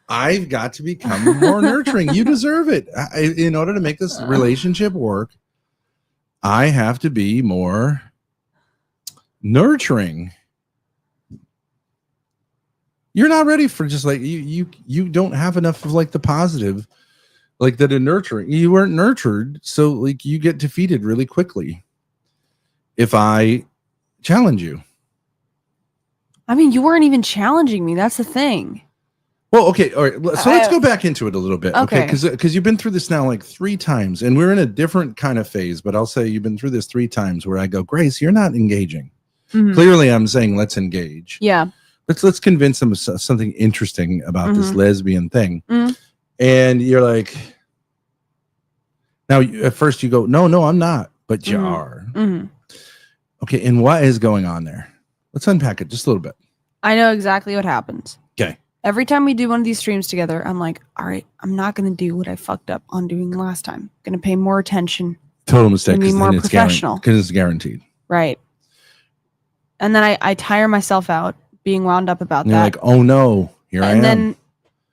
I've got to become more nurturing. You deserve it. In order to make this relationship work, I have to be more nurturing. You're not ready for just like you don't have enough of like the positive, like that in nurturing. You weren't nurtured, so like you get defeated really quickly if I challenge you. I mean, you weren't even challenging me. That's the thing. Well, okay, all right. So let's go back into it a little bit, okay? Because you've been through this now like 3 times, and we're in a different kind of phase. But I'll say you've been through this 3 times where I go, Grace, you're not engaging. Mm-hmm. Clearly, I'm saying let's engage. Yeah. Let's convince them of something interesting about this lesbian thing. Mm-hmm. And you're like, now at first you go, no, I'm not, but you are. Mm-hmm. Okay, and what is going on there? Let's unpack it just a little bit. I know exactly what happens. Okay. Every time we do one of these streams together, I'm like, all right, I'm not going to do what I fucked up on doing last time. I'm going to pay more attention. Total mistake. Be more professional. Because it's guaranteed. Right. And then I tire myself out being wound up about and that. You're like, oh no, here I am. And then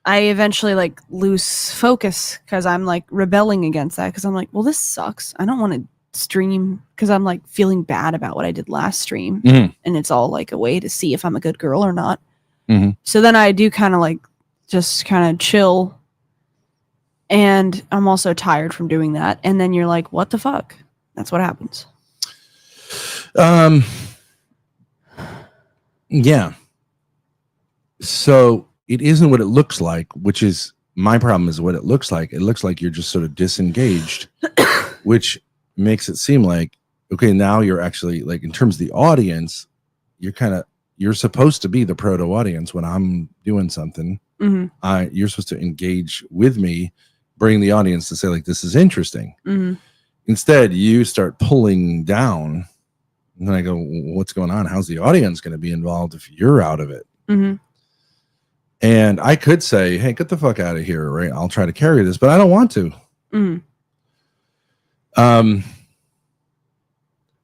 I eventually like lose focus because I'm like rebelling against that because I'm like, well, this sucks. I don't want to stream because I'm like feeling bad about what I did last stream. Mm-hmm. And it's all like a way to see if I'm a good girl or not. Mm-hmm. So then I do kind of like just kind of chill. And I'm also tired from doing that. And then you're like, what the fuck? That's what happens. Yeah. So it isn't what it looks like, which is my problem is what it looks like. It looks like you're just sort of disengaged, which makes it seem like, okay, now you're actually like in terms of the audience, you're supposed to be the proto audience when I'm doing something. Mm-hmm. You're supposed to engage with me, bring the audience to say like, this is interesting. Mm-hmm. Instead, you start pulling down. And then I go, what's going on? How's the audience going to be involved if you're out of it? Mm-hmm. And I could say, hey, get the fuck out of here, right? I'll try to carry this, but I don't want to. Mm-hmm.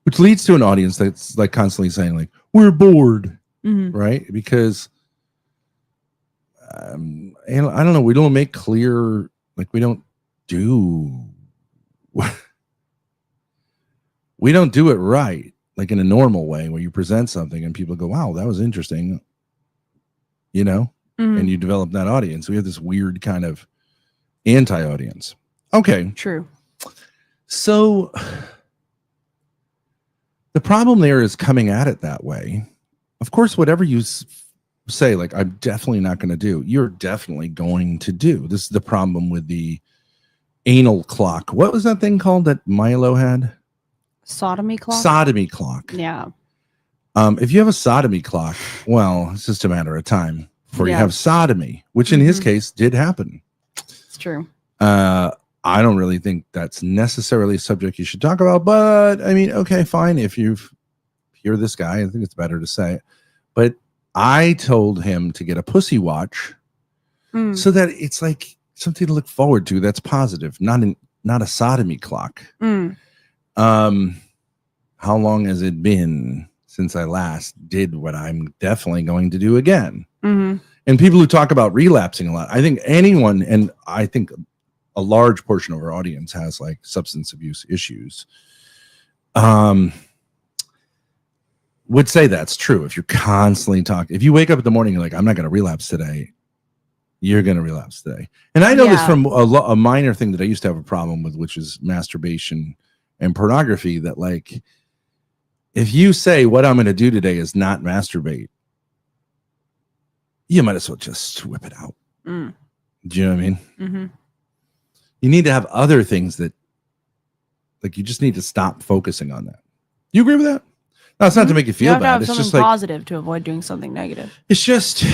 Which leads to an audience that's like constantly saying like, we're bored, mm-hmm. right? Because I don't know. We don't make clear, like we don't do it right. Like in a normal way where you present something and people go, wow, that was interesting, you know, mm-hmm. and you develop that audience. We have this weird kind of anti-audience. Okay. True. So The problem there is coming at it that way. Of course, whatever you say, like, I'm definitely not going to do, you're definitely going to do. This is the problem with the anal clock. What was that thing called that Milo had? Sodomy clock? Sodomy clock. Yeah. If you have a sodomy clock, well, it's just a matter of time before you Yeah. have sodomy, which in his case did happen. It's true. I don't really think that's necessarily a subject you should talk about, but I mean, okay, fine. If you're this guy, I think it's better to say it. But I told him to get a pussy watch so that it's like something to look forward to. That's positive, not a sodomy clock. How long has it been since I last did what I'm definitely going to do again? And people who talk about relapsing a lot, I think anyone, and I think a large portion of our audience has like substance abuse issues, would say that's true. If you're constantly talking, if you wake up in the morning, you're like, I'm not going to relapse today, you're going to relapse today. And I know this from a minor thing that I used to have a problem with, which is masturbation and pornography, that like, if you say what I'm going to do today is not masturbate, you might as well just whip it out. Do you know what I mean? You need to have other things that, like, you just need to stop focusing on that. You agree with that? No, it's not to make you feel have to bad. have It's something just like positive to avoid doing something negative. It's just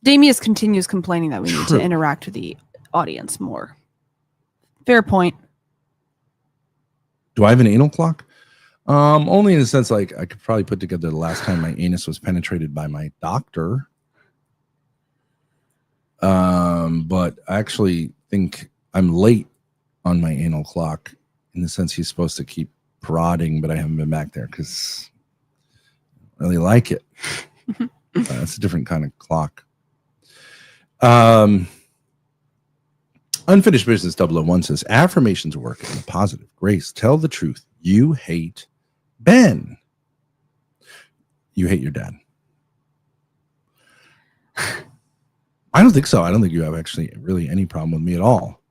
Damius continues complaining that we need True. to interact with the audience more. Fair point. Do I have an anal clock? Only in the sense, like, I could probably put together the last time my anus was penetrated by my doctor. But I actually think I'm late on my anal clock, in the sense he's supposed to keep prodding, but I haven't been back there because I really like it. It's a different kind of clock. Unfinished Business 001 says, affirmations work in positive. Grace, tell the truth. You hate Ben. You hate your dad. I don't think so. I don't think you have actually really any problem with me at all.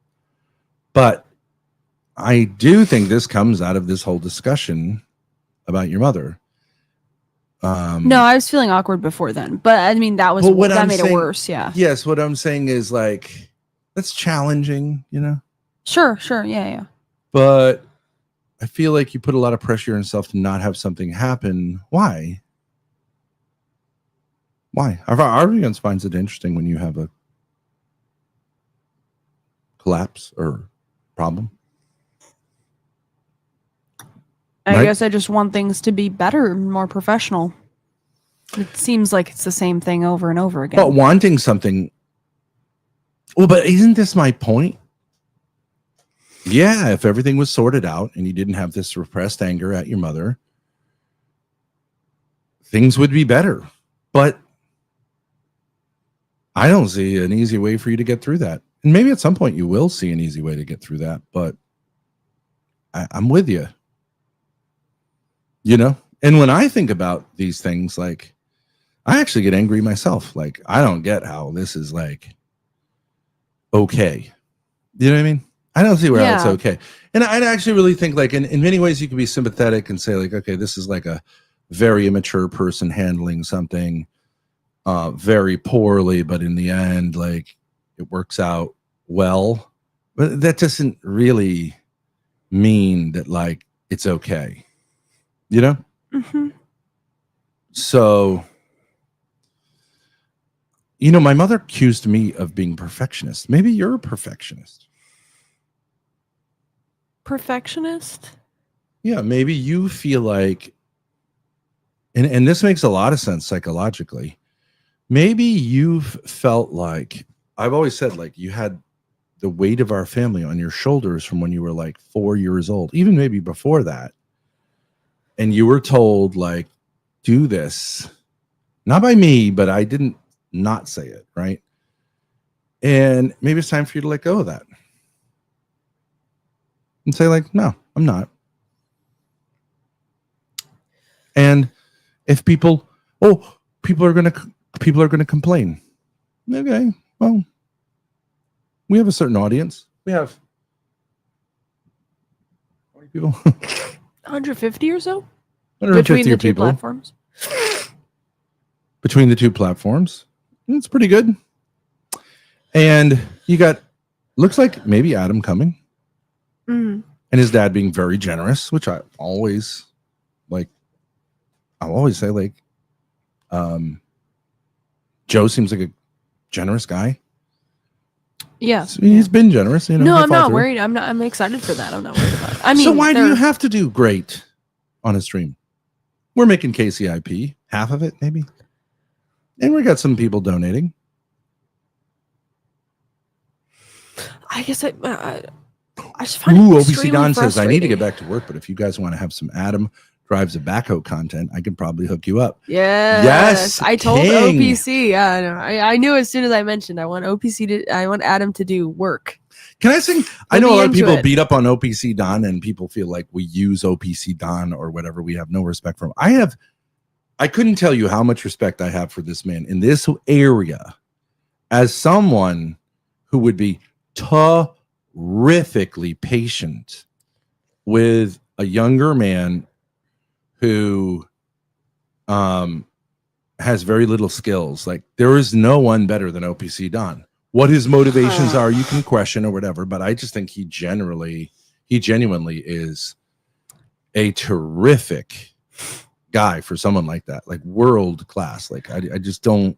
But I do think this comes out of this whole discussion about your mother. No, I was feeling awkward before then, but I mean that was Well, that made it worse. Yeah. Yes, what I'm saying is, like, that's challenging, you know. Sure. Yeah. But I feel like you put a lot of pressure on yourself to not have something happen. Why? Our audience finds it interesting when you have a collapse or problem. I guess I just want things to be better and more professional. It seems like it's the same thing over and over again. But wanting something. Well, but isn't this my point? Yeah, if everything was sorted out and you didn't have this repressed anger at your mother, things would be better. But I don't see an easy way for you to get through that. And maybe at some point you will see an easy way to get through that, but I'm with you. You know? And when I think about these things, like, I actually get angry myself. Like, I don't get how this is, like, okay. You know what I mean? I don't see where it's okay. And I actually really think, like, in many ways you can be sympathetic and say, like, okay, this is like a very immature person handling something very poorly, but in the end, like, it works out well. But that doesn't really mean that, like, it's okay. You know? So, you know, my mother accused me of being perfectionist. Maybe you're a perfectionist. Perfectionist? Yeah, maybe you feel like, and this makes a lot of sense psychologically. Maybe you've felt like, I've always said, like, you had the weight of our family on your shoulders from when you were like 4 years old, even maybe before that. And you were told, like, do this, not by me, but I didn't not say it, right? And maybe it's time for you to let go of that and say, like, no, I'm not. And if people are going to complain. Okay, well, we have a certain audience. We have people. 150 or so 150 between the two people platforms. between the two platforms. It's pretty good. And you got, looks like maybe Adam coming, Mm. and his dad being very generous, which I always like. I'll always say, like, Joe seems like a generous guy. Yeah, So he's been generous. You know, no, he I'm followed not through. worried. I'm excited for that. I'm not worried about it. I mean, So why do you they're- have to do great on a stream? We're making KCIP, half of it maybe, and we got some people donating. I guess I just find Ooh, it OBC extremely Don says I need to frustrating. get back to work, but if you guys want to have some Adam drives a backhoe content, I could probably hook you up. Yes, I told King. OPC. Yeah, I know. I knew as soon as I mentioned I want I want Adam to do work. Can I sing? I He'll know a be lot of into people it. beat up on OPC Don, and people feel like we use OPC Don or whatever. We have no respect for him. I couldn't tell you how much respect I have for this man in this area as someone who would be terrifically patient with a younger man who has very little skills. Like, there is no one better than OPC Don. What his motivations are, you can question or whatever, but I just think he genuinely is a terrific guy for someone like that, like world class. Like, I just don't.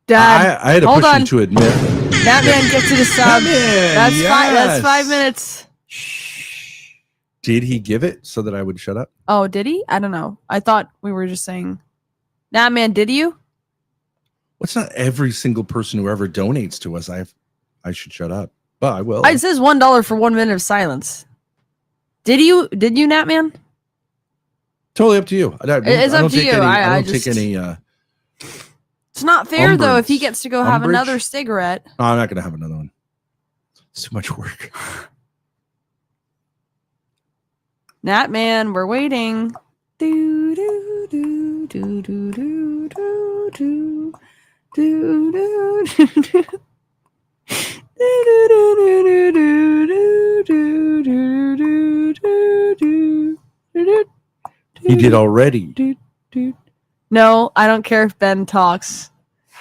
Dad, I had to hold push him on. to admit That man gets to the sub. That's yes. 5 minutes. Did he give it so that I would shut up? Oh, did he? I don't know. I thought we were just saying. Nah, man, did you? What's not every single person who ever donates to us? I should shut up, but I will. It says $1 for 1 minute of silence. Did you, Nat Man? Totally up to you. It's up to you. I don't just- take any. It's not fair though if he Umbrage. gets to go have Umbrage? another cigarette. No, I'm not going to have another one. It's too much work. Nat Man, we're waiting. Do do do do do do do do do do. He did already. No, I don't care if Ben talks.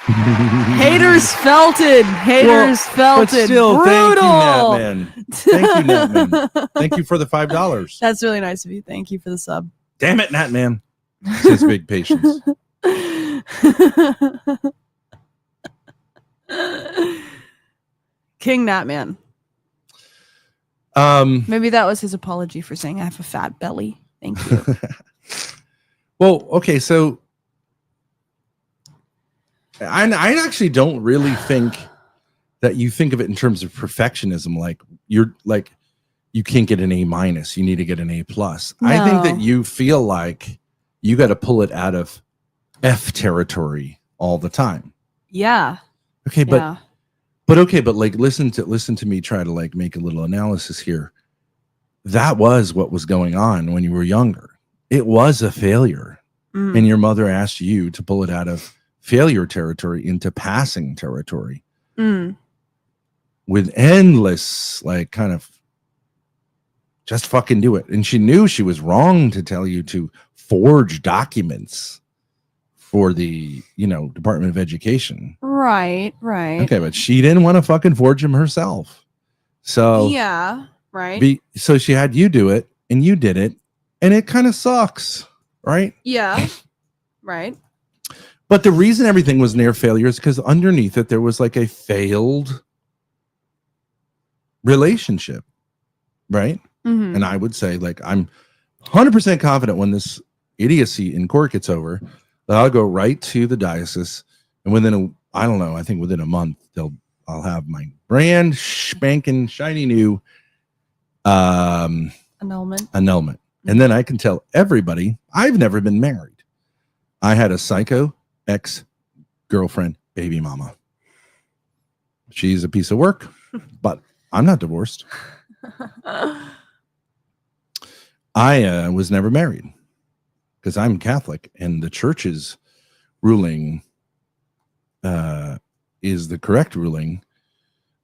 Haters felt it. Haters felt But it. still, Brutal. thank you, Natman. Thank you, Natman. Thank you for the $5. That's really nice of you. Thank you for the sub. Damn it, Natman. It's his big patience. King Natman. Maybe that was his apology for saying I have a fat belly. Thank you. Well, okay, so I actually don't really think that you think of it in terms of perfectionism. Like, you're like, you can't get an A minus, you need to get an A plus. I think that No. you feel like you got to pull it out of F territory all the time. Yeah. Okay, but Yeah. but like, listen to me try to like make a little analysis here. That was what was going on when you were younger. It was a failure. Mm. And your mother asked you to pull it out of failure territory into passing territory Mm. with endless, like, kind of just fucking do it. And she knew she was wrong to tell you to forge documents for the, Department of Education. Right. Right. Okay, but she didn't want to fucking forge them herself. So Yeah. Right. so she had you do it, and you did it, and it kind of sucks, right? Yeah. Right. But the reason everything was near failure is because underneath it there was like a failed relationship, right? Mhm. And I would say, like, I'm 100% confident when this idiocy in court gets over, that I'll go right to the diocese, and within I think within a month I'll have my brand spanking shiny new Annulment. and then I can tell everybody I've never been married. I had a psycho ex-girlfriend baby mama. She's a piece of work, but I'm not divorced. I was never married because I'm Catholic, and the church's ruling is the correct ruling.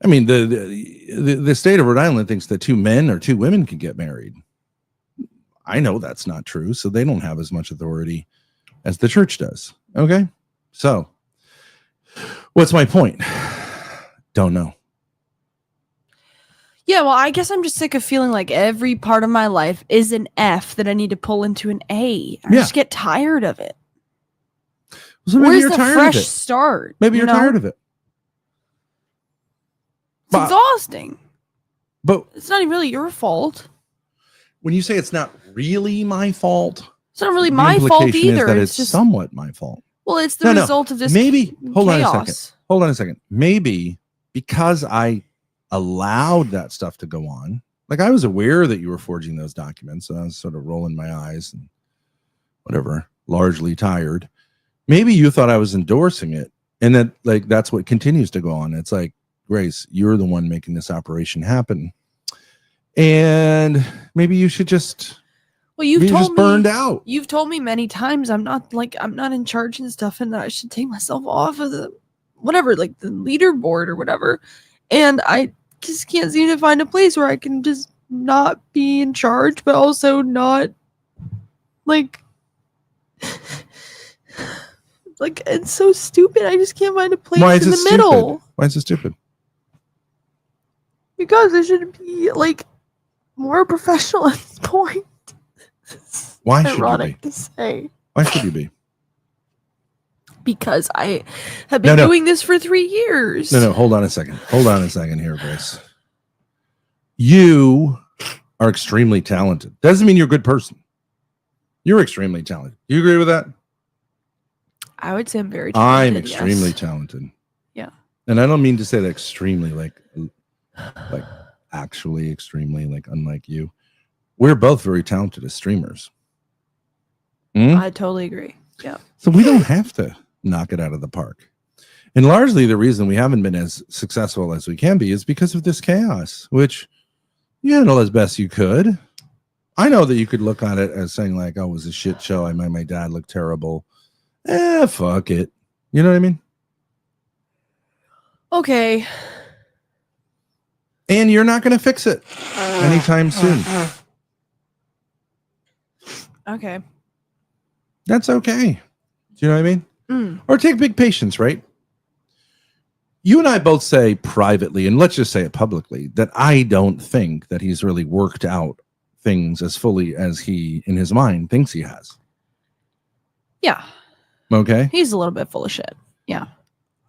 I mean, the state of Rhode Island thinks that 2 men or 2 women can get married. I know that's not true, so they don't have as much authority as the church does. Okay, so what's my point? Don't know. Yeah, well, I guess I'm just sick of feeling like every part of my life is an F that I need to pull into an A. I just get tired of it. So maybe Where's you're the tired fresh of it. start? Maybe you're tired of it. It's exhausting. But it's not even really your fault. When you say it's not really my fault, it's not really my fault either. Is that it's just somewhat my fault. Well, it's the result of this. Maybe hold on a second. Maybe because I allowed that stuff to go on, like I was aware that you were forging those documents, and I was sort of rolling my eyes and whatever, largely tired. Maybe you thought I was endorsing it, and that like that's what continues to go on. It's like, Grace, you're the one making this operation happen, and maybe you should just. Well, you've told me burned out. You've told me many times I'm not in charge and stuff, and that I should take myself off of the whatever, like the leaderboard or whatever. And I just can't seem to find a place where I can just not be in charge, but also not like it's so stupid. I just can't find a place in the middle. Why is it stupid? Because it should be like more professional at this point. Why should you be? To say. Why should you be? Because I have been doing this for 3 years. No, hold on a second. Hold on a second here, Grace. You are extremely talented. Doesn't mean you're a good person. You're extremely talented. You agree with that? I would say I'm very talented. I'm extremely talented. Yeah. And I don't mean to say that extremely like actually extremely like unlike you. We're both very talented as streamers. I totally agree. Yeah. So we don't have to knock it out of the park. And largely the reason we haven't been as successful as we can be is because of this chaos, which you handle as best you could. I know that you could look on it as saying like, oh, it was a shit show. I made my dad look terrible. Fuck it. You know what I mean? Okay. And you're not going to fix it anytime soon. Okay. That's okay. Do you know what I mean? Or take big patience, right? You and I both say privately, and let's just say it publicly, that I don't think that he's really worked out things as fully as he, in his mind, thinks he has. Yeah. Okay. He's a little bit full of shit. Yeah.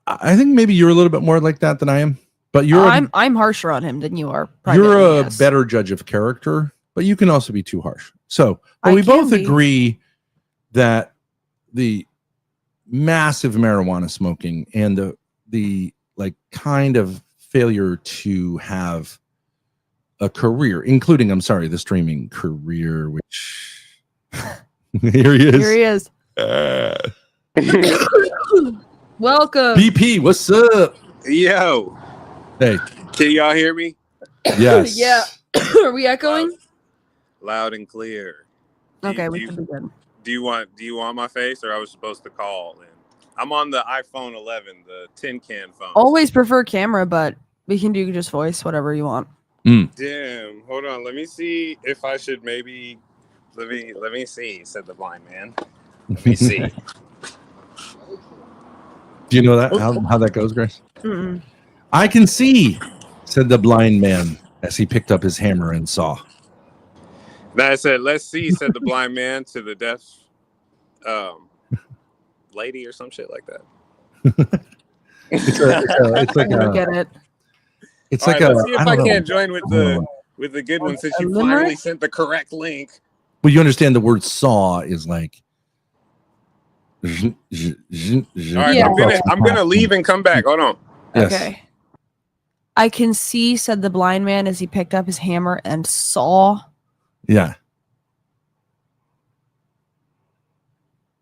I think maybe you're a little bit more like that than I am. But I'm harsher on him than you are. You're a better judge of character, but you can also be too harsh. So we both agree that the massive marijuana smoking and the like kind of failure to have a career, including, the streaming career, which here he is. Welcome. BP, what's up? Yo. Hey. Can y'all hear me? Yes. Yeah. Are we echoing? Loud and clear. Okay, we can be good. Do you want my face, or I was supposed to call in? I'm on the iPhone 11, the tin can phone. Always prefer camera, but we can do just voice, whatever you want. Damn. Hold on. Let me see if I should maybe. Let me see. Said the blind man. Let me see. Do you know that how that goes, Grace? I can see, said the blind man as he picked up his hammer and saw. That said, let's see, said the blind man to the deaf lady or some shit like that. It's like I get it. It's all like right, let's see if I can't join with the good one since you finally sent the correct link. Well, you understand the word saw is like. All right, I'm gonna leave and come back. Hold on. Yes. Okay. I can see, said the blind man as he picked up his hammer and saw. Yeah.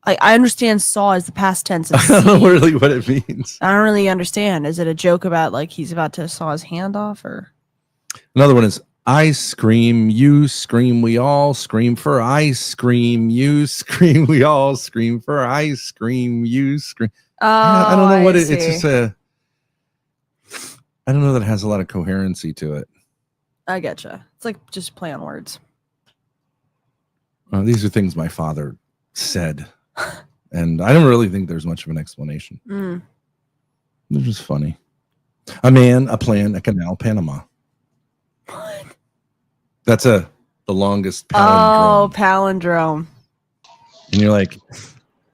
I understand saw is the past tense of I don't know really what it means. I don't really understand. Is it a joke about like he's about to saw his hand off, or another one is I scream, you scream, we all scream for ice cream, you scream, we all scream for ice cream, you scream. I don't know what it's just I don't know that it has a lot of coherency to it. I getcha. It's like just play on words. These are things my father said, and I don't really think there's much of an explanation. They're just funny. A man, a plan, a canal, Panama. That's the longest palindrome. Oh, palindrome. And you're like,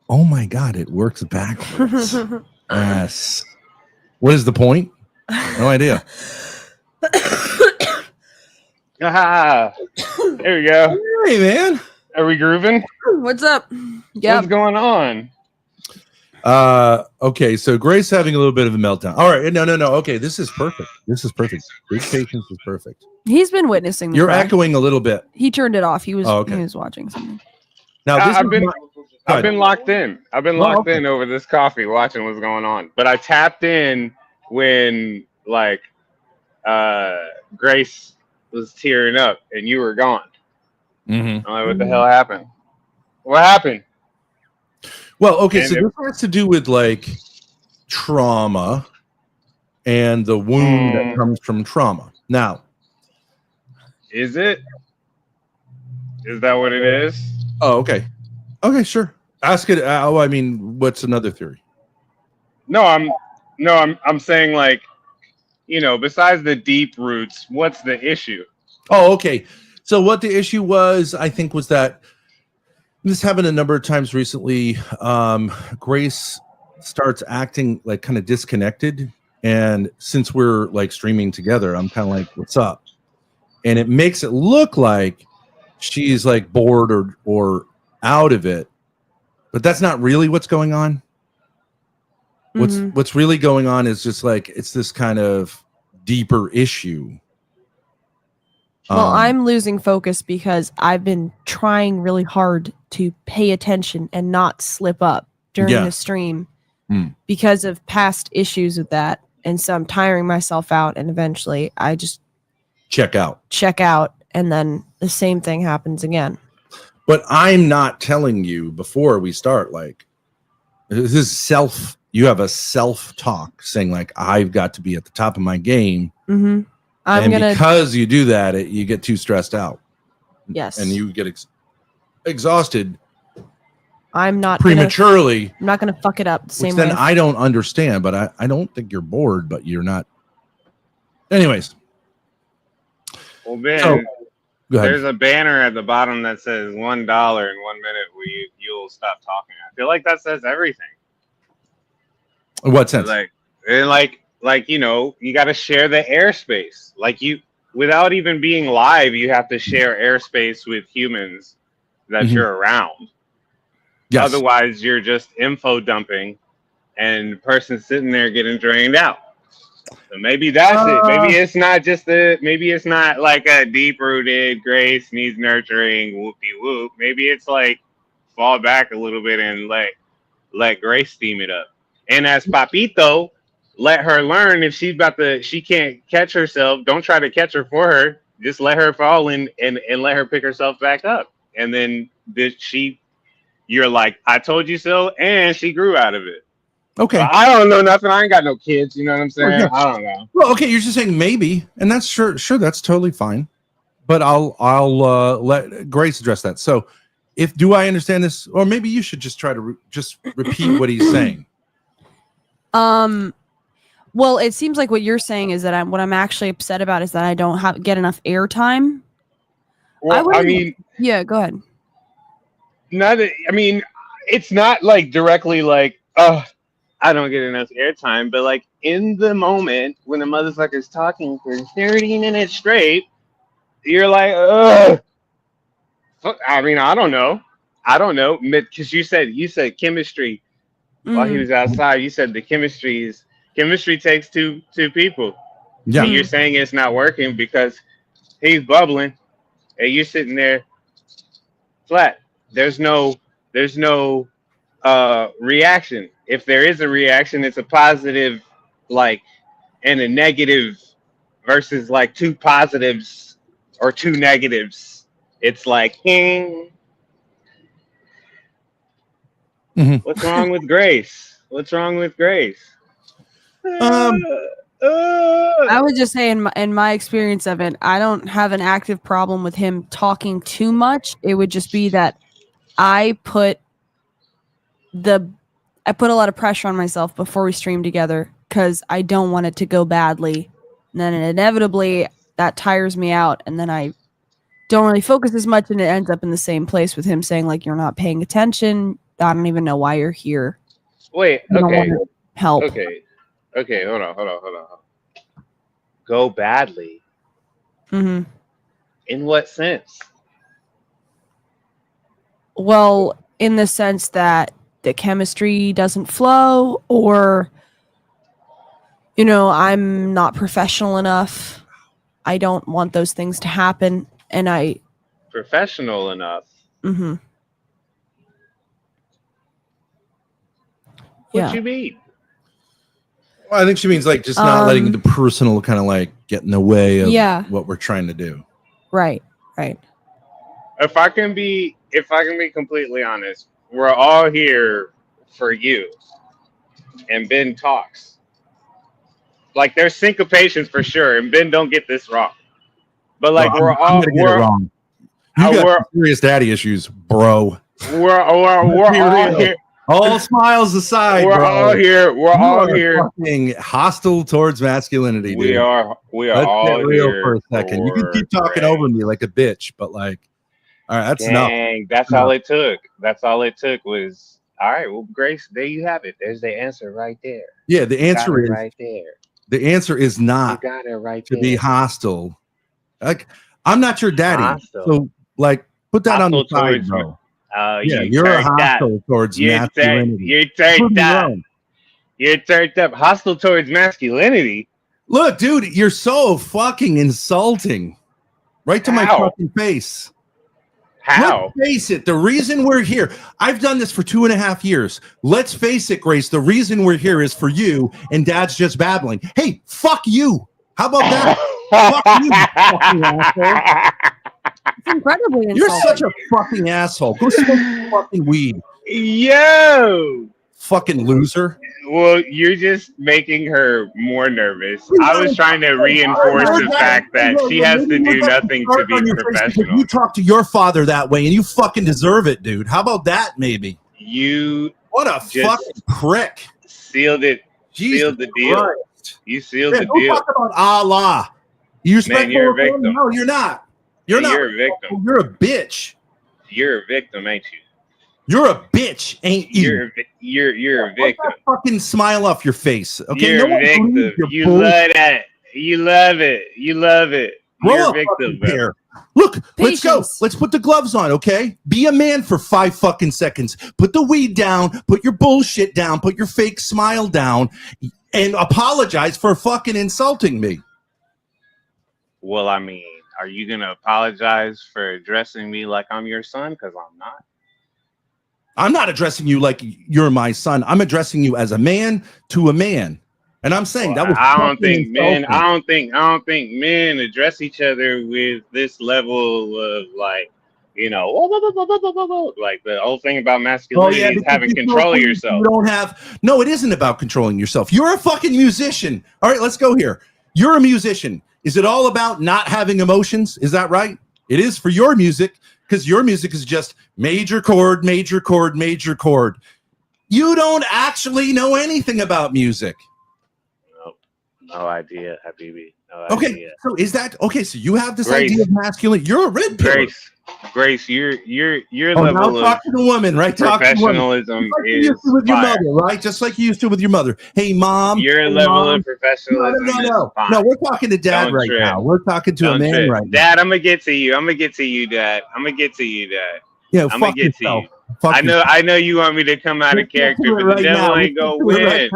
oh my God, it works backwards. Yes. What is the point? No idea. There we go. Hey, man. Are we grooving? What's up? Yeah. What's going on? Okay, so Grace having a little bit of a meltdown. All right, no. Okay, this is perfect. Grace patience is perfect. He's been witnessing this. You're echoing a little bit. He turned it off. He was okay. He was watching something. Now I've been locked in. I've been locked in over this coffee, watching what's going on. But I tapped in when Grace was tearing up and you were gone. Mm-hmm. I'm like, what the hell happened? What happened? Well, okay, so this has to do with like trauma and the wound that comes from trauma. Now, is it? Is that what it is? Oh, okay. Okay, sure. Ask it. I mean, what's another theory? I'm saying, like, besides the deep roots, what's the issue? Oh, okay. So what the issue was, I think, was that this happened a number of times recently. Grace starts acting like kind of disconnected. And since we're like streaming together, I'm kind of like, what's up? And it makes it look like she's like bored or out of it. But that's not really what's going on. What's really going on is just like, it's this kind of deeper issue. Well, I'm losing focus because I've been trying really hard to pay attention and not slip up during the stream because of past issues with that. And so I'm tiring myself out, and eventually I just check out, and then the same thing happens again. But I'm not telling you before we start, like, this is you have a self-talk saying, like, I've got to be at the top of my game. Mm-hmm. Because you do that, you get too stressed out. Yes. And you get exhausted. I'm not prematurely. I'm not going to fuck it up the same way. Then I don't understand, but I don't think you're bored, but you're not. Anyways. Well, Ben, there's a banner at the bottom that says $1 in 1 minute where you'll stop talking. I feel like that says everything. In what sense? Like, you got to share the airspace. Like, without even being live, you have to share airspace with humans that you're around. Yes. Otherwise, you're just info dumping, and the person sitting there getting drained out. So maybe that's it. Maybe it's not like a deep rooted Grace needs nurturing whoopie whoop. Maybe it's like fall back a little bit and let Grace steam it up. And as Papito, let her learn if she can't catch herself. Don't try to catch her for her. Just let her fall and let her pick herself back up. And then you're like, I told you so, and she grew out of it. Okay. I don't know nothing. I ain't got no kids. You know what I'm saying? Okay. I don't know. Well, okay, you're just saying maybe, and that's sure, that's totally fine. But I'll let Grace address that. So, do I understand this, or maybe you should just try to just repeat what he's saying. Well, it seems like what you're saying is that what I'm actually upset about is that I don't get enough airtime. Well, yeah, go ahead. It's not like directly like, I don't get enough airtime, but like in the moment when the motherfucker's talking for 30 minutes straight, you're like, ugh. I don't know, because you said chemistry while he was outside. You said the chemistry takes two people. Yeah. And you're saying it's not working because he's bubbling and you're sitting there flat. There's no reaction. If there is a reaction, it's a positive, like, and a negative versus like two positives or two negatives. It's like, What's wrong with Grace? I would just say in my experience of it, I don't have an active problem with him talking too much. It would just be that I put a lot of pressure on myself before we stream together because I don't want it to go badly. And then inevitably that tires me out, and then I don't really focus as much, and it ends up in the same place with him saying, like, you're not paying attention. I don't even know why you're here. Wait, You don't okay. wanna help. Okay, hold on. Go badly. Mm-hmm. In what sense? Well, in the sense that the chemistry doesn't flow, or, you know, I'm not professional enough. I don't want those things to happen. And Professional enough? Mm-hmm. What you mean? Well, I think she means like just not letting the personal kind of like get in the way of what we're trying to do. Right. If I can be completely honest, we're all here for you. And Ben talks. Like, there's syncopations for sure, and Ben, don't get this wrong. But like, I'm gonna get it wrong. You got serious daddy issues, bro. We're all here. All smiles aside, we're bro. all here. We're all here. Fucking hostile towards masculinity, dude. We are Let's all get real here for a second. You can keep talking over me like a bitch, but like, all right, that's enough. That's all it took. That's all it took was, all right, well, Grace, there you have it. There's the answer right there. Yeah, the answer is right there. The answer is not you got it right to there. be hostile. Like, I'm not your daddy, Hostile. so like, put that Hostile on the side, towards bro. Yeah, you're a hostile towards masculinity. You're turned up. You're turned up. Hostile towards masculinity. Look, dude, you're so fucking insulting. Right to my fucking face. How? Let's face it. The reason we're here, I've done this for 2.5 years. Let's face it, Grace. The reason we're here is for you, and Dad's just babbling. Hey, fuck you. How about that? Fuck you, fucking asshole. It's incredibly insulting. You're such a fucking asshole. Go smoke fucking weed. Yo. Fucking loser. Well, you're just making her more nervous. I was trying to reinforce the fact that she has to do nothing to be professional. You talk to your father that way, and you fucking deserve it, dude. How about that, maybe? What a fucking prick. Sealed it. Sealed the deal. Christ. You sealed the don't deal. Talk about Allah. You Man, you're a victim. No, you're not. You're not. You're a victim. You're a bitch. You're a victim, ain't you? You're a bitch, ain't you? You're a victim. That fucking smile off your face. Okay, you're a victim. You love that. You love it. You love it. Grow you're up, a victim, bro. Look, let's go. Let's put the gloves on, okay? Be a man for 5 fucking seconds. Put the weed down. Put your bullshit down. Put your fake smile down, and apologize for fucking insulting me. Well, I mean, are you gonna apologize for addressing me like I'm your son? Because I'm not. I'm not addressing you like you're my son. I'm addressing you as a man to a man. And I'm saying that was I don't think men men address each other with this level of, like, you know, like the whole thing about masculinity is having control of yourself. You don't have no, it isn't about controlling yourself. You're a fucking musician. All right, let's go here. You're a musician. Is it all about not having emotions? Is that right? It is for your music, because your music is just major chord, major chord, major chord. You don't actually know anything about music. No idea, Habibi. No okay, idea. so is that okay? So you have this idea of masculine. You're a red pill. Grace, your now level talk to the woman, right? Professionalism like is with your fire. mother, right? Just like you used to with your mother. Hey, mom. Your level of professionalism is fine. No, we're talking to Dad right now. We're talking to a man right now. Dad, I'm gonna get to you. I'm gonna get to you, Dad. Yeah, I'm gonna get to you. I know you want me to come out of character, but the devil ain't gonna win.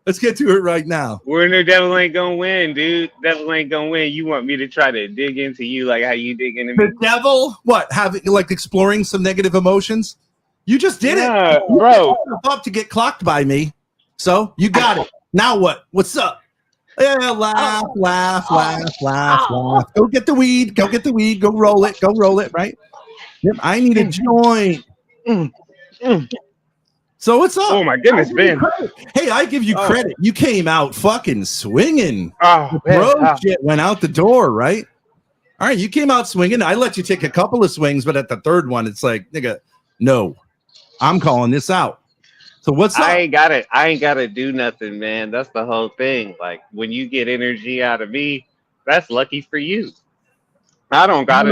Let's get to it right now. The devil ain't gonna win, dude. Devil ain't gonna win. You want me to try to dig into you like how you dig into me? The devil? What? Having like exploring some negative emotions? You just did it, bro. Up to get clocked by me, so you got it. Now what? What's up? Yeah, laugh. Go get the weed. Go roll it. Right? Yep. I need a joint. So what's up? Oh my goodness, Ben. Hey, I give you credit. You came out fucking swinging. Oh, Bro, man. shit went out the door, right? All right, you came out swinging. I let you take a couple of swings, but at the third one, it's like, nigga, no, I'm calling this out. So what's up? I ain't gotta do nothing, man. That's the whole thing. Like when you get energy out of me, that's lucky for you. I don't gotta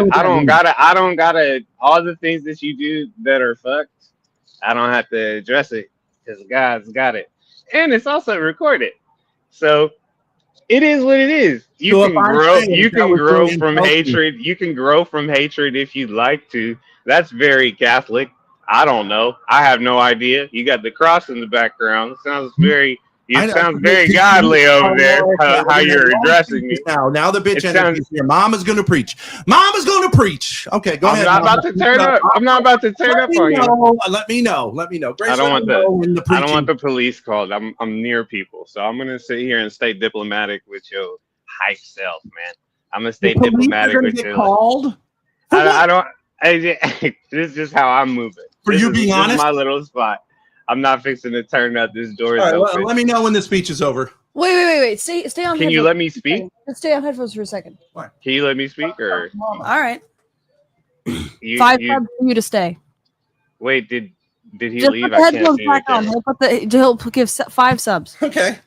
all the things that you do that are fucked, I don't have to address it because God's got it. And it's also recorded. So it is what it is. You can grow from hatred. You can grow from hatred if you'd like to. That's very Catholic. I don't know. I have no idea. You got the cross in the background. It sounds very godly over there. How you're addressing me now the bitch energy here. Mama's gonna preach. Mama's gonna preach. Okay, go ahead. I'm not about to turn up on you. Let me know. Grace, I don't want the police called. I'm near people, so I'm gonna sit here and stay diplomatic with your hype self, man. I'm gonna stay diplomatic with you. Called? This is just how I'm moving. For you being honest, my little spot. I'm not fixing to turn up. This door is open. Well, let me know when the speech is over. Wait. Stay on. Can headphones. You let me speak? Let's stay on headphones for a second. What? Can you let me speak or? All right. 5 subs for you to stay. Wait, did he just leave? Put the headphones back on. He'll give 5 subs. Okay.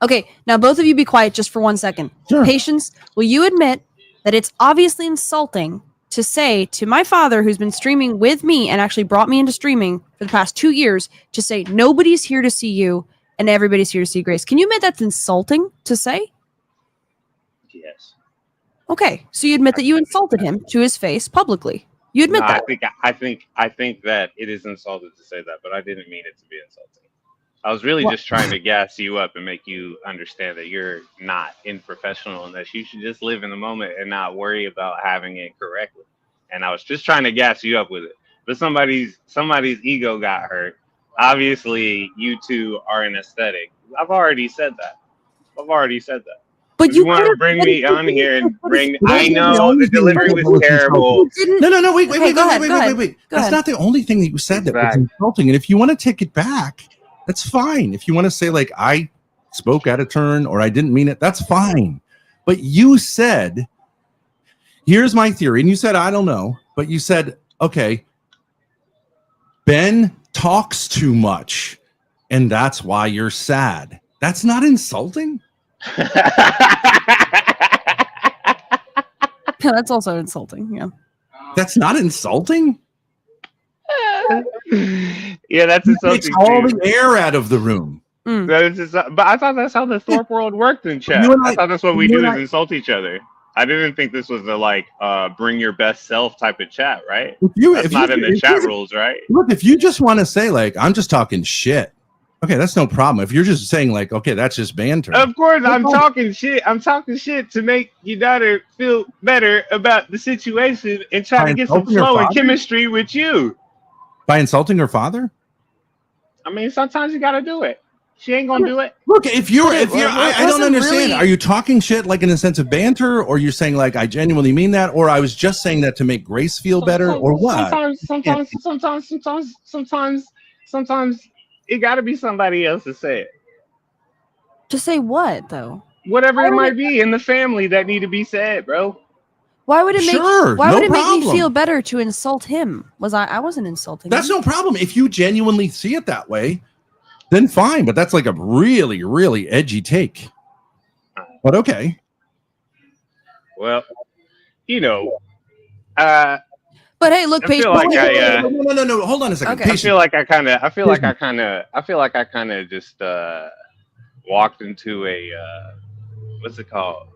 Okay. Now both of you be quiet just for 1 second. Sure. Patience. Will you admit that it's obviously insulting to say to my father, who's been streaming with me and actually brought me into streaming for the past 2 years, to say nobody's here to see you and everybody's here to see Grace? Can you admit that's insulting to say? Yes. Okay, so you admit that you insulted him to his face publicly. You admit that? I think that it is insulting to say that, but I didn't mean it to be insulting. I was really just trying to gas you up and make you understand that you're not unprofessional and that you should just live in the moment and not worry about having it correctly. And I was just trying to gas you up with it. But somebody's ego got hurt. Obviously, you two are an aesthetic. I've already said that. But you want to bring me on here and bring. I know the delivery was terrible. No. Wait. That's not the only thing that you said that was insulting. And if you want to take it back, that's fine. If you want to say like I spoke out of turn or I didn't mean it, that's fine. But you said, here's my theory. And you said, I don't know. But you said, okay, Ben talks too much. And that's why you're sad. That's not insulting. That's also insulting. Yeah. That's not insulting. Yeah, that's insulting. It's all the air out of the room. That is just, but I thought that's how the Thorpe world worked in chat. I thought that's what we do is insult each other. I didn't think this was a bring your best self type of chat, right? That's not in the chat rules, right? Look, if you just want to say like I'm just talking shit, okay, that's no problem. If you're just saying like, okay, that's just banter. Of course, I'm talking shit. I'm talking shit to make your daughter feel better about the situation and try to get some flow and chemistry with you. By insulting her father? I mean, sometimes you gotta do it. She ain't gonna do it. Look, if you're, I don't understand. Really... Are you talking shit like in a sense of banter, or you're saying like I genuinely mean that, or I was just saying that to make Grace feel better, or what? Sometimes it gotta be somebody else to say it. To say what though? Whatever it might be in the family that need to be said, bro. Why would it make me feel better to insult him? I wasn't insulting That's him. No problem. If you genuinely see it that way, then fine. But that's like a really, really edgy take. But okay. Well, you know. But hey, look, no. Hold on a second. Okay. I feel like I kind of just walked into a what's it called?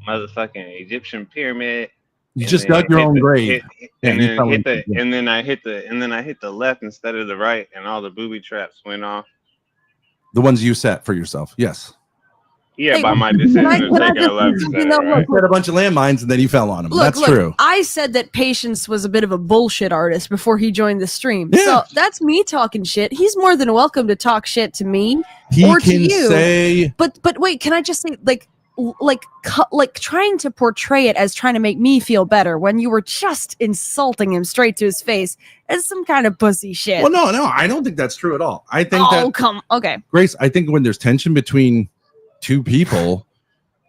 Motherfucking Egyptian pyramid. You just dug your own grave. And then I hit the left instead of the right, and all the booby traps went off. The ones you set for yourself, yes. Yeah, by my decision of taking a left. You had a bunch of landmines, and then you fell on them. That's true. I said that Patience was a bit of a bullshit artist before he joined the stream. Yeah. So that's me talking shit. He's more than welcome to talk shit to me or to you. Say... But wait, can I just say, like, like trying to portray it as trying to make me feel better when you were just insulting him straight to his face as some kind of pussy shit. Well, no, I don't think that's true at all. I think okay. Grace, I think when there's tension between two people,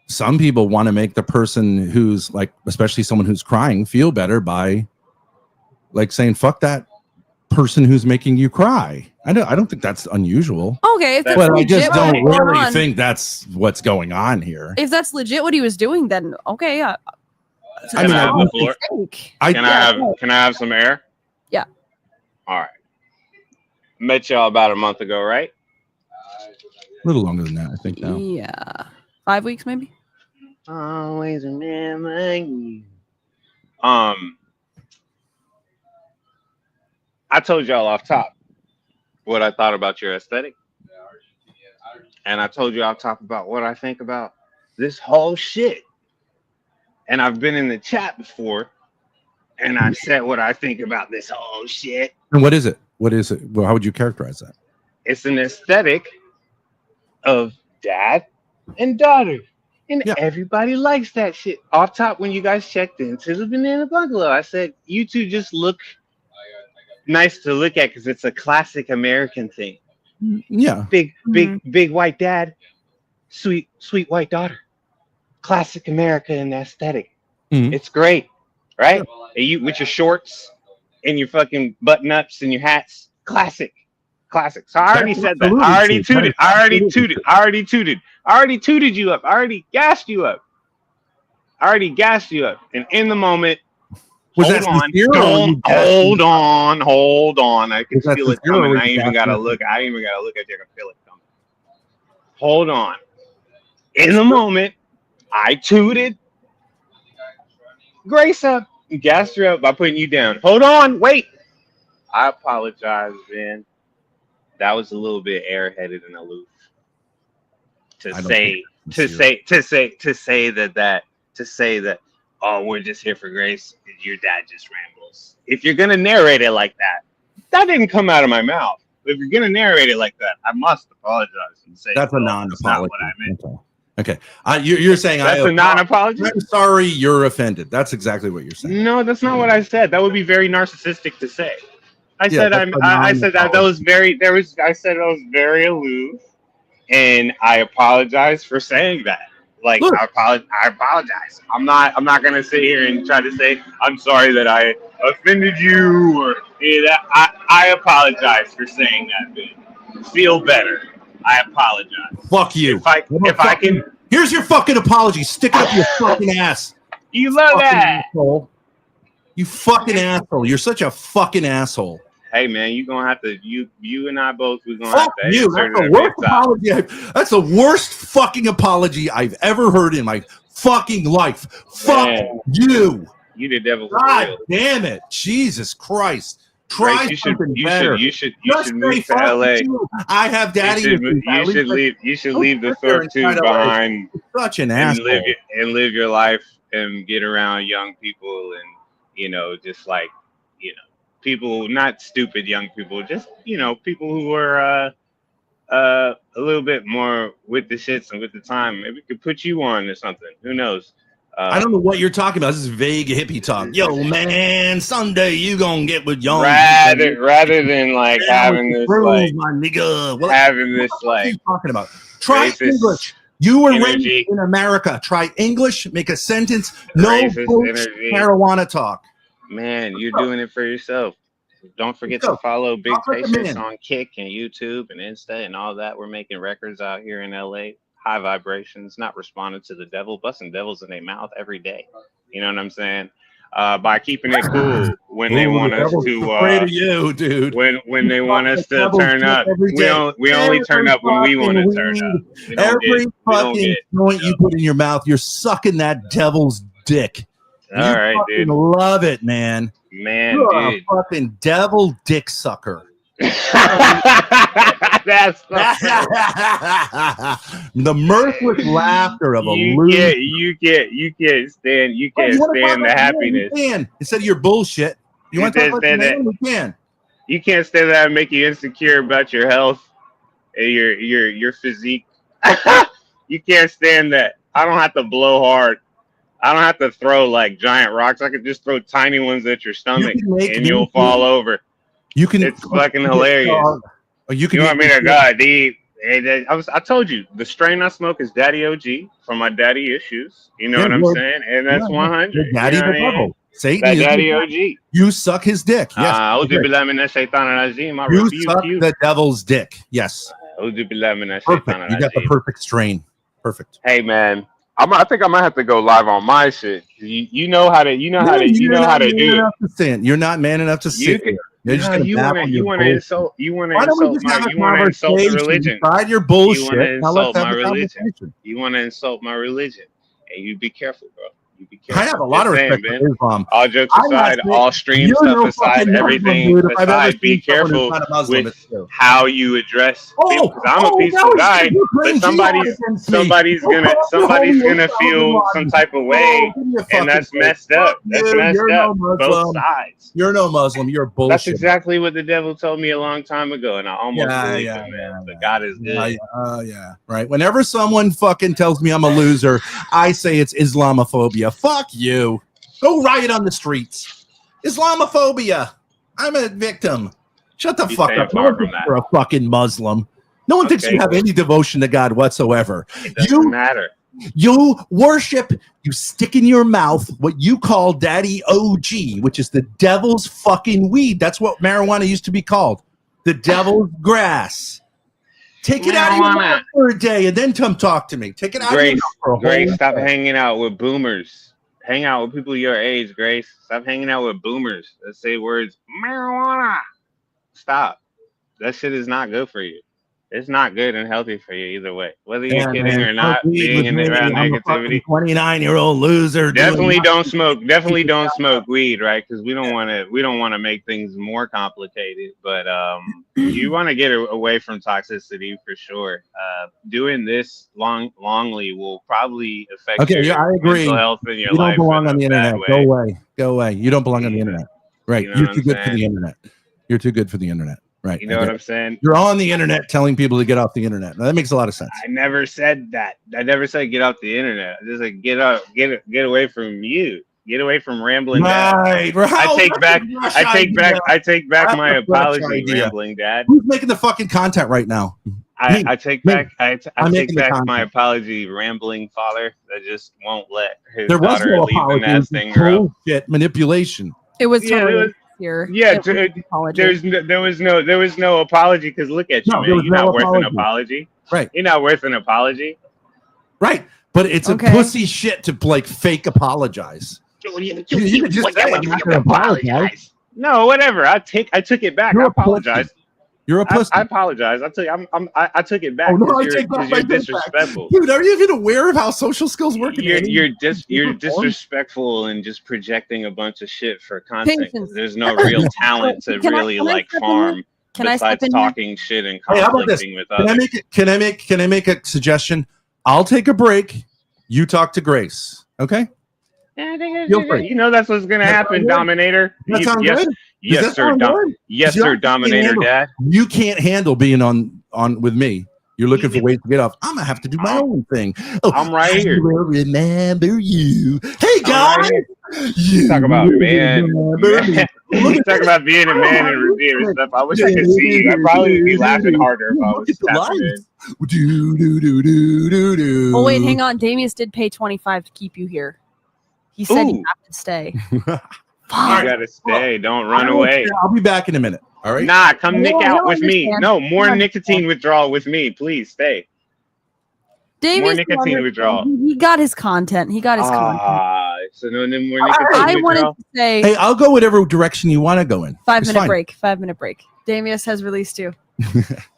some people want to make the person who's like, especially someone who's crying, feel better by like saying, fuck that person who's making you cry. I don't think that's unusual. Okay, if that's but I just don't really on, think that's what's going on here. if that's legit what he was doing, then okay, yeah. Can I have some air? Yeah. All right. Met y'all about a month ago, right? A little longer than that, I think now. Yeah. 5 weeks maybe? Always remember you. I told y'all off top what I thought about your aesthetic. And I told you off top about what I think about this whole shit. And I've been in the chat before, and I've said what I think about this whole shit. And what is it? What is it? Well, how would you characterize that? It's an aesthetic of dad and daughter. And everybody likes that shit. Off top, when you guys checked into the Banana Bungalow, I said, you two just look nice to look at because it's a classic American thing. Yeah. Big white dad, sweet white daughter. Classic American aesthetic. It's great, right? And you with your shorts and your fucking button ups and your hats. Classic. So I already said that. I already tooted you up. I already gassed you up. And in the moment, hold on. I can feel it coming. I even gotta look at you. I can feel it coming. Hold on. In the moment, I tooted Grace up, gassed her up by putting you down. Hold on, wait. I apologize, man. That was a little bit airheaded and aloof. To say that, oh, we're just here for Grace. Your dad just rambles. If you're gonna narrate it like that didn't come out of my mouth. If you're gonna narrate it like that, I must apologize and say that's a non-apology. That's not what I meant. Okay. You're saying that's a non-apology? I'm sorry, you're offended. That's exactly what you're saying. No, that's not what I said. That would be very narcissistic to say. I said that was very aloof, and I apologize for saying that. Like, look, I apologize. I'm not gonna sit here and try to say I'm sorry that I offended you or any of that. I apologize for saying that, man. Feel better. I apologize. Fuck you. If I can, here's your fucking apology. Stick it up your fucking ass. You love that. Asshole. You fucking asshole. You're such a fucking asshole. Hey man, you gonna have to you and I both. We're gonna Fuck have to. You. That's the worst apology. That's the worst fucking apology I've ever heard in my fucking life. Fuck you. You the devil. God damn it, Jesus Christ. Try something better. You should move to LA. I have daddy. You should leave the Thorpe tube behind. Such an asshole. And live your life and get around young people and just like people, not stupid young people, just people who are a little bit more with the shits and with the time. Maybe we could put you on or something. Who knows? I don't know what you're talking about. This is vague hippie talk. Yo, man, someday you gonna get with young. Rather than like having this like my nigga. Well, having this what like are you talking about? Try English. You were raised in America. Try English. Make a sentence. No marijuana talk. Man, you're doing it for yourself. Don't forget to follow Big Patience on Kick and YouTube and Insta and all that. We're making records out here in LA. High vibrations, not responding to the devil, busting devils in their mouth every day. You know what I'm saying? By keeping it cool when they want us to afraid of you, dude. When they want us to turn up. We only turn up when we want to turn up. Every fucking joint you put in your mouth, you're sucking that devil's dick. All right, dude. Love it, man. Man, you're dude. A fucking devil dick sucker. That's the mirthless laughter of a loser. You can't stand the happiness. Instead of your bullshit. You want to talk about that? We can. You can't stand that and make you insecure about your health and your physique. You can't stand that. I don't have to blow hard. I don't have to throw like giant rocks. I could just throw tiny ones at your stomach and you'll fall over. You can. It's fucking hilarious. You want me to go deep? I told you the strain I smoke is Daddy OG from my daddy issues. You know what I'm saying? And that's 100. Daddy the devil. Satan is Daddy OG. You suck his dick. Yes. You suck the devil's dick. Yes. Perfect. You got the perfect strain. Perfect. Hey man, I think I might have to go live on my shit. You know how to do it. You're not man enough to sit here. You're just you want to insult my religion. Tried your bullshit. You want to insult my religion, and you be careful, bro. You be careful. I have a lot of respect for Islam. All jokes aside, all stream stuff aside, everything aside, be careful with how you address people. Because I'm a peaceful guy, but somebody's gonna feel some type of way, and that's messed up. That's messed up. Both sides. You're no Muslim. You're bullshit. That's exactly what the devil told me a long time ago, and I almost believed him, man. But God is good. Right. Whenever someone fucking tells me I'm a loser, I say it's Islamophobia. Fuck you. Go riot on the streets. Islamophobia. I'm a victim. Shut the fuck up. No one thinks you're a fucking Muslim. No one thinks you have any devotion to God whatsoever. It doesn't matter. You worship, you stick in your mouth what you call Daddy OG, which is the devil's fucking weed. That's what marijuana used to be called. The devil's grass. Take it out of your mouth for a day and then come talk to me. Take it out of your mouth for a whole Grace, stop hanging out with boomers. Hang out with people your age, Grace. Stop hanging out with boomers that say words marijuana. Stop. That shit is not good for you. It's not good and healthy for you either way. Whether you're kidding or not, being in around negativity. 29-year-old loser. Definitely don't smoke. Definitely don't smoke weed, right? Because we don't want to make things more complicated. But you want to get away from toxicity for sure. Doing this longly will probably affect your mental health in your life. You don't belong on the internet. Go away. Go away. You don't belong on the internet. Right. You're too good for the internet. You're too good for the internet. Right. You know what I'm saying? You're on the internet telling people to get off the internet. Now, that makes a lot of sense. I never said that. I never said get off the internet. I just said get away from you. Get away from rambling. Right. Dad. I take back my apology, rambling dad. Who's making the fucking content right now? I take back my apology, rambling father that just won't let his daughter leave the nest thing grow. Bullshit manipulation. It was here. Yeah, there was no apology because look at you, man. You're not worth an apology. Right. You're not worth an apology. Right. But it's a pussy shit to like fake apologize. You can just say I'm not gonna apologize. No, whatever. I took it back. I apologize. You're a pussy. I apologize. I took it back. You're disrespectful. Dude, are you even aware of how social skills work? You're disrespectful and just projecting a bunch of shit for content. There's no real talent to really like farm besides talking shit and conflicting with others. Can I make a suggestion? I'll take a break. You talk to Grace. Okay? You know that's what's gonna happen, Dominator. That sound good? Yes, sir. Yes, sir, Dominator Dad. You can't handle being on with me. You're looking for ways to get off. I'm gonna have to do my own thing. I'm right here. Will remember you. Hey guys, talk about man. Talk about being a man and reviewing stuff. I wish I could see you. I'd probably be laughing harder if I was tapping in. Oh wait, hang on. Damius did pay $25 to keep you here. He said you have to stay. You gotta stay. Don't run away. I'll be back in a minute. All right. Nah, come nick out with me. No, more nicotine withdrawal with me. Please stay. More nicotine withdrawal. He got his content. Content. So no more nicotine I wanted to say. Hey, I'll go whatever direction you want to go in. 5-minute break. 5-minute break. Damius has released you.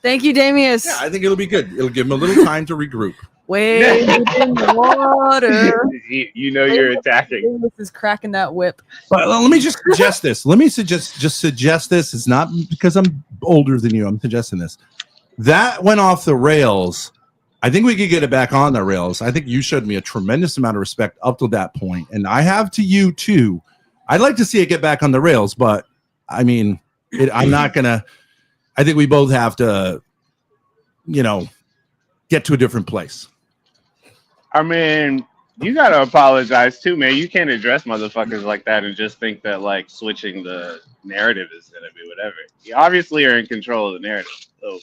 Thank you, Damius. Yeah, I think it'll be good. It'll give him a little time to regroup. Wade in the water. You know you're attacking. This is cracking that whip. But let me just suggest this. Suggest this. It's not because I'm older than you. I'm suggesting this. That went off the rails. I think we could get it back on the rails. I think you showed me a tremendous amount of respect up to that point, and I have to you too. I'd like to see it get back on the rails, but I mean, I'm not gonna. I think we both have to, get to a different place. I mean, you gotta apologize too, man. You can't address motherfuckers like that and just think that like switching the narrative is gonna be whatever. You obviously are in control of the narrative, so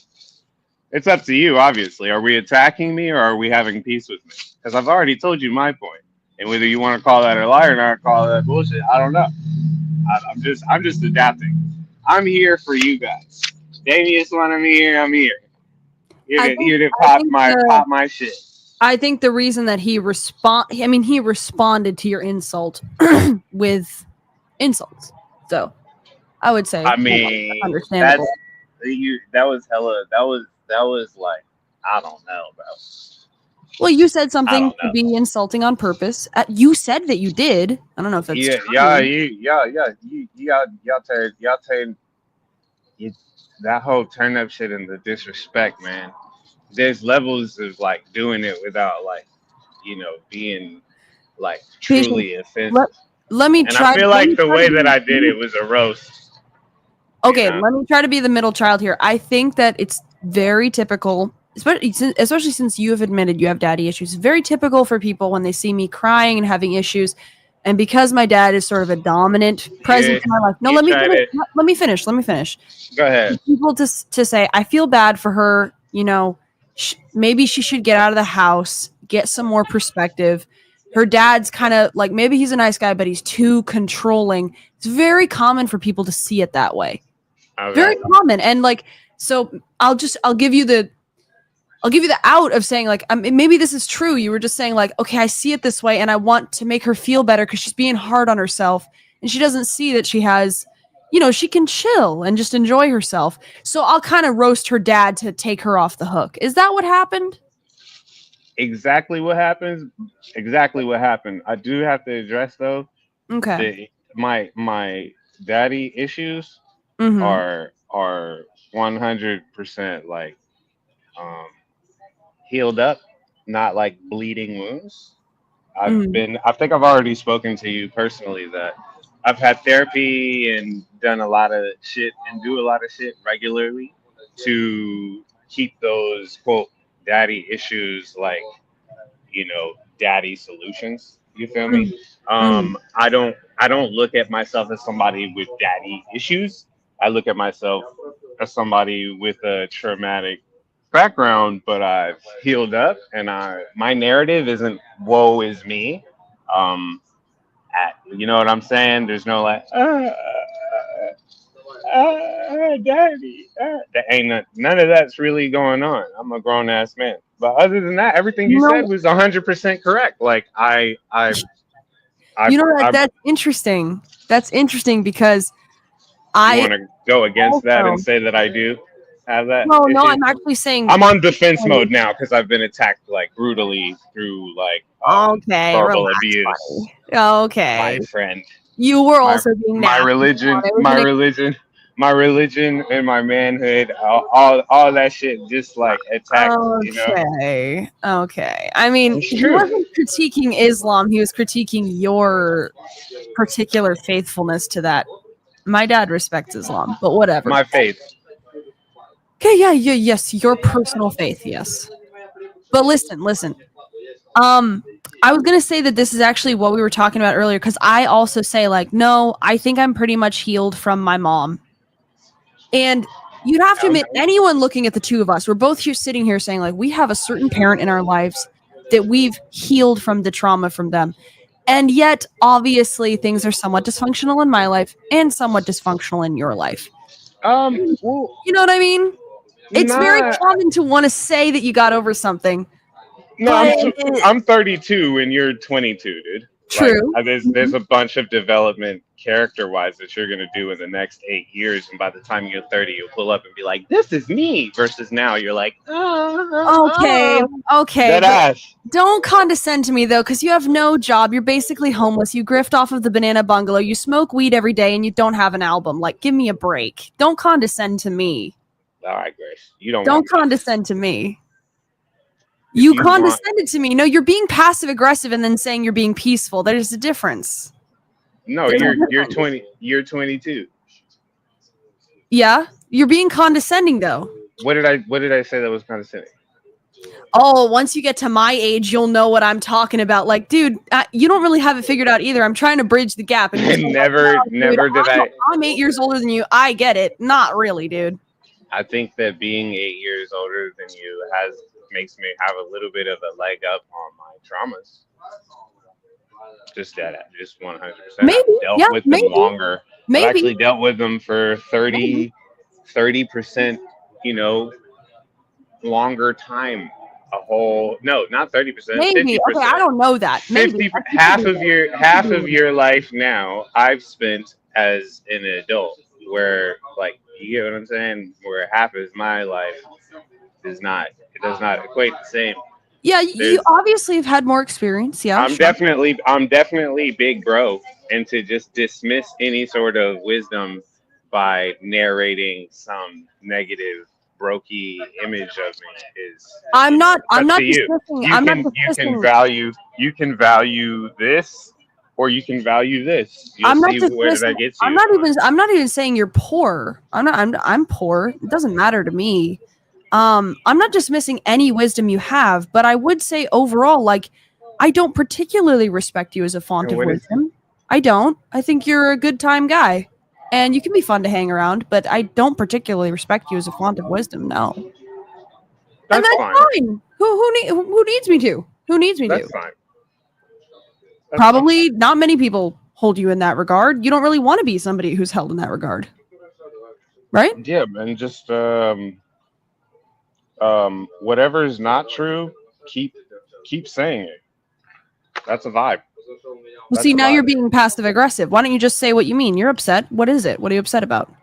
it's up to you. Obviously, are we attacking me or are we having peace with me? Because I've already told you my point, and whether you want to call that a lie or not, call that bullshit. I don't know. I'm just adapting. I'm here for you guys. Damius wanted me here. I'm here. Here to pop my shit. I think the reason that he responded to your insult with insults. So I would say, I mean, understandable. That was hella. That was like, I don't know, bro. Well, you said something to be insulting on purpose. You said that you did. I don't know if that's true. Y'all turn that whole turn up shit into disrespect, man. There's levels of like doing it without like, being like truly offensive. Let me try. And I feel like the way that I did it was a roast. Okay, let me try to be the middle child here. I think that it's very typical, especially since you have admitted you have daddy issues. It's very typical for people when they see me crying and having issues. And because my dad is sort of a dominant presence in my life. No, let me finish. Go ahead. People to say, I feel bad for her. Maybe she should get out of the house, get some more perspective. Her dad's kind of like, maybe he's a nice guy, but he's too controlling. It's very common for people to see it that way. Okay. Very common. And like, so I'll give you the out of saying like, maybe this is true. You were just saying like, okay, I see it this way and I want to make her feel better because she's being hard on herself and she doesn't see that she has, she can chill and just enjoy herself. So I'll kind of roast her dad to take her off the hook. Is that what happened? Exactly what happened. I do have to address though. Okay. My daddy issues are 100% like healed up, not like bleeding wounds. I think I've already spoken to you personally that I've had therapy and done a lot of shit and do a lot of shit regularly to keep those quote daddy issues like, daddy solutions. You feel me? I don't look at myself as somebody with daddy issues. I look at myself as somebody with a traumatic background, but I've healed up and my narrative isn't woe is me. You know what I'm saying? There's no like daddy. That ain't none of that's really going on. I'm a grown ass man. But other than that, everything you said was 100% correct. Like that's interesting. That's interesting because you want to go against that and say that I do have that. No, I'm actually saying I'm on defense mode now because I've been attacked like brutally through like verbal abuse. Buddy. Okay, my friend. You were also being my religion and my manhood, all that shit just like attacked. Okay. I mean, he wasn't critiquing Islam. He was critiquing your particular faithfulness to that. My dad respects Islam, but whatever. My faith. Okay, yes, your personal faith, yes. But listen. I was gonna say that this is actually what we were talking about earlier because I also say like, no, I think I'm pretty much healed from my mom. And you'd have to admit, anyone looking at the two of us, we're both here sitting here saying like, we have a certain parent in our lives that we've healed from the trauma from them. And yet, obviously, things are somewhat dysfunctional in my life and somewhat dysfunctional in your life. Well, you know what I mean? It's very common to want to say that you got over something. No, I'm 32 and you're 22, dude. True. Like, there's a bunch of development character-wise that you're gonna do in the next 8 years, and by the time you're 30, you'll pull up and be like, "This is me." Versus now, you're like, okay. That ass. Don't condescend to me though, because you have no job. You're basically homeless. You grift off of the banana bungalow. You smoke weed every day, and you don't have an album. Like, give me a break. Don't condescend to me. All right, Grace. You don't condescend to me. You condescended to me. No, you're being passive aggressive and then saying you're being peaceful. There's a difference. No, you're 20. You're 22. Yeah, you're being condescending though. What did I say that was condescending? oh, once you get to my age, you'll know what I'm talking about. Like, dude, you don't really have it figured out either. I'm trying to bridge the gap. And you're never did I. I'm 8 years older than you. I get it. Not really, dude. I think that being 8 years older than you makes me have a little bit of a leg up on my traumas. Just 100%. Maybe. I've dealt with them longer. Maybe. I've actually dealt with them for 30%, longer time. No, not 30%. Maybe. 50%. Okay, I don't know that. Maybe. Half of your life now I've spent as an adult, where, like, you get what I'm saying? Where half of my life does not equate the same. Yeah, you obviously have had more experience. Yeah, I'm definitely big bro, and to just dismiss any sort of wisdom by narrating some negative brokey image of me is. I'm not dismissing. You can value this, or you can value this. I'm not even saying you're poor. I'm poor. It doesn't matter to me. I'm not dismissing any wisdom you have, but I would say overall, like, I don't particularly respect you as a font of wisdom. I don't. I think you're a good time guy, and you can be fun to hang around, but I don't particularly respect you as a font of wisdom. No. That's fine. Who needs me to? Who needs me That's to? fine. Probably not many people hold you in that regard. You don't really want to be somebody who's held in that regard, right? Yeah, man. Just whatever is not true, keep saying it. That's a vibe. Well, see, now you're being passive aggressive. Why don't you just say what you mean? You're upset. What is it? What are you upset about?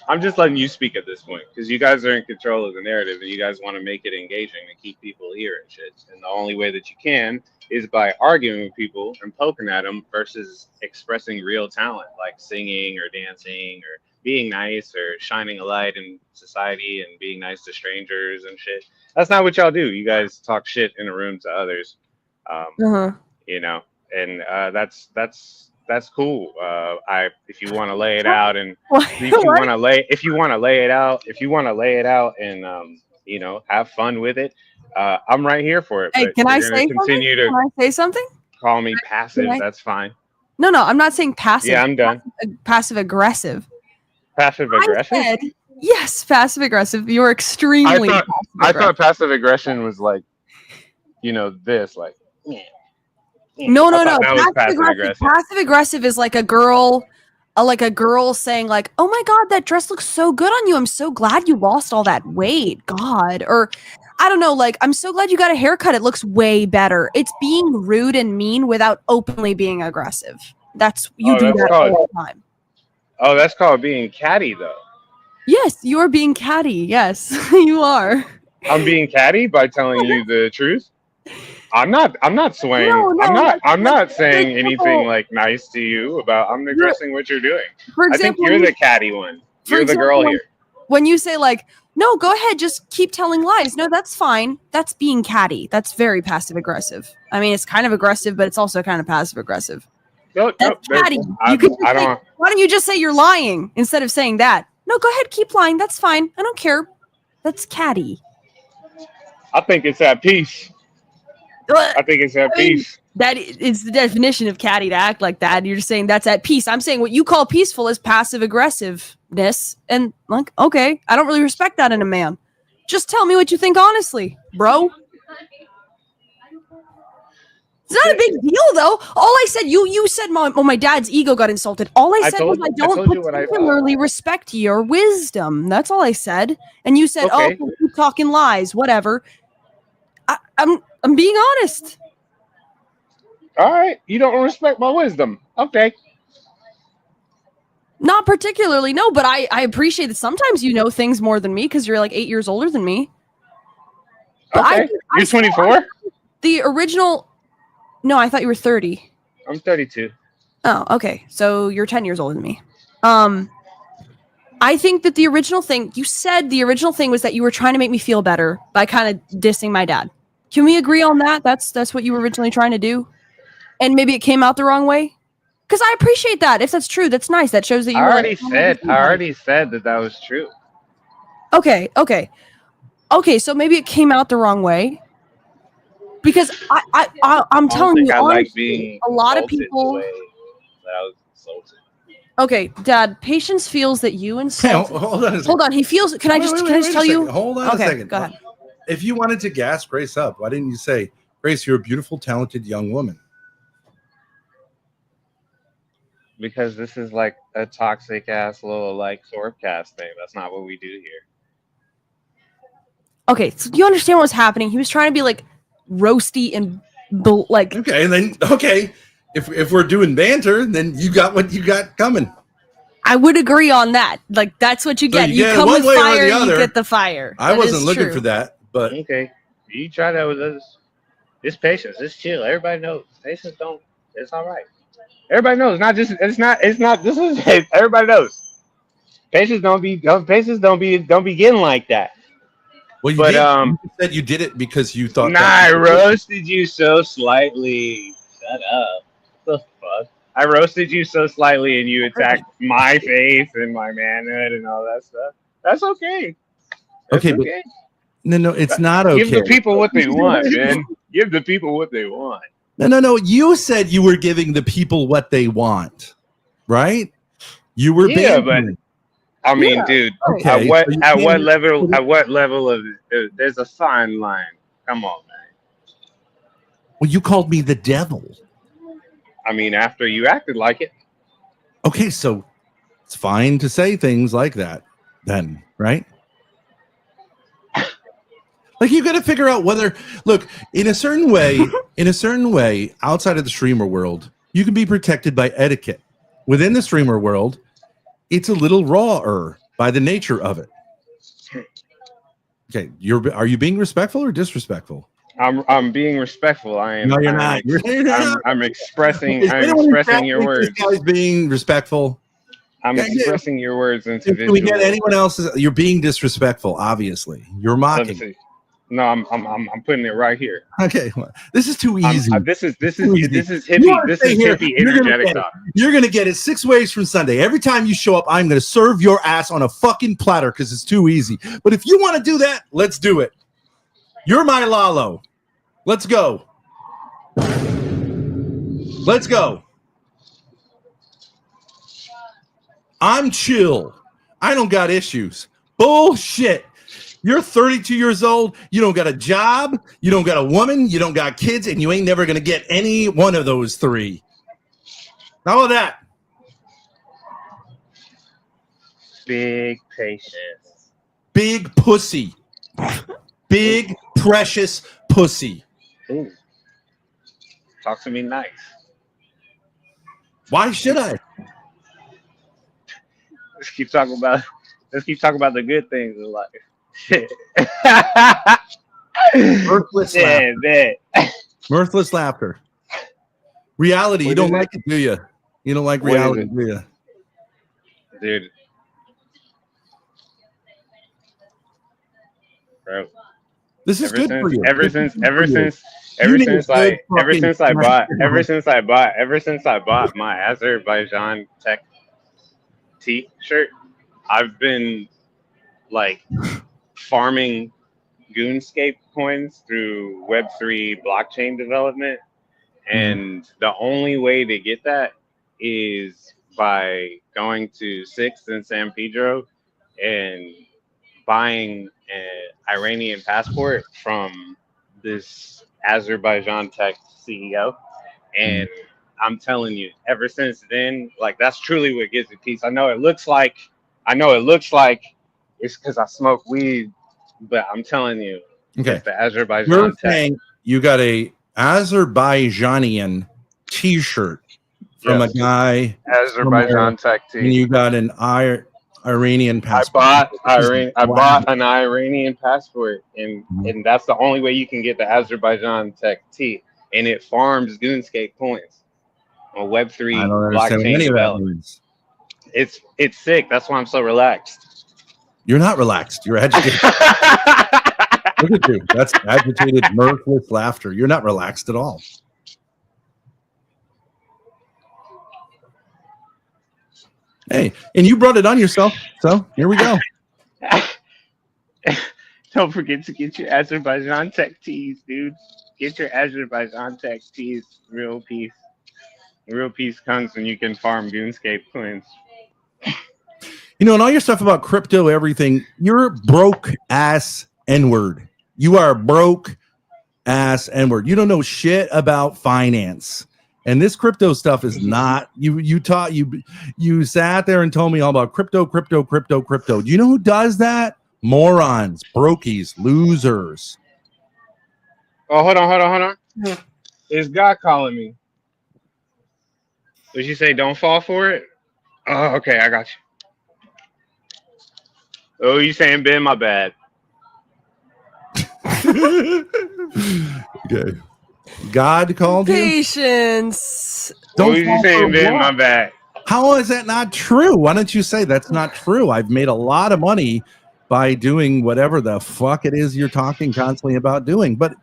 I'm just letting you speak at this point, because you guys are in control of the narrative, and you guys want to make it engaging and keep people here and shit. And the only way that you can is by arguing with people and poking at them versus expressing real talent, like singing or dancing or being nice or shining a light in society and being nice to strangers and shit. That's not what y'all do. You guys talk shit in a room to others, and that's cool. If you want to lay it out, and if you want to lay it out and have fun with it, I'm right here for it. Hey, can I say something? Call me passive. That's fine. No, I'm not saying passive. Yeah, I'm done. Passive aggressive. Passive aggressive? Yes, passive aggressive. You're extremely. I thought passive aggression was like, this, like. No. Passive aggressive is like a girl saying like, "Oh my God, that dress looks so good on you. I'm so glad you lost all that weight. God," or I don't know, like, "I'm so glad you got a haircut. It looks way better." It's being rude and mean without openly being aggressive. That's do that all the time. Oh, that's called being catty, though. Yes, you are being catty. Yes, you are. I'm being catty by telling you the truth. I'm not swaying. I'm not saying anything like nice to you about. I'm addressing what you're doing. For example, I think you're the catty one. You're the girl here. When you say like, "No, go ahead, just keep telling lies." No, that's fine. That's being catty. That's very passive aggressive. I mean, it's kind of aggressive, but it's also kind of passive aggressive. That's catty. Why don't you just say you're lying instead of saying that? No, go ahead, keep lying. That's fine. I don't care. That's catty. I think it's at peace. Peace. That is the definition of catty, to act like that. You're just saying that's at peace. I'm saying what you call peaceful is passive aggressiveness. And like, okay, I don't really respect that in a man. Just tell me what you think honestly, bro. It's not a big deal, though. All I said, you said my dad's ego got insulted. All I said was I don't particularly respect your wisdom. That's all I said. And you said, "Oh, keep talking lies, whatever." I'm being honest. All right, you don't respect my wisdom. Okay. Not particularly, no, but I appreciate that sometimes you know things more than me because you're like 8 years older than me. Okay. You're 24? The original. No, I thought you were 30. I'm 32. Oh, okay. So you're 10 years older than me. I think that the original thing was that you were trying to make me feel better by kind of dissing my dad. Can we agree on that? That's what you were originally trying to do? And maybe it came out the wrong way? Because I appreciate that. If that's true, that's nice. That shows that you I already said that was true. Okay. So maybe it came out the wrong way. Because I'm telling you, honestly, a lot of people. that I was insulted. Okay, Dad. Patience feels that you insulted. Hey, hold on a second. Hold on. He feels. Can I just tell you? Hold on a second. Go ahead. If you wanted to gas Grace up, why didn't you say, Grace, you're a beautiful, talented young woman? Because this is like a toxic ass little like swordcast thing. That's not what we do here. Okay, so do you understand what's happening? He was trying to be like roasty and like. Okay, and then if we're doing banter, then you got what you got coming. I would agree on that. Like that's what you get. You come with fire, you get the fire. I wasn't looking for that, but okay, you try that with us. It's patience. It's chill. Everybody knows patience don't. It's all right. Everybody knows. It's not. This is. Everybody knows. Patience don't be getting like that. Well, you said you did it because you thought. Nah, I roasted you so slightly. Shut up. What the fuck? I roasted you so slightly, and you attacked my faith and my manhood and all that stuff. That's okay. That's okay. But, no, it's not okay. Give the people what they want, man. Give the people what they want. No. You said you were giving the people what they want, right? You were. Yeah, but I mean, dude. Okay. At what level of there's a fine line. Come on, man. Well, you called me the devil. I mean, after you acted like it. Okay, so it's fine to say things like that, then, right? Like you got to figure out whether, look, in a certain way, outside of the streamer world, you can be protected by etiquette. Within the streamer world, it's a little rawer by the nature of it. Okay, are you being respectful or disrespectful? I'm being respectful. I am. No, you're not. I'm expressing your words. This guy's being respectful. I'm expressing your words into visual. Can we get anyone else? You're being disrespectful. Obviously, you're mocking. No, I'm putting it right here. Okay, well, this is too easy. This is hippie. This is hippie energetic talk. You're gonna get it 6 ways from Sunday. Every time you show up, I'm gonna serve your ass on a fucking platter because it's too easy. But if you want to do that, let's do it. You're my Lalo. Let's go. Let's go. I'm chill. I don't got issues. Bullshit. You're 32 years old. You don't got a job. You don't got a woman. You don't got kids. And you ain't never going to get any one of those three. How about that? Big patience. Big pussy. Big precious pussy. Ooh. Talk to me nice. Why should I? Let's keep talking about the good things in life. Mirthless laughter. Mirthless laughter. Reality. You don't like it, do you? You don't like reality, do you? Dude. Bro. This is good for you. Ever since I bought my Azerbaijan Tech T-shirt, I've been like farming Goonscape coins through Web3 blockchain development, and the only way to get that is by going to Sixth and San Pedro and buying an Iranian passport from this Azerbaijan Tech CEO. And I'm telling you, ever since then, like that's truly what gives me peace. I know it looks like it's because I smoke weed, but I'm telling you, it's the Azerbaijan You're Tech. saying you got a Azerbaijanian T-shirt from a guy Azerbaijan Tech T. And you got an Iranian passport. I bought an Iranian passport, and that's the only way you can get the Azerbaijan Tech T, and it farms Goonscape coins on Web3 blockchain development. It's sick. That's why I'm so relaxed. You're not relaxed. You're agitated. Look at you. That's agitated, mirthless laughter. You're not relaxed at all. Hey, and you brought it on yourself. So here we go. Don't forget to get your Azerbaijan Tech tees, dude. Get your Azerbaijan Tech tees. Real peace. Real peace comes when you can farm Goonscape coins. You know, and all your stuff about crypto, everything, you're broke ass N-word. You are broke ass N-word. You don't know shit about finance. And this crypto stuff is not, you sat there and told me all about crypto. Do you know who does that? Morons, brokies, losers. Oh, hold on. Is God calling me? Did you say don't fall for it? Oh, okay, I got you. Oh, you saying Ben? My bad. Okay. God called you? Patience. What was you saying, Ben? My bad. How is that not true? Why don't you say that's not true? I've made a lot of money by doing whatever the fuck it is you're talking constantly about doing. But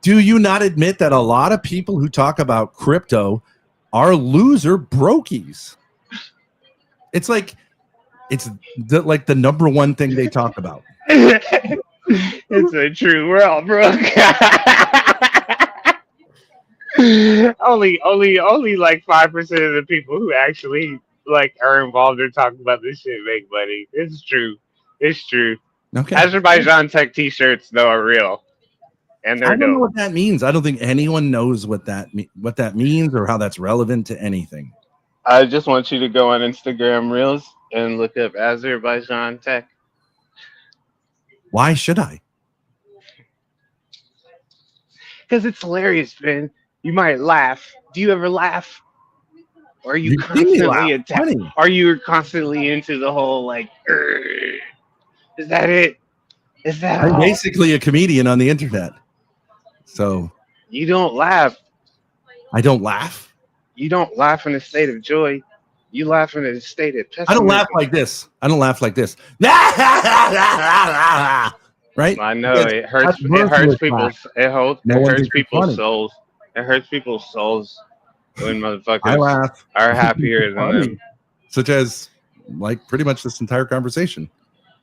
do you not admit that a lot of people who talk about crypto are loser brokies? It's like like the number one thing they talk about. It's so true. We're all broke. only like 5% of the people who actually like are involved or talk about this shit make money. It's true. Okay. Azerbaijan Tech T-shirts though are real, and they're I don't know dope. what that means. I don't think anyone knows what that means or how that's relevant to anything. I just want you to go on Instagram Reels and look up Azerbaijan Tech. Why should I? Because it's hilarious, Ben. You might laugh. Do you ever laugh? Or are you constantly attacked? Are you constantly into the whole like? Is that it? Is that I'm all? basically a comedian on the internet. So You don't laugh. I don't laugh. You don't laugh in a state of joy. You laugh in a state of pessimism. I don't laugh like this. Right? I know it hurts. It hurts people's. It hurts people's souls. It hurts people's souls when motherfuckers are happier than them. Such as like pretty much this entire conversation.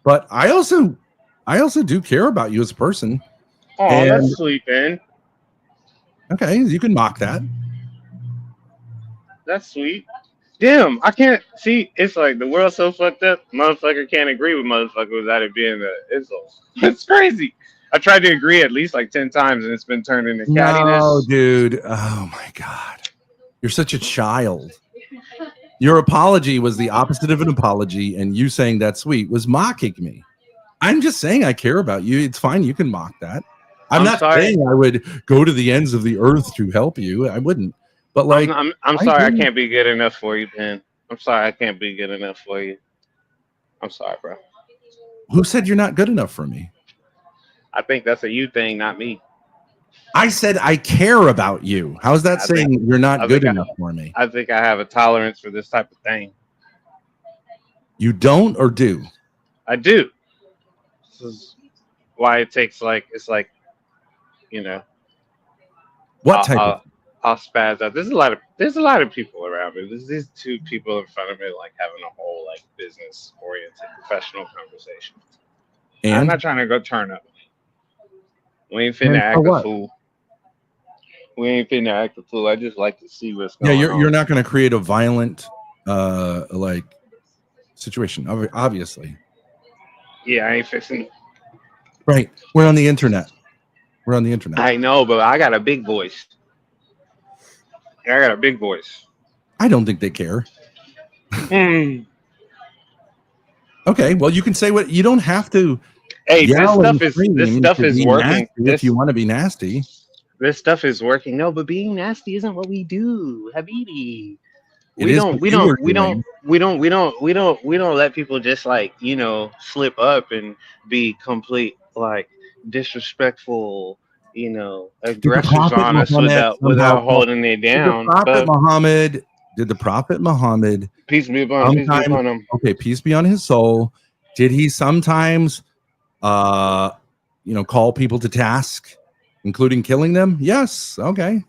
But I also do care about you as a person. Oh, that's sweet, Ben. Okay, you can mock that. That's sweet. Damn, I can't see. It's like the world's so fucked up. Motherfucker can't agree with motherfucker without it being an insult. It's crazy. I tried to agree at least like 10 times, and it's been turned into cattiness. No, dude. Oh my god, you're such a child. Your apology was the opposite of an apology, and you saying that's sweet was mocking me. I'm just saying I care about you. It's fine. You can mock that. I'm not saying I would go to the ends of the earth to help you. I wouldn't. But like, I'm sorry, I can't be good enough for you, Ben. I'm sorry, I can't be good enough for you. I'm sorry, bro. Who said you're not good enough for me? I think that's a you thing, not me. I said I care about you. How's that saying you're not good enough for me? I think I have a tolerance for this type of thing. You don't or do? I do. This is why it takes it's like, you know. What type of? I'll spaz out. There's a lot of people around me. There's these two people in front of me, like having a whole like business oriented professional conversation. And I'm not trying to go turn up. We ain't finna act a fool. We ain't finna act a fool. I just like to see what's going on. You're not gonna create a violent like situation, obviously. Yeah, I ain't fixing. Right. We're on the internet. I know, but I got a big voice. I don't think they care. Okay, well, you can say what you don't have to. Hey, this stuff is working. If you want to be nasty, this stuff is working. No, but being nasty isn't what we do, Habibi. We don't let people just like, you know, slip up and be complete like disrespectful, you know, aggressors on us without holding it down. Did the Prophet Muhammad, peace be upon him. Okay, peace be on his soul. Did he sometimes call people to task, including killing them? Yes. Okay.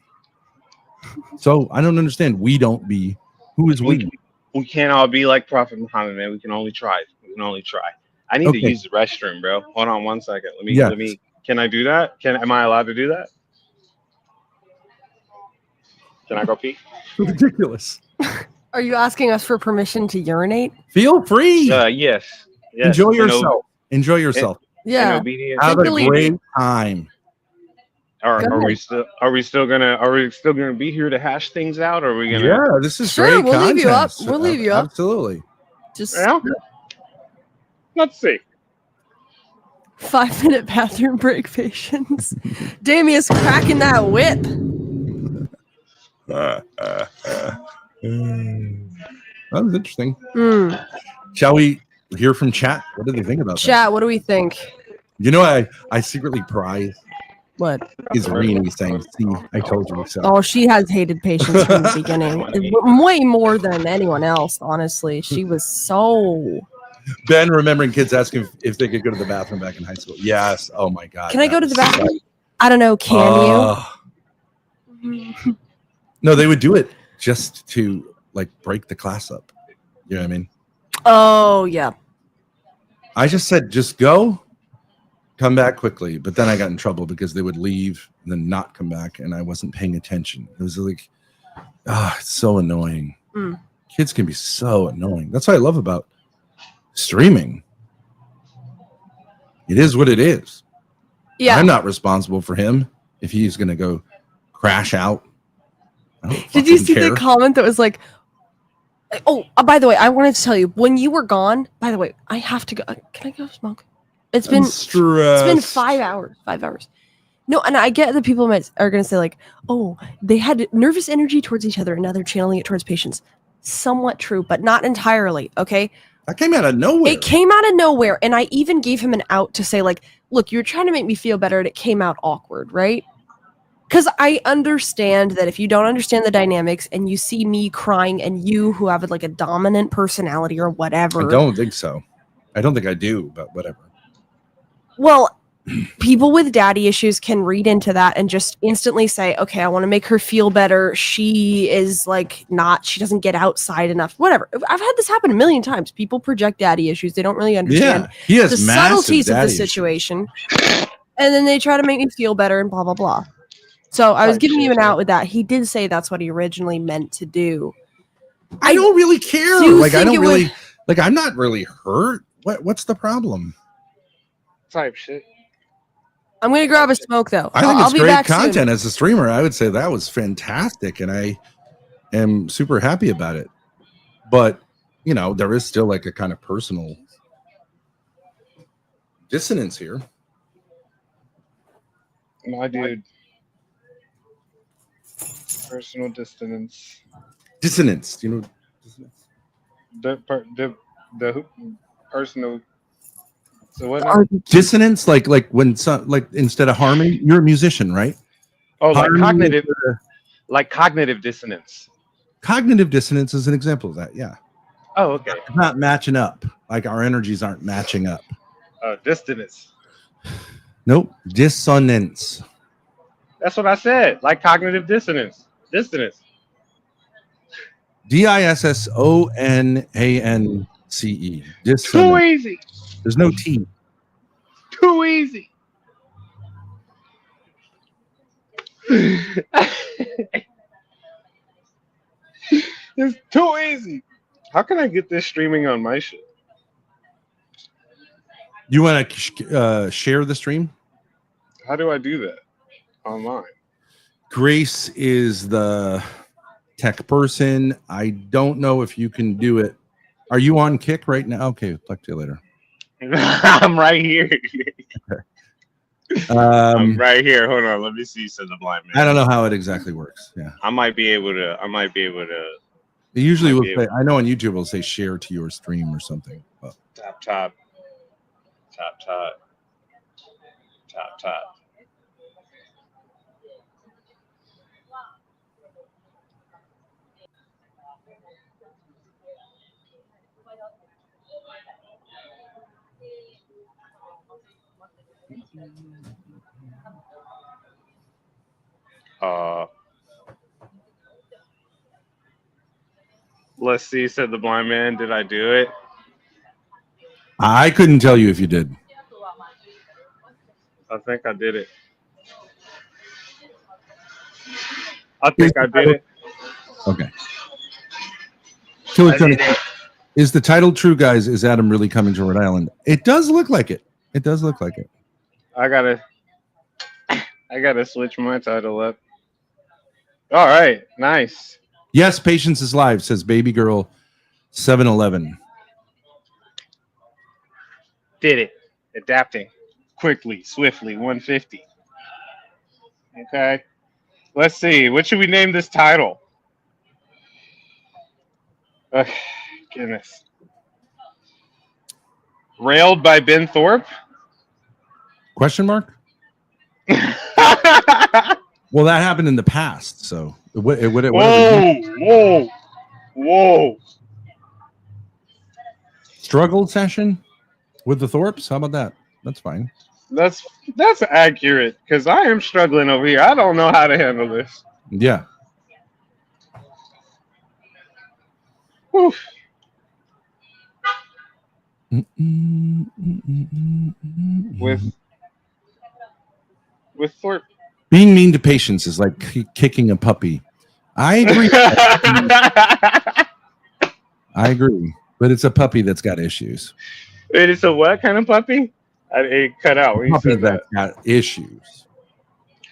So I don't understand. Who is we? We can't all be like Prophet Muhammad, man. We can only try. I need to Okay. use the restroom, bro. Hold on 1 second. Let Yeah. me. Can I do that? Am I allowed to do that? Can I go pee? Ridiculous. Are you asking us for permission to urinate? Feel free. Yes. Enjoy In yourself. Enjoy yourself. Yeah. obedience. Have a Simply- great time. Are Go we still gonna be here to hash things out? Or are we gonna? Yeah, this is Sure, great we'll leave you up. content. We'll leave you up. Absolutely. Just Yeah. Let's see. 5-minute bathroom break patience. Damius cracking that whip. That was interesting. Mm. Shall we hear from chat? What do they think about Chat, what do we think? that? You know, I secretly prize What? is Rini saying, "See, I told you so." Oh, she has hated patience from the beginning. Way more than anyone else, honestly. She was so... Ben remembering kids asking if they could go to the bathroom back in high school. Yes. Oh my God. Can I that go to was the bathroom? so- I don't know. Can you? No, they would do it just to like break the class up. You know what I mean? Oh, yeah. I just said, just go, come back quickly. But then I got in trouble because they would leave and then not come back, and I wasn't paying attention. It was like, it's so annoying. Mm. Kids can be so annoying. That's what I love about streaming. It is what it is. Yeah. I'm not responsible for him if he's going to go crash out. I don't Did you fucking see care. the comment that was like, oh, by the way, I wanted to tell you, when you were gone, by the way, I have to go. Can I go smoke? It's been 5 hours. 5 hours. No, and I get that people are going to say like, oh, they had nervous energy towards each other and now they're channeling it towards patients. Somewhat true, but not entirely. Okay. That came out of nowhere. It came out of nowhere. And I even gave him an out to say like, look, you were trying to make me feel better and it came out awkward, right? Because I understand that if you don't understand the dynamics and you see me crying and you who have like a dominant personality or whatever. I don't think so. I don't think I do, but whatever. Well, people with daddy issues can read into that and just instantly say, okay, I want to make her feel better. She is like she doesn't get outside enough. Whatever. I've had this happen a million times. People project daddy issues. They don't really understand He has the massive subtleties of the daddy issues. situation. And then they try to make me feel better and blah, blah, blah. So I was giving you an out with that. He did say that's what he originally meant to do. I don't really care. Do Like I think don't it really would- like I'm not really hurt. What's the problem? Type shit. I'm going to grab a smoke, though. I think I'll it's be great back content soon. as a streamer. I would say that was fantastic, and I am super happy about it. But you know, there is still like a kind of personal dissonance here. My dude. Personal dissonance. Dissonance. You know, The personal. So what? dissonance, like when some like instead of harmony, you're a musician, right? Oh, like Harmony cognitive, is, like cognitive dissonance. cognitive dissonance is an example of that. Yeah, Oh, okay. it's not matching up. Like our energies aren't matching up. Dissonance. Nope, dissonance. That's what I said. Like cognitive dissonance. Dissonance. Dissonance. Too Dissonance. easy. There's no T. Too easy. It's too easy. How can I get this streaming on my shit? You want to share the stream? How do I do that online? Grace is the tech person. I don't know if you can do it. Are you on Kick right now? Okay, talk to you later. I'm right here. I'm right here. Hold on. Let me see. Said the blind man. I don't know how it exactly works. Yeah, I might be able to. they usually will say. I know on YouTube will say share to your stream or something. But. Top. Let's see, said the blind man. Did I do it? I couldn't tell you if you did. I think I did it. I think I did it. Okay. Killer Tony, is the title true, guys? Is Adam really coming to Rhode Island? It does look like it. It does look like it. I gotta switch my title up. All right, nice. Yes, Patience is live, says Baby Girl 711. Did it. Adapting quickly, swiftly, 150. Okay. Let's see. What should we name this title? Goodness. Railed by Ben Thorpe? Question mark? Well, that happened in the past, so Whoa. Struggle session with the Thorpes? How about that? That's fine. That's accurate, because I am struggling over here. I don't know how to handle this. Yeah. Whew. With Thorpe. Being mean to Patience is like kicking a puppy. I agree. I agree. But it's a puppy that's got issues. Wait, it's a what kind of puppy? It cut out when you said that. Got issues.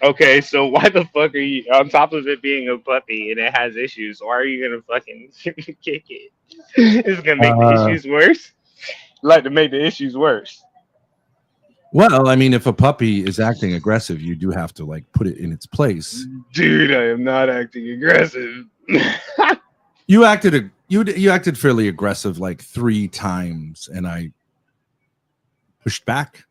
Okay, so why the fuck are you, on top of it being a puppy and it has issues, why are you gonna fucking kick it? It's gonna make the issues worse? Like to make the issues worse. Well, I mean, if a puppy is acting aggressive, you do have to like put it in its place. Dude, I am not acting aggressive. You acted fairly aggressive like 3 times, and I pushed back.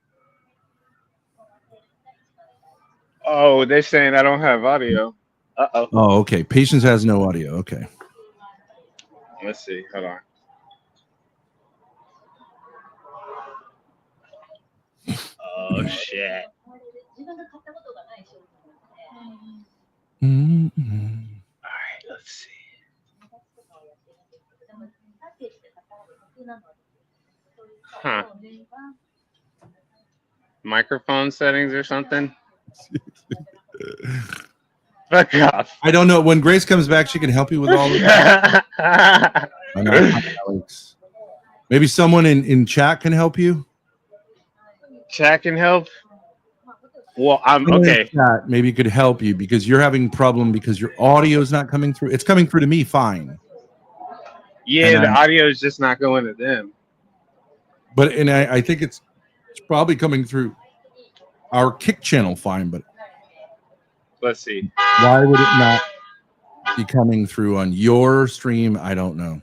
Oh, they're saying I don't have audio. Uh-oh. Oh, okay. Patience has no audio. Okay. Let's see. Hold on. Oh, shit. Mm-hmm. All right, let's see. Huh. Microphone settings or something? Fuck off. I don't know. When Grace comes back, she can help you with all of that. Alex. Maybe someone in chat can help you. Chat can help. Well, I'm okay. Chat maybe could help you because you're having a problem because your audio is not coming through. It's coming through to me fine. Yeah, the audio is just not going to them. But I think it's probably coming through our Kick channel fine. But let's see. Why would it not be coming through on your stream? I don't know.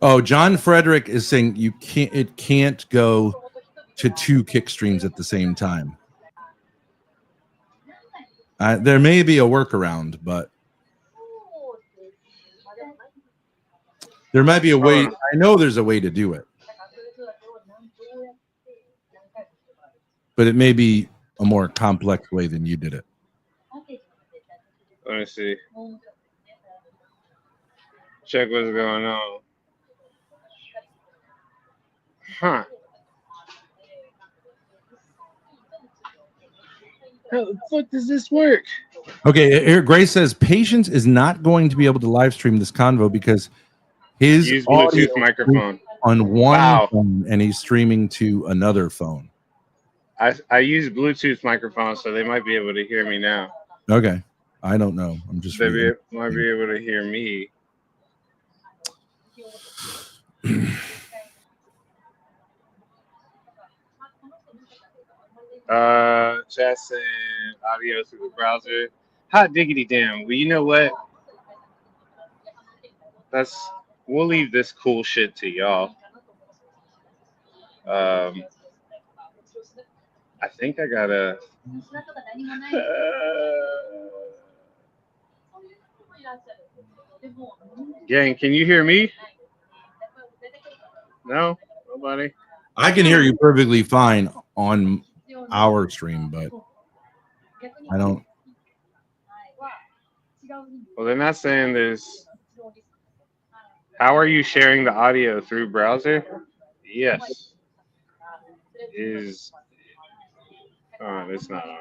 Oh, John Frederick is saying it can't go to 2 Kick streams at the same time. There may be a workaround, but there might be a way. I know there's a way to do it, but it may be a more complex way than you did it. Let me see. Check what's going on. Huh. How the fuck does this work? Okay, here Grace says Patience is not going to be able to live stream this convo because his use Bluetooth microphone on one phone and he's streaming to another phone. I use Bluetooth microphone, so they might be able to hear me now. Okay, I don't know. I'm just they might be able to hear me. Chat saying audio through the browser. Hot diggity damn. Well, you know what? We'll leave this cool shit to y'all. I think I gotta. Gang, can you hear me? No, nobody. I can hear you perfectly fine on our stream, but I don't. Well, they're not saying there's. How are you sharing the audio through browser? Yes. Is it's not on.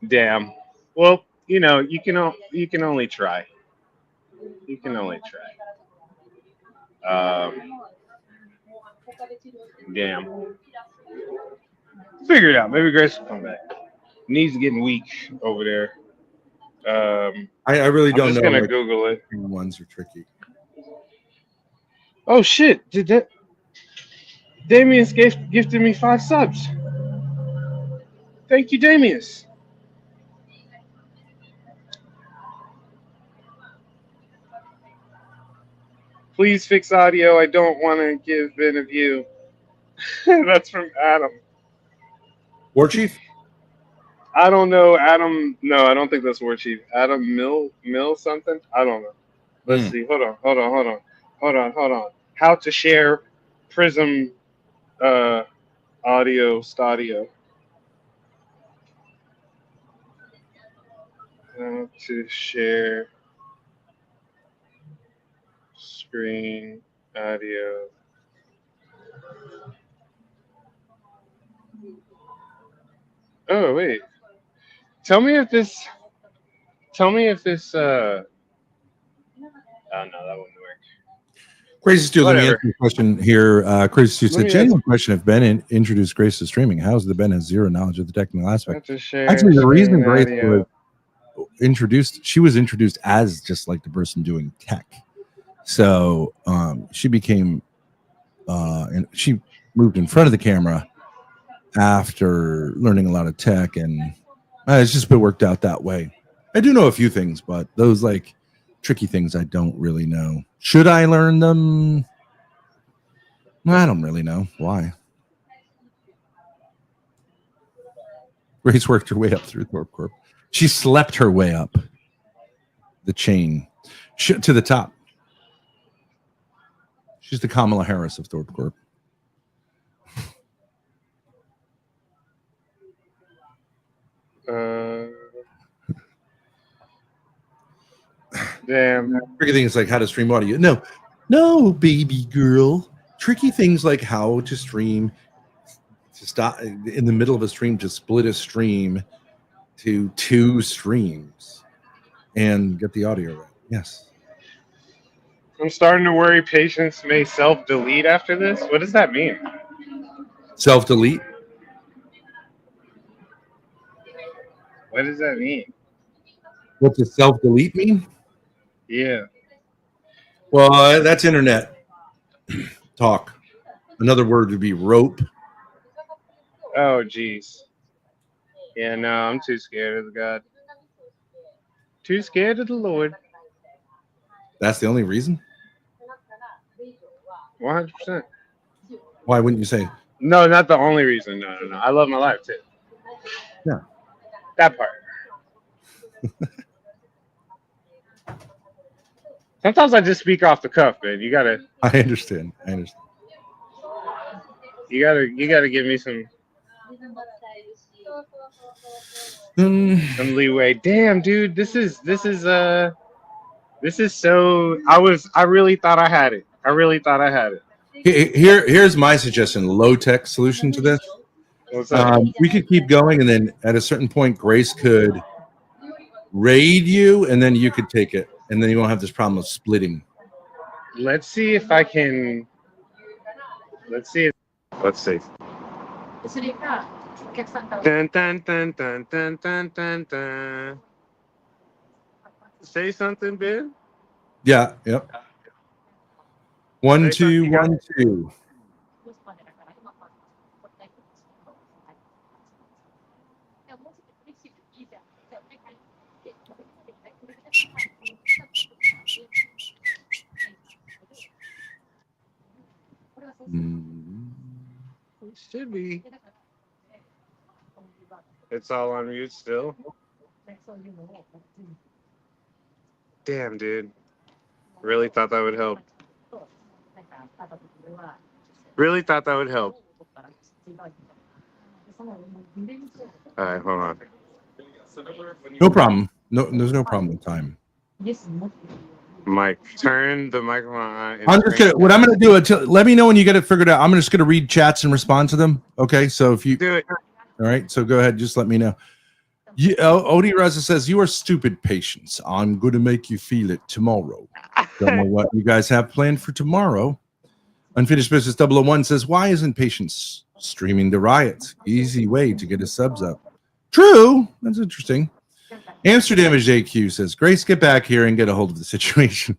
Damn. Well, you can only try. You can only try. Damn. Figure it out. Maybe Grace will come back. Knees getting weak over there. I really I'm don't just know. gonna Like, Google it. ones are tricky. Oh shit! Did that? Damius gifted me 5 subs. Thank you, Damius. Please fix audio. I don't want to give Ben a view. That's from Adam. War Chief? I don't know, Adam. No, I don't think that's War Chief. Adam Mill something. I don't know. Let's see. Hold on. How to share Prism audio Stadio. How to share screen audio. Oh wait. Tell me if this. Oh no, that wouldn't work. Crazy Stu, let me answer Whatever. the question here. Crazy Stu Let said, me genuine question, if Ben introduced Grace to streaming, how is the Ben has zero knowledge of the technical How aspect? to share Actually, the reason screen Grace audio. was introduced as just like the person doing tech. So she became, and she moved in front of the camera after learning a lot of tech, and it's just been worked out that way. I do know a few things, but those like tricky things I don't really know. Should I learn them? I don't really know why. Grace worked her way up through Thorpe Corp. She slept her way up the chain to the top. She's the Kamala Harris of Thorpe Corp. Damn. Tricky things like how to stream audio. No, baby girl. Tricky things like how to stream, to stop in the middle of a stream, to split a stream to 2 streams and get the audio right. Yes. I'm starting to worry patients may self-delete after this. What does that mean? Self-delete? What does that mean? What does self-delete mean? Yeah. Well, that's internet talk. Another word would be rope. Oh, jeez. Yeah, no, I'm too scared of God. Too scared of the Lord. That's the only reason? 100%. Why wouldn't you say? No, not the only reason. No. I love my life, too. Yeah. That part. Sometimes I just speak off the cuff, man. You gotta. I understand. You gotta give me some leeway. Damn, dude, this is so. I really thought I had it. Here's my suggestion: low-tech solution to this. What's up? We could keep going, and then at a certain point, Grace could raid you, and then you could take it, and then you won't have this problem of splitting. Let's see if I can. Let's see. Dun, dun, dun, dun, dun, dun, dun, dun. Say something, Ben. Yeah. Yep. 1 2 1 2. It should be. It's all on mute still. Damn, dude. Really thought that would help. All right, hold on. No problem. No, there's no problem with time. Mike, turn the microphone on. I'm just gonna. What I'm gonna do until let me know when you get it figured out. I'm just gonna read chats and respond to them. Okay, so if you do it, all right. So go ahead. Just let me know. Odie Reza says you are stupid, Patience. I'm gonna make you feel it tomorrow. Don't know what you guys have planned for tomorrow. Unfinished Business 001 says, why isn't Patience streaming the Riots? Easy way to get his subs up. True. That's interesting. Amsterdam is JQ says, Grace, get back here and get a hold of the situation.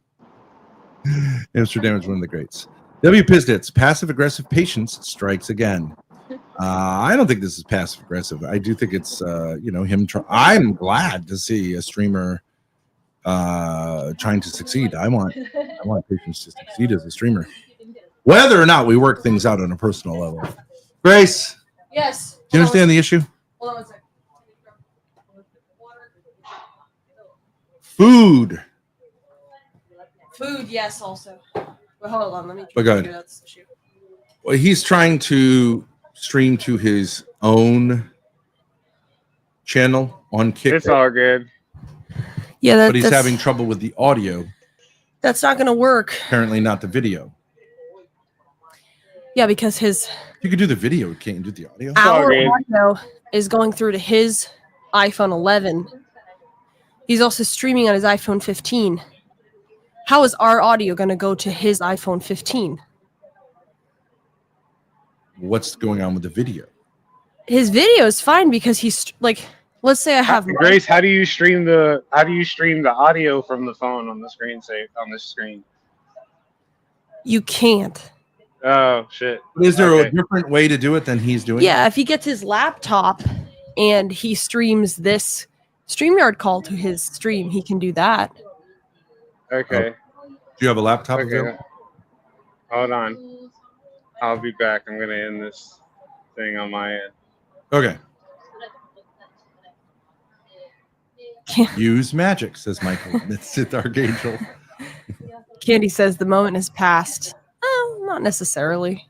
Amsterdam is one of the greats. W. Pizdits, passive-aggressive Patience strikes again. I don't think this is passive-aggressive. I do think it's, him. I'm glad to see a streamer trying to succeed. I want Patience to succeed as a streamer. Whether or not we work things out on a personal level. Grace. Yes. Do you understand the issue? Hold on one second. Food. Food, yes, also. But hold on, let me But go ahead. out this issue. Well, he's trying to stream to his own channel on Kick. It's all good. Yeah, but he's having trouble with the audio. That's not going to work. Apparently not the video. Yeah, because you could do the video, can't you do the audio? Our audio is going through to his iPhone 11. He's also streaming on his iPhone 15. How is our audio going to go to his iPhone 15? What's going on with the video? His video is fine because he's like, let's say I have Grace. How do you stream the audio from the phone on the screen? On this screen. You can't. Oh shit! Is there a different way to do it than he's doing? Yeah, if he gets his laptop and he streams this StreamYard call to his stream, he can do that. Okay. Do you have a laptop? Okay. Hold on. I'll be back. I'm gonna end this thing on my end. Okay. Use magic, says Michael. It's Archangel. Candy says the moment has passed. Not necessarily.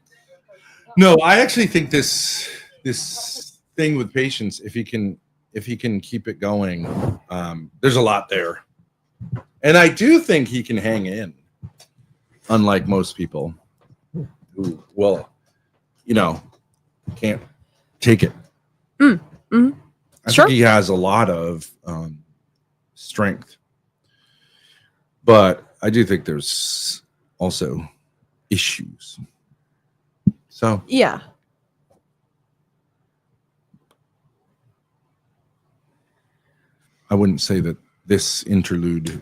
No, I actually think this thing with Patience, if he can keep it going, there's a lot there, and I do think he can hang in, unlike most people who, can't take it. I think he has a lot of strength, but I do think there's also issues. So yeah, I wouldn't say that this interlude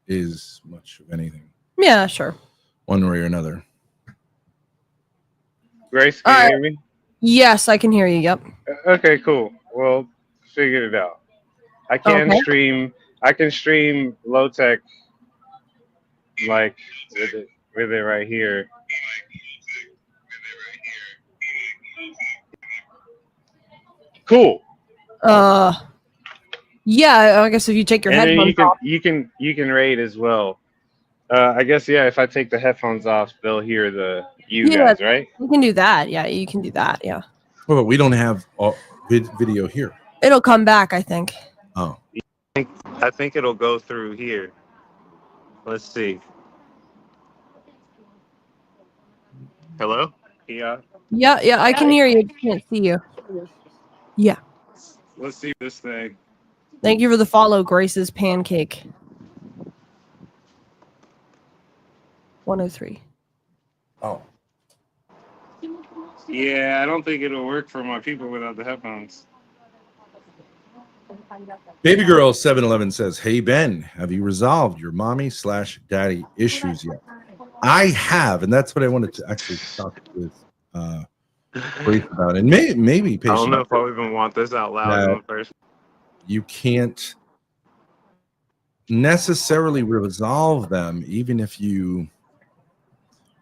is much of anything. Yeah, sure. One way or another. Grace, can you hear me? Yes, I can hear you. Yep. Okay, cool. Well, figured it out. I can stream. I can stream low tech, like with it right here. Cool. Yeah, I guess if you take your headphones off. you can raid as well. I guess if I take the headphones off, they'll hear guys, right? You can do that. Yeah, you can do that. Yeah. Well, but we don't have video here. It'll come back, I think. Oh. I think it'll go through here. Let's see. Hello? Yeah. Yeah, I can hear you. I can't see you. Yeah. Let's see this thing. Thank you for the follow, Grace's Pancake. 103. Oh. Yeah, I don't think it'll work for my people without the headphones. Baby Girl 711 says, "Hey Ben, have you resolved your mommy/daddy issues yet?" I have, and that's what I wanted to actually talk with Grace about, and maybe I don't know if I even want this out loud in the first. You can't necessarily resolve them, even if you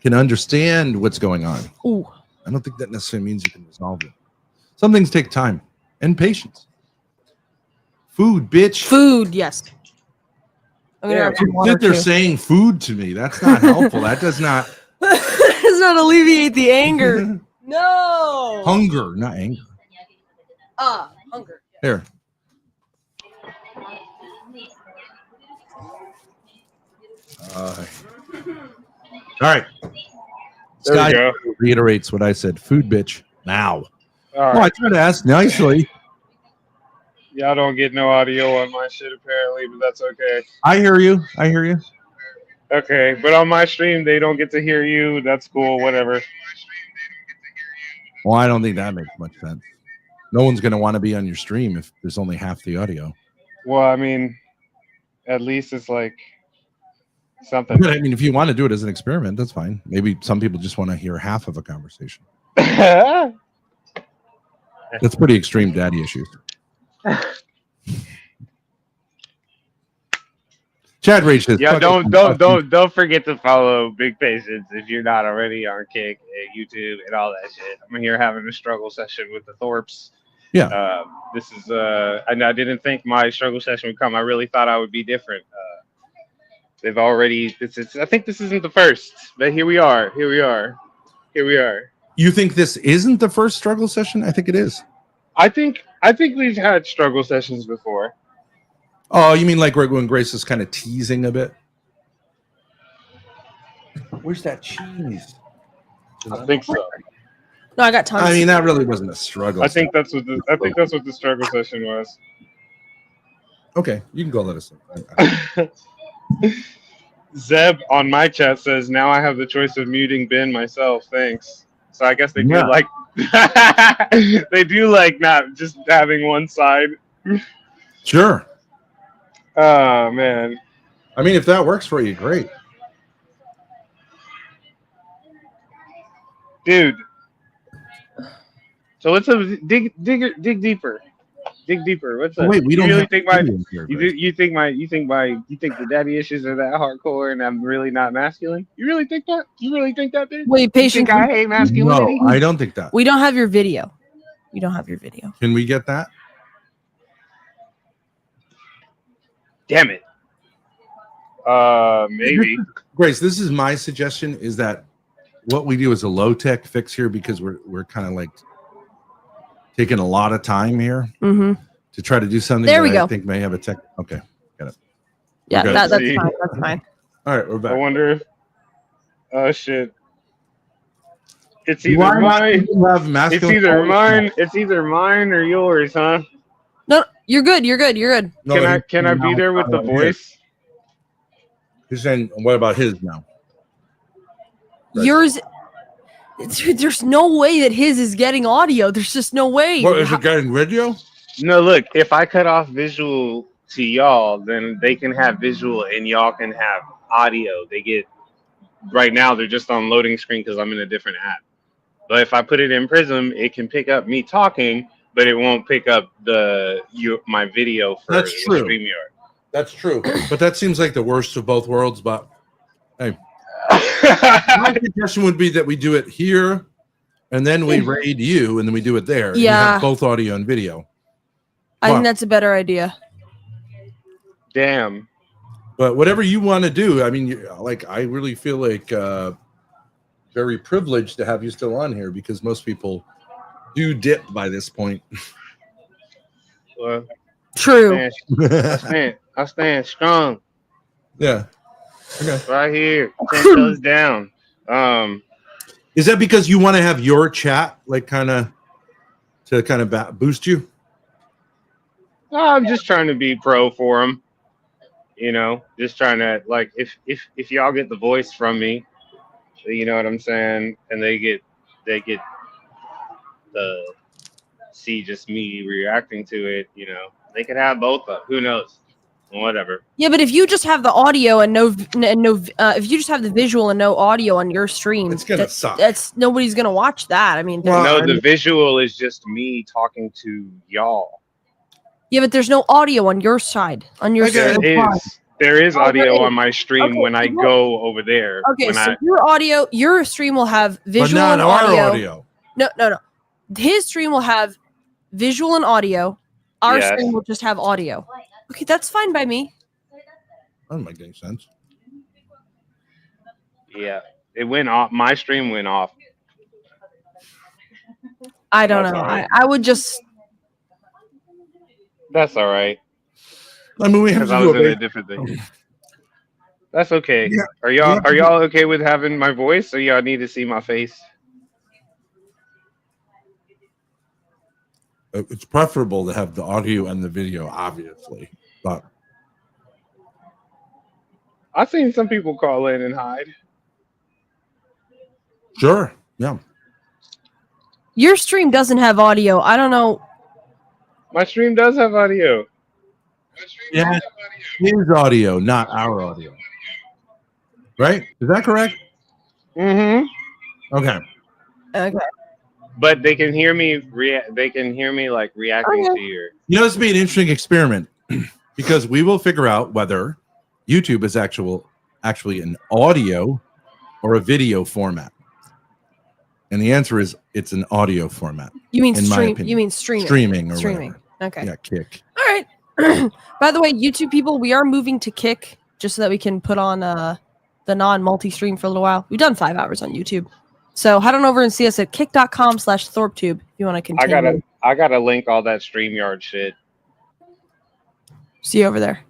can understand what's going on. Ooh. I don't think that necessarily means you can resolve it. Some things take time and patience. Food, bitch. Food, yes. They're saying food to me. That's not helpful. That does not. Does not alleviate the anger. No. Hunger, not anger. Hunger. Here. All right. There we Sky go. reiterates what I said. Food bitch now. All Well, right. I tried to ask nicely. Y'all don't get no audio on my shit apparently, but that's okay. I hear you. I hear you. Okay, but on my stream they don't get to hear you. That's cool. Whatever. Well, I don't think that makes much sense. No one's going to want to be on your stream if there's only half the audio. Well, I mean, at least it's like something. But I mean, if you want to do it as an experiment, that's fine. Maybe some people just want to hear half of a conversation. That's pretty extreme daddy issues. Chad Rage says, Yeah, don't forget to follow Big Patience if you're not already on Kick and YouTube and all that shit. I'm here having a struggle session with the Thorpes. Yeah. This is and I didn't think my struggle session would come. I really thought I would be different. They've already. I think this isn't the first, but here we are. Here we are. Here we are. You think this isn't the first struggle session? I think it is. I think we've had struggle sessions before. Oh, you mean like when Grace is kind of teasing a bit? Where's that cheese? I think so. No, I got tons. I mean, that really wasn't a struggle. I think that's what the struggle session was. Okay, you can go let us know. Zeb on my chat says, now I have the choice of muting Ben myself. Thanks. So I guess they do like they do like not just having one side. Sure. Oh man. I mean, if that works for you, great. Dude. So what's up? Dig deeper. Dig deeper. What's up? Wait, we don't really have think my videos here, Grace. you think the daddy issues are that hardcore and I'm really not masculine? You really think that? You really think that, dude? Wait, You patient. think I hate masculinity? No, I don't think that. We don't have your video. You don't have your video. Can we get that? Damn it. Maybe. Grace, this is my suggestion, is that what we do is a low-tech fix here because we're kind of like taking a lot of time here to try to do something There we that go. I think may have a tech. Okay, got it. Yeah, Okay. that's fine. That's fine. All right, we're back. I wonder if oh shit. It's Why either not mine. you have masculine It's either mine or yours, huh? No, you're good. You're good. You're good. No, Can I be there with the voice? He's saying, what about his now? Right. Yours. Dude, there's no way that his is getting audio. There's just no way. What, is it getting video? No, look, if I cut off visual to y'all, then they can have visual and y'all can have audio. They get right now they're just on loading screen because I'm in a different app. But if I put it in Prism, it can pick up me talking, but it won't pick up my video for That's true. StreamYard. That's true. But that seems like the worst of both worlds. But hey, my suggestion would be that we do it here, and then we raid you, and then we do it there. And you Yeah. have both audio and video. I think that's a better idea. Damn. But whatever you want to do, I mean, I really feel like very privileged to have you still on here because most people do dip by this point. Well, True. I stand strong. Yeah. Okay. Right here. 10 toes down. Is that because you want to have your chat to boost you? I'm just trying to be pro for them. You know, just trying to if y'all get the voice from me, you know what I'm saying, and they get the see just me reacting to it, you know, they could have both of. Who knows? Whatever. Yeah, but if you just have the audio and no, if you just have the visual and no audio on your stream, it's gonna suck. That's nobody's gonna watch that. I mean, The visual is just me talking to y'all. yeah, but there's no audio on your side. On your stream. There is Oh, audio there is. on my stream Okay, when I go over there. Okay, so your stream will have But visual not and our audio. No. His stream will have visual and audio. Our Yes. stream will just have audio. Okay, that's fine by me. That doesn't make any sense. Yeah, it went off. My stream went off. I don't That's know. all right. I would just. That's all right. I mean, we have Because to I do was in a a different thing. That's okay. Yeah. Are y'all okay with having my voice, or y'all need to see my face? It's preferable to have the audio and the video, obviously, but I've seen some people call in and hide. sure, yeah. Your stream doesn't have audio. I don't know. My stream does have audio. Yeah, his audio, not our audio. Right? Is that correct? Mm-hmm. Okay. Okay. But they can hear me. They can hear me like reacting Okay. to your. You know, this would be an interesting experiment because we will figure out whether YouTube is actually an audio or a video format. And the answer is it's an audio format. You mean in my stream? opinion. You mean streaming? Streaming or Streaming. whatever. Okay. Yeah, Kick. All right. By the way, YouTube people, we are moving to Kick just so that we can put on the non-multi-stream for a little while. We've done 5 hours on YouTube. So head on over and see us at kick.com/ThorpeTube if you want to continue. I gotta link all that StreamYard shit. See you over there.